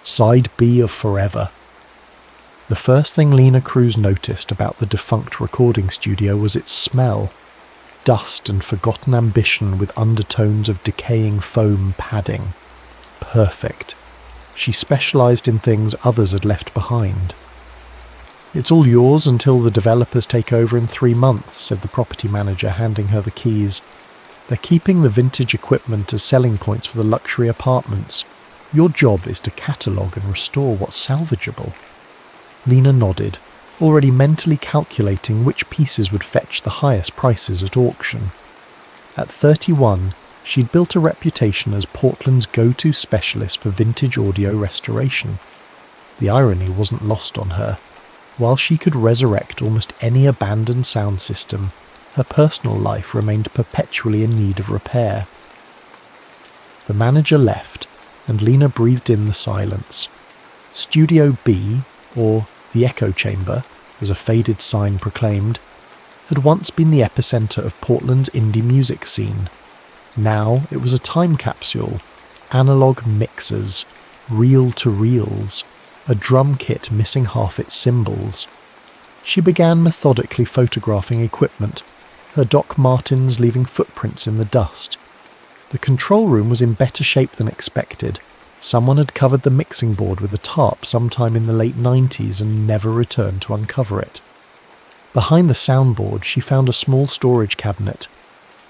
Side B of Forever. The first thing Lena Cruz noticed about the defunct recording studio was its smell. Dust and forgotten ambition with undertones of decaying foam padding. Perfect. She specialised in things others had left behind. "It's all yours until the developers take over in 3 months," said the property manager, handing her the keys. "They're keeping the vintage equipment as selling points for the luxury apartments. Your job is to catalogue and restore what's salvageable." Lena nodded, already mentally calculating which pieces would fetch the highest prices at auction. At 31, she'd built a reputation as Portland's go-to specialist for vintage audio restoration. The irony wasn't lost on her. While she could resurrect almost any abandoned sound system, her personal life remained perpetually in need of repair. The manager left, and Lena breathed in the silence. Studio B, or the Echo Chamber, as a faded sign proclaimed, had once been the epicentre of Portland's indie music scene. Now it was a time capsule, analogue mixers, reel-to-reels, a drum kit missing half its cymbals. She began methodically photographing equipment, her Doc Martens leaving footprints in the dust. The control room was in better shape than expected. Someone had covered the mixing board with a tarp sometime in the late 90s and never returned to uncover it. Behind the soundboard, she found a small storage cabinet.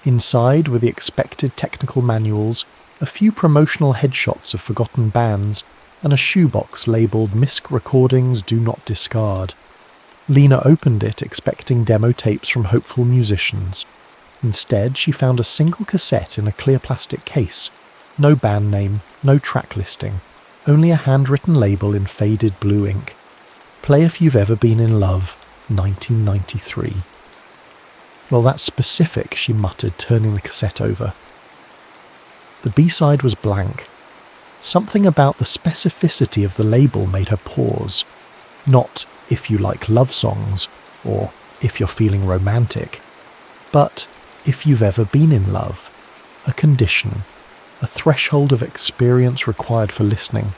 Inside were the expected technical manuals, a few promotional headshots of forgotten bands, and a shoebox labelled "Misc Recordings Do Not Discard." Lena opened it expecting demo tapes from hopeful musicians. Instead, she found a single cassette in a clear plastic case. No band name, no track listing, only a handwritten label in faded blue ink. "Play If You've Ever Been in Love, 1993. "Well, that's specific," she muttered, turning the cassette over. The B-side was blank. Something about the specificity of the label made her pause. Not "if you like love songs," or "if you're feeling romantic," but "if you've ever been in love," a condition, a threshold of experience required for listening.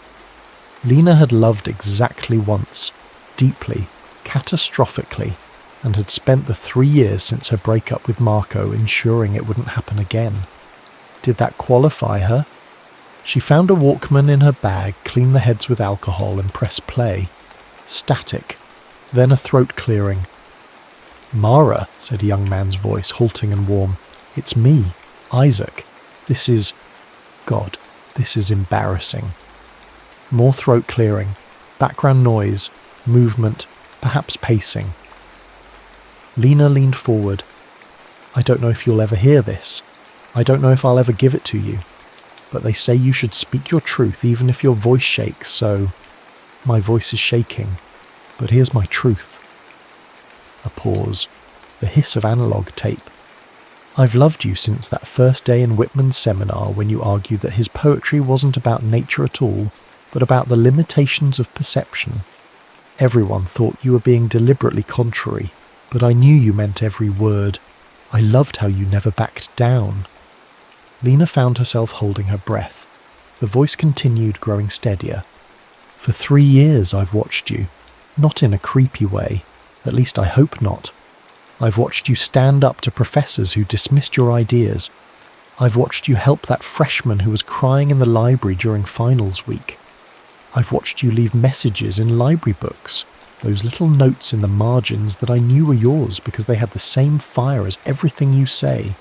Lena had loved exactly once, deeply, catastrophically, and had spent the 3 years since her breakup with Marco ensuring it wouldn't happen again. Did that qualify her? She found a Walkman in her bag, cleaned the heads with alcohol and pressed play. Static, then a throat clearing. "Mara," said a young man's voice, halting and warm. "It's me, Isaac. This is... God, this is embarrassing." More throat clearing, background noise, movement, perhaps pacing. Lena leaned forward. "I don't know if you'll ever hear this. I don't know if I'll ever give it to you. But they say you should speak your truth even if your voice shakes, so... My voice is shaking, but here's my truth." A pause. The hiss of analogue tape. "I've loved you since that first day in Whitman's seminar when you argued that his poetry wasn't about nature at all, but about the limitations of perception. Everyone thought you were being deliberately contrary, but I knew you meant every word. I loved how you never backed down." Lena found herself holding her breath. The voice continued, growing steadier. "For 3 years I've watched you, not in a creepy way, at least I hope not. I've watched you stand up to professors who dismissed your ideas. I've watched you help that freshman who was crying in the library during finals week. I've watched you leave messages in library books, those little notes in the margins that I knew were yours because they had the same fire as everything you say."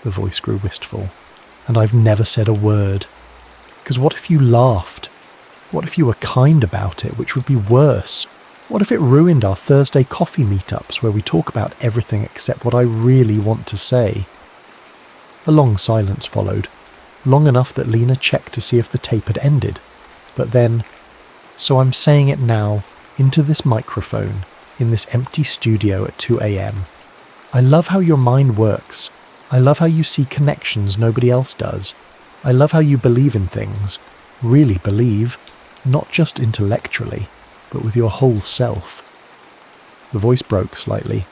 The voice grew wistful. "And I've never said a word. Because what if you laughed? What if you were kind about it, which would be worse? What if it ruined our Thursday coffee meetups where we talk about everything except what I really want to say?" A long silence followed, long enough that Lena checked to see if the tape had ended. But then, "So I'm saying it now, into this microphone, in this empty studio at 2 a.m. I love how your mind works. I love how you see connections nobody else does. I love how you believe in things. Really believe. Not just intellectually, but with your whole self." The voice broke slightly.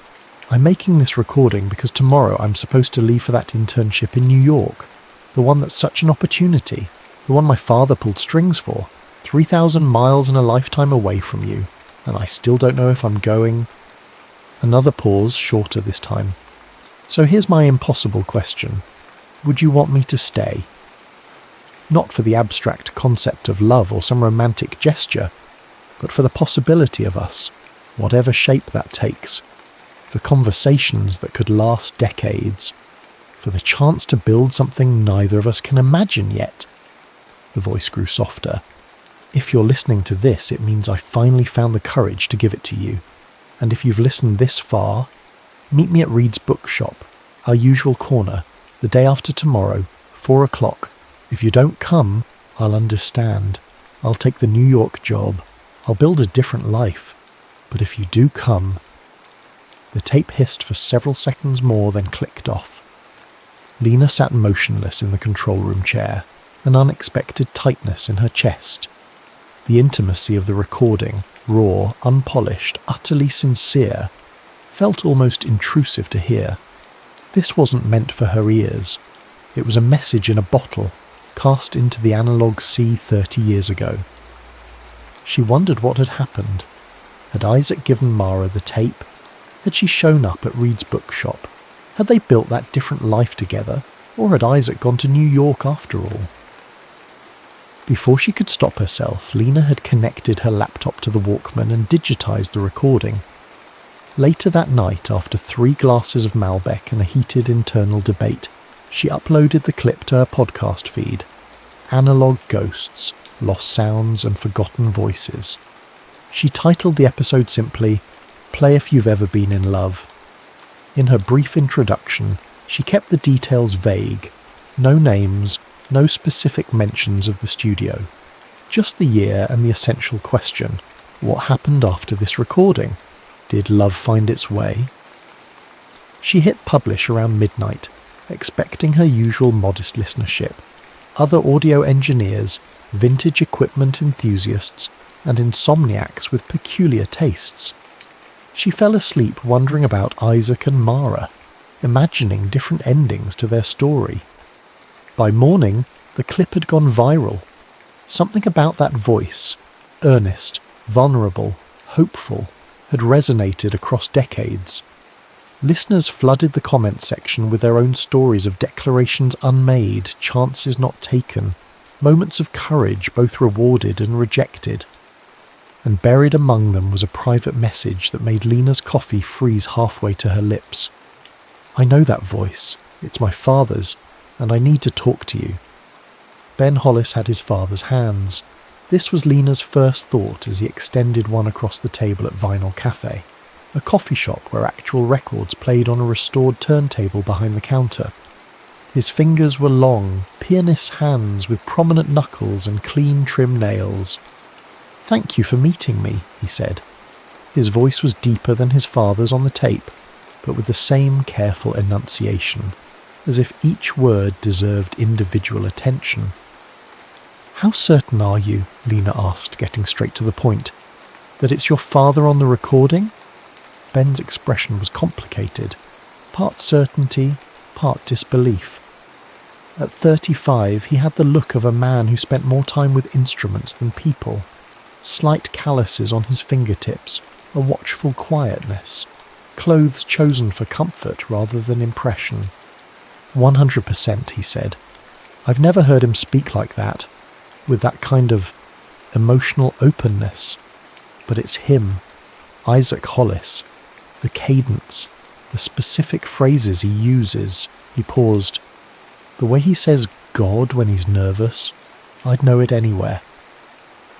"I'm making this recording because tomorrow I'm supposed to leave for that internship in New York. The one that's such an opportunity. The one my father pulled strings for. 3,000 miles in a lifetime away from you. And I still don't know if I'm going." Another pause, shorter this time. "So here's my impossible question. Would you want me to stay? Not for the abstract concept of love or some romantic gesture, but for the possibility of us, whatever shape that takes, for conversations that could last decades, for the chance to build something neither of us can imagine yet." The voice grew softer. "If you're listening to this, it means I finally found the courage to give it to you. And if you've listened this far, meet me at Reed's Bookshop, our usual corner, the day after tomorrow, 4 o'clock. If you don't come, I'll understand. I'll take the New York job. I'll build a different life. But if you do come..." The tape hissed for several seconds more, then clicked off. Lena sat motionless in the control room chair, an unexpected tightness in her chest. The intimacy of the recording, raw, unpolished, utterly sincere, felt almost intrusive to hear. This wasn't meant for her ears. It was a message in a bottle, cast into the analog sea 30 years ago. She wondered what had happened. Had Isaac given Mara the tape? Had she shown up at Reed's Bookshop? Had they built that different life together? Or had Isaac gone to New York after all? Before she could stop herself, Lena had connected her laptop to the Walkman and digitized the recording. Later that night, after 3 glasses of Malbec and a heated internal debate, she uploaded the clip to her podcast feed. Analog Ghosts, Lost Sounds and Forgotten Voices. She titled the episode simply, "Play If You've Ever Been in Love." In her brief introduction, she kept the details vague. No names, no specific mentions of the studio. Just the year and the essential question, what happened after this recording? Did love find its way? She hit publish around midnight, expecting her usual modest listenership. Other audio engineers, vintage equipment enthusiasts, and insomniacs with peculiar tastes. She fell asleep wondering about Isaac and Mara, imagining different endings to their story. By morning, the clip had gone viral. Something about that voice, earnest, vulnerable, hopeful, had resonated across decades. Listeners flooded the comments section with their own stories of declarations unmade, chances not taken, moments of courage both rewarded and rejected. And buried among them was a private message that made Lena's coffee freeze halfway to her lips. "I know that voice. It's my father's, and I need to talk to you." Ben Hollis had his father's hands. This was Lena's first thought as he extended one across the table at Vinyl Cafe, a coffee shop where actual records played on a restored turntable behind the counter. His fingers were long, pianist's hands with prominent knuckles and clean, trim nails. "Thank you for meeting me," he said. His voice was deeper than his father's on the tape, but with the same careful enunciation, as if each word deserved individual attention. "How certain are you," Lena asked, getting straight to the point, "that it's your father on the recording?" Ben's expression was complicated, part certainty, part disbelief. At 35, he had the look of a man who spent more time with instruments than people. Slight calluses on his fingertips, a watchful quietness, clothes chosen for comfort rather than impression. 100%, he said. I've never heard him speak like that, with that kind of emotional openness. But it's him, Isaac Hollis. The cadence, the specific phrases he uses. He paused. The way he says God when he's nervous, I'd know it anywhere.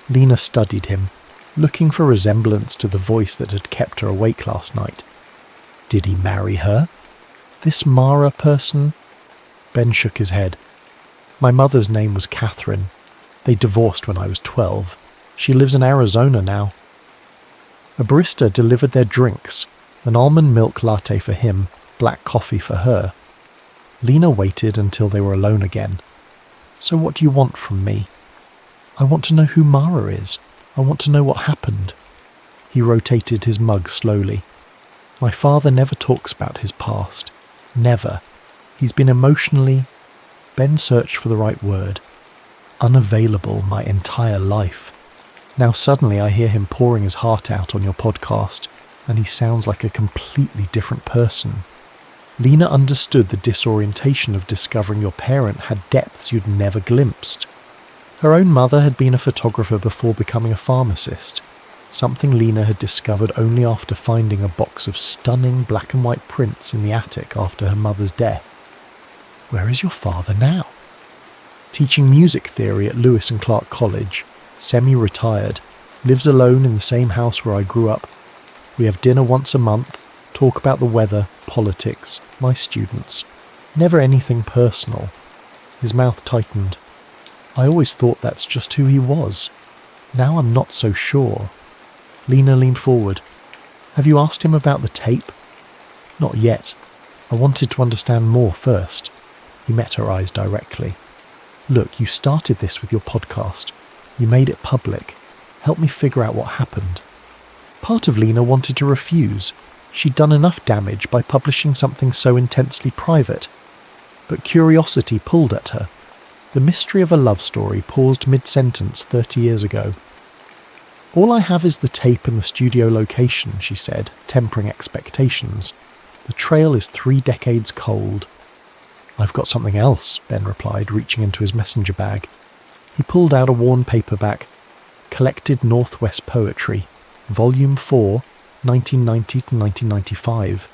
Lena studied him, looking for resemblance to the voice that had kept her awake last night. Did he marry her? This Mara person? Ben shook his head. My mother's name was Catherine. They divorced when I was 12. She lives in Arizona now. A barista delivered their drinks, an almond milk latte for him, black coffee for her. Lena waited until they were alone again. So what do you want from me? I want to know who Mara is. I want to know what happened. He rotated his mug slowly. My father never talks about his past. Never. He's been emotionally, Ben searched for the right word, unavailable my entire life. Now suddenly I hear him pouring his heart out on your podcast, and he sounds like a completely different person. Lena understood the disorientation of discovering your parent had depths you'd never glimpsed. Her own mother had been a photographer before becoming a pharmacist, something Lena had discovered only after finding a box of stunning black and white prints in the attic after her mother's death. Where is your father now? Teaching music theory at Lewis and Clark College, semi-retired, lives alone in the same house where I grew up. We have dinner once a month, talk about the weather, politics, my students. Never anything personal. His mouth tightened. I always thought that's just who he was. Now I'm not so sure. Lena leaned forward. Have you asked him about the tape? Not yet. I wanted to understand more first. He met her eyes directly. Look, you started this with your podcast. You made it public. Help me figure out what happened. Part of Lena wanted to refuse. She'd done enough damage by publishing something so intensely private. But curiosity pulled at her. The mystery of a love story paused mid-sentence 30 years ago. All I have is the tape and the studio location, she said, tempering expectations. The trail is 3 decades cold. I've got something else, Ben replied, reaching into his messenger bag. He pulled out a worn paperback, Collected Northwest Poetry, Volume 4, 1990 to 1995.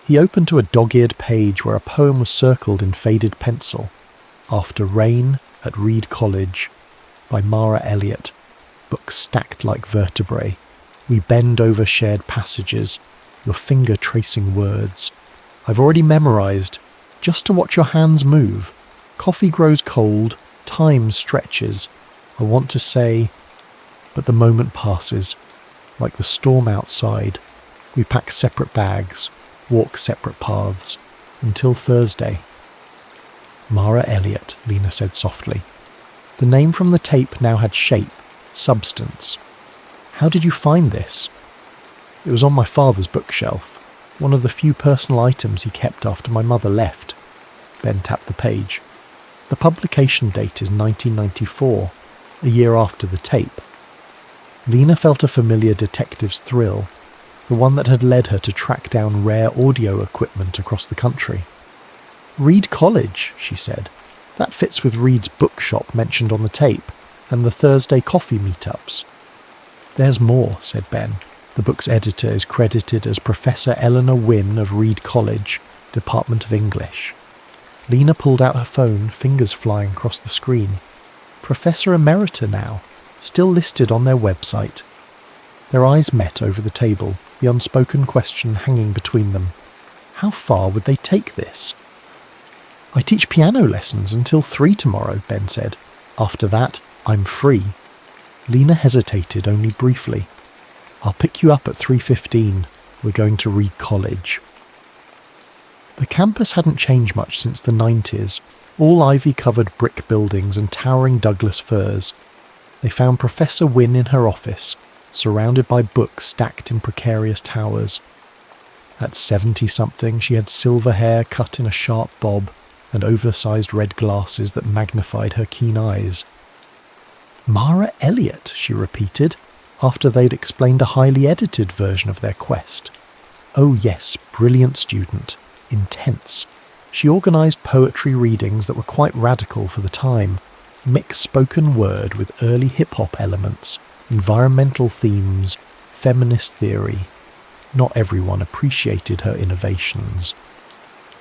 He opened to a dog-eared page where a poem was circled in faded pencil. After Rain at Reed College, by Mara Elliott. Books stacked like vertebrae. We bend over shared passages, your finger tracing words. I've already memorized, just to watch your hands move. Coffee grows cold, time stretches. I want to say, but the moment passes, like the storm outside. We pack separate bags, walk separate paths, until Thursday. Mara Elliott, Lena said softly. The name from the tape now had shape, substance. How did you find this? It was on my father's bookshelf, one of the few personal items he kept after my mother left. Ben tapped the page. The publication date is 1994, a year after the tape. Lena felt a familiar detective's thrill, the one that had led her to track down rare audio equipment across the country. Reed College, she said. That fits with Reed's bookshop mentioned on the tape, and the Thursday coffee meetups. There's more, said Ben. The book's editor is credited as Professor Eleanor Wynne of Reed College, Department of English. Lena pulled out her phone, fingers flying across the screen. Professor Emerita now, still listed on their website. Their eyes met over the table, the unspoken question hanging between them. How far would they take this? I teach piano lessons until 3 tomorrow, Ben said. After that, I'm free. Lena hesitated only briefly. I'll pick you up at 3:15. We're going to Reed College. The campus hadn't changed much since the 90s, all ivy-covered brick buildings and towering Douglas firs. They found Professor Wynne in her office, surrounded by books stacked in precarious towers. At 70-something, she had silver hair cut in a sharp bob and oversized red glasses that magnified her keen eyes. Mara Elliott, she repeated, after they'd explained a highly edited version of their quest. Oh yes, brilliant student. Intense. She organised poetry readings that were quite radical for the time, mixed spoken word with early hip-hop elements, environmental themes, feminist theory. Not everyone appreciated her innovations.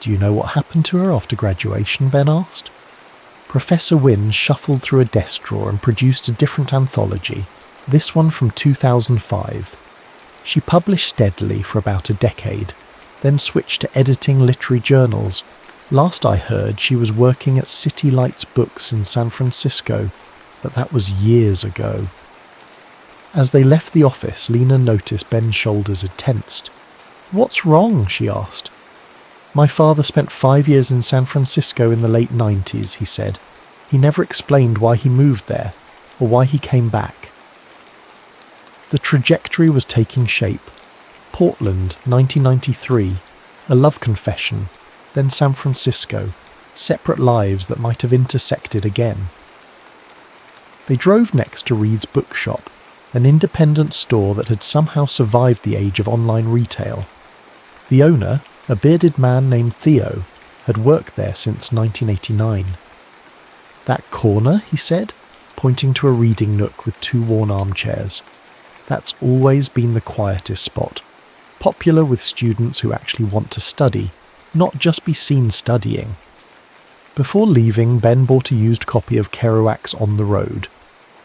Do you know what happened to her after graduation? Ben asked. Professor Wynne shuffled through a desk drawer and produced a different anthology, this one from 2005. She published steadily for about a decade, then switched to editing literary journals. Last I heard, she was working at City Lights Books in San Francisco, but that was years ago. As they left the office, Lena noticed Ben's shoulders had tensed. What's wrong? She asked. My father spent 5 years in San Francisco in the late 90s, he said. He never explained why he moved there, or why he came back. The trajectory was taking shape. Portland, 1993, a love confession, then San Francisco, separate lives that might have intersected again. They drove next to Reed's Bookshop, an independent store that had somehow survived the age of online retail. The owner, a bearded man named Theo, had worked there since 1989. That corner, he said, pointing to a reading nook with 2 worn armchairs. That's always been the quietest spot, popular with students who actually want to study, not just be seen studying. Before leaving, Ben bought a used copy of Kerouac's On the Road,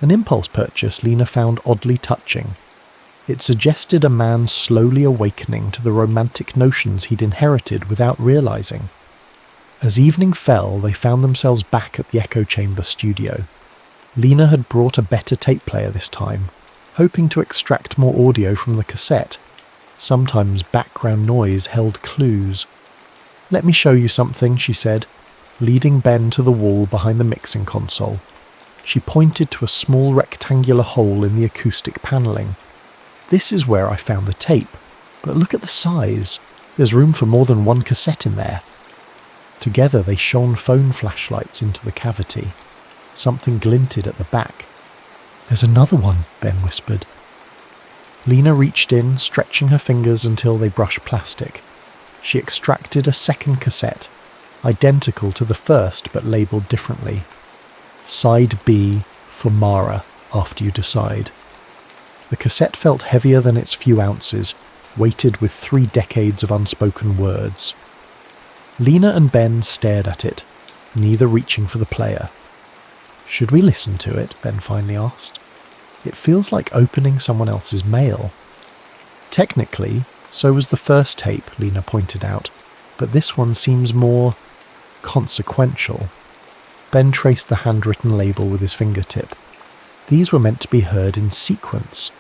an impulse purchase Lena found oddly touching. It suggested a man slowly awakening to the romantic notions he'd inherited without realizing. As evening fell, they found themselves back at the echo chamber studio. Lena had brought a better tape player this time, hoping to extract more audio from the cassette. Sometimes background noise held clues. "Let me show you something," she said, leading Ben to the wall behind the mixing console. She pointed to a small rectangular hole in the acoustic panelling. "This is where I found the tape, but look at the size. There's room for more than one cassette in there." Together they shone phone flashlights into the cavity. Something glinted at the back. "There's another one," Ben whispered. Lena reached in, stretching her fingers until they brushed plastic. She extracted a second cassette, identical to the first but labelled differently. Side B for Mara, after you decide. The cassette felt heavier than its few ounces, weighted with 3 decades of unspoken words. Lena and Ben stared at it, neither reaching for the player. "Should we listen to it?" Ben finally asked. "It feels like opening someone else's mail." "Technically, so was the first tape," Lena pointed out, "but this one seems more consequential." Ben traced the handwritten label with his fingertip. These were meant to be heard in sequence.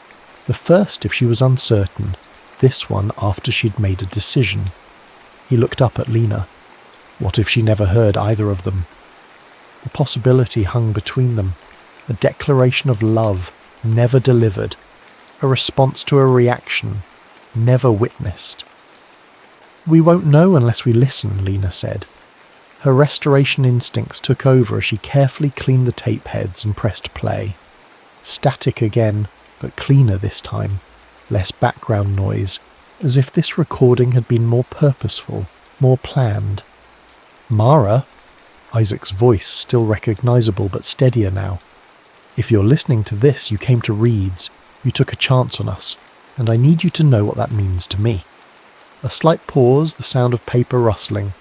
The first if she was uncertain, this one after she'd made a decision. He looked up at Lena. What if she never heard either of them? The possibility hung between them. A declaration of love, never delivered. A response to a reaction, never witnessed. "We won't know unless we listen," Lena said. Her restoration instincts took over as she carefully cleaned the tape heads and pressed play. Static again, but cleaner this time. Less background noise, as if this recording had been more purposeful, more planned. "Mara?" Isaac's voice still recognizable but steadier now. "If you're listening to this, you came to Reed's. You took a chance on us, and I need you to know what that means to me." A slight pause, the sound of paper rustling.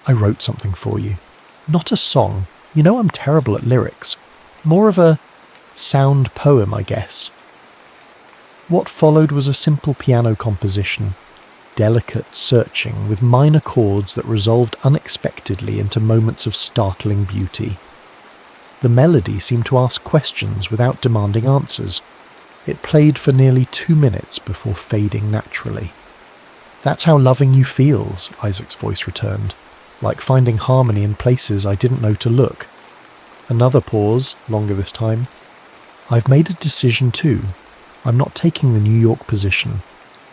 "I wrote something for you. Not a song. You know I'm terrible at lyrics. More of a sound poem, I guess." What followed was a simple piano composition, delicate, searching, with minor chords that resolved unexpectedly into moments of startling beauty. The melody seemed to ask questions without demanding answers. It played for nearly 2 minutes before fading naturally. "That's how loving you feels," Isaac's voice returned, "like finding harmony in places I didn't know to look." Another pause, longer this time. "I've made a decision too. I'm not taking the New York position.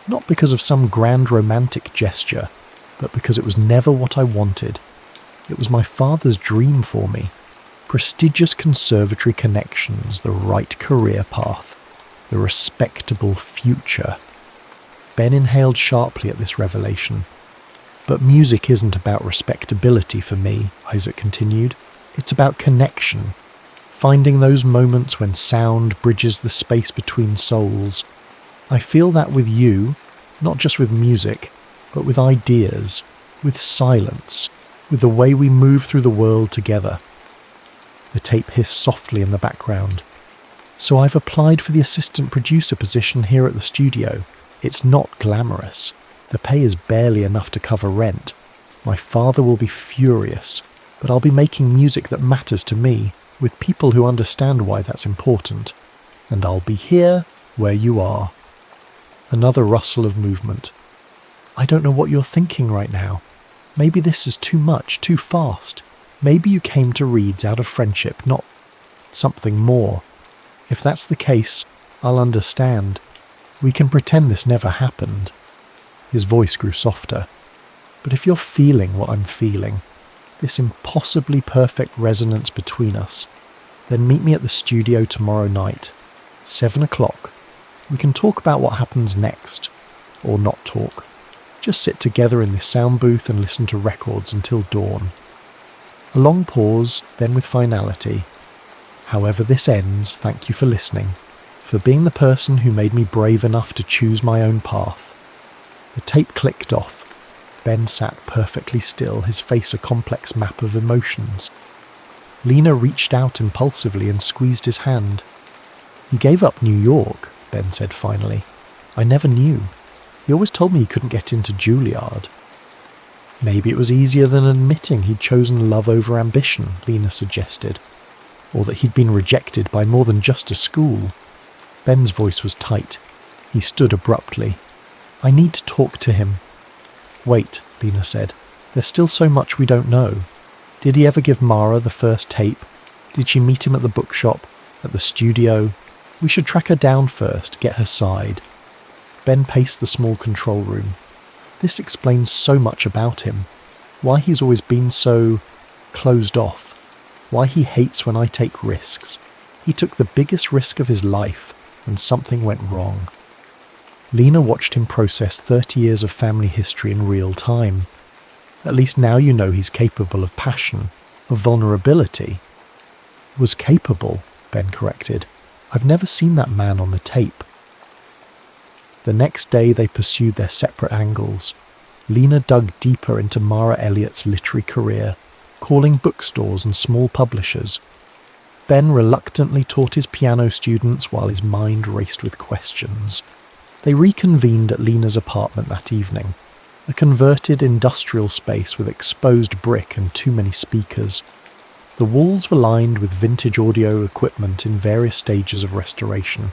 Not because of some grand romantic gesture, but because it was never what I wanted. It was my father's dream for me. Prestigious conservatory connections, the right career path, the respectable future." Ben inhaled sharply at this revelation. "But music isn't about respectability for me," Isaac continued. "It's about connection. Finding those moments when sound bridges the space between souls. I feel that with you, not just with music, but with ideas, with silence, with the way we move through the world together." The tape hissed softly in the background. "So I've applied for the assistant producer position here at the studio. It's not glamorous. The pay is barely enough to cover rent. My father will be furious, but I'll be making music that matters to me, with people who understand why that's important. And I'll be here where you are." Another rustle of movement. "I don't know what you're thinking right now." Maybe this is too much, too fast. Maybe you came to Reed's out of friendship, not something more. If that's the case, I'll understand. We can pretend this never happened." His voice grew softer. "But if you're feeling what I'm feeling, this impossibly perfect resonance between us, then meet me at the studio tomorrow night, 7 o'clock. We can talk about what happens next. Or not talk. Just sit together in this sound booth and listen to records until dawn." A long pause, then with finality. "However this ends, thank you for listening, for being the person who made me brave enough to choose my own path." The tape clicked off. Ben sat perfectly still, his face a complex map of emotions. Lena reached out impulsively and squeezed his hand. "He gave up New York," Ben said finally. "I never knew. He always told me he couldn't get into Juilliard." "Maybe it was easier than admitting he'd chosen love over ambition," Lena suggested. "Or that he'd been rejected by more than just a school." Ben's voice was tight. He stood abruptly. "I need to talk to him." "Wait," Lena said. "There's still so much we don't know. Did he ever give Mara the first tape? Did she meet him at the bookshop? At the studio? We should track her down first, get her side." Ben paced the small control room. "This explains so much about him. Why he's always been so closed off. Why he hates when I take risks. He took the biggest risk of his life, and something went wrong." Lena watched him process 30 years of family history in real time. "At least now you know he's capable of passion, of vulnerability." "Was capable," Ben corrected. "I've never seen that man on the tape." The next day they pursued their separate angles. Lena dug deeper into Mara Elliott's literary career, calling bookstores and small publishers. Ben reluctantly taught his piano students while his mind raced with questions. They reconvened at Lena's apartment that evening, a converted industrial space with exposed brick and too many speakers. The walls were lined with vintage audio equipment in various stages of restoration.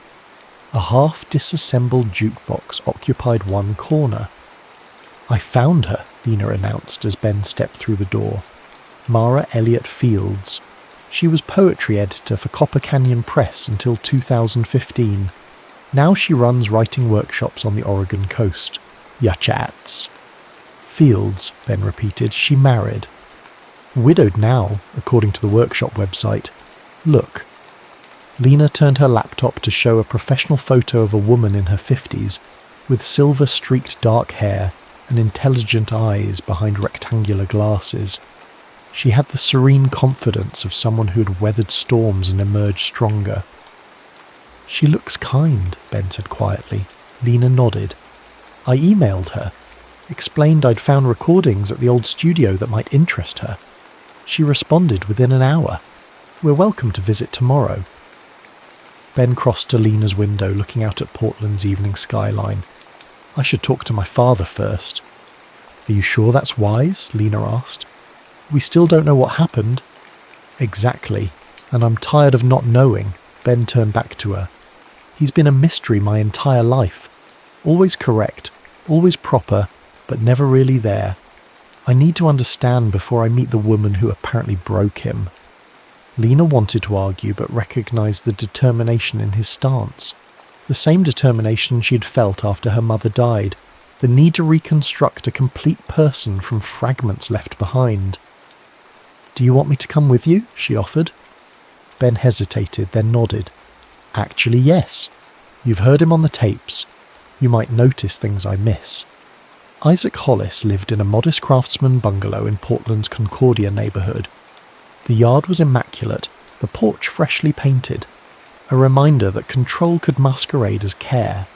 A half-disassembled jukebox occupied one corner. "I found her," Lena announced as Ben stepped through the door. "Mara Elliott Fields. She was poetry editor for Copper Canyon Press until 2015. Now she runs writing workshops on the Oregon coast. Ya chats." "Fields," Ben repeated. "She married." "Widowed now, according to the workshop website. Look." Lena turned her laptop to show a professional photo of a woman in her 50s, with silver-streaked dark hair and intelligent eyes behind rectangular glasses. She had the serene confidence of someone who had weathered storms and emerged stronger. "She looks kind," Ben said quietly. Lena nodded. "I emailed her. Explained I'd found recordings at the old studio that might interest her. She responded within an hour. We're welcome to visit tomorrow." Ben crossed to Lena's window, looking out at Portland's evening skyline. "I should talk to my father first." "Are you sure that's wise?" Lena asked. "We still don't know what happened." "Exactly, and I'm tired of not knowing." Ben turned back to her. "He's been a mystery my entire life. Always correct, always proper, but never really there. I need to understand before I meet the woman who apparently broke him." Lena wanted to argue, but recognized the determination in his stance. The same determination she'd felt after her mother died, the need to reconstruct a complete person from fragments left behind. "Do you want me to come with you?" she offered. Ben hesitated, then nodded. "Actually, yes. You've heard him on the tapes. You might notice things I miss." Isaac Hollis lived in a modest craftsman bungalow in Portland's Concordia neighborhood. The yard was immaculate, the porch freshly painted, a reminder that control could masquerade as care.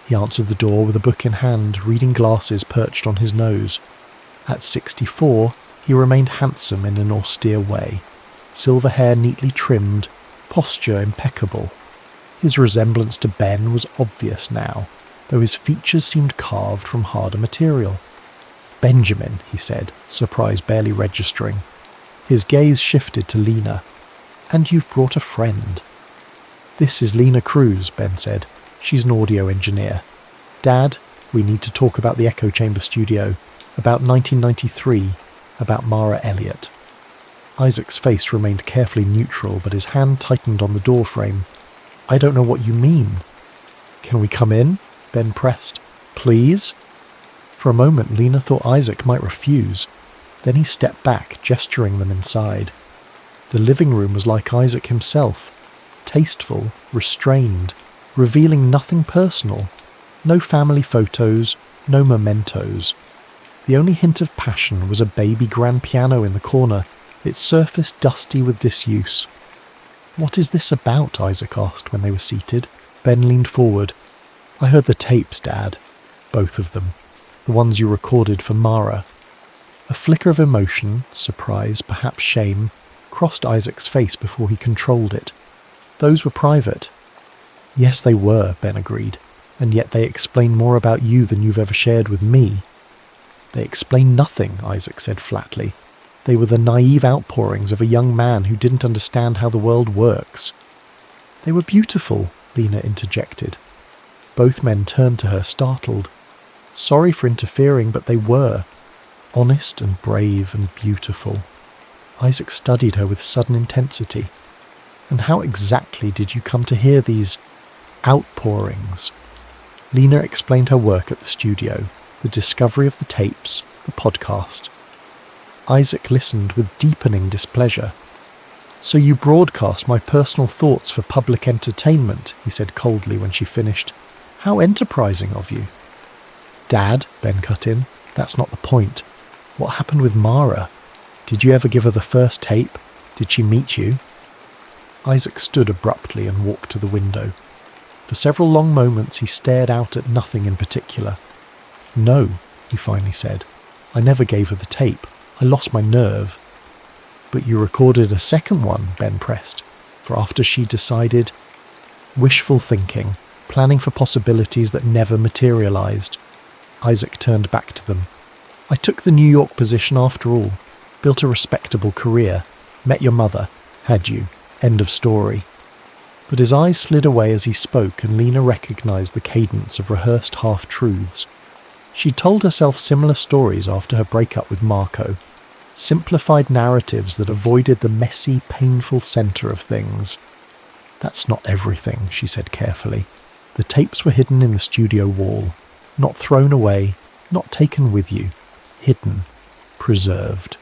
He answered the door with a book in hand, reading glasses perched on his nose. At 64, he remained handsome in an austere way, silver hair neatly trimmed, posture impeccable. His resemblance to Ben was obvious now, though his features seemed carved from harder material. "Benjamin," he said, surprise barely registering. His gaze shifted to Lena. "And you've brought a friend." "This is Lena Cruz," Ben said. "She's an audio engineer. Dad, we need to talk about the echo chamber studio. About 1993, about Mara Elliott. Isaac's face remained carefully neutral, but his hand tightened on the door frame. I don't know what you mean. Can we come in? Ben pressed. Please? For a moment, Lena thought Isaac might refuse. Then he stepped back, gesturing them inside. The living room was like Isaac himself. Tasteful, restrained, revealing nothing personal. No family photos, no mementos. The only hint of passion was a baby grand piano in the corner, its surface dusty with disuse. What is this about? Isaac asked when they were seated. Ben leaned forward. I heard the tapes, Dad. Both of them. The ones you recorded for Mara. A flicker of emotion, surprise, perhaps shame, crossed Isaac's face before he controlled it. Those were private. Yes, they were, Ben agreed, and yet they explain more about you than you've ever shared with me. They explain nothing, Isaac said flatly. They were the naive outpourings of a young man who didn't understand how the world works. They were beautiful, Lena interjected. Both men turned to her, startled. Sorry for interfering, but they were. Honest and brave and beautiful. Isaac studied her with sudden intensity. And how exactly did you come to hear these outpourings? Lena explained her work at the studio, the discovery of the tapes, the podcast. Isaac listened with deepening displeasure. So you broadcast my personal thoughts for public entertainment, he said coldly when she finished. How enterprising of you. Dad, Ben cut in, that's not the point. What happened with Mara? Did you ever give her the first tape? Did she meet you? Isaac stood abruptly and walked to the window. For several long moments he stared out at nothing in particular. No, he finally said. I never gave her the tape. I lost my nerve. But you recorded a second one, Ben pressed, for after she decided... Wishful thinking, planning for possibilities that never materialized. Isaac turned back to them. I took the New York position after all, built a respectable career, met your mother, had you, end of story. But his eyes slid away as he spoke, and Lena recognized the cadence of rehearsed half-truths. She'd told herself similar stories after her breakup with Marco, simplified narratives that avoided the messy, painful center of things. That's not everything, she said carefully. The tapes were hidden in the studio wall, not thrown away, not taken with you, hidden, preserved.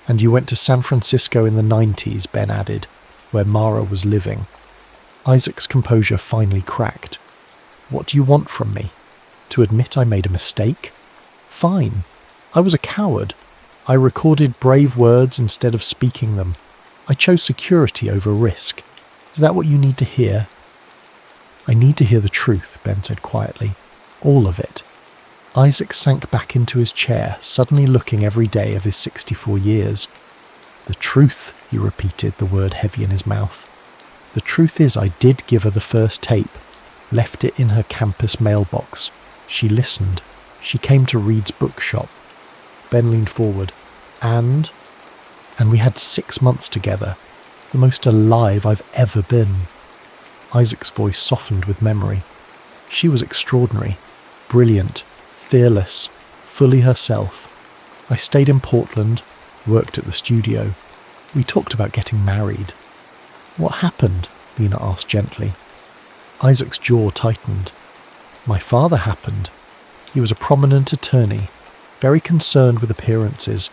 And you went to San Francisco in the 90s, Ben added, where Mara was living. Isaac's composure finally cracked. What do you want from me? To admit I made a mistake? Fine. I was a coward. I recorded brave words instead of speaking them. I chose security over risk. Is that what you need to hear? I need to hear the truth, Ben said quietly. All of it. Isaac sank back into his chair, suddenly looking every day of his 64 years. The truth, he repeated, the word heavy in his mouth. The truth is I did give her the first tape, left it in her campus mailbox. She listened. She came to Reed's bookshop. Ben leaned forward. And we had 6 months together. The most alive I've ever been. Isaac's voice softened with memory. She was extraordinary, brilliant, fearless, fully herself. I stayed in Portland, worked at the studio. We talked about getting married. What happened? Lena asked gently. Isaac's jaw tightened. My father happened. He was a prominent attorney, very concerned with appearances.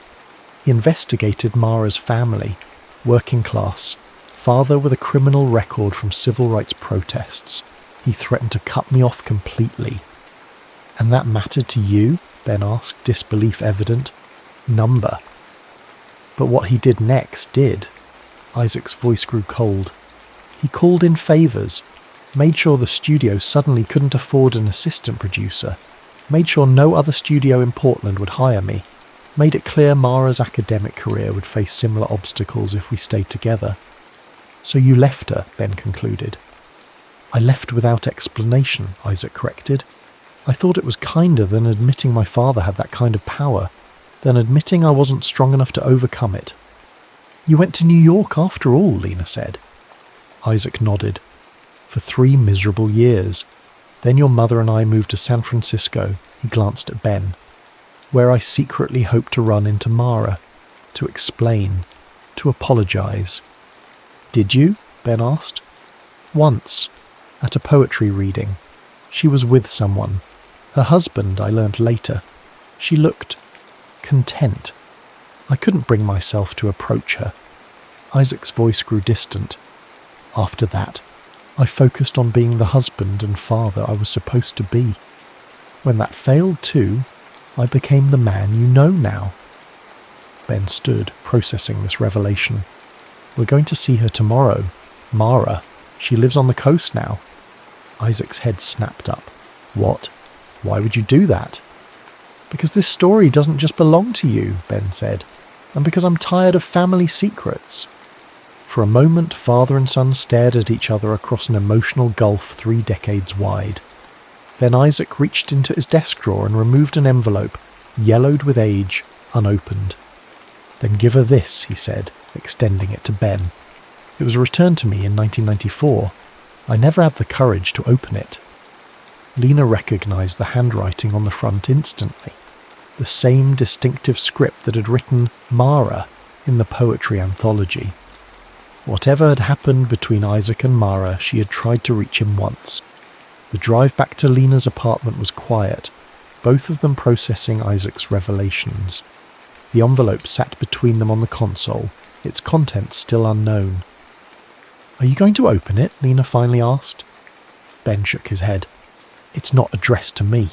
He investigated Mara's family, working class, father with a criminal record from civil rights protests. He threatened to cut me off completely. And that mattered to you? Ben asked, disbelief evident. Number. But what he did next did. Isaac's voice grew cold. He called in favours, made sure the studio suddenly couldn't afford an assistant producer, made sure no other studio in Portland would hire me, made it clear Mara's academic career would face similar obstacles if we stayed together. So you left her, Ben concluded. I left without explanation, Isaac corrected. I thought it was kinder than admitting my father had that kind of power, than admitting I wasn't strong enough to overcome it. You went to New York after all, Lena said. Isaac nodded. For 3 miserable years. Then your mother and I moved to San Francisco. He glanced at Ben. where I secretly hoped to run into Mara, to explain, to apologise. Did you? Ben asked. Once, at a poetry reading. She was with someone. Her husband, I learned later. She looked content. I couldn't bring myself to approach her. Isaac's voice grew distant. After that, I focused on being the husband and father I was supposed to be. When that failed too, I became the man you know now. Ben stood, processing this revelation. We're going to see her tomorrow. Mara. She lives on the coast now. Isaac's head snapped up. What? Why would you do that? Because this story doesn't just belong to you, Ben said, and because I'm tired of family secrets. For a moment, father and son stared at each other across an emotional gulf 3 decades wide. Then Isaac reached into his desk drawer and removed an envelope, yellowed with age, unopened. Then give her this, he said, extending it to Ben. It was returned to me in 1994. I never had the courage to open it. Lena recognised the handwriting on the front instantly. The same distinctive script that had written Mara in the poetry anthology. Whatever had happened between Isaac and Mara, she had tried to reach him once. The drive back to Lena's apartment was quiet, both of them processing Isaac's revelations. The envelope sat between them on the console, its contents still unknown. Are you going to open it? Lena finally asked. Ben shook his head. It's not addressed to me.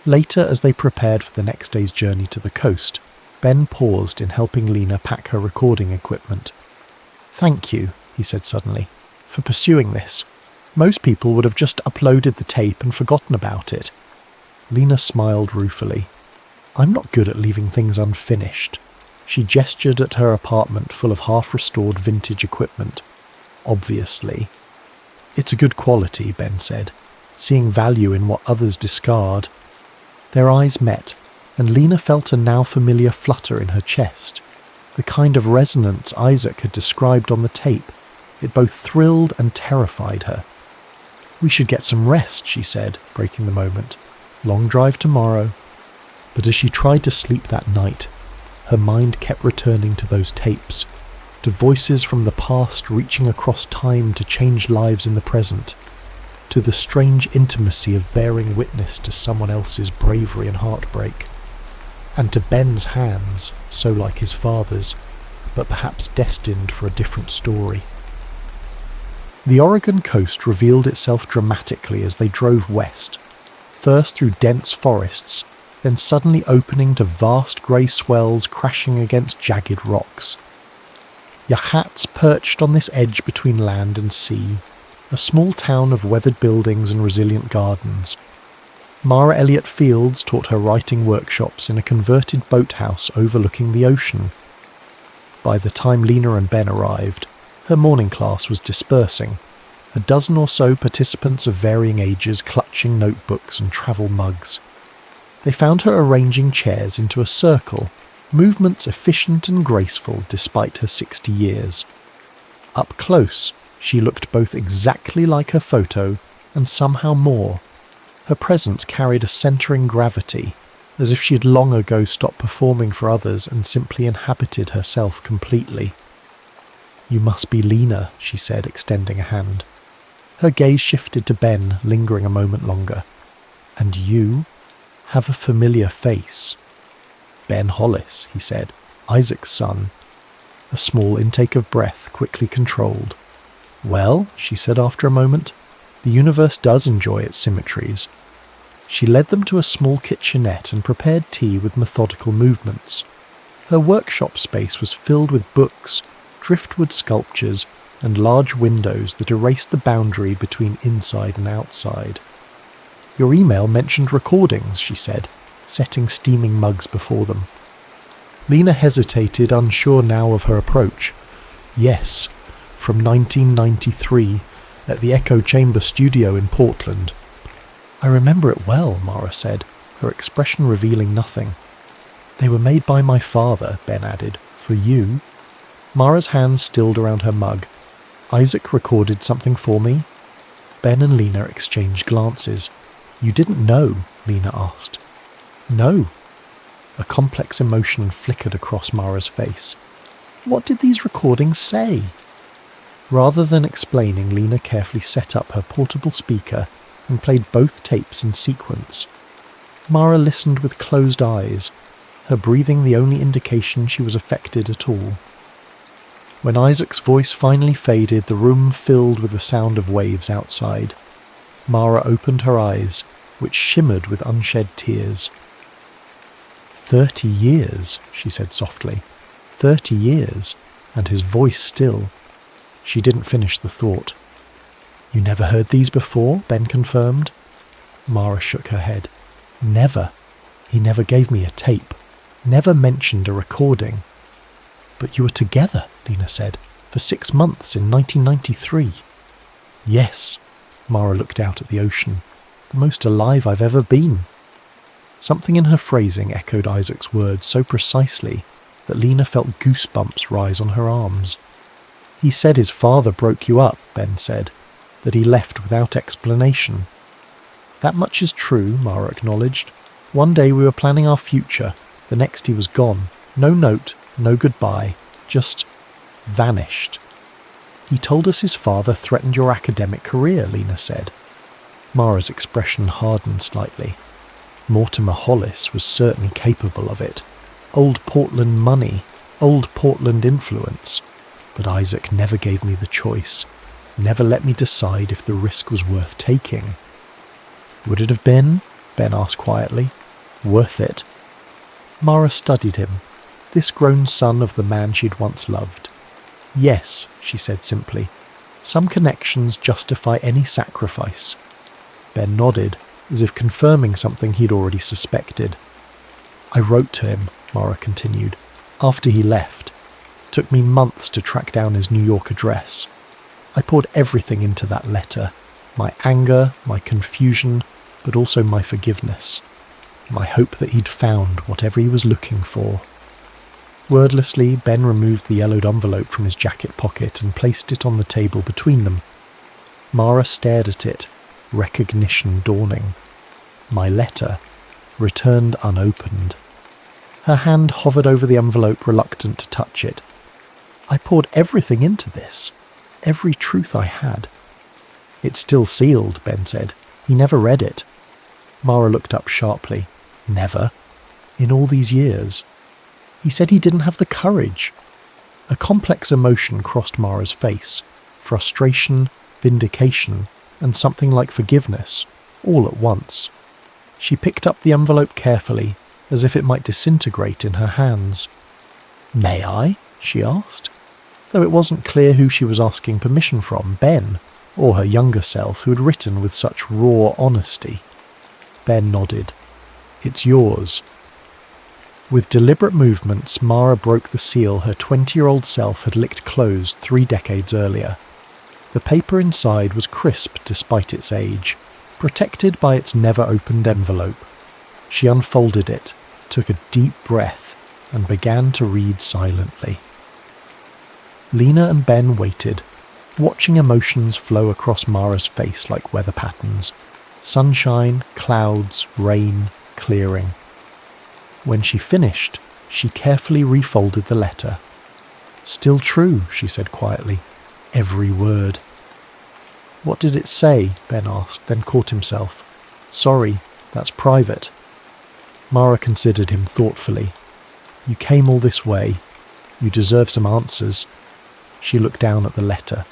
Later, as they prepared for the next day's journey to the coast, Ben paused in helping Lena pack her recording equipment. Thank you, he said suddenly, for pursuing this. Most people would have just uploaded the tape and forgotten about it. Lena smiled ruefully. I'm not good at leaving things unfinished. She gestured at her apartment full of half-restored vintage equipment. Obviously. It's a good quality, Ben said, seeing value in what others discard. Their eyes met, and Lena felt a now familiar flutter in her chest, the kind of resonance Isaac had described on the tape. It both thrilled and terrified her. We should get some rest, she said, breaking the moment. Long drive tomorrow. But as she tried to sleep that night, her mind kept returning to those tapes, to voices from the past reaching across time to change lives in the present, to the strange intimacy of bearing witness to someone else's bravery and heartbreak, and to Ben's hands, so like his father's, but perhaps destined for a different story. The Oregon coast revealed itself dramatically as they drove west, first through dense forests, then suddenly opening to vast grey swells crashing against jagged rocks. Yachats perched on this edge between land and sea, a small town of weathered buildings and resilient gardens. Mara Elliott Fields taught her writing workshops in a converted boathouse overlooking the ocean. By the time Lena and Ben arrived, her morning class was dispersing, a dozen or so participants of varying ages clutching notebooks and travel mugs. They found her arranging chairs into a circle, movements efficient and graceful despite her 60 years. Up close, she looked both exactly like her photo and somehow more. Her presence carried a centering gravity, as if she had long ago stopped performing for others and simply inhabited herself completely. You must be Lena, she said, extending a hand. Her gaze shifted to Ben, lingering a moment longer. And you have a familiar face. Ben Hollis, he said, Isaac's son. A small intake of breath, quickly controlled. Well, she said after a moment, the universe does enjoy its symmetries. She led them to a small kitchenette and prepared tea with methodical movements. Her workshop space was filled with books, driftwood sculptures, and large windows that erased the boundary between inside and outside. Your email mentioned recordings, she said, setting steaming mugs before them. Lena hesitated, unsure now of her approach. Yes, from 1993, at the Echo Chamber studio in Portland. I remember it well, Mara said, her expression revealing nothing. They were made by my father, Ben added, for you. Mara's hands stilled around her mug. Isaac recorded something for me? Ben and Lena exchanged glances. You didn't know? Lena asked. No. A complex emotion flickered across Mara's face. What did these recordings say? Rather than explaining, Lena carefully set up her portable speaker and played both tapes in sequence. Mara listened with closed eyes, her breathing the only indication she was affected at all. When Isaac's voice finally faded, the room filled with the sound of waves outside. Mara opened her eyes, which shimmered with unshed tears. 30 years, she said softly. 30 years, and his voice still. She didn't finish the thought. You never heard these before? Ben confirmed. Mara shook her head. Never. He never gave me a tape. Never mentioned a recording. But you were together, Lena said, for 6 months in 1993. Yes. Mara looked out at the ocean. The most alive I've ever been. Something in her phrasing echoed Isaac's words so precisely that Lena felt goosebumps rise on her arms. He said his father broke you up, Ben said, that he left without explanation. That much is true, Mara acknowledged. One day we were planning our future, the next he was gone. No note, no goodbye, just vanished. He told us his father threatened your academic career, Lena said. Mara's expression hardened slightly. Mortimer Hollis was certainly capable of it. Old Portland money, old Portland influence. But Isaac never gave me the choice, never let me decide if the risk was worth taking. Would it have been? Ben asked quietly. Worth it? Mara studied him, this grown son of the man she'd once loved. Yes, she said simply. Some connections justify any sacrifice. Ben nodded, as if confirming something he'd already suspected. I wrote to him, Mara continued, after he left. Took me months to track down his New York address. I poured everything into that letter. My anger, my confusion, but also my forgiveness. My hope that he'd found whatever he was looking for. Wordlessly, Ben removed the yellowed envelope from his jacket pocket and placed it on the table between them. Mara stared at it, recognition dawning. My letter, returned unopened. Her hand hovered over the envelope, reluctant to touch it. I poured everything into this, every truth I had. It's still sealed, Ben said. He never read it. Mara looked up sharply. Never? In all these years? He said he didn't have the courage. A complex emotion crossed Mara's face. Frustration, vindication, and something like forgiveness, all at once. She picked up the envelope carefully, as if it might disintegrate in her hands. May I? She asked, though it wasn't clear who she was asking permission from, Ben, or her younger self who had written with such raw honesty. Ben nodded. It's yours. With deliberate movements, Mara broke the seal her 20-year-old self had licked closed 3 decades earlier. The paper inside was crisp despite its age, protected by its never-opened envelope. She unfolded it, took a deep breath, and began to read silently. Lena and Ben waited, watching emotions flow across Mara's face like weather patterns. Sunshine, clouds, rain, clearing. When she finished, she carefully refolded the letter. Still true, she said quietly. Every word. What did it say? Ben asked, then caught himself. Sorry, that's private. Mara considered him thoughtfully. You came all this way. You deserve some answers. She looked down at the letter.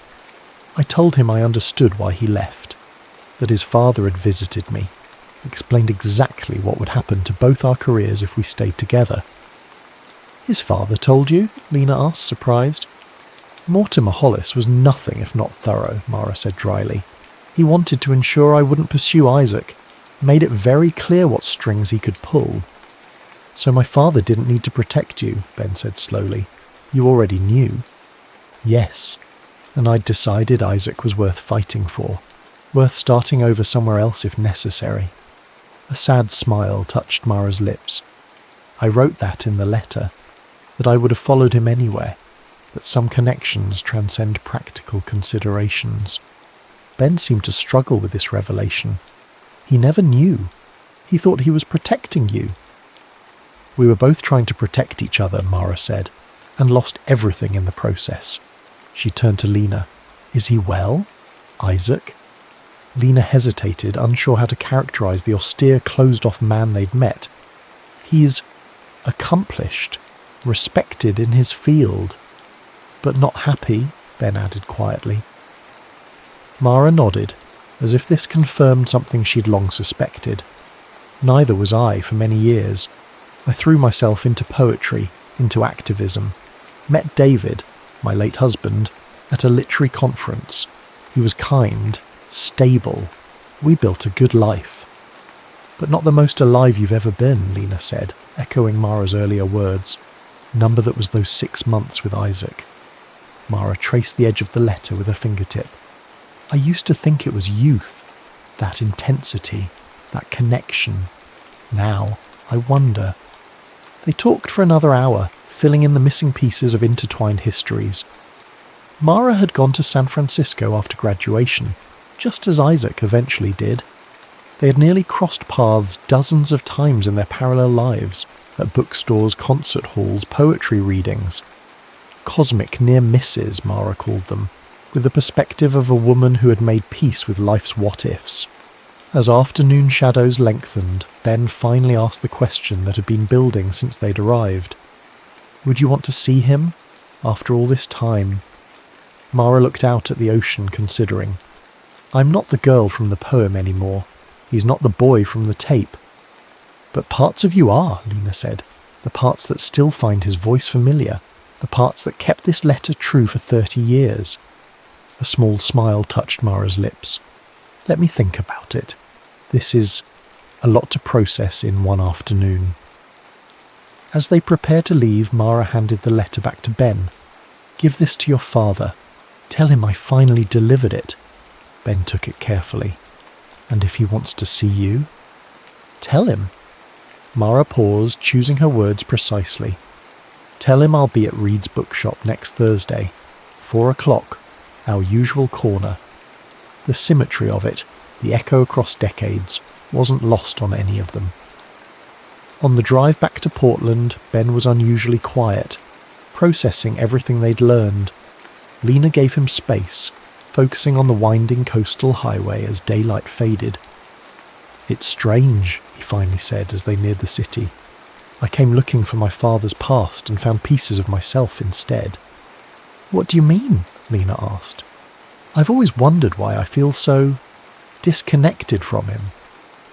I told him I understood why he left, that his father had visited me, explained exactly what would happen to both our careers if we stayed together. His father told you? Lena asked, surprised. Mortimer Hollis was nothing if not thorough, Mara said dryly. He wanted to ensure I wouldn't pursue Isaac, made it very clear what strings he could pull. So my father didn't need to protect you, Ben said slowly. You already knew. Yes, and I'd decided Isaac was worth fighting for, worth starting over somewhere else if necessary. A sad smile touched Mara's lips. I wrote that in the letter, that I would have followed him anywhere, that some connections transcend practical considerations. Ben seemed to struggle with this revelation. He never knew. He thought he was protecting you. We were both trying to protect each other, Mara said, and lost everything in the process. She turned to Lena. Is he well? Isaac? Lena hesitated, unsure how to characterize the austere, closed-off man they'd met. He's accomplished, respected in his field, but not happy, Ben added quietly. Mara nodded, as if this confirmed something she'd long suspected. Neither was I for many years. I threw myself into poetry, into activism. Met David, my late husband, at a literary conference. He was kind, stable. We built a good life. But not the most alive you've ever been, Lena said, echoing Mara's earlier words. Number that was those 6 months with Isaac. Mara traced the edge of the letter with her fingertip. I used to think it was youth, that intensity, that connection. Now, I wonder. They talked for another hour, filling in the missing pieces of intertwined histories. Mara had gone to San Francisco after graduation, just as Isaac eventually did. They had nearly crossed paths dozens of times in their parallel lives, at bookstores, concert halls, poetry readings. Cosmic near misses, Mara called them, with the perspective of a woman who had made peace with life's what-ifs. As afternoon shadows lengthened, Ben finally asked the question that had been building since they'd arrived. Would you want to see him? After all this time? Mara looked out at the ocean, considering. I'm not the girl from the poem anymore. He's not the boy from the tape. But parts of you are, Lena said. The parts that still find his voice familiar. The parts that kept this letter true for 30 years. A small smile touched Mara's lips. Let me think about it. This is a lot to process in one afternoon. As they prepared to leave, Mara handed the letter back to Ben. Give this to your father. Tell him I finally delivered it. Ben took it carefully. And if he wants to see you? Tell him. Mara paused, choosing her words precisely. Tell him I'll be at Reed's bookshop next Thursday, 4 o'clock, our usual corner. The symmetry of it, the echo across decades, wasn't lost on any of them. On the drive back to Portland, Ben was unusually quiet, processing everything they'd learned. Lena gave him space, focusing on the winding coastal highway as daylight faded. It's strange, he finally said as they neared the city. I came looking for my father's past and found pieces of myself instead. What do you mean? Lena asked. I've always wondered why I feel so disconnected from him.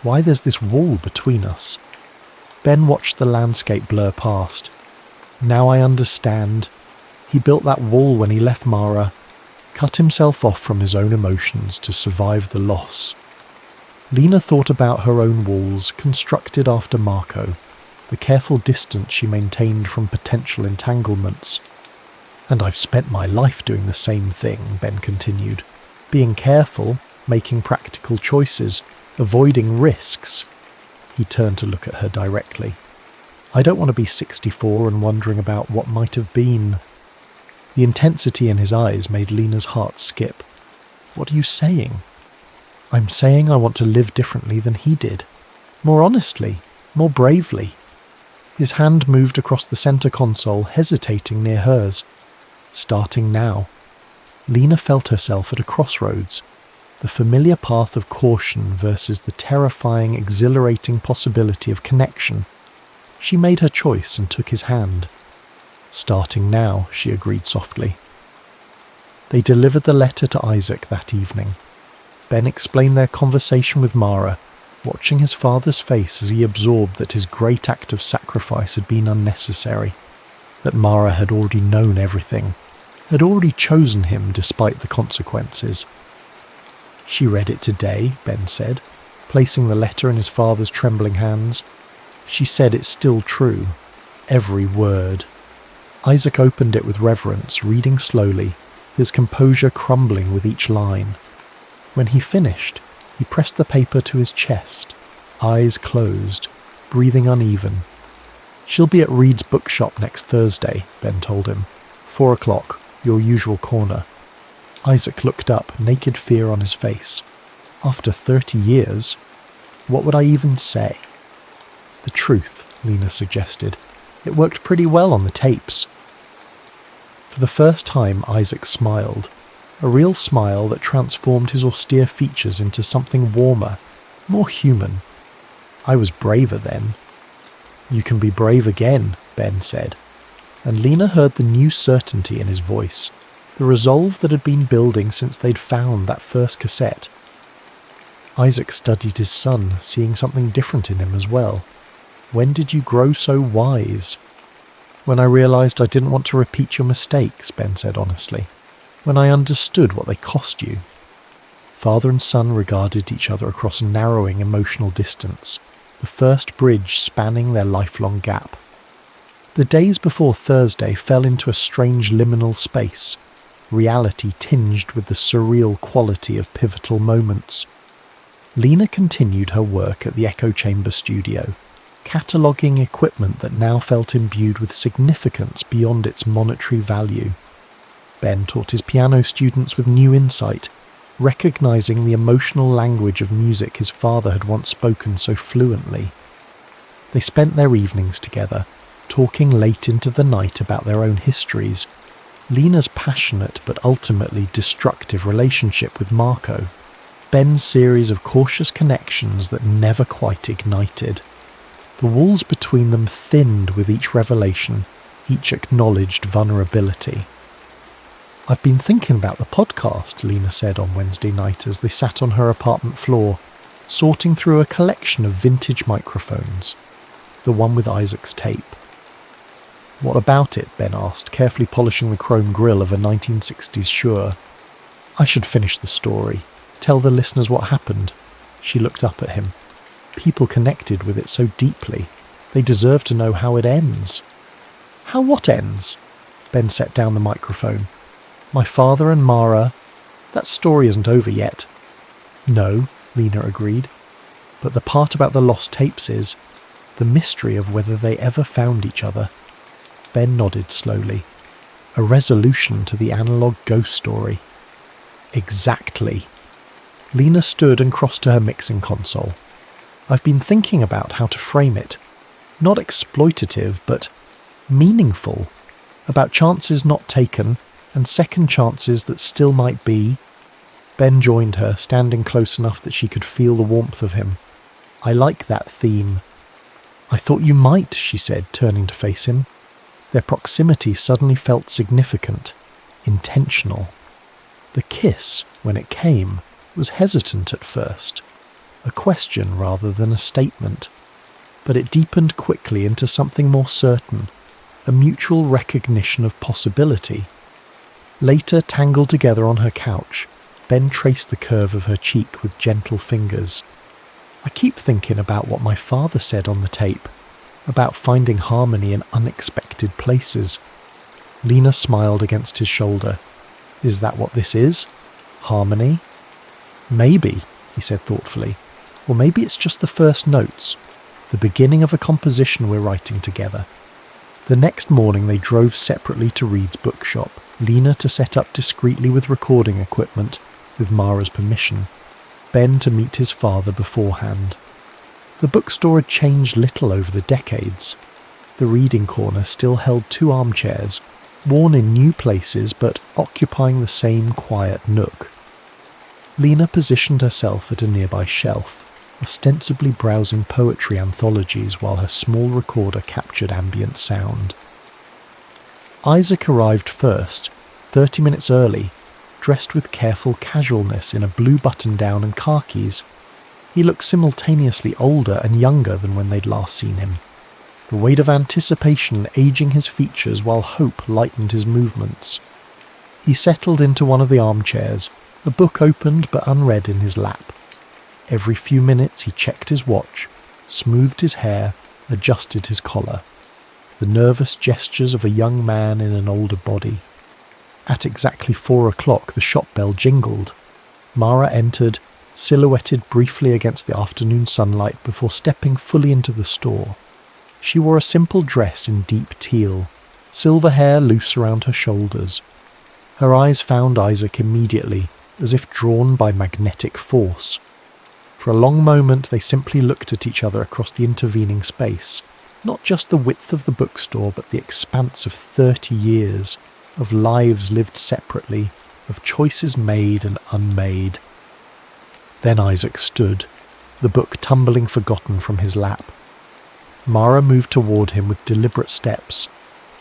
Why there's this wall between us. Ben watched the landscape blur past. Now I understand. He built that wall when he left Mara, cut himself off from his own emotions to survive the loss. Lena thought about her own walls, constructed after Marco, the careful distance she maintained from potential entanglements. And I've spent my life doing the same thing, Ben continued. Being careful, making practical choices, avoiding risks. He turned to look at her directly. I don't want to be 64 and wondering about what might have been. The intensity in his eyes made Lena's heart skip. What are you saying? I'm saying I want to live differently than he did. More honestly, more bravely. His hand moved across the centre console, hesitating near hers. Starting now. Lena felt herself at a crossroads. The familiar path of caution versus the terrifying, exhilarating possibility of connection. She made her choice and took his hand. Starting now, she agreed softly. They delivered the letter to Isaac that evening. Ben explained their conversation with Mara, watching his father's face as he absorbed that his great act of sacrifice had been unnecessary, that Mara had already known everything, had already chosen him despite the consequences. She read it today, Ben said, placing the letter in his father's trembling hands. She said it's still true, every word. Isaac opened it with reverence, reading slowly, his composure crumbling with each line. When he finished, he pressed the paper to his chest, eyes closed, breathing uneven. She'll be at Reed's bookshop next Thursday, Ben told him. 4 o'clock, your usual corner. Isaac looked up, naked fear on his face. After 30 years, what would I even say? The truth, Lena suggested. It worked pretty well on the tapes. For the first time, Isaac smiled. A real smile that transformed his austere features into something warmer, more human. I was braver then. You can be brave again, Ben said. And Lena heard the new certainty in his voice, the resolve that had been building since they'd found that first cassette. Isaac studied his son, seeing something different in him as well. When did you grow so wise? When I realised I didn't want to repeat your mistakes, Ben said honestly. When I understood what they cost you. Father and son regarded each other across a narrowing emotional distance, the first bridge spanning their lifelong gap. The days before Thursday fell into a strange liminal space, reality tinged with the surreal quality of pivotal moments. Lena continued her work at the echo chamber studio, cataloguing equipment that now felt imbued with significance beyond its monetary value. Ben taught his piano students with new insight, recognizing the emotional language of music his father had once spoken so fluently. They spent their evenings together, talking late into the night about their own histories, Lena's passionate but ultimately destructive relationship with Marco, Ben's series of cautious connections that never quite ignited. The walls between them thinned with each revelation, each acknowledged vulnerability. I've been thinking about the podcast, Lena said on Wednesday night as they sat on her apartment floor, sorting through a collection of vintage microphones, the one with Isaac's tape. What about it? Ben asked, carefully polishing the chrome grille of a 1960s Shure. I should finish the story, tell the listeners what happened. She looked up at him. People connected with it so deeply. They deserve to know how it ends. How what ends? Ben set down the microphone. My father and Mara... That story isn't over yet. No, Lena agreed. But the part about the lost tapes is the mystery of whether they ever found each other. Ben nodded slowly. A resolution to the analogue ghost story. Exactly. Lena stood and crossed to her mixing console. I've been thinking about how to frame it. Not exploitative, but meaningful. About chances not taken, and second chances that still might be. Ben joined her, standing close enough that she could feel the warmth of him. I like that theme. I thought you might, she said, turning to face him. Their proximity suddenly felt significant, intentional. The kiss, when it came, was hesitant at first, a question rather than a statement, but it deepened quickly into something more certain, a mutual recognition of possibility. Later, tangled together on her couch, Ben traced the curve of her cheek with gentle fingers. I keep thinking about what my father said on the tape, about finding harmony in unexpected places. Lena smiled against his shoulder. Is that what this is? Harmony? Maybe, he said thoughtfully. Or maybe it's just the first notes, the beginning of a composition we're writing together. The next morning they drove separately to Reed's bookshop, Lena to set up discreetly with recording equipment, with Mara's permission, Ben to meet his father beforehand. The bookstore had changed little over the decades. The reading corner still held 2 armchairs, worn in new places but occupying the same quiet nook. Lena positioned herself at a nearby shelf, ostensibly browsing poetry anthologies while her small recorder captured ambient sound. Isaac arrived first, 30 minutes early, dressed with careful casualness in a blue button-down and khakis. He looked simultaneously older and younger than when they'd last seen him, the weight of anticipation aging his features while hope lightened his movements. He settled into one of the armchairs, a book opened but unread in his lap. Every few minutes he checked his watch, smoothed his hair, adjusted his collar. The nervous gestures of a young man in an older body. At exactly 4 o'clock the shop bell jingled. Mara entered, silhouetted briefly against the afternoon sunlight before stepping fully into the store. She wore a simple dress in deep teal, silver hair loose around her shoulders. Her eyes found Isaac immediately, as if drawn by magnetic force. For a long moment they simply looked at each other across the intervening space, Not just the width of the bookstore, but the expanse of 30 years, of lives lived separately, of choices made and unmade. Then Isaac stood, the book tumbling forgotten from his lap. Mara moved toward him with deliberate steps.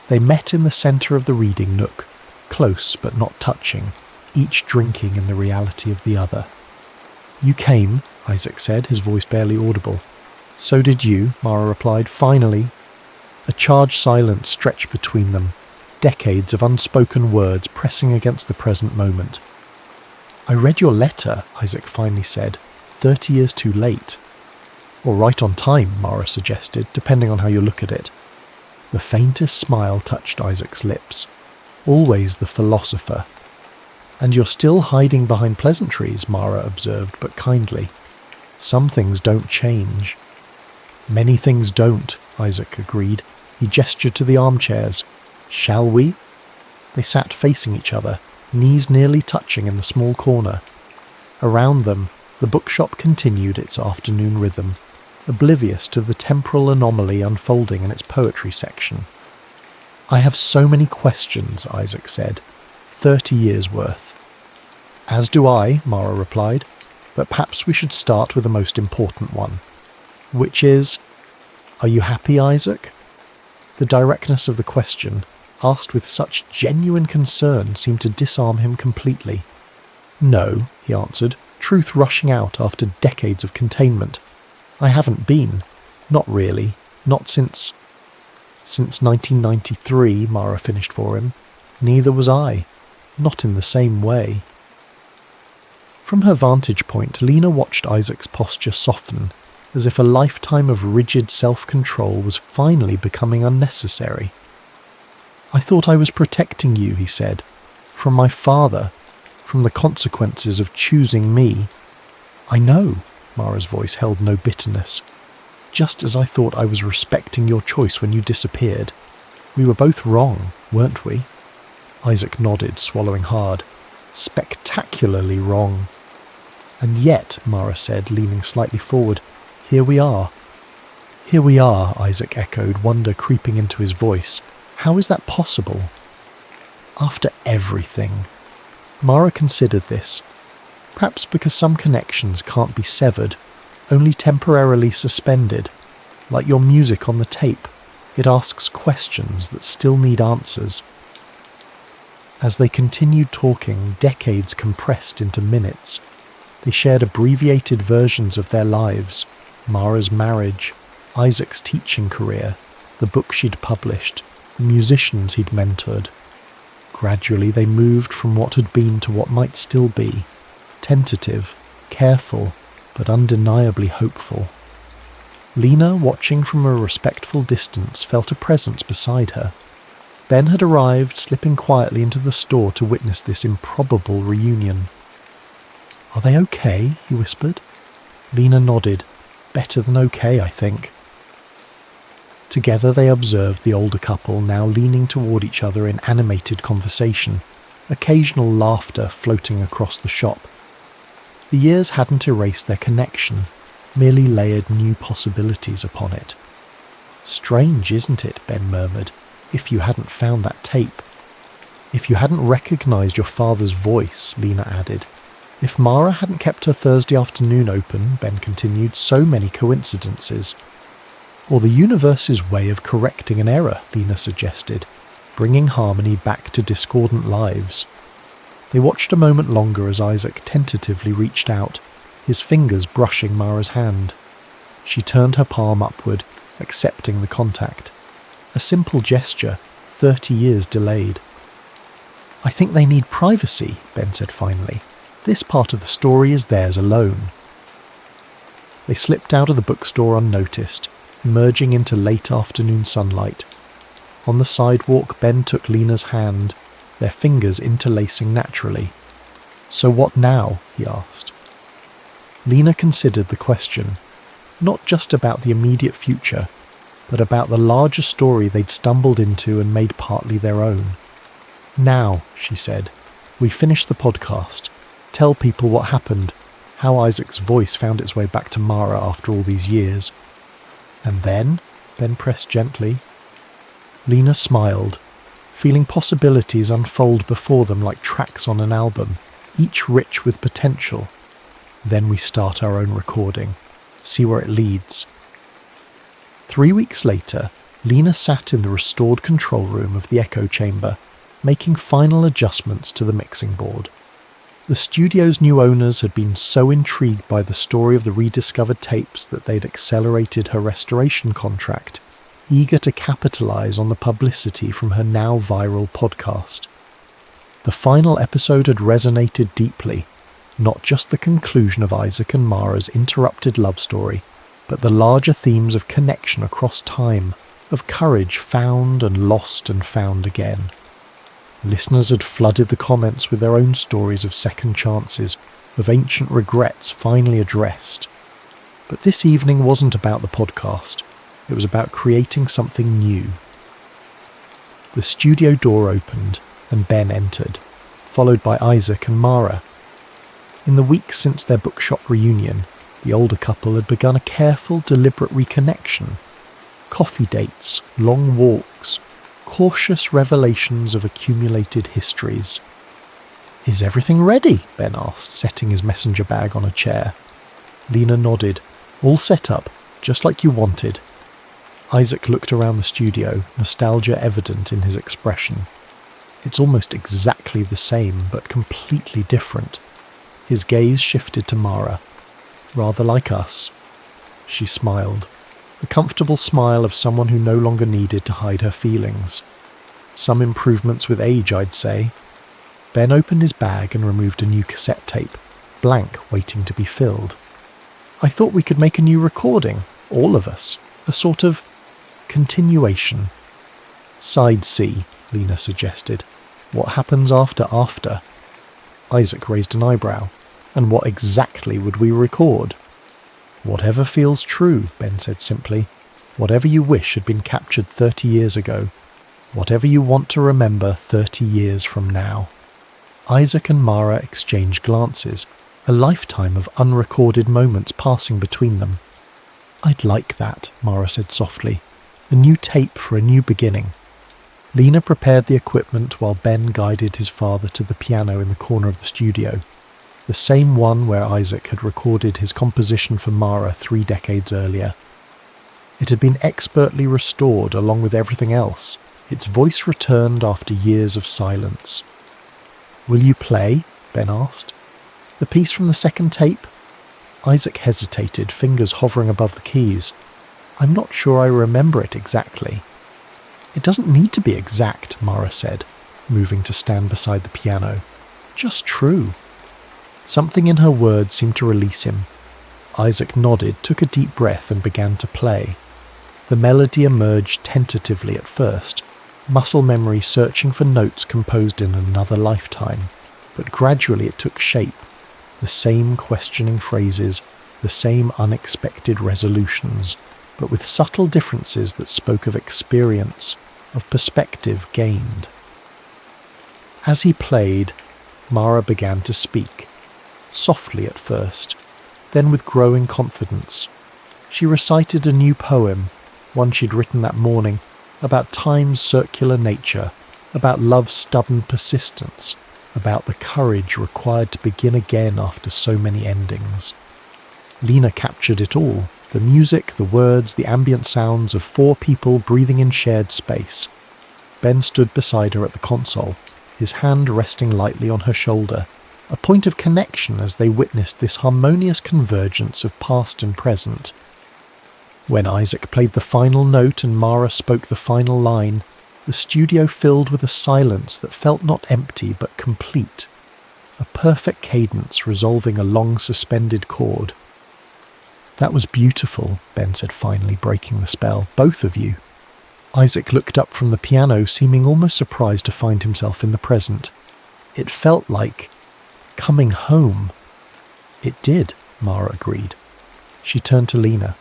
They met in the centre of the reading nook, close but not touching, each drinking in the reality of the other. "You came," Isaac said, his voice barely audible. "So did you," Mara replied, "finally." A charged silence stretched between them, decades of unspoken words pressing against the present moment. "I read your letter," Isaac finally said, 30 years too late. Or right on time, Mara suggested, depending on how you look at it. The faintest smile touched Isaac's lips. Always the philosopher. "And you're still hiding behind pleasantries," Mara observed, but kindly. "Some things don't change." "Many things don't," Isaac agreed. He gestured to the armchairs. "Shall we?" They sat facing each other, knees nearly touching in the small corner. Around them, the bookshop continued its afternoon rhythm, oblivious to the temporal anomaly unfolding in its poetry section. "I have so many questions," Isaac said. 30 years worth. "As do I," Mara replied, "but perhaps we should start with the most important one. Which is, are you happy, Isaac?" The directness of the question, asked with such genuine concern, seemed to disarm him completely. "No," he answered, truth rushing out after decades of containment. "I haven't been. Not really. Not since 1993, Mara finished for him. Neither was I. Not in the same way. From her vantage point, Lena watched Isaac's posture soften, as if a lifetime of rigid self-control was finally becoming unnecessary. "I thought I was protecting you," he said, "from my father, from the consequences of choosing me." "I know," Mara's voice held no bitterness. "Just as I thought I was respecting your choice when you disappeared. We were both wrong, weren't we?" Isaac nodded, swallowing hard. "Spectacularly wrong." "And yet," Mara said, leaning slightly forward, "here we are." "Here we are," Isaac echoed, wonder creeping into his voice. "How is that possible?" "After everything." Mara considered this. Perhaps because some connections can't be severed, only temporarily suspended. Like your music on the tape, it asks questions that still need answers. As they continued talking, decades compressed into minutes. They shared abbreviated versions of their lives, Mara's marriage, Isaac's teaching career, the book she'd published, the musicians he'd mentored. Gradually they moved from what had been to what might still be, tentative, careful, but undeniably hopeful. Lena, watching from a respectful distance, felt a presence beside her. Ben had arrived, slipping quietly into the store to witness this improbable reunion. "Are they okay?" he whispered. Lena nodded. "Better than okay, I think." Together they observed the older couple, now leaning toward each other in animated conversation, occasional laughter floating across the shop. The years hadn't erased their connection, merely layered new possibilities upon it. "Strange, isn't it?" Ben murmured. "If you hadn't found that tape." "If you hadn't recognised your father's voice," Lena added. "If Mara hadn't kept her Thursday afternoon open," Ben continued, "so many coincidences." "Or the universe's way of correcting an error," Lena suggested, bringing harmony back to discordant lives. They watched a moment longer as Isaac tentatively reached out, his fingers brushing Mara's hand. She turned her palm upward, accepting the contact. A simple gesture, 30 years delayed. "I think they need privacy," Ben said finally. "This part of the story is theirs alone." They slipped out of the bookstore unnoticed, emerging into late afternoon sunlight. On the sidewalk, Ben took Lena's hand, their fingers interlacing naturally. "So what now?" he asked. Lena considered the question, not just about the immediate future, but about the larger story they'd stumbled into and made partly their own. "Now," she said, "we finish the podcast. Tell people what happened, how Isaac's voice found its way back to Mara after all these years." "And then?" Ben pressed gently. Lena smiled, feeling possibilities unfold before them like tracks on an album, each rich with potential. Then we start our own recording, see where it leads. 3 weeks later, Lena sat in the restored control room of the echo chamber, making final adjustments to the mixing board. The studio's new owners had been so intrigued by the story of the rediscovered tapes that they'd accelerated her restoration contract, eager to capitalize on the publicity from her now viral podcast. The final episode had resonated deeply, not just the conclusion of Isaac and Mara's interrupted love story, but the larger themes of connection across time, of courage found and lost and found again. Listeners had flooded the comments with their own stories of second chances, of ancient regrets finally addressed. But this evening wasn't about the podcast. It was about creating something new. The studio door opened and Ben entered, followed by Isaac and Mara. In the weeks since their bookshop reunion, the older couple had begun a careful, deliberate reconnection. Coffee dates, long walks, cautious revelations of accumulated histories. "Is everything ready?" Ben asked, setting his messenger bag on a chair. Lena nodded. "All set up, just like you wanted." Isaac looked around the studio, nostalgia evident in his expression. It's almost exactly the same, but completely different. His gaze shifted to Mara. "Rather like us." She smiled. The comfortable smile of someone who no longer needed to hide her feelings. Some improvements with age, I'd say. Ben opened his bag and removed a new cassette tape, blank, waiting to be filled. "I thought we could make a new recording, all of us, a sort of continuation." "Side C," Lena suggested. "What happens after after?" Isaac raised an eyebrow. "And what exactly would we record?" "Whatever feels true," Ben said simply. "Whatever you wish had been captured 30 years ago. Whatever you want to remember 30 years from now." Isaac and Mara exchanged glances, a lifetime of unrecorded moments passing between them. "I'd like that," Mara said softly. "A new tape for a new beginning." Lena prepared the equipment while Ben guided his father to the piano in the corner of the studio. The same one where Isaac had recorded his composition for Mara 3 decades earlier. It had been expertly restored along with everything else. Its voice returned after years of silence. "Will you play?" Ben asked. "The piece from the second tape?" Isaac hesitated, fingers hovering above the keys. "I'm not sure I remember it exactly." "It doesn't need to be exact," Mara said, moving to stand beside the piano. "Just true." Something in her words seemed to release him. Isaac nodded, took a deep breath and began to play. The melody emerged tentatively at first, muscle memory searching for notes composed in another lifetime, but gradually it took shape. The same questioning phrases, the same unexpected resolutions, but with subtle differences that spoke of experience, of perspective gained. As he played, Mara began to speak. Softly at first, then with growing confidence. She recited a new poem, one she'd written that morning, about time's circular nature, about love's stubborn persistence, about the courage required to begin again after so many endings. Lena captured it all, the music, the words, the ambient sounds of 4 people breathing in shared space. Ben stood beside her at the console, his hand resting lightly on her shoulder, a point of connection as they witnessed this harmonious convergence of past and present. When Isaac played the final note and Mara spoke the final line, the studio filled with a silence that felt not empty but complete, a perfect cadence resolving a long suspended chord. "That was beautiful," Ben said finally, breaking the spell. "Both of you." Isaac looked up from the piano, seeming almost surprised to find himself in the present. It felt like coming home. "It did," Mara agreed. She turned to Lena.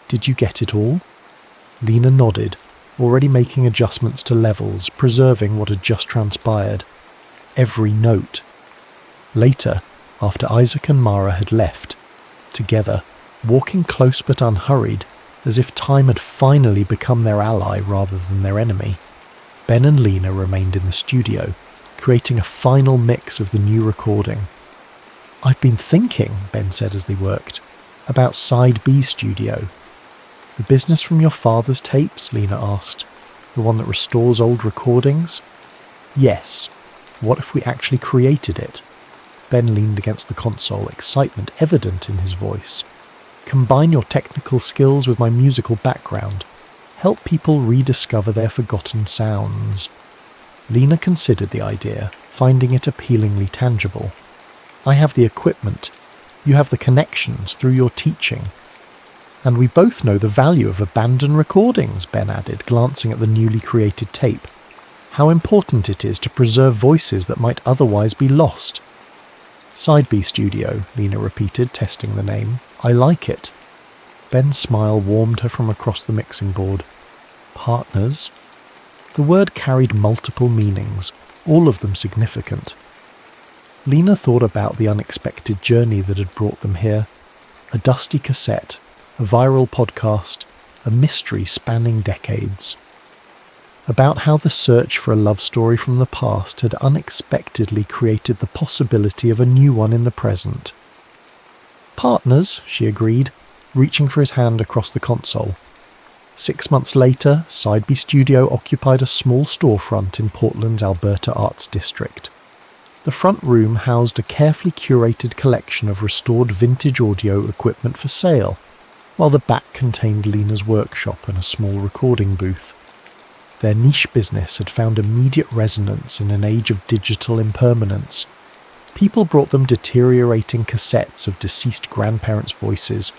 "Did you get it all?" Lena nodded, already making adjustments to levels, preserving what had just transpired. Every note. Later, after Isaac and Mara had left, together, walking close but unhurried, as if time had finally become their ally rather than their enemy. Ben and Lena remained in the studio, creating a final mix of the new recording. "I've been thinking," Ben said as they worked, "about Side B Studio." "The business from your father's tapes?" Lena asked. "The one that restores old recordings?" "Yes. What if we actually created it?" Ben leaned against the console, excitement evident in his voice. "Combine your technical skills with my musical background. Help people rediscover their forgotten sounds." Lena considered the idea, finding it appealingly tangible. "I have the equipment. You have the connections through your teaching. And we both know the value of abandoned recordings," Ben added, glancing at the newly created tape. "How important it is to preserve voices that might otherwise be lost." "Side B Studio," Lena repeated, testing the name. "I like it." Ben's smile warmed her from across the mixing board. "Partners?" The word carried multiple meanings, all of them significant. Lena thought about the unexpected journey that had brought them here. A dusty cassette, a viral podcast, a mystery spanning decades. About how the search for a love story from the past had unexpectedly created the possibility of a new one in the present. "Partners," she agreed, reaching for his hand across the console. 6 months later, Side B Studio occupied a small storefront in Portland's Alberta Arts District. The front room housed a carefully curated collection of restored vintage audio equipment for sale, while the back contained Lena's workshop and a small recording booth. Their niche business had found immediate resonance in an age of digital impermanence. People brought them deteriorating cassettes of deceased grandparents' voices,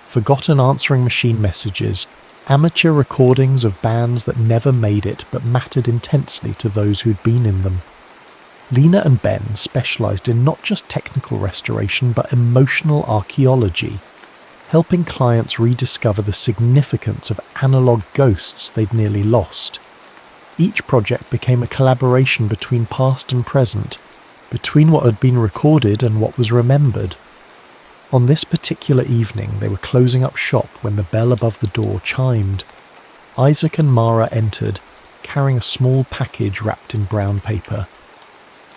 forgotten answering machine messages, amateur recordings of bands that never made it but mattered intensely to those who'd been in them. Lena and Ben specialised in not just technical restoration but emotional archaeology, helping clients rediscover the significance of analogue ghosts they'd nearly lost. Each project became a collaboration between past and present, between what had been recorded and what was remembered. On this particular evening, they were closing up shop when the bell above the door chimed. Isaac and Mara entered, carrying a small package wrapped in brown paper.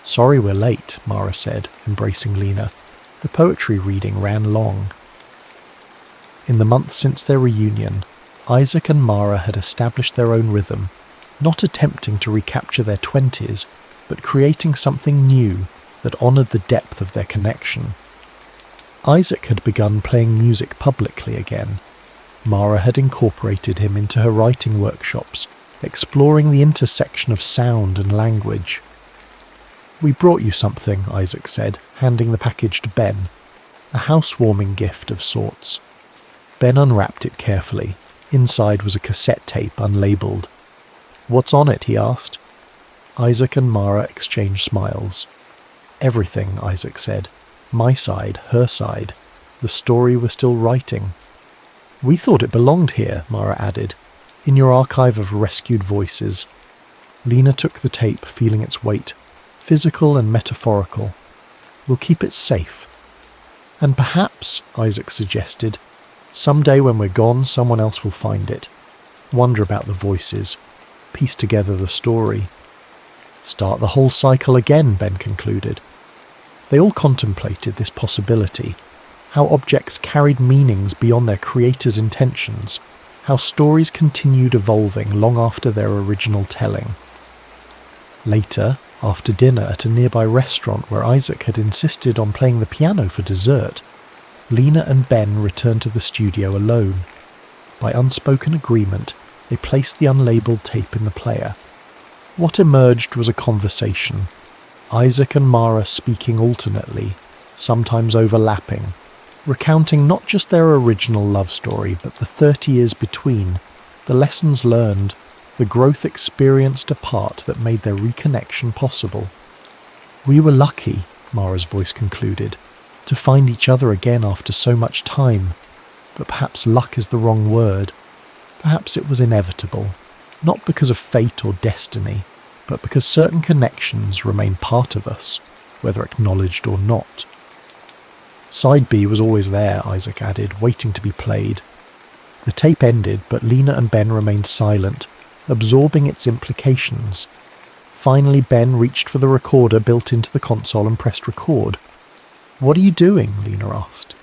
"Sorry we're late," Mara said, embracing Lena. The poetry reading ran long. In the months since their reunion, Isaac and Mara had established their own rhythm, not attempting to recapture their 20s, but creating something new that honoured the depth of their connection. Isaac had begun playing music publicly again. Mara had incorporated him into her writing workshops, exploring the intersection of sound and language. "We brought you something," Isaac said, handing the package to Ben, a housewarming gift of sorts. Ben unwrapped it carefully. Inside was a cassette tape unlabelled. "What's on it?" he asked. Isaac and Mara exchanged smiles. "Everything," Isaac said. "My side, her side. The story we're still writing." "We thought it belonged here," Mara added, "in your archive of rescued voices." Lena took the tape, feeling its weight, physical and metaphorical. "We'll keep it safe." "And perhaps," Isaac suggested, "someday when we're gone, someone else will find it. Wonder about the voices. Piece together the story." "Start the whole cycle again," Ben concluded. They all contemplated this possibility, how objects carried meanings beyond their creator's intentions, how stories continued evolving long after their original telling. Later, after dinner at a nearby restaurant where Isaac had insisted on playing the piano for dessert, Lena and Ben returned to the studio alone. By unspoken agreement, they placed the unlabelled tape in the player. What emerged was a conversation, Isaac and Mara speaking alternately, sometimes overlapping, recounting not just their original love story but the 30 years between, the lessons learned, the growth experienced apart that made their reconnection possible. "We were lucky," Mara's voice concluded, "to find each other again after so much time, but perhaps luck is the wrong word. Perhaps it was inevitable, not because of fate or destiny, but because certain connections remain part of us, whether acknowledged or not." "Side B was always there," Isaac added, "waiting to be played." The tape ended, but Lena and Ben remained silent, absorbing its implications. Finally, Ben reached for the recorder built into the console and pressed record. "What are you doing?" Lena asked.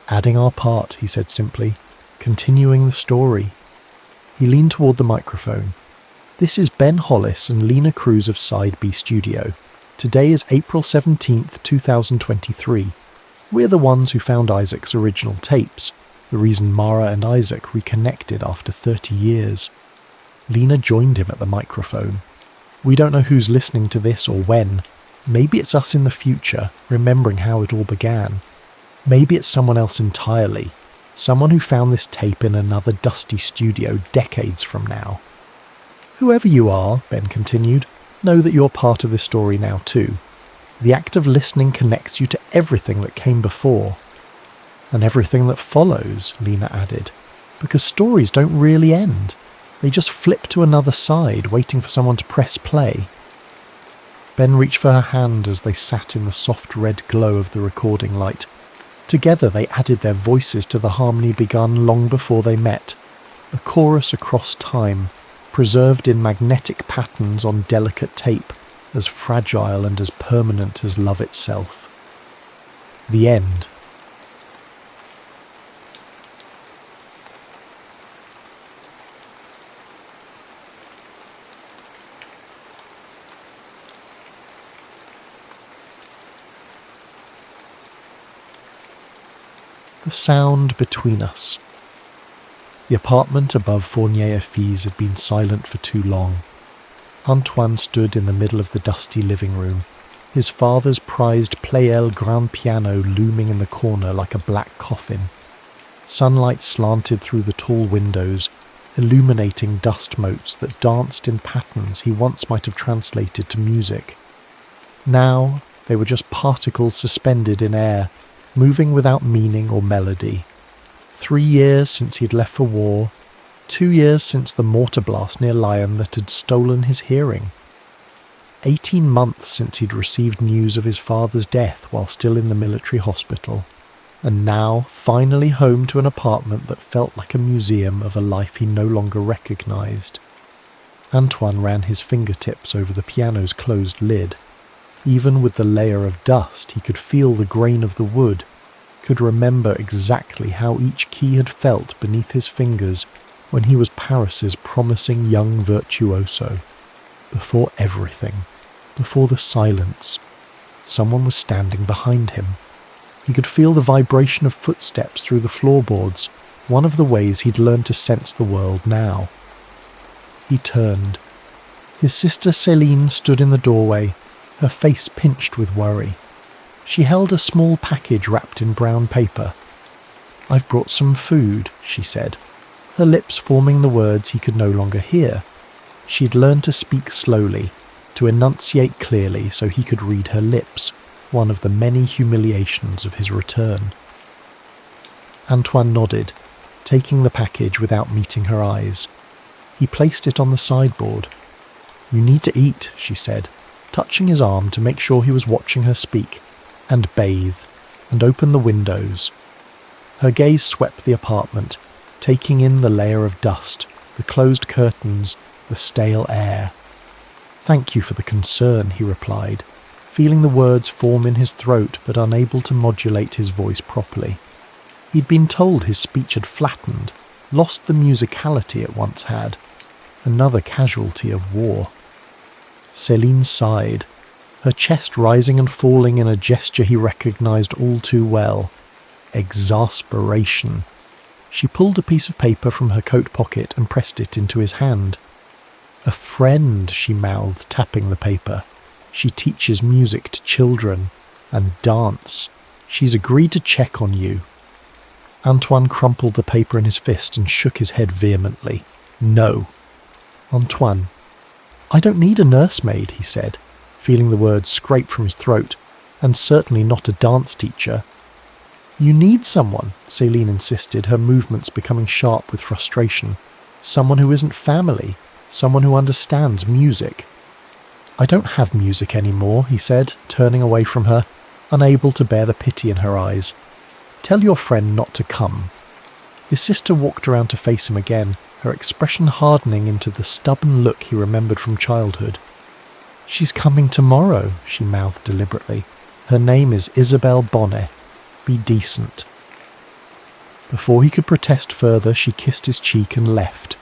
"Adding our part," he said simply. "Continuing the story." He leaned toward the microphone. "This is Ben Hollis and Lena Cruz of Side B Studio. Today is April 17th, 2023. We're the ones who found Isaac's original tapes, the reason Mara and Isaac reconnected after 30 years. Lena joined him at the microphone. "We don't know who's listening to this or when. Maybe it's us in the future, remembering how it all began. Maybe it's someone else entirely, someone who found this tape in another dusty studio decades from now. Whoever you are," Ben continued, "know that you're part of this story now too. The act of listening connects you to everything that came before. And everything that follows," Lena added, "because stories don't really end. They just flip to another side, waiting for someone to press play." Ben reached for her hand as they sat in the soft red glow of the recording light. Together they added their voices to the harmony begun long before they met, a chorus across time, preserved in magnetic patterns on delicate tape, as fragile and as permanent as love itself. The end. The sound between us. The apartment above Fournier Effys had been silent for too long. Antoine stood in the middle of the dusty living room, his father's prized Pleyel grand piano looming in the corner like a black coffin. Sunlight slanted through the tall windows, illuminating dust motes that danced in patterns he once might have translated to music. Now they were just particles suspended in air, moving without meaning or melody. 3 years since he'd left for war, 2 years since the mortar blast near Lyon that had stolen his hearing. 18 months since he'd received news of his father's death while still in the military hospital. And now, finally home to an apartment that felt like a museum of a life he no longer recognised. Antoine ran his fingertips over the piano's closed lid. Even with the layer of dust, he could feel the grain of the wood, could remember exactly how each key had felt beneath his fingers when he was Paris's promising young virtuoso. Before everything, before the silence, someone was standing behind him. He could feel the vibration of footsteps through the floorboards, one of the ways he'd learned to sense the world now. He turned. His sister Céline stood in the doorway, her face pinched with worry. She held a small package wrapped in brown paper. "I've brought some food," she said, her lips forming the words he could no longer hear. She'd learned to speak slowly, to enunciate clearly so he could read her lips, one of the many humiliations of his return. Antoine nodded, taking the package without meeting her eyes. He placed it on the sideboard. "You need to eat," she said, touching his arm to make sure he was watching her speak, "and bathe, and open the windows." Her gaze swept the apartment, taking in the layer of dust, the closed curtains, the stale air. "Thank you for the concern," he replied, feeling the words form in his throat but unable to modulate his voice properly. He'd been told his speech had flattened, lost the musicality it once had. Another casualty of war. Céline sighed, her chest rising and falling in a gesture he recognised all too well. Exasperation. She pulled a piece of paper from her coat pocket and pressed it into his hand. "A friend," she mouthed, tapping the paper. "She teaches music to children. And dance. She's agreed to check on you." Antoine crumpled the paper in his fist and shook his head vehemently. "No." "Antoine, I don't need a nursemaid," he said, feeling the words scrape from his throat, "and certainly not a dance teacher." "You need someone," Céline insisted, her movements becoming sharp with frustration. "Someone who isn't family, someone who understands music." "I don't have music anymore," he said, turning away from her, unable to bear the pity in her eyes. "Tell your friend not to come." His sister walked around to face him again, her expression hardening into the stubborn look he remembered from childhood. "She's coming tomorrow," she mouthed deliberately. "Her name is Isabelle Bonnet. Be decent." Before he could protest further, she kissed his cheek and left,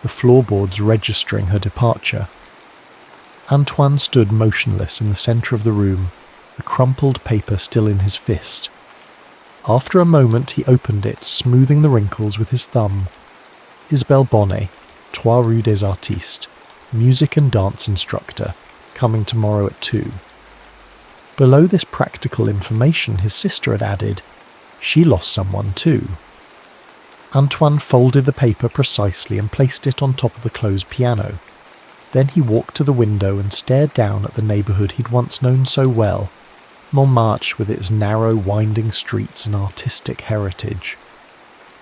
the floorboards registering her departure. Antoine stood motionless in the centre of the room, the crumpled paper still in his fist. After a moment he opened it, smoothing the wrinkles with his thumb. Isabelle Bonnet, 3 Rue des Artistes, music and dance instructor, coming tomorrow at 2. Below this practical information his sister had added, she lost someone too. Antoine folded the paper precisely and placed it on top of the closed piano. Then he walked to the window and stared down at the neighbourhood he'd once known so well, Montmartre with its narrow winding streets and artistic heritage.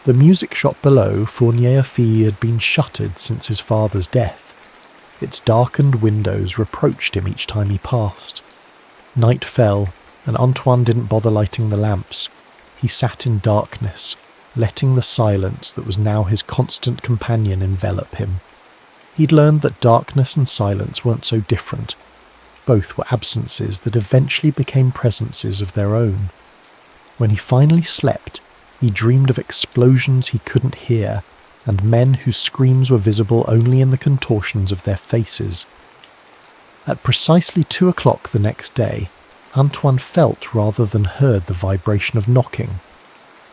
The music shop below, Fournier-Fille, had been shuttered since his father's death. Its darkened windows reproached him each time he passed. Night fell, and Antoine didn't bother lighting the lamps. He sat in darkness, letting the silence that was now his constant companion envelop him. He'd learned that darkness and silence weren't so different. Both were absences that eventually became presences of their own. When he finally slept, he dreamed of explosions he couldn't hear, and men whose screams were visible only in the contortions of their faces. At precisely 2 o'clock the next day, Antoine felt rather than heard the vibration of knocking.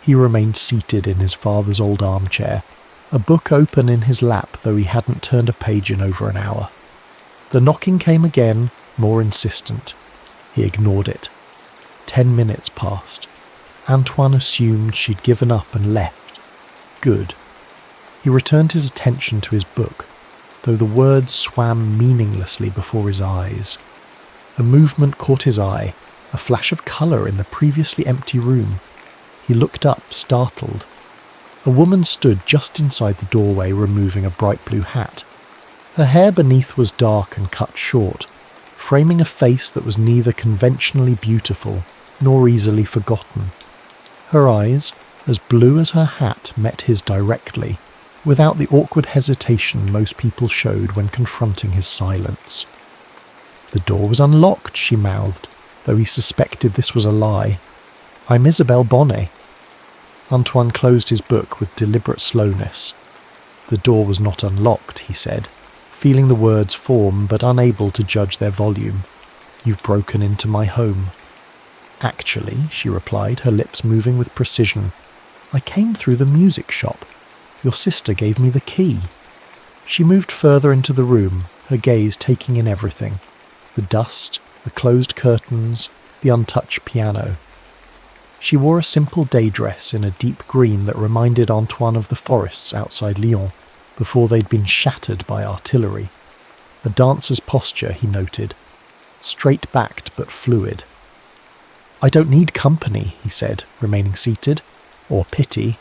He remained seated in his father's old armchair, a book open in his lap though he hadn't turned a page in over an hour. The knocking came again, more insistent. He ignored it. 10 minutes passed. Antoine assumed she'd given up and left. Good. He returned his attention to his book, though the words swam meaninglessly before his eyes. A movement caught his eye, a flash of colour in the previously empty room. He looked up, startled. A woman stood just inside the doorway, removing a bright blue hat. Her hair beneath was dark and cut short, framing a face that was neither conventionally beautiful nor easily forgotten. Her eyes, as blue as her hat, met his directly, without the awkward hesitation most people showed when confronting his silence. "The door was unlocked," she mouthed, though he suspected this was a lie. "I'm Isabelle Bonnet." Antoine closed his book with deliberate slowness. "The door was not unlocked," he said, feeling the words form but unable to judge their volume. "You've broken into my home." "Actually," she replied, her lips moving with precision, "I came through the music shop. Your sister gave me the key." She moved further into the room, her gaze taking in everything. The dust, the closed curtains, the untouched piano. She wore a simple day dress in a deep green that reminded Antoine of the forests outside Lyon, before they'd been shattered by artillery. A dancer's posture, he noted, straight-backed but fluid. "I don't need company," he said, remaining seated, "or pity.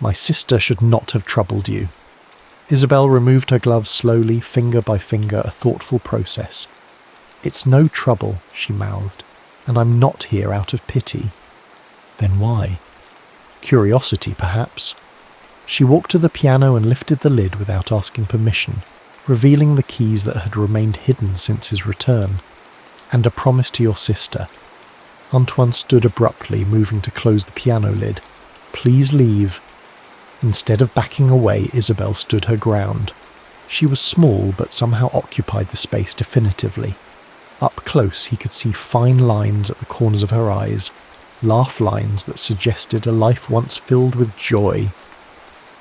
My sister should not have troubled you." Isabelle removed her gloves slowly, finger by finger, a thoughtful process. "It's no trouble," she mouthed, "and I'm not here out of pity." Then why? Curiosity, perhaps. She walked to the piano and lifted the lid without asking permission, revealing the keys that had remained hidden since his return. "And a promise to your sister." Antoine stood abruptly, moving to close the piano lid. "Please leave." Instead of backing away, Isabelle stood her ground. She was small, but somehow occupied the space definitively. Up close he could see fine lines at the corners of her eyes, laugh lines that suggested a life once filled with joy.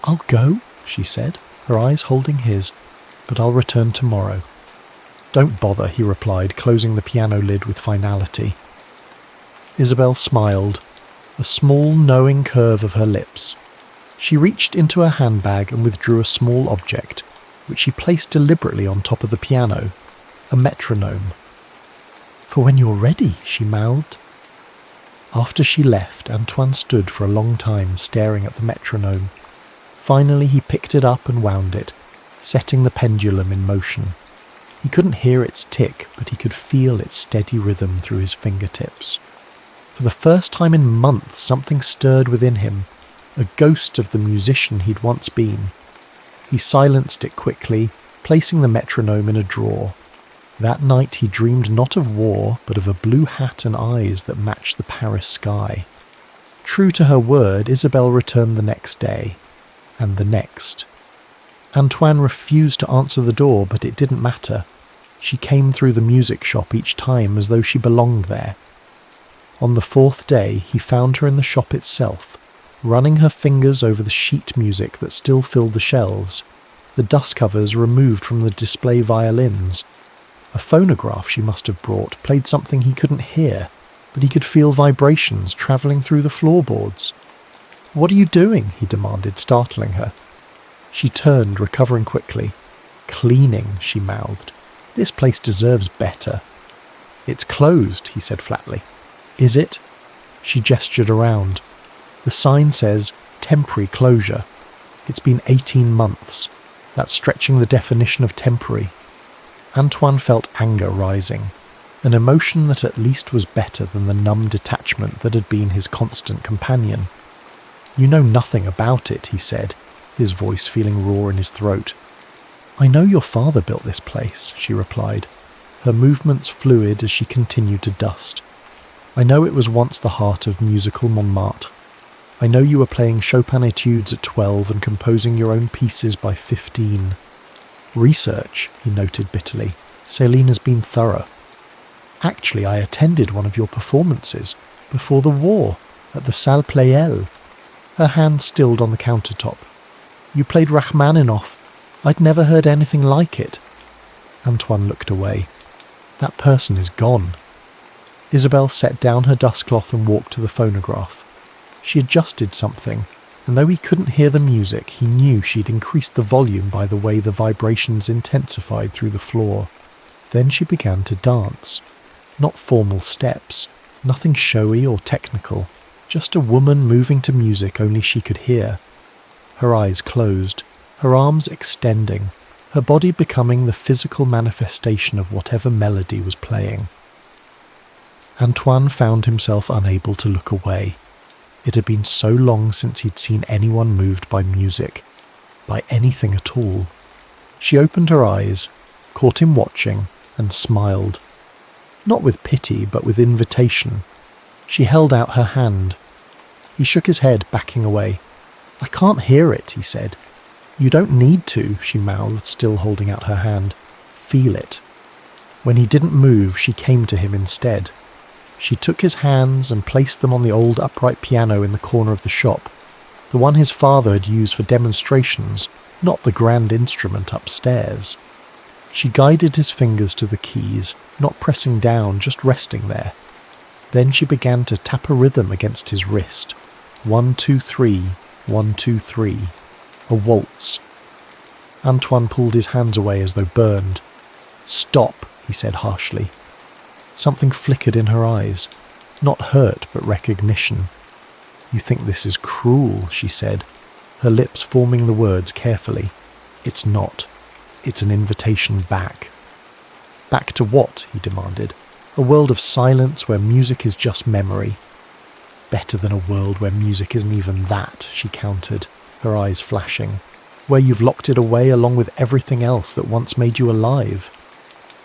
"I'll go," she said, her eyes holding his, "but I'll return tomorrow." "Don't bother," he replied, closing the piano lid with finality. Isabelle smiled, a small knowing curve of her lips. She reached into her handbag and withdrew a small object, which she placed deliberately on top of the piano, a metronome. "For when you're ready," she mouthed. After she left, Antoine stood for a long time staring at the metronome. Finally he picked it up and wound it, setting the pendulum in motion. He couldn't hear its tick, but he could feel its steady rhythm through his fingertips. For the first time in months, something stirred within him, a ghost of the musician he'd once been. He silenced it quickly, placing the metronome in a drawer. That night he dreamed not of war, but of a blue hat and eyes that matched the Paris sky. True to her word, Isabel returned the next day, and the next. Antoine refused to answer the door, but it didn't matter. She came through the music shop each time as though she belonged there. On the fourth day, he found her in the shop itself, running her fingers over the sheet music that still filled the shelves, the dust covers removed from the display violins. A phonograph she must have brought played something he couldn't hear, but he could feel vibrations travelling through the floorboards. "What are you doing?" he demanded, startling her. She turned, recovering quickly. "Cleaning," she mouthed. "This place deserves better." "It's closed," he said flatly. "Is it?" She gestured around. The sign says, "Temporary closure." It's been 18 months. That's stretching the definition of temporary. Antoine felt anger rising, an emotion that at least was better than the numb detachment that had been his constant companion. "You know nothing about it," he said, his voice feeling raw in his throat. "I know your father built this place," she replied, her movements fluid as she continued to dust. "I know it was once the heart of musical Montmartre. I know you were playing Chopin etudes at 12 and composing your own pieces by 15. Research," he noted bitterly. "Céline has been thorough. Actually, I attended one of your performances, before the war, at the Salle Pleyel." Her hand stilled on the countertop. "You played Rachmaninoff. I'd never heard anything like it." Antoine looked away. "That person is gone." Isabel set down her dustcloth and walked to the phonograph. She adjusted something, and though he couldn't hear the music, he knew she'd increased the volume by the way the vibrations intensified through the floor. Then she began to dance. Not formal steps, nothing showy or technical, just a woman moving to music only she could hear. Her eyes closed, her arms extending, her body becoming the physical manifestation of whatever melody was playing. Antoine found himself unable to look away. It had been so long since he'd seen anyone moved by music, by anything at all. She opened her eyes, caught him watching, and smiled. Not with pity, but with invitation. She held out her hand. He shook his head, backing away. "I can't hear it," he said. "You don't need to," she mouthed, still holding out her hand. "Feel it." When he didn't move, she came to him instead. She took his hands and placed them on the old upright piano in the corner of the shop, the one his father had used for demonstrations, not the grand instrument upstairs. She guided his fingers to the keys, not pressing down, just resting there. Then she began to tap a rhythm against his wrist. 1, 2, 3, 1, 2, 3. A waltz. Antoine pulled his hands away as though burned. "Stop," he said harshly. Something flickered in her eyes. Not hurt, but recognition. "You think this is cruel," she said, her lips forming the words carefully. "It's not. It's an invitation back." "Back to what?" he demanded. "A world of silence where music is just memory." "Better than a world where music isn't even that," she countered, her eyes flashing. "Where you've locked it away along with everything else that once made you alive."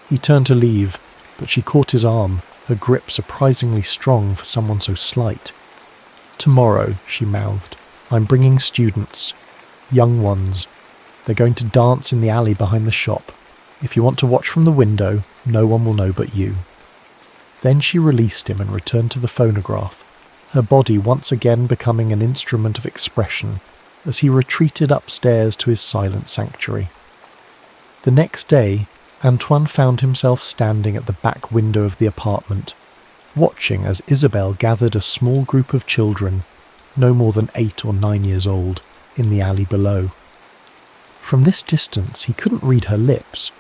He turned to leave, but she caught his arm, her grip surprisingly strong for someone so slight. "Tomorrow," she mouthed, "I'm bringing students. Young ones. They're going to dance in the alley behind the shop. If you want to watch from the window, no one will know but you." Then she released him and returned to the phonograph, her body once again becoming an instrument of expression as he retreated upstairs to his silent sanctuary. The next day, Antoine found himself standing at the back window of the apartment, watching as Isabel gathered a small group of children, no more than 8 or 9 years old, in the alley below. From this distance he couldn't read her lips,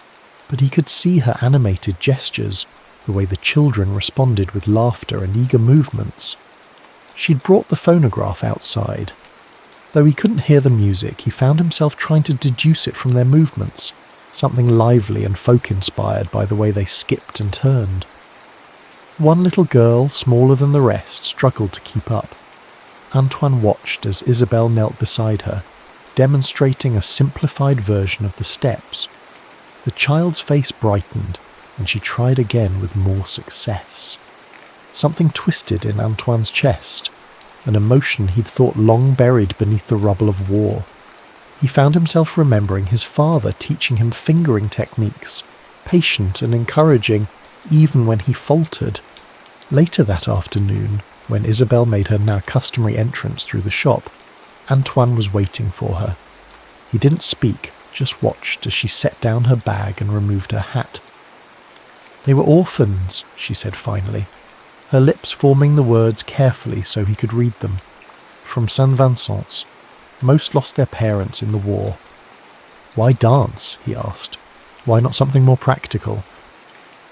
but he could see her animated gestures, the way the children responded with laughter and eager movements. She'd brought the phonograph outside. Though he couldn't hear the music, he found himself trying to deduce it from their movements, something lively and folk-inspired by the way they skipped and turned. One little girl, smaller than the rest, struggled to keep up. Antoine watched as Isabelle knelt beside her, demonstrating a simplified version of the steps. The child's face brightened, and she tried again with more success. Something twisted in Antoine's chest, an emotion he'd thought long buried beneath the rubble of war. He found himself remembering his father teaching him fingering techniques, patient and encouraging, even when he faltered. Later that afternoon, when Isabelle made her now customary entrance through the shop, Antoine was waiting for her. He didn't speak, just watched as she set down her bag and removed her hat. "They were orphans," she said finally, her lips forming the words carefully so he could read them. "From Saint Vincent's. Most lost their parents in the war." "Why dance?" he asked. "Why not something more practical?"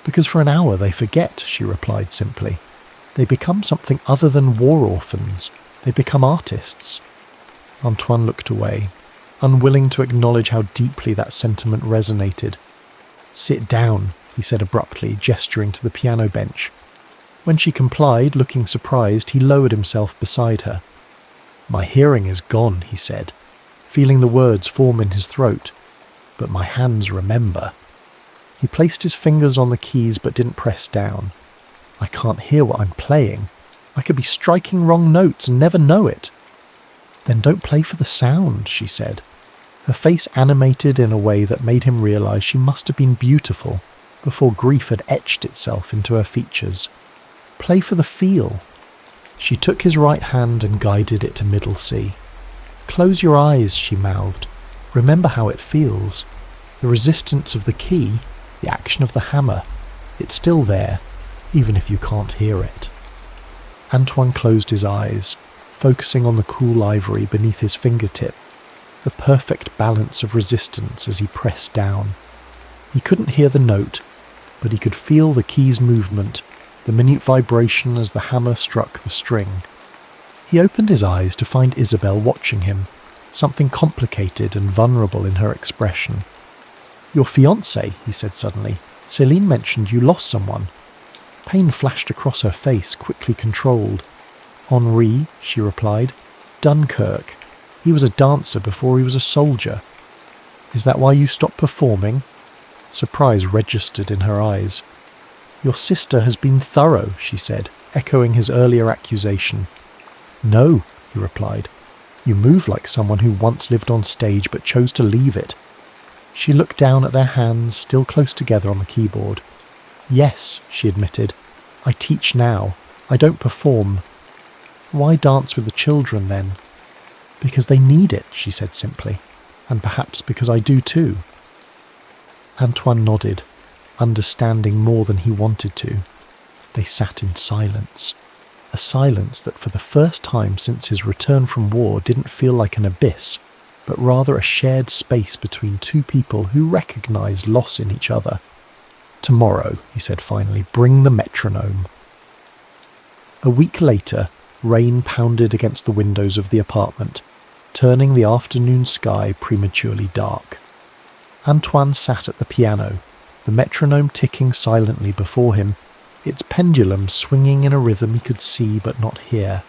"Because for an hour they forget," she replied simply. "They become something other than war orphans. They become artists." Antoine looked away, unwilling to acknowledge how deeply that sentiment resonated. "Sit down," he said abruptly, gesturing to the piano bench. When she complied, looking surprised, he lowered himself beside her. "My hearing is gone," he said, feeling the words form in his throat. "But my hands remember." He placed his fingers on the keys but didn't press down. "I can't hear what I'm playing. I could be striking wrong notes and never know it." "Then don't play for the sound," she said. Her face animated in a way that made him realize she must have been beautiful before grief had etched itself into her features. "Play for the feel." She took his right hand and guided it to middle C. "Close your eyes," she mouthed. "Remember how it feels. The resistance of the key, the action of the hammer, it's still there, even if you can't hear it." Antoine closed his eyes, focusing on the cool ivory beneath his fingertip, the perfect balance of resistance as he pressed down. He couldn't hear the note, but he could feel the key's movement, the minute vibration as the hammer struck the string. He opened his eyes to find Isabelle watching him, something complicated and vulnerable in her expression. "Your fiancé," he said suddenly. "Céline mentioned you lost someone." Pain flashed across her face, quickly controlled. "Henri," she replied. "Dunkirk. He was a dancer before he was a soldier." "Is that why you stopped performing?" Surprise registered in her eyes. "Your sister has been thorough," she said, echoing his earlier accusation. "No," he replied. "You move like someone who once lived on stage but chose to leave it." She looked down at their hands, still close together on the keyboard. "Yes," she admitted. "I teach now. I don't perform." "Why dance with the children, then?" "Because they need it," she said simply. "And perhaps because I do too." Antoine nodded, understanding more than he wanted to. They sat in silence. A silence that for the first time since his return from war didn't feel like an abyss, but rather a shared space between two people who recognized loss in each other. "Tomorrow," he said finally, "bring the metronome." A week later, rain pounded against the windows of the apartment, turning the afternoon sky prematurely dark. Antoine sat at the piano, the metronome ticking silently before him, its pendulum swinging in a rhythm he could see but not hear.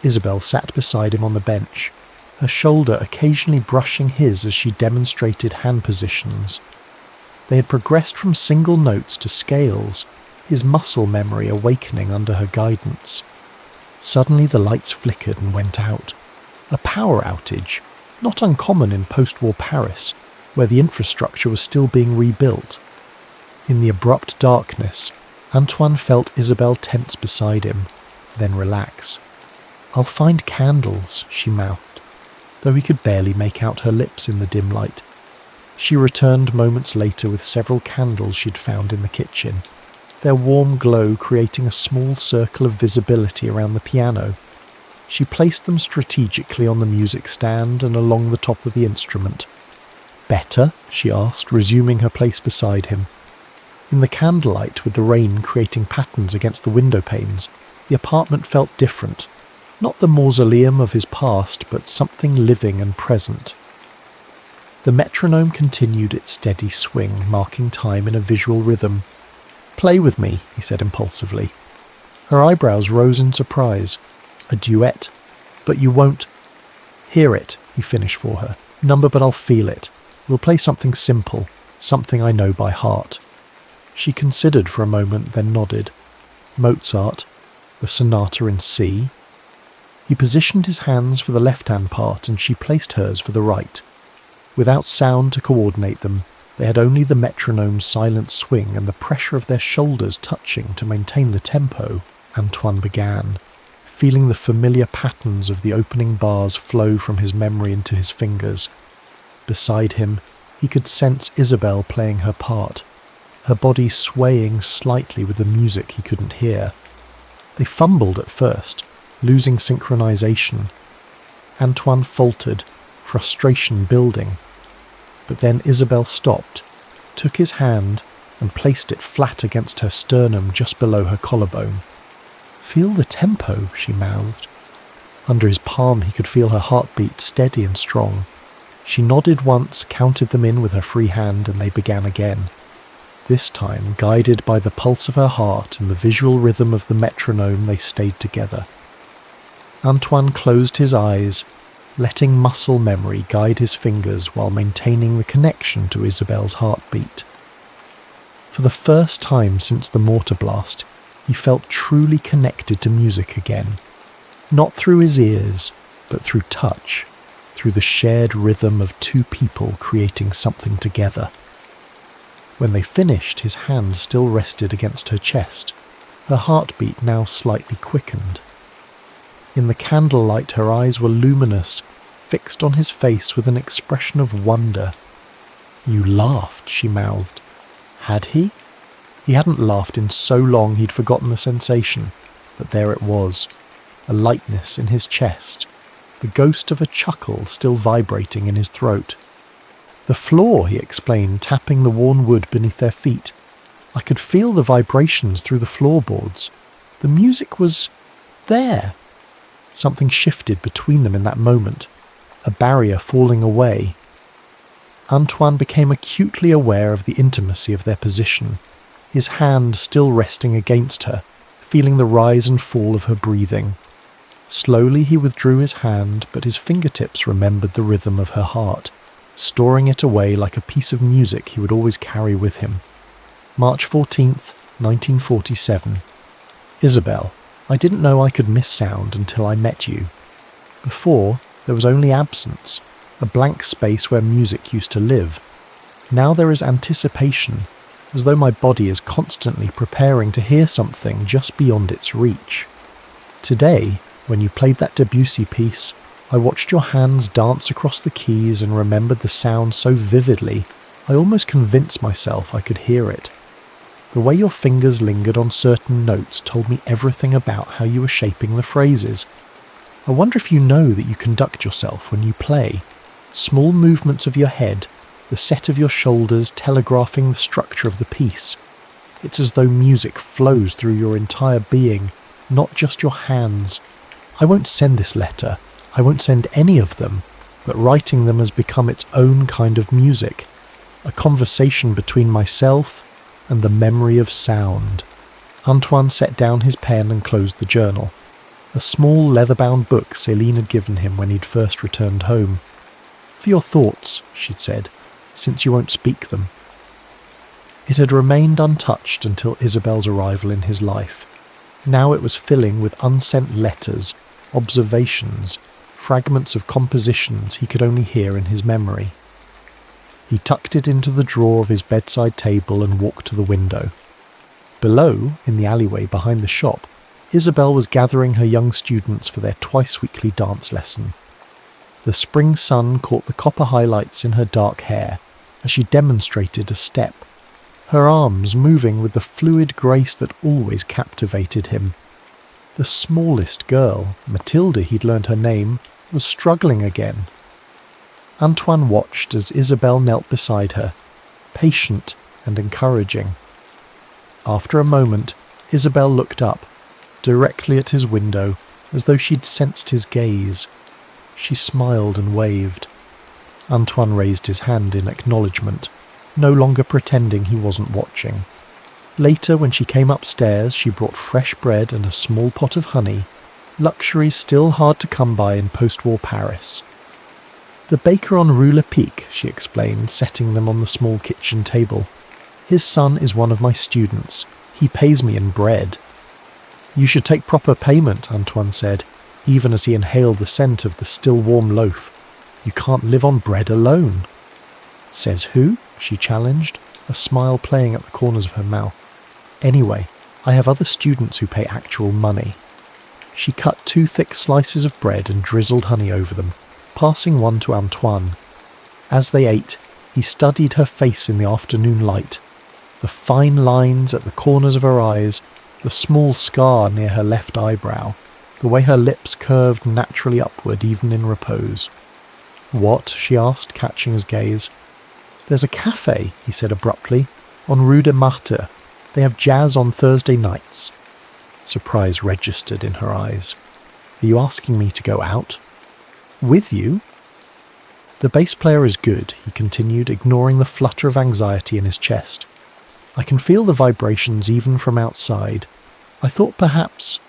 Isabelle sat beside him on the bench, her shoulder occasionally brushing his as she demonstrated hand positions. They had progressed from single notes to scales, his muscle memory awakening under her guidance. Suddenly the lights flickered and went out. A power outage, not uncommon in post-war Paris, where the infrastructure was still being rebuilt. In the abrupt darkness, Antoine felt Isabelle tense beside him, then relax. "I'll find candles," she mouthed, though he could barely make out her lips in the dim light. She returned moments later with several candles she'd found in the kitchen, their warm glow creating a small circle of visibility around the piano. She placed them strategically on the music stand and along the top of the instrument. "Better?" she asked, resuming her place beside him. In the candlelight, with the rain creating patterns against the window panes, the apartment felt different. Not the mausoleum of his past, but something living and present. The metronome continued its steady swing, marking time in a visual rhythm. "Play with me," he said impulsively. Her eyebrows rose in surprise. "A duet?" But you won't hear it, he finished for her. Number, but I'll feel it. We'll play something simple, something I know by heart. She considered for a moment, then nodded. Mozart, the sonata in C. He positioned his hands for the left-hand part and she placed hers for the right. Without sound to coordinate them, they had only the metronome's silent swing and the pressure of their shoulders touching to maintain the tempo. Antoine began, feeling the familiar patterns of the opening bars flow from his memory into his fingers. Beside him, he could sense Isabelle playing her part, her body swaying slightly with the music he couldn't hear. They fumbled at first, losing synchronization. Antoine faltered, frustration building. But then Isabelle stopped, took his hand and placed it flat against her sternum just below her collarbone. "Feel the tempo," she mouthed. Under his palm he could feel her heartbeat steady and strong. She nodded once, counted them in with her free hand, and they began again. This time, guided by the pulse of her heart and the visual rhythm of the metronome, they stayed together. Antoine closed his eyes, letting muscle memory guide his fingers while maintaining the connection to Isabelle's heartbeat. For the first time since the mortar blast, he felt truly connected to music again. Not through his ears, but through touch, through the shared rhythm of two people creating something together. When they finished, his hand still rested against her chest, her heartbeat now slightly quickened. In the candlelight her eyes were luminous, fixed on his face with an expression of wonder. "You laughed," she mouthed. Had he? He hadn't laughed in so long he'd forgotten the sensation, but there it was, a lightness in his chest, the ghost of a chuckle still vibrating in his throat. "The floor," he explained, tapping the worn wood beneath their feet. "I could feel the vibrations through the floorboards. The music was there." Something shifted between them in that moment, a barrier falling away. Antoine became acutely aware of the intimacy of their position, his hand still resting against her, feeling the rise and fall of her breathing. Slowly he withdrew his hand, but his fingertips remembered the rhythm of her heart, storing it away like a piece of music he would always carry with him. March 14th, 1947. Isabelle, I didn't know I could miss sound until I met you. Before, there was only absence, a blank space where music used to live. Now there is anticipation, as though my body is constantly preparing to hear something just beyond its reach. Today, when you played that Debussy piece, I watched your hands dance across the keys and remembered the sound so vividly, I almost convinced myself I could hear it. The way your fingers lingered on certain notes told me everything about how you were shaping the phrases. I wonder if you know that you conduct yourself when you play. Small movements of your head, the set of your shoulders telegraphing the structure of the piece. It's as though music flows through your entire being, not just your hands. I won't send this letter. I won't send any of them, but writing them has become its own kind of music, a conversation between myself and the memory of sound. Antoine set down his pen and closed the journal, a small leather-bound book Céline had given him when he'd first returned home. "For your thoughts," she'd said, "since you won't speak them." It had remained untouched until Isabelle's arrival in his life. Now it was filling with unsent letters, observations, fragments of compositions he could only hear in his memory. He tucked it into the drawer of his bedside table and walked to the window. Below, in the alleyway behind the shop, Isabelle was gathering her young students for their twice-weekly dance lesson. The spring sun caught the copper highlights in her dark hair as she demonstrated a step, her arms moving with the fluid grace that always captivated him. The smallest girl, Matilda he'd learned her name, was struggling again. Antoine watched as Isabelle knelt beside her, patient and encouraging. After a moment, Isabelle looked up, directly at his window, as though she'd sensed his gaze. She smiled and waved. Antoine raised his hand in acknowledgement, no longer pretending he wasn't watching. Later, when she came upstairs, she brought fresh bread and a small pot of honey, luxuries still hard to come by in post-war Paris. The baker on Rue Lepic, she explained, setting them on the small kitchen table. His son is one of my students. He pays me in bread. You should take proper payment, Antoine said, even as he inhaled the scent of the still warm loaf. You can't live on bread alone. Says who? She challenged, a smile playing at the corners of her mouth. Anyway, I have other students who pay actual money. She cut 2 thick slices of bread and drizzled honey over them, passing one to Antoine. As they ate, he studied her face in the afternoon light. The fine lines at the corners of her eyes, the small scar near her left eyebrow, the way her lips curved naturally upward even in repose. What? She asked, catching his gaze. There's a cafe, he said abruptly, on Rue de Martyrs. They have jazz on Thursday nights. Surprise registered in her eyes. Are you asking me to go out? With you? The bass player is good, he continued, ignoring the flutter of anxiety in his chest. I can feel the vibrations even from outside. I thought perhaps...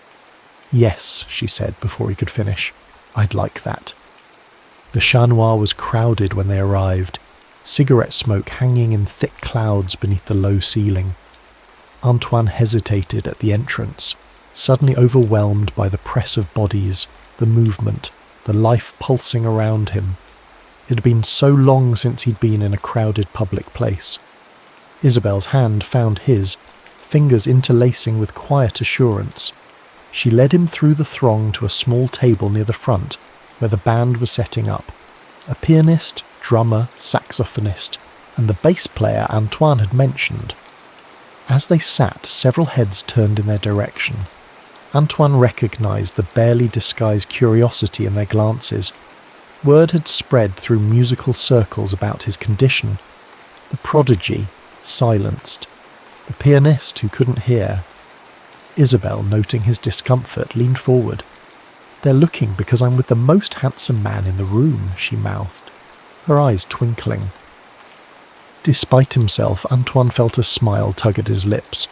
Yes, she said before he could finish. I'd like that. Le Chat Noir was crowded when they arrived, cigarette smoke hanging in thick clouds beneath the low ceiling. Antoine hesitated at the entrance, suddenly overwhelmed by the press of bodies, the movement, the life pulsing around him. It had been so long since he'd been in a crowded public place. Isabelle's hand found his, fingers interlacing with quiet assurance. She led him through the throng to a small table near the front, where the band was setting up. A pianist, drummer, saxophonist, and the bass player Antoine had mentioned. As they sat, several heads turned in their direction. Antoine recognised the barely disguised curiosity in their glances. Word had spread through musical circles about his condition. The prodigy, silenced. The pianist who couldn't hear. Isabelle, noting his discomfort, leaned forward. They're looking because I'm with the most handsome man in the room, she mouthed, her eyes twinkling. Despite himself, Antoine felt a smile tug at his lips.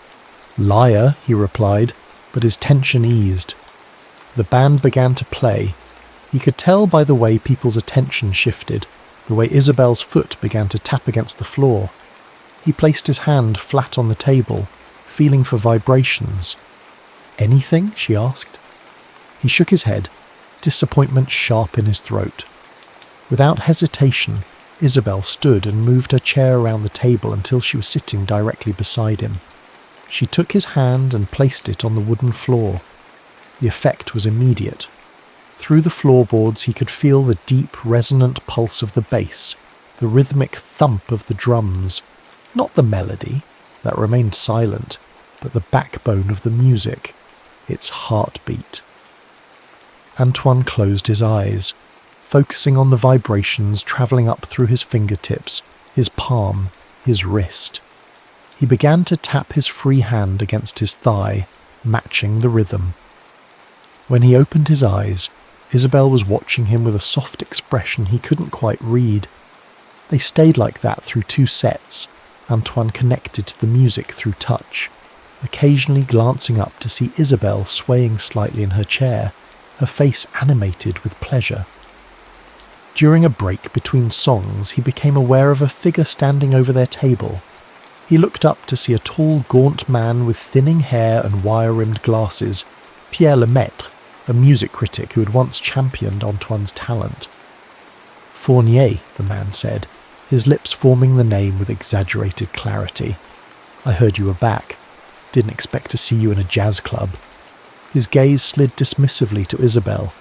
Liar, he replied, but his tension eased. The band began to play. He could tell by the way people's attention shifted, the way Isabelle's foot began to tap against the floor. He placed his hand flat on the table, feeling for vibrations. Anything? She asked. He shook his head, disappointment sharp in his throat. Without hesitation, Isabelle stood and moved her chair around the table until she was sitting directly beside him. She took his hand and placed it on the wooden floor. The effect was immediate. Through the floorboards he could feel the deep, resonant pulse of the bass, the rhythmic thump of the drums. Not the melody, that remained silent, but the backbone of the music, its heartbeat. Antoine closed his eyes, focusing on the vibrations travelling up through his fingertips, his palm, his wrist. He began to tap his free hand against his thigh, matching the rhythm. When he opened his eyes, Isabelle was watching him with a soft expression he couldn't quite read. They stayed like that through 2 sets. Antoine connected to the music through touch, occasionally glancing up to see Isabelle swaying slightly in her chair, her face animated with pleasure. During a break between songs, he became aware of a figure standing over their table. He looked up to see a tall, gaunt man with thinning hair and wire-rimmed glasses, Pierre Lemaitre, a music critic who had once championed Antoine's talent. Fournier, the man said, his lips forming the name with exaggerated clarity. I heard you were back. Didn't expect to see you in a jazz club. His gaze slid dismissively to Isabelle.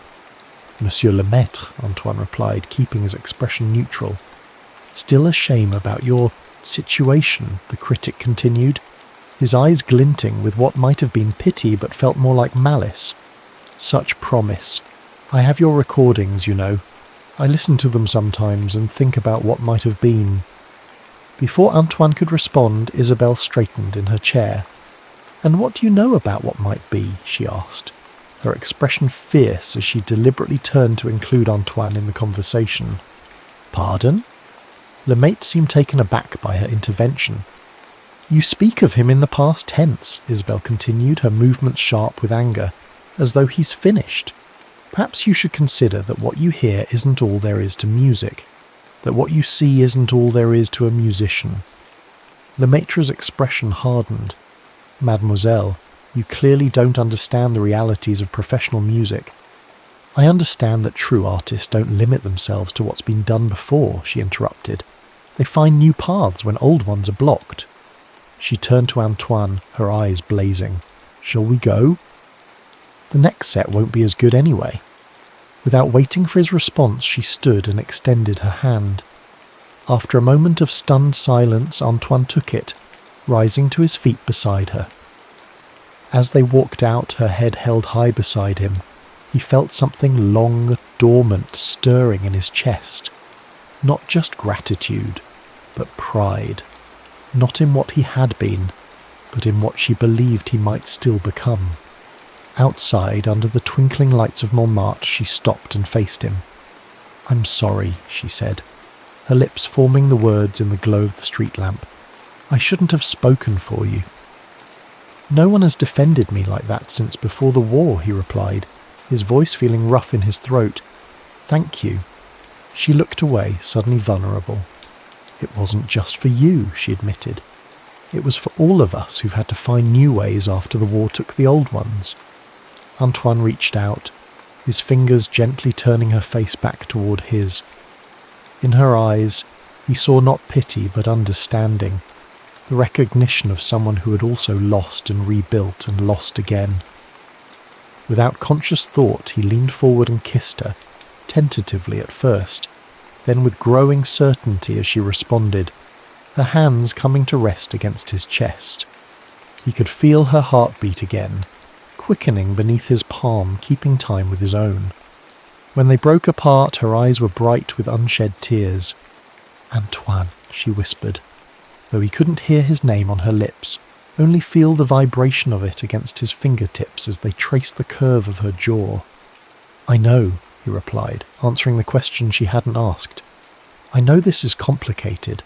Monsieur Lemaitre, Antoine replied, keeping his expression neutral. Still a shame about your situation, the critic continued, his eyes glinting with what might have been pity but felt more like malice. Such promise. I have your recordings, you know. I listen to them sometimes and think about what might have been. Before Antoine could respond, Isabelle straightened in her chair. And what do you know about what might be? She asked, her expression fierce as she deliberately turned to include Antoine in the conversation. Pardon? Lemaitre seemed taken aback by her intervention. You speak of him in the past tense, Isabelle continued, her movements sharp with anger. as though he's finished. Perhaps you should consider that what you hear isn't all there is to music, that what you see isn't all there is to a musician. Lemaitre's expression hardened. Mademoiselle, you clearly don't understand the realities of professional music. I understand that true artists don't limit themselves to what's been done before, she interrupted. They find new paths when old ones are blocked. She turned to Antoine, her eyes blazing. Shall we go? The next set won't be as good anyway. Without waiting for his response, she stood and extended her hand. After a moment of stunned silence, Antoine took it, rising to his feet beside her. As they walked out, her head held high beside him, he felt something long, dormant, stirring in his chest. Not just gratitude, but pride. Not in what he had been, but in what she believed he might still become. Outside, under the twinkling lights of Montmartre, she stopped and faced him. I'm sorry, she said, her lips forming the words in the glow of the street lamp. I shouldn't have spoken for you. No one has defended me like that since before the war, he replied, his voice feeling rough in his throat. Thank you. She looked away, suddenly vulnerable. It wasn't just for you, she admitted. It was for all of us who've had to find new ways after the war took the old ones. Antoine reached out, his fingers gently turning her face back toward his. In her eyes, he saw not pity but understanding, the recognition of someone who had also lost and rebuilt and lost again. Without conscious thought, he leaned forward and kissed her, tentatively at first, then with growing certainty as she responded, her hands coming to rest against his chest. He could feel her heart beat again, quickening beneath his palm, keeping time with his own. When they broke apart, her eyes were bright with unshed tears. Antoine, she whispered, though he couldn't hear his name on her lips, only feel the vibration of it against his fingertips as they traced the curve of her jaw. I know, he replied, answering the question she hadn't asked. I know this is complicated.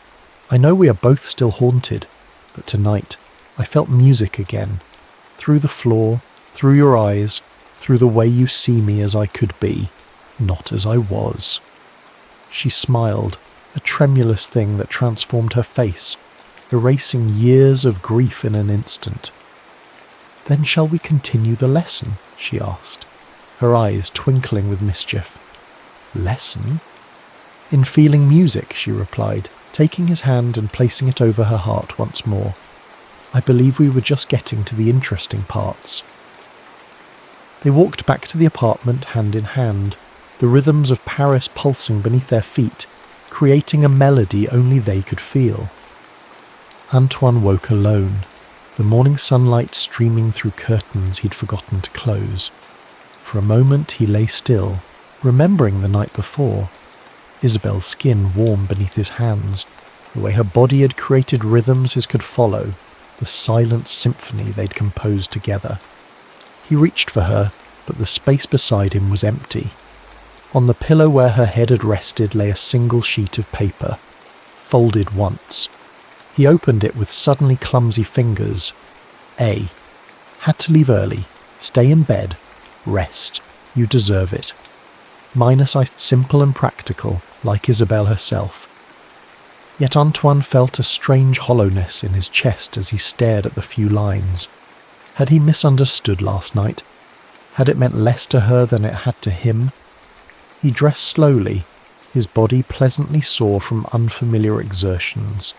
I know we are both still haunted, but tonight I felt music again, through the floor, through your eyes, through the way you see me as I could be, not as I was. She smiled, a tremulous thing that transformed her face, erasing years of grief in an instant. Then shall we continue the lesson? She asked, her eyes twinkling with mischief. Lesson? In feeling music, she replied, taking his hand and placing it over her heart once more. I believe we were just getting to the interesting parts. They walked back to the apartment hand in hand, the rhythms of Paris pulsing beneath their feet, creating a melody only they could feel. Antoine woke alone, the morning sunlight streaming through curtains he'd forgotten to close. For a moment he lay still, remembering the night before, Isabel's skin warm beneath his hands, the way her body had created rhythms his could follow, the silent symphony they'd composed together. He reached for her, but the space beside him was empty. On the pillow where her head had rested lay a single sheet of paper, folded once. He opened it with suddenly clumsy fingers. A. Had to leave early. Stay in bed. Rest. You deserve it. Minus I simple and practical, like Isabel herself. Yet Antoine felt a strange hollowness in his chest as he stared at the few lines. Had he misunderstood last night? Had it meant less to her than it had to him? He dressed slowly, his body pleasantly sore from unfamiliar exertions.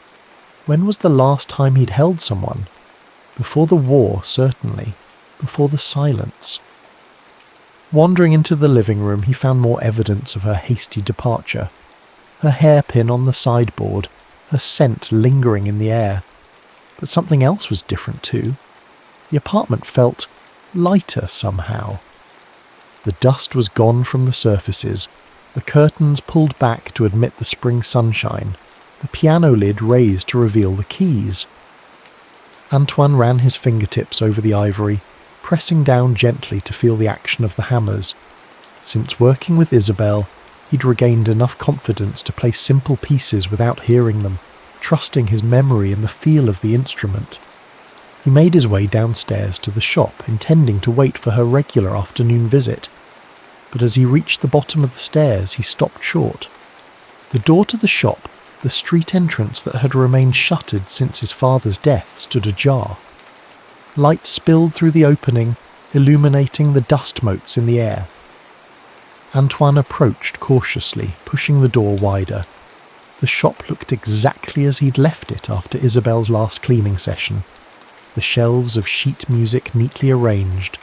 When was the last time he'd held someone? Before the war, certainly. Before the silence. Wandering into the living room, he found more evidence of her hasty departure. Her hairpin on the sideboard, her scent lingering in the air. But something else was different too. The apartment felt lighter somehow. The dust was gone from the surfaces, the curtains pulled back to admit the spring sunshine, the piano lid raised to reveal the keys. Antoine ran his fingertips over the ivory, pressing down gently to feel the action of the hammers. Since working with Isabel, he'd regained enough confidence to play simple pieces without hearing them, trusting his memory and the feel of the instrument. He made his way downstairs to the shop, intending to wait for her regular afternoon visit. But as he reached the bottom of the stairs, he stopped short. The door to the shop, the street entrance that had remained shuttered since his father's death, stood ajar. Light spilled through the opening, illuminating the dust motes in the air. Antoine approached cautiously, pushing the door wider. The shop looked exactly as he'd left it after Isabel's last cleaning session. The shelves of sheet music neatly arranged,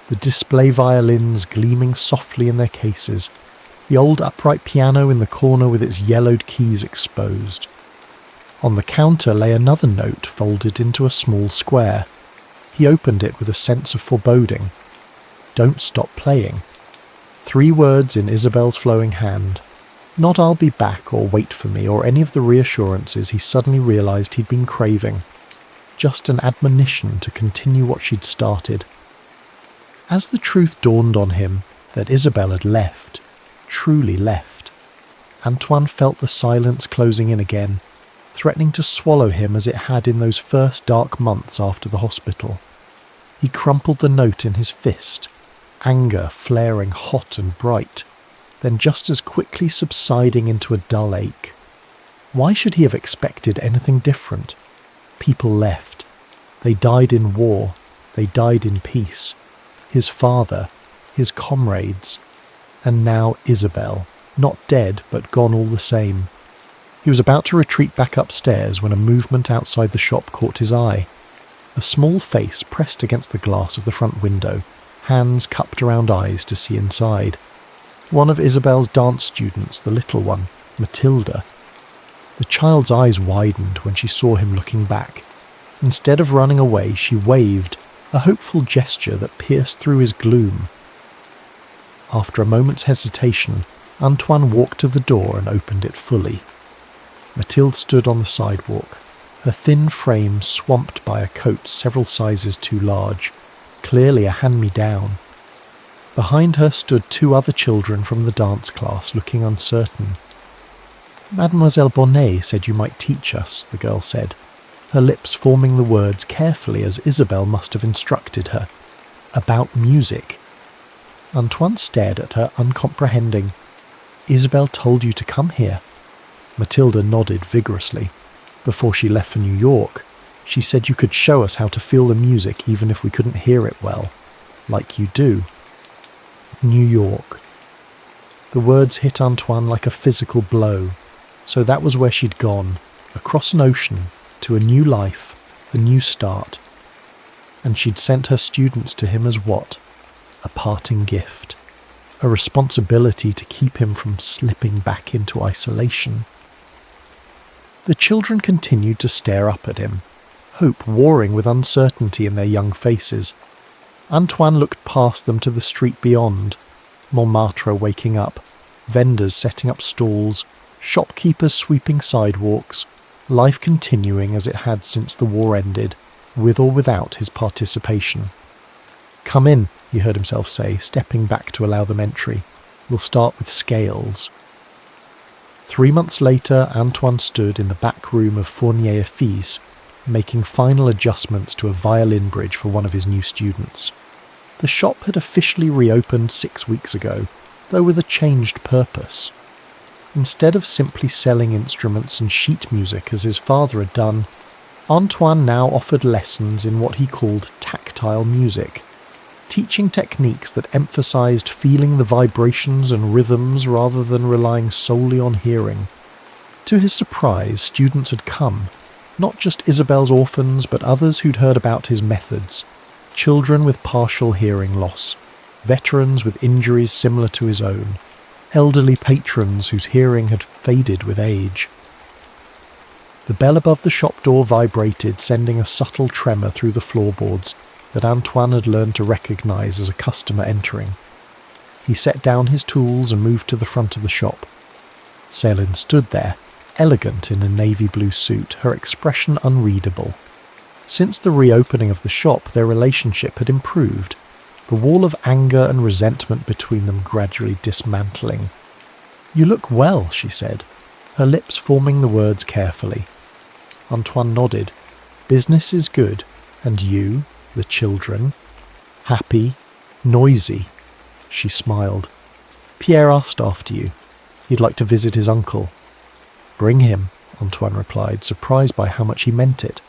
the display violins gleaming softly in their cases, the old upright piano in the corner with its yellowed keys exposed. On the counter lay another note folded into a small square. He opened it with a sense of foreboding. "Don't stop playing." 3 words in Isabel's flowing hand. Not "I'll be back" or "wait for me" or any of the reassurances he suddenly realised he'd been craving. Just an admonition to continue what she'd started. As the truth dawned on him that Isabel had left, truly left, Antoine felt the silence closing in again, threatening to swallow him as it had in those first dark months after the hospital. He crumpled the note in his fist, anger flaring hot and bright, then just as quickly subsiding into a dull ache. Why should he have expected anything different? People left. They died in war. They died in peace. His father, his comrades, and now Isabel, not dead but gone all the same. He was about to retreat back upstairs when a movement outside the shop caught his eye. A small face pressed against the glass of the front window, hands cupped around eyes to see inside. One of Isabel's dance students, the little one, Matilda. The child's eyes widened when she saw him looking back. Instead of running away, she waved, a hopeful gesture that pierced through his gloom. After a moment's hesitation, Antoine walked to the door and opened it fully. Mathilde stood on the sidewalk, her thin frame swamped by a coat several sizes too large, clearly a hand-me-down. Behind her stood 2 other children from the dance class, looking uncertain. "Mademoiselle Bonnet said you might teach us," the girl said, her lips forming the words carefully as Isabel must have instructed her. "About music." Antoine stared at her, uncomprehending. "Isabel told you to come here?" Matilda nodded vigorously. "Before she left for New York, she said you could show us how to feel the music even if we couldn't hear it well, like you do." New York. The words hit Antoine like a physical blow. So that was where she'd gone, across an ocean, to a new life, a new start. And she'd sent her students to him as what? A parting gift. A responsibility to keep him from slipping back into isolation. The children continued to stare up at him, hope warring with uncertainty in their young faces. Antoine looked past them to the street beyond, Montmartre waking up, vendors setting up stalls, shopkeepers sweeping sidewalks, life continuing as it had since the war ended, with or without his participation. "Come in," he heard himself say, stepping back to allow them entry. "We'll start with scales." 3 months later, Antoine stood in the back room of Fournier et Fils, making final adjustments to a violin bridge for one of his new students. The shop had officially reopened 6 weeks ago, though with a changed purpose. Instead of simply selling instruments and sheet music as his father had done, Antoine now offered lessons in what he called tactile music, teaching techniques that emphasized feeling the vibrations and rhythms rather than relying solely on hearing. To his surprise, students had come, not just Isabel's orphans, but others who'd heard about his methods, children with partial hearing loss, veterans with injuries similar to his own, elderly patrons whose hearing had faded with age. The bell above the shop door vibrated, sending a subtle tremor through the floorboards that Antoine had learned to recognize as a customer entering. He set down his tools and moved to the front of the shop. Céline stood there, elegant in a navy blue suit, her expression unreadable. Since the reopening of the shop, their relationship had improved, the wall of anger and resentment between them gradually dismantling. "You look well," she said, her lips forming the words carefully. Antoine nodded. "Business is good, And you, the children? Happy, noisy. She smiled. Pierre asked after you. He'd like to visit his uncle. Bring him, Antoine replied, surprised by how much he meant it.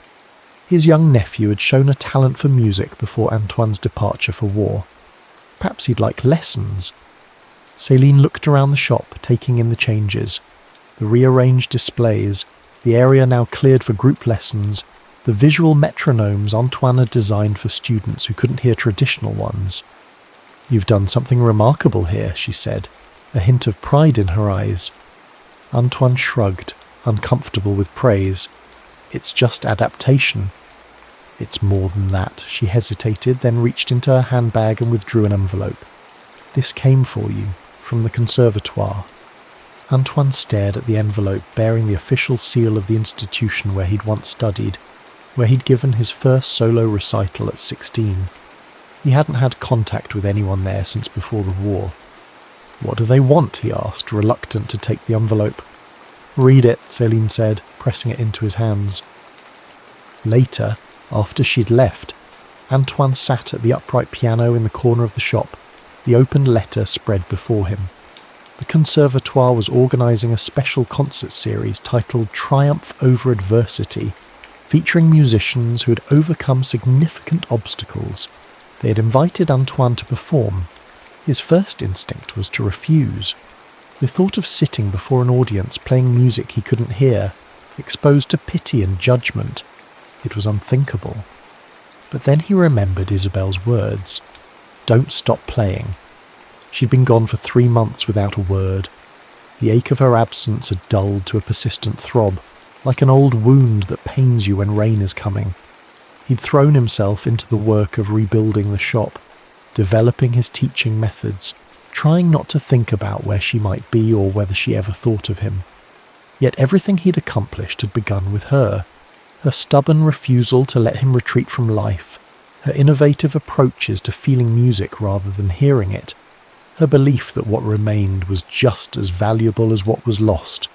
His young nephew had shown a talent for music before Antoine's departure for war. Perhaps he'd like lessons. Céline looked around the shop, taking in the changes, the rearranged displays, the area now cleared for group lessons, the visual metronomes Antoine had designed for students who couldn't hear traditional ones. You've done something remarkable here, she said, a hint of pride in her eyes. Antoine shrugged, uncomfortable with praise. It's just adaptation. It's more than that. She hesitated, then reached into her handbag and withdrew an envelope. This came for you, from the conservatoire. Antoine stared at the envelope bearing the official seal of the institution where he'd once studied, where he'd given his first solo recital at 16. He hadn't had contact with anyone there since before the war. What do they want? He asked, reluctant to take the envelope. Read it, Céline said, pressing it into his hands. Later, after she'd left, Antoine sat at the upright piano in the corner of the shop, the opened letter spread before him. The Conservatoire was organising a special concert series titled Triumph Over Adversity, featuring musicians who had overcome significant obstacles. They had invited Antoine to perform. His first instinct was to refuse. The thought of sitting before an audience playing music he couldn't hear, exposed to pity and judgment, it was unthinkable. But then he remembered Isabelle's words. Don't stop playing. She'd been gone for 3 months without a word. The ache of her absence had dulled to a persistent throb, like an old wound that pains you when rain is coming. He'd thrown himself into the work of rebuilding the shop, developing his teaching methods, trying not to think about where she might be or whether she ever thought of him. Yet everything he'd accomplished had begun with her. Her stubborn refusal to let him retreat from life, her innovative approaches to feeling music rather than hearing it, her belief that what remained was just as valuable as what was lost.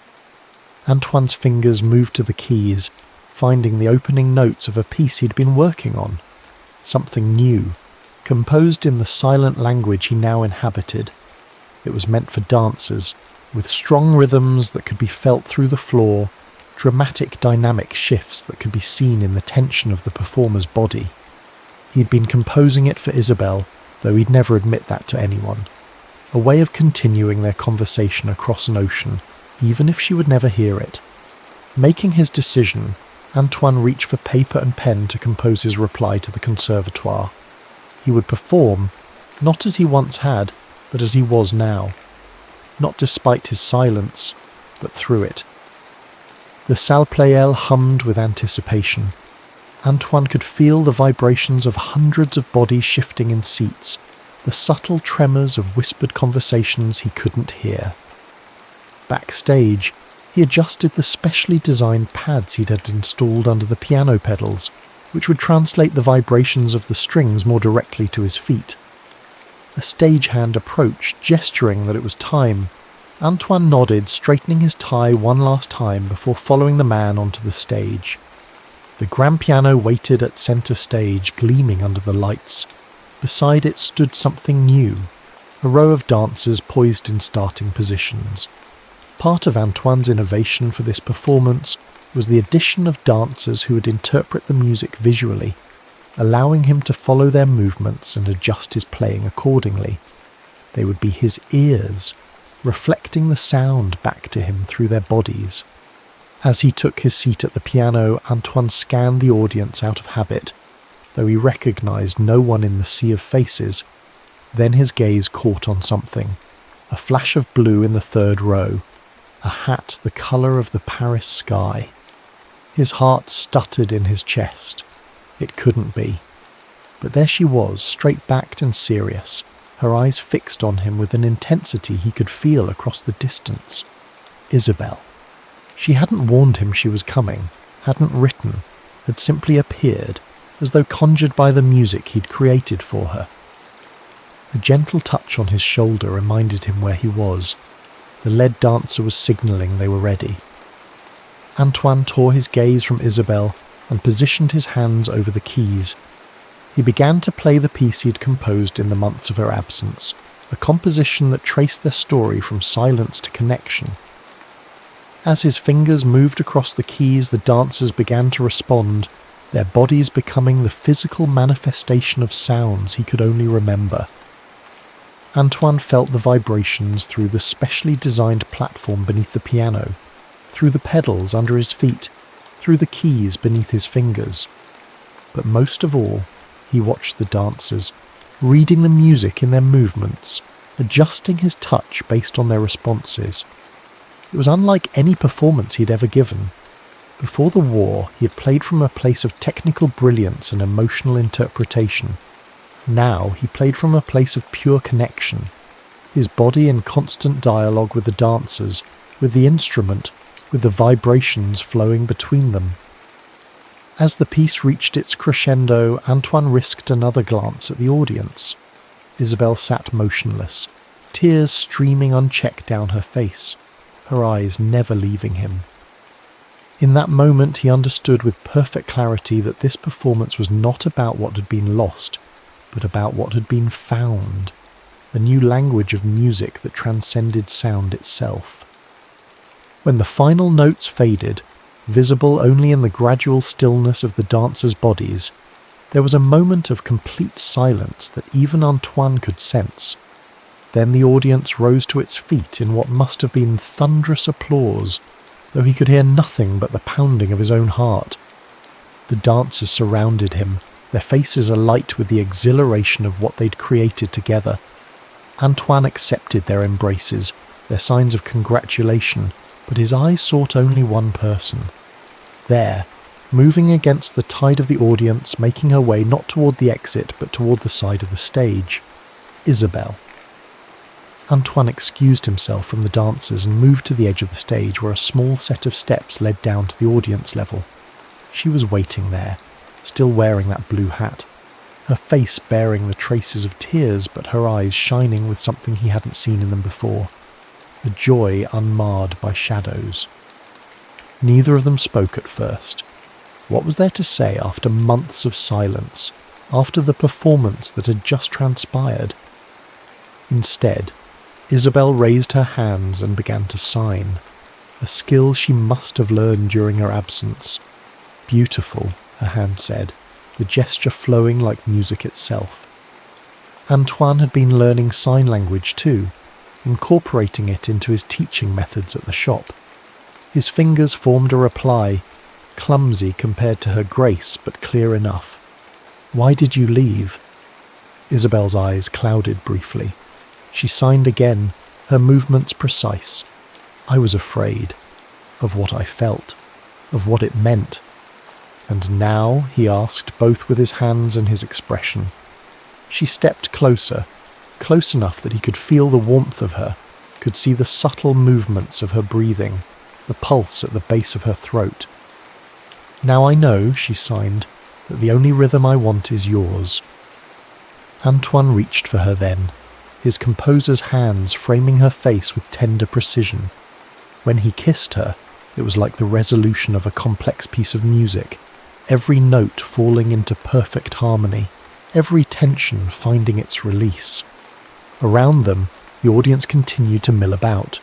Antoine's fingers moved to the keys, finding the opening notes of a piece he'd been working on. Something new, composed in the silent language he now inhabited. It was meant for dancers, with strong rhythms that could be felt through the floor, dramatic dynamic shifts that could be seen in the tension of the performer's body. He'd been composing it for Isabelle, though he'd never admit that to anyone. A way of continuing their conversation across an ocean, even if she would never hear it. Making his decision, Antoine reached for paper and pen to compose his reply to the Conservatoire. He would perform, not as he once had, but as he was now. Not despite his silence, but through it. The Salle Pleyel hummed with anticipation. Antoine could feel the vibrations of hundreds of bodies shifting in seats, the subtle tremors of whispered conversations he couldn't hear. Backstage, he adjusted the specially designed pads he'd had installed under the piano pedals, which would translate the vibrations of the strings more directly to his feet. A stagehand approached, gesturing that it was time. Antoine nodded, straightening his tie one last time before following the man onto the stage. The grand piano waited at centre stage, gleaming under the lights. Beside it stood something new, a row of dancers poised in starting positions. Part of Antoine's innovation for this performance was the addition of dancers who would interpret the music visually, allowing him to follow their movements and adjust his playing accordingly. They would be his ears, reflecting the sound back to him through their bodies. As he took his seat at the piano, Antoine scanned the audience out of habit, though he recognised no one in the sea of faces. Then his gaze caught on something, a flash of blue in the third row, a hat the colour of the Paris sky. His heart stuttered in his chest. It couldn't be. But there she was, straight-backed and serious, her eyes fixed on him with an intensity he could feel across the distance. Isabelle. She hadn't warned him she was coming, hadn't written, had simply appeared, as though conjured by the music he'd created for her. A gentle touch on his shoulder reminded him where he was. The lead dancer was signalling they were ready. Antoine tore his gaze from Isabelle and positioned his hands over the keys. He began to play the piece he had composed in the months of her absence, a composition that traced their story from silence to connection. As his fingers moved across the keys, the dancers began to respond, their bodies becoming the physical manifestation of sounds he could only remember. Antoine felt the vibrations through the specially designed platform beneath the piano, through the pedals under his feet, through the keys beneath his fingers. But most of all, he watched the dancers, reading the music in their movements, adjusting his touch based on their responses. It was unlike any performance he'd ever given. Before the war, he had played from a place of technical brilliance and emotional interpretation. Now he played from a place of pure connection, his body in constant dialogue with the dancers, with the instrument, with the vibrations flowing between them. As the piece reached its crescendo, Antoine risked another glance at the audience. Isabelle sat motionless, tears streaming unchecked down her face, her eyes never leaving him. In that moment he understood with perfect clarity that this performance was not about what had been lost, but about what had been found, a new language of music that transcended sound itself. When the final notes faded, visible only in the gradual stillness of the dancers' bodies, there was a moment of complete silence that even Antoine could sense. Then the audience rose to its feet in what must have been thunderous applause, though he could hear nothing but the pounding of his own heart. The dancers surrounded him, their faces alight with the exhilaration of what they'd created together. Antoine accepted their embraces, their signs of congratulation, but his eyes sought only one person. There, moving against the tide of the audience, making her way not toward the exit but toward the side of the stage, Isabelle. Antoine excused himself from the dancers and moved to the edge of the stage where a small set of steps led down to the audience level. She was waiting there, still wearing that blue hat, her face bearing the traces of tears but her eyes shining with something he hadn't seen in them before, a joy unmarred by shadows. Neither of them spoke at first. What was there to say after months of silence, after the performance that had just transpired? Instead, Isabelle raised her hands and began to sign, a skill she must have learned during her absence. Beautiful, her hand said, the gesture flowing like music itself. Antoine had been learning sign language too, incorporating it into his teaching methods at the shop. His fingers formed a reply, clumsy compared to her grace but clear enough. "Why did you leave?" Isabelle's eyes clouded briefly. She signed again, her movements precise. "I was afraid. Of what I felt. Of what it meant." "And now?" he asked, both with his hands and his expression. She stepped closer, close enough that he could feel the warmth of her, could see the subtle movements of her breathing, the pulse at the base of her throat. "Now I know," she signed, "that the only rhythm I want is yours." Antoine reached for her then, his composer's hands framing her face with tender precision. When he kissed her, it was like the resolution of a complex piece of music, every note falling into perfect harmony, every tension finding its release. Around them, the audience continued to mill about.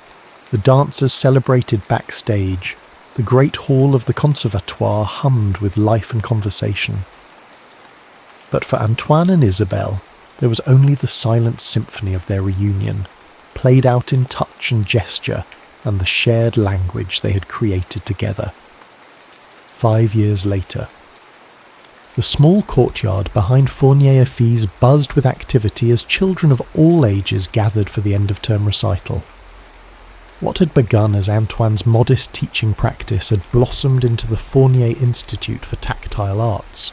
The dancers celebrated backstage. The great hall of the conservatoire hummed with life and conversation. But for Antoine and Isabelle, there was only the silent symphony of their reunion, played out in touch and gesture, and the shared language they had created together. 5 years later. The small courtyard behind Fournier-Effys buzzed with activity as children of all ages gathered for the end-of-term recital. What had begun as Antoine's modest teaching practice had blossomed into the Fournier Institute for Tactile Arts,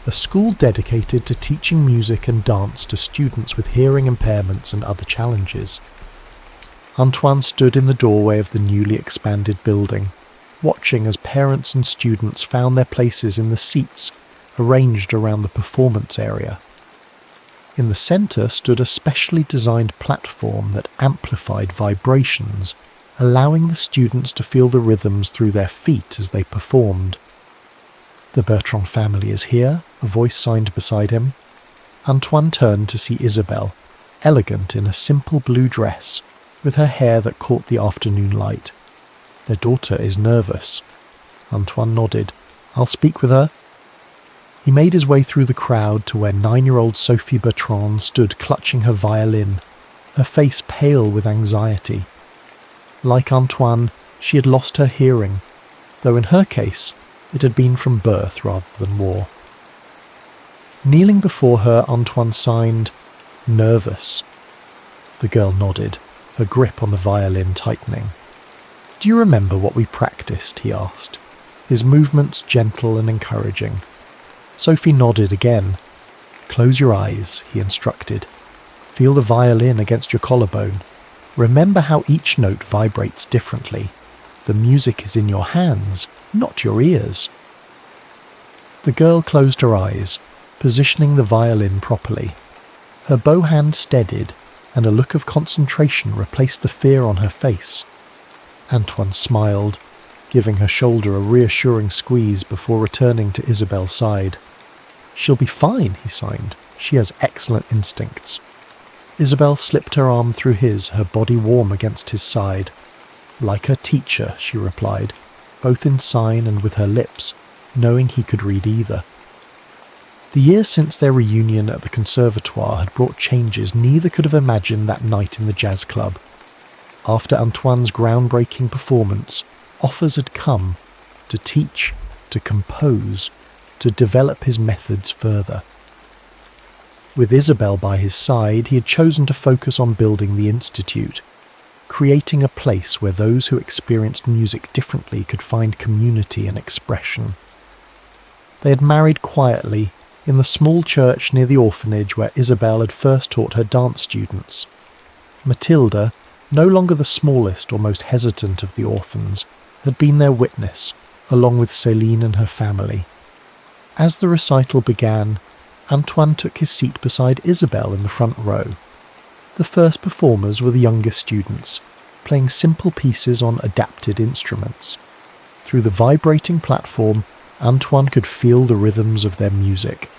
a school dedicated to teaching music and dance to students with hearing impairments and other challenges. Antoine stood in the doorway of the newly expanded building, watching as parents and students found their places in the seats arranged around the performance area. In the centre stood a specially designed platform that amplified vibrations, allowing the students to feel the rhythms through their feet as they performed. "The Bertrand family is here," a voice signed beside him. Antoine turned to see Isabelle, elegant in a simple blue dress, with her hair that caught the afternoon light. "Their daughter is nervous." Antoine nodded. "I'll speak with her." He made his way through the crowd to where 9-year-old Sophie Bertrand stood clutching her violin, her face pale with anxiety. Like Antoine, she had lost her hearing, though in her case it had been from birth rather than war. Kneeling before her, Antoine signed, "Nervous." The girl nodded, her grip on the violin tightening. "Do you remember what we practiced?" he asked, his movements gentle and encouraging. Sophie nodded again. "Close your eyes," he instructed. "Feel the violin against your collarbone. Remember how each note vibrates differently. The music is in your hands, not your ears." The girl closed her eyes, positioning the violin properly. Her bow hand steadied, and a look of concentration replaced the fear on her face. Antoine smiled, giving her shoulder a reassuring squeeze before returning to Isabelle's side. "She'll be fine," he signed. "She has excellent instincts." Isabelle slipped her arm through his, her body warm against his side. "Like her teacher," she replied, both in sign and with her lips, knowing he could read either. The year since their reunion at the conservatoire had brought changes neither could have imagined that night in the jazz club. After Antoine's groundbreaking performance, offers had come to teach, to compose, to develop his methods further. With Isabelle by his side, he had chosen to focus on building the institute, creating a place where those who experienced music differently could find community and expression. They had married quietly in the small church near the orphanage where Isabelle had first taught her dance students. Matilda, no longer the smallest or most hesitant of the orphans, had been their witness, along with Céline and her family. As the recital began, Antoine took his seat beside Isabelle in the front row. The first performers were the younger students, playing simple pieces on adapted instruments. Through the vibrating platform, Antoine could feel the rhythms of their music,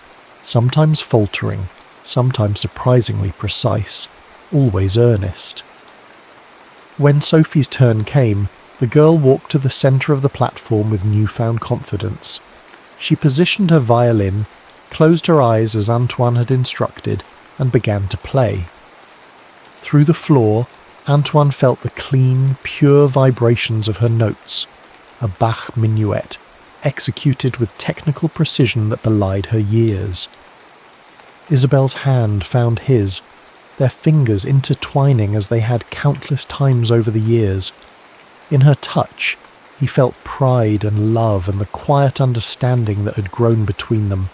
sometimes faltering, sometimes surprisingly precise, always earnest. When Sophie's turn came, the girl walked to the centre of the platform with newfound confidence. She positioned her violin, closed her eyes as Antoine had instructed, and began to play. Through the floor, Antoine felt the clean, pure vibrations of her notes, a Bach minuet, executed with technical precision that belied her years. Isabelle's hand found his, their fingers intertwining as they had countless times over the years. In her touch, he felt pride and love and the quiet understanding that had grown between them,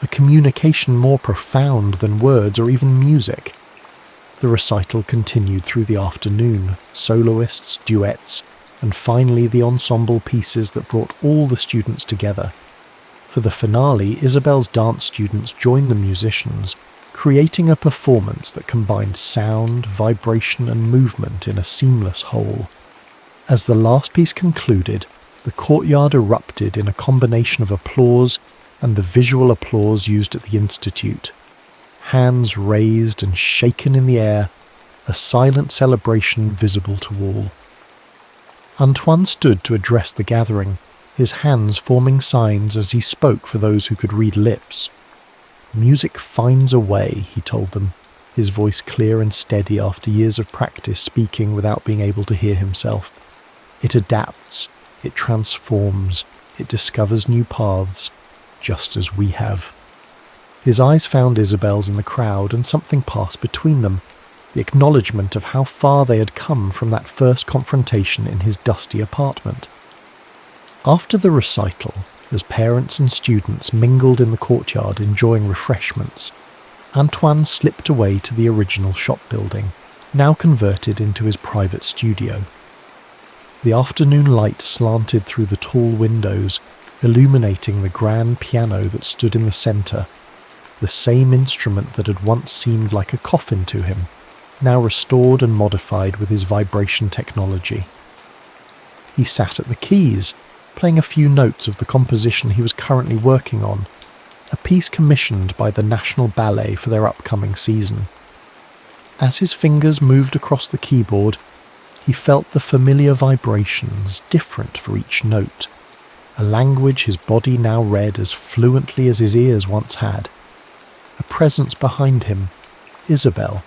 a communication more profound than words or even music. The recital continued through the afternoon, soloists, duets, and finally the ensemble pieces that brought all the students together. For the finale, Isabelle's dance students joined the musicians, creating a performance that combined sound, vibration, and movement in a seamless whole. As the last piece concluded, the courtyard erupted in a combination of applause and the visual applause used at the Institute. Hands raised and shaken in the air, a silent celebration visible to all. Antoine stood to address the gathering, his hands forming signs as he spoke for those who could read lips. "Music finds a way," he told them, his voice clear and steady after years of practice speaking without being able to hear himself. "It adapts, it transforms, it discovers new paths, just as we have." His eyes found Isabelle's in the crowd, and something passed between them, the acknowledgement of how far they had come from that first confrontation in his dusty apartment. After the recital, as parents and students mingled in the courtyard enjoying refreshments, Antoine slipped away to the original shop building, now converted into his private studio. The afternoon light slanted through the tall windows, illuminating the grand piano that stood in the centre, the same instrument that had once seemed like a coffin to him, now restored and modified with his vibration technology. He sat at the keys, playing a few notes of the composition he was currently working on, a piece commissioned by the National Ballet for their upcoming season. As his fingers moved across the keyboard, he felt the familiar vibrations, different for each note, a language his body now read as fluently as his ears once had. A presence behind him, Isabel,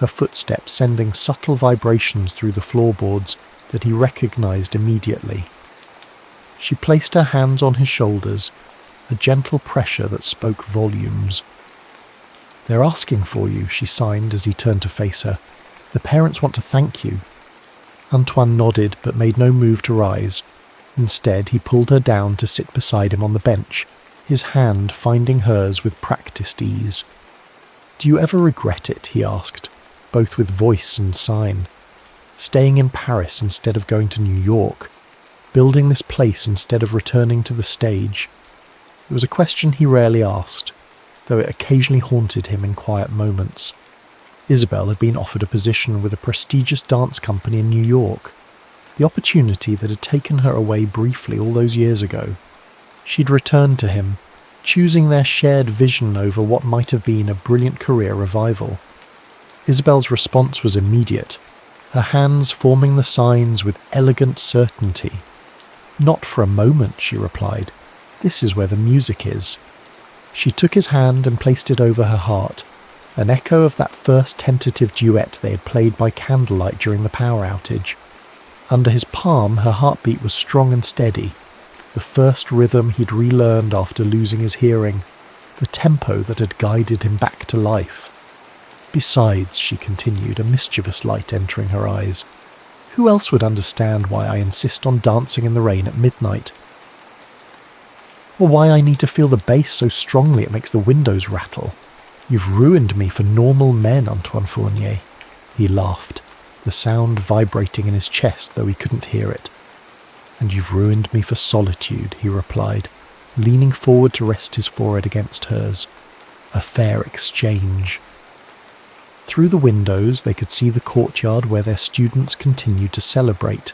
her footsteps sending subtle vibrations through the floorboards that he recognized immediately. She placed her hands on his shoulders, a gentle pressure that spoke volumes. "They're asking for you," she signed as he turned to face her. "The parents want to thank you." Antoine nodded but made no move to rise. Instead, he pulled her down to sit beside him on the bench, his hand finding hers with practiced ease. "Do you ever regret it?" he asked, both with voice and sign. "Staying in Paris instead of going to New York? Building this place instead of returning to the stage?" It was a question he rarely asked, though it occasionally haunted him in quiet moments. Isabel had been offered a position with a prestigious dance company in New York, the opportunity that had taken her away briefly all those years ago. She'd returned to him, choosing their shared vision over what might have been a brilliant career revival. Isabel's response was immediate, her hands forming the signs with elegant certainty. "Not for a moment," she replied. "This is where the music is." She took his hand and placed it over her heart, an echo of that first tentative duet they had played by candlelight during the power outage. Under his palm, her heartbeat was strong and steady, the first rhythm he'd relearned after losing his hearing, the tempo that had guided him back to life. "Besides," she continued, a mischievous light entering her eyes, "who else would understand why I insist on dancing in the rain at midnight? Or why I need to feel the bass so strongly it makes the windows rattle? You've ruined me for normal men, Antoine Fournier." He laughed, the sound vibrating in his chest though he couldn't hear it. "And you've ruined me for solitude," he replied, leaning forward to rest his forehead against hers. A fair exchange. Through the windows they could see the courtyard where their students continued to celebrate,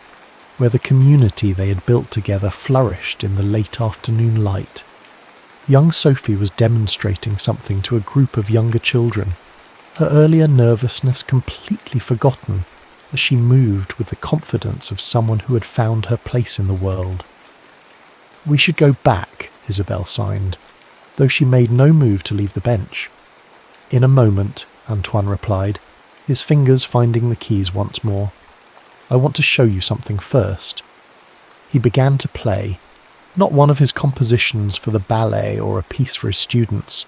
where the community they had built together flourished in the late afternoon light. Young Sophie was demonstrating something to a group of younger children, her earlier nervousness completely forgotten as she moved with the confidence of someone who had found her place in the world. "We should go back," Isabel signed, though she made no move to leave the bench. "In a moment," Antoine replied, his fingers finding the keys once more. "I want to show you something first." He began to play, not one of his compositions for the ballet or a piece for his students,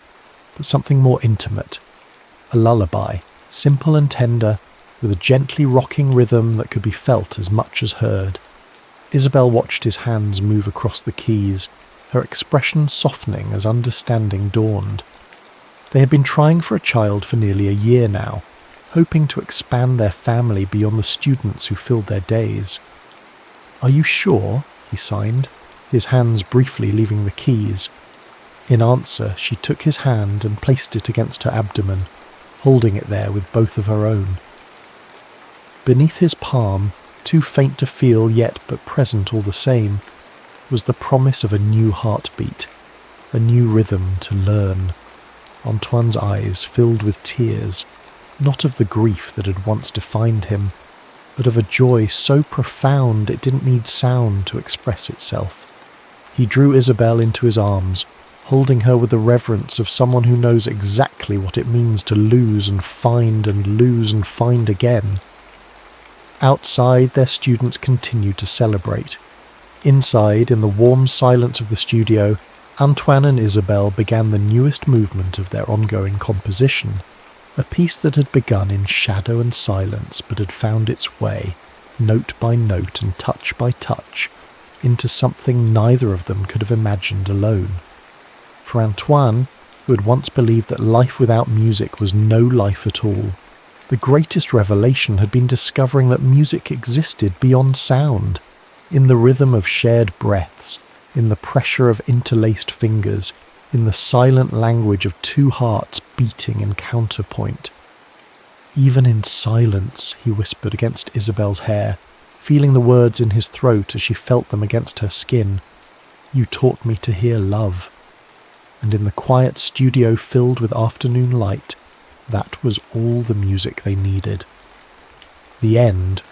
but something more intimate, a lullaby, simple and tender, with a gently rocking rhythm that could be felt as much as heard. Isabel watched his hands move across the keys, her expression softening as understanding dawned. They had been trying for a child for nearly a year now, hoping to expand their family beyond the students who filled their days. "Are you sure?" he signed, his hands briefly leaving the keys. In answer, she took his hand and placed it against her abdomen, holding it there with both of her own. Beneath his palm, too faint to feel yet but present all the same, was the promise of a new heartbeat, a new rhythm to learn. Antoine's eyes filled with tears, not of the grief that had once defined him, but of a joy so profound it didn't need sound to express itself. He drew Isabel into his arms, holding her with the reverence of someone who knows exactly what it means to lose and lose and find again. Outside, their students continued to celebrate. Inside, in the warm silence of the studio, Antoine and Isabel began the newest movement of their ongoing composition, a piece that had begun in shadow and silence but had found its way, note by note and touch by touch, into something neither of them could have imagined alone. For Antoine, who had once believed that life without music was no life at all, the greatest revelation had been discovering that music existed beyond sound, in the rhythm of shared breaths, in the pressure of interlaced fingers, in the silent language of two hearts beating in counterpoint. "Even in silence," he whispered against Isabel's hair, feeling the words in his throat as she felt them against her skin. You taught me to hear love. And in the quiet studio filled with afternoon light, that was all the music they needed. The end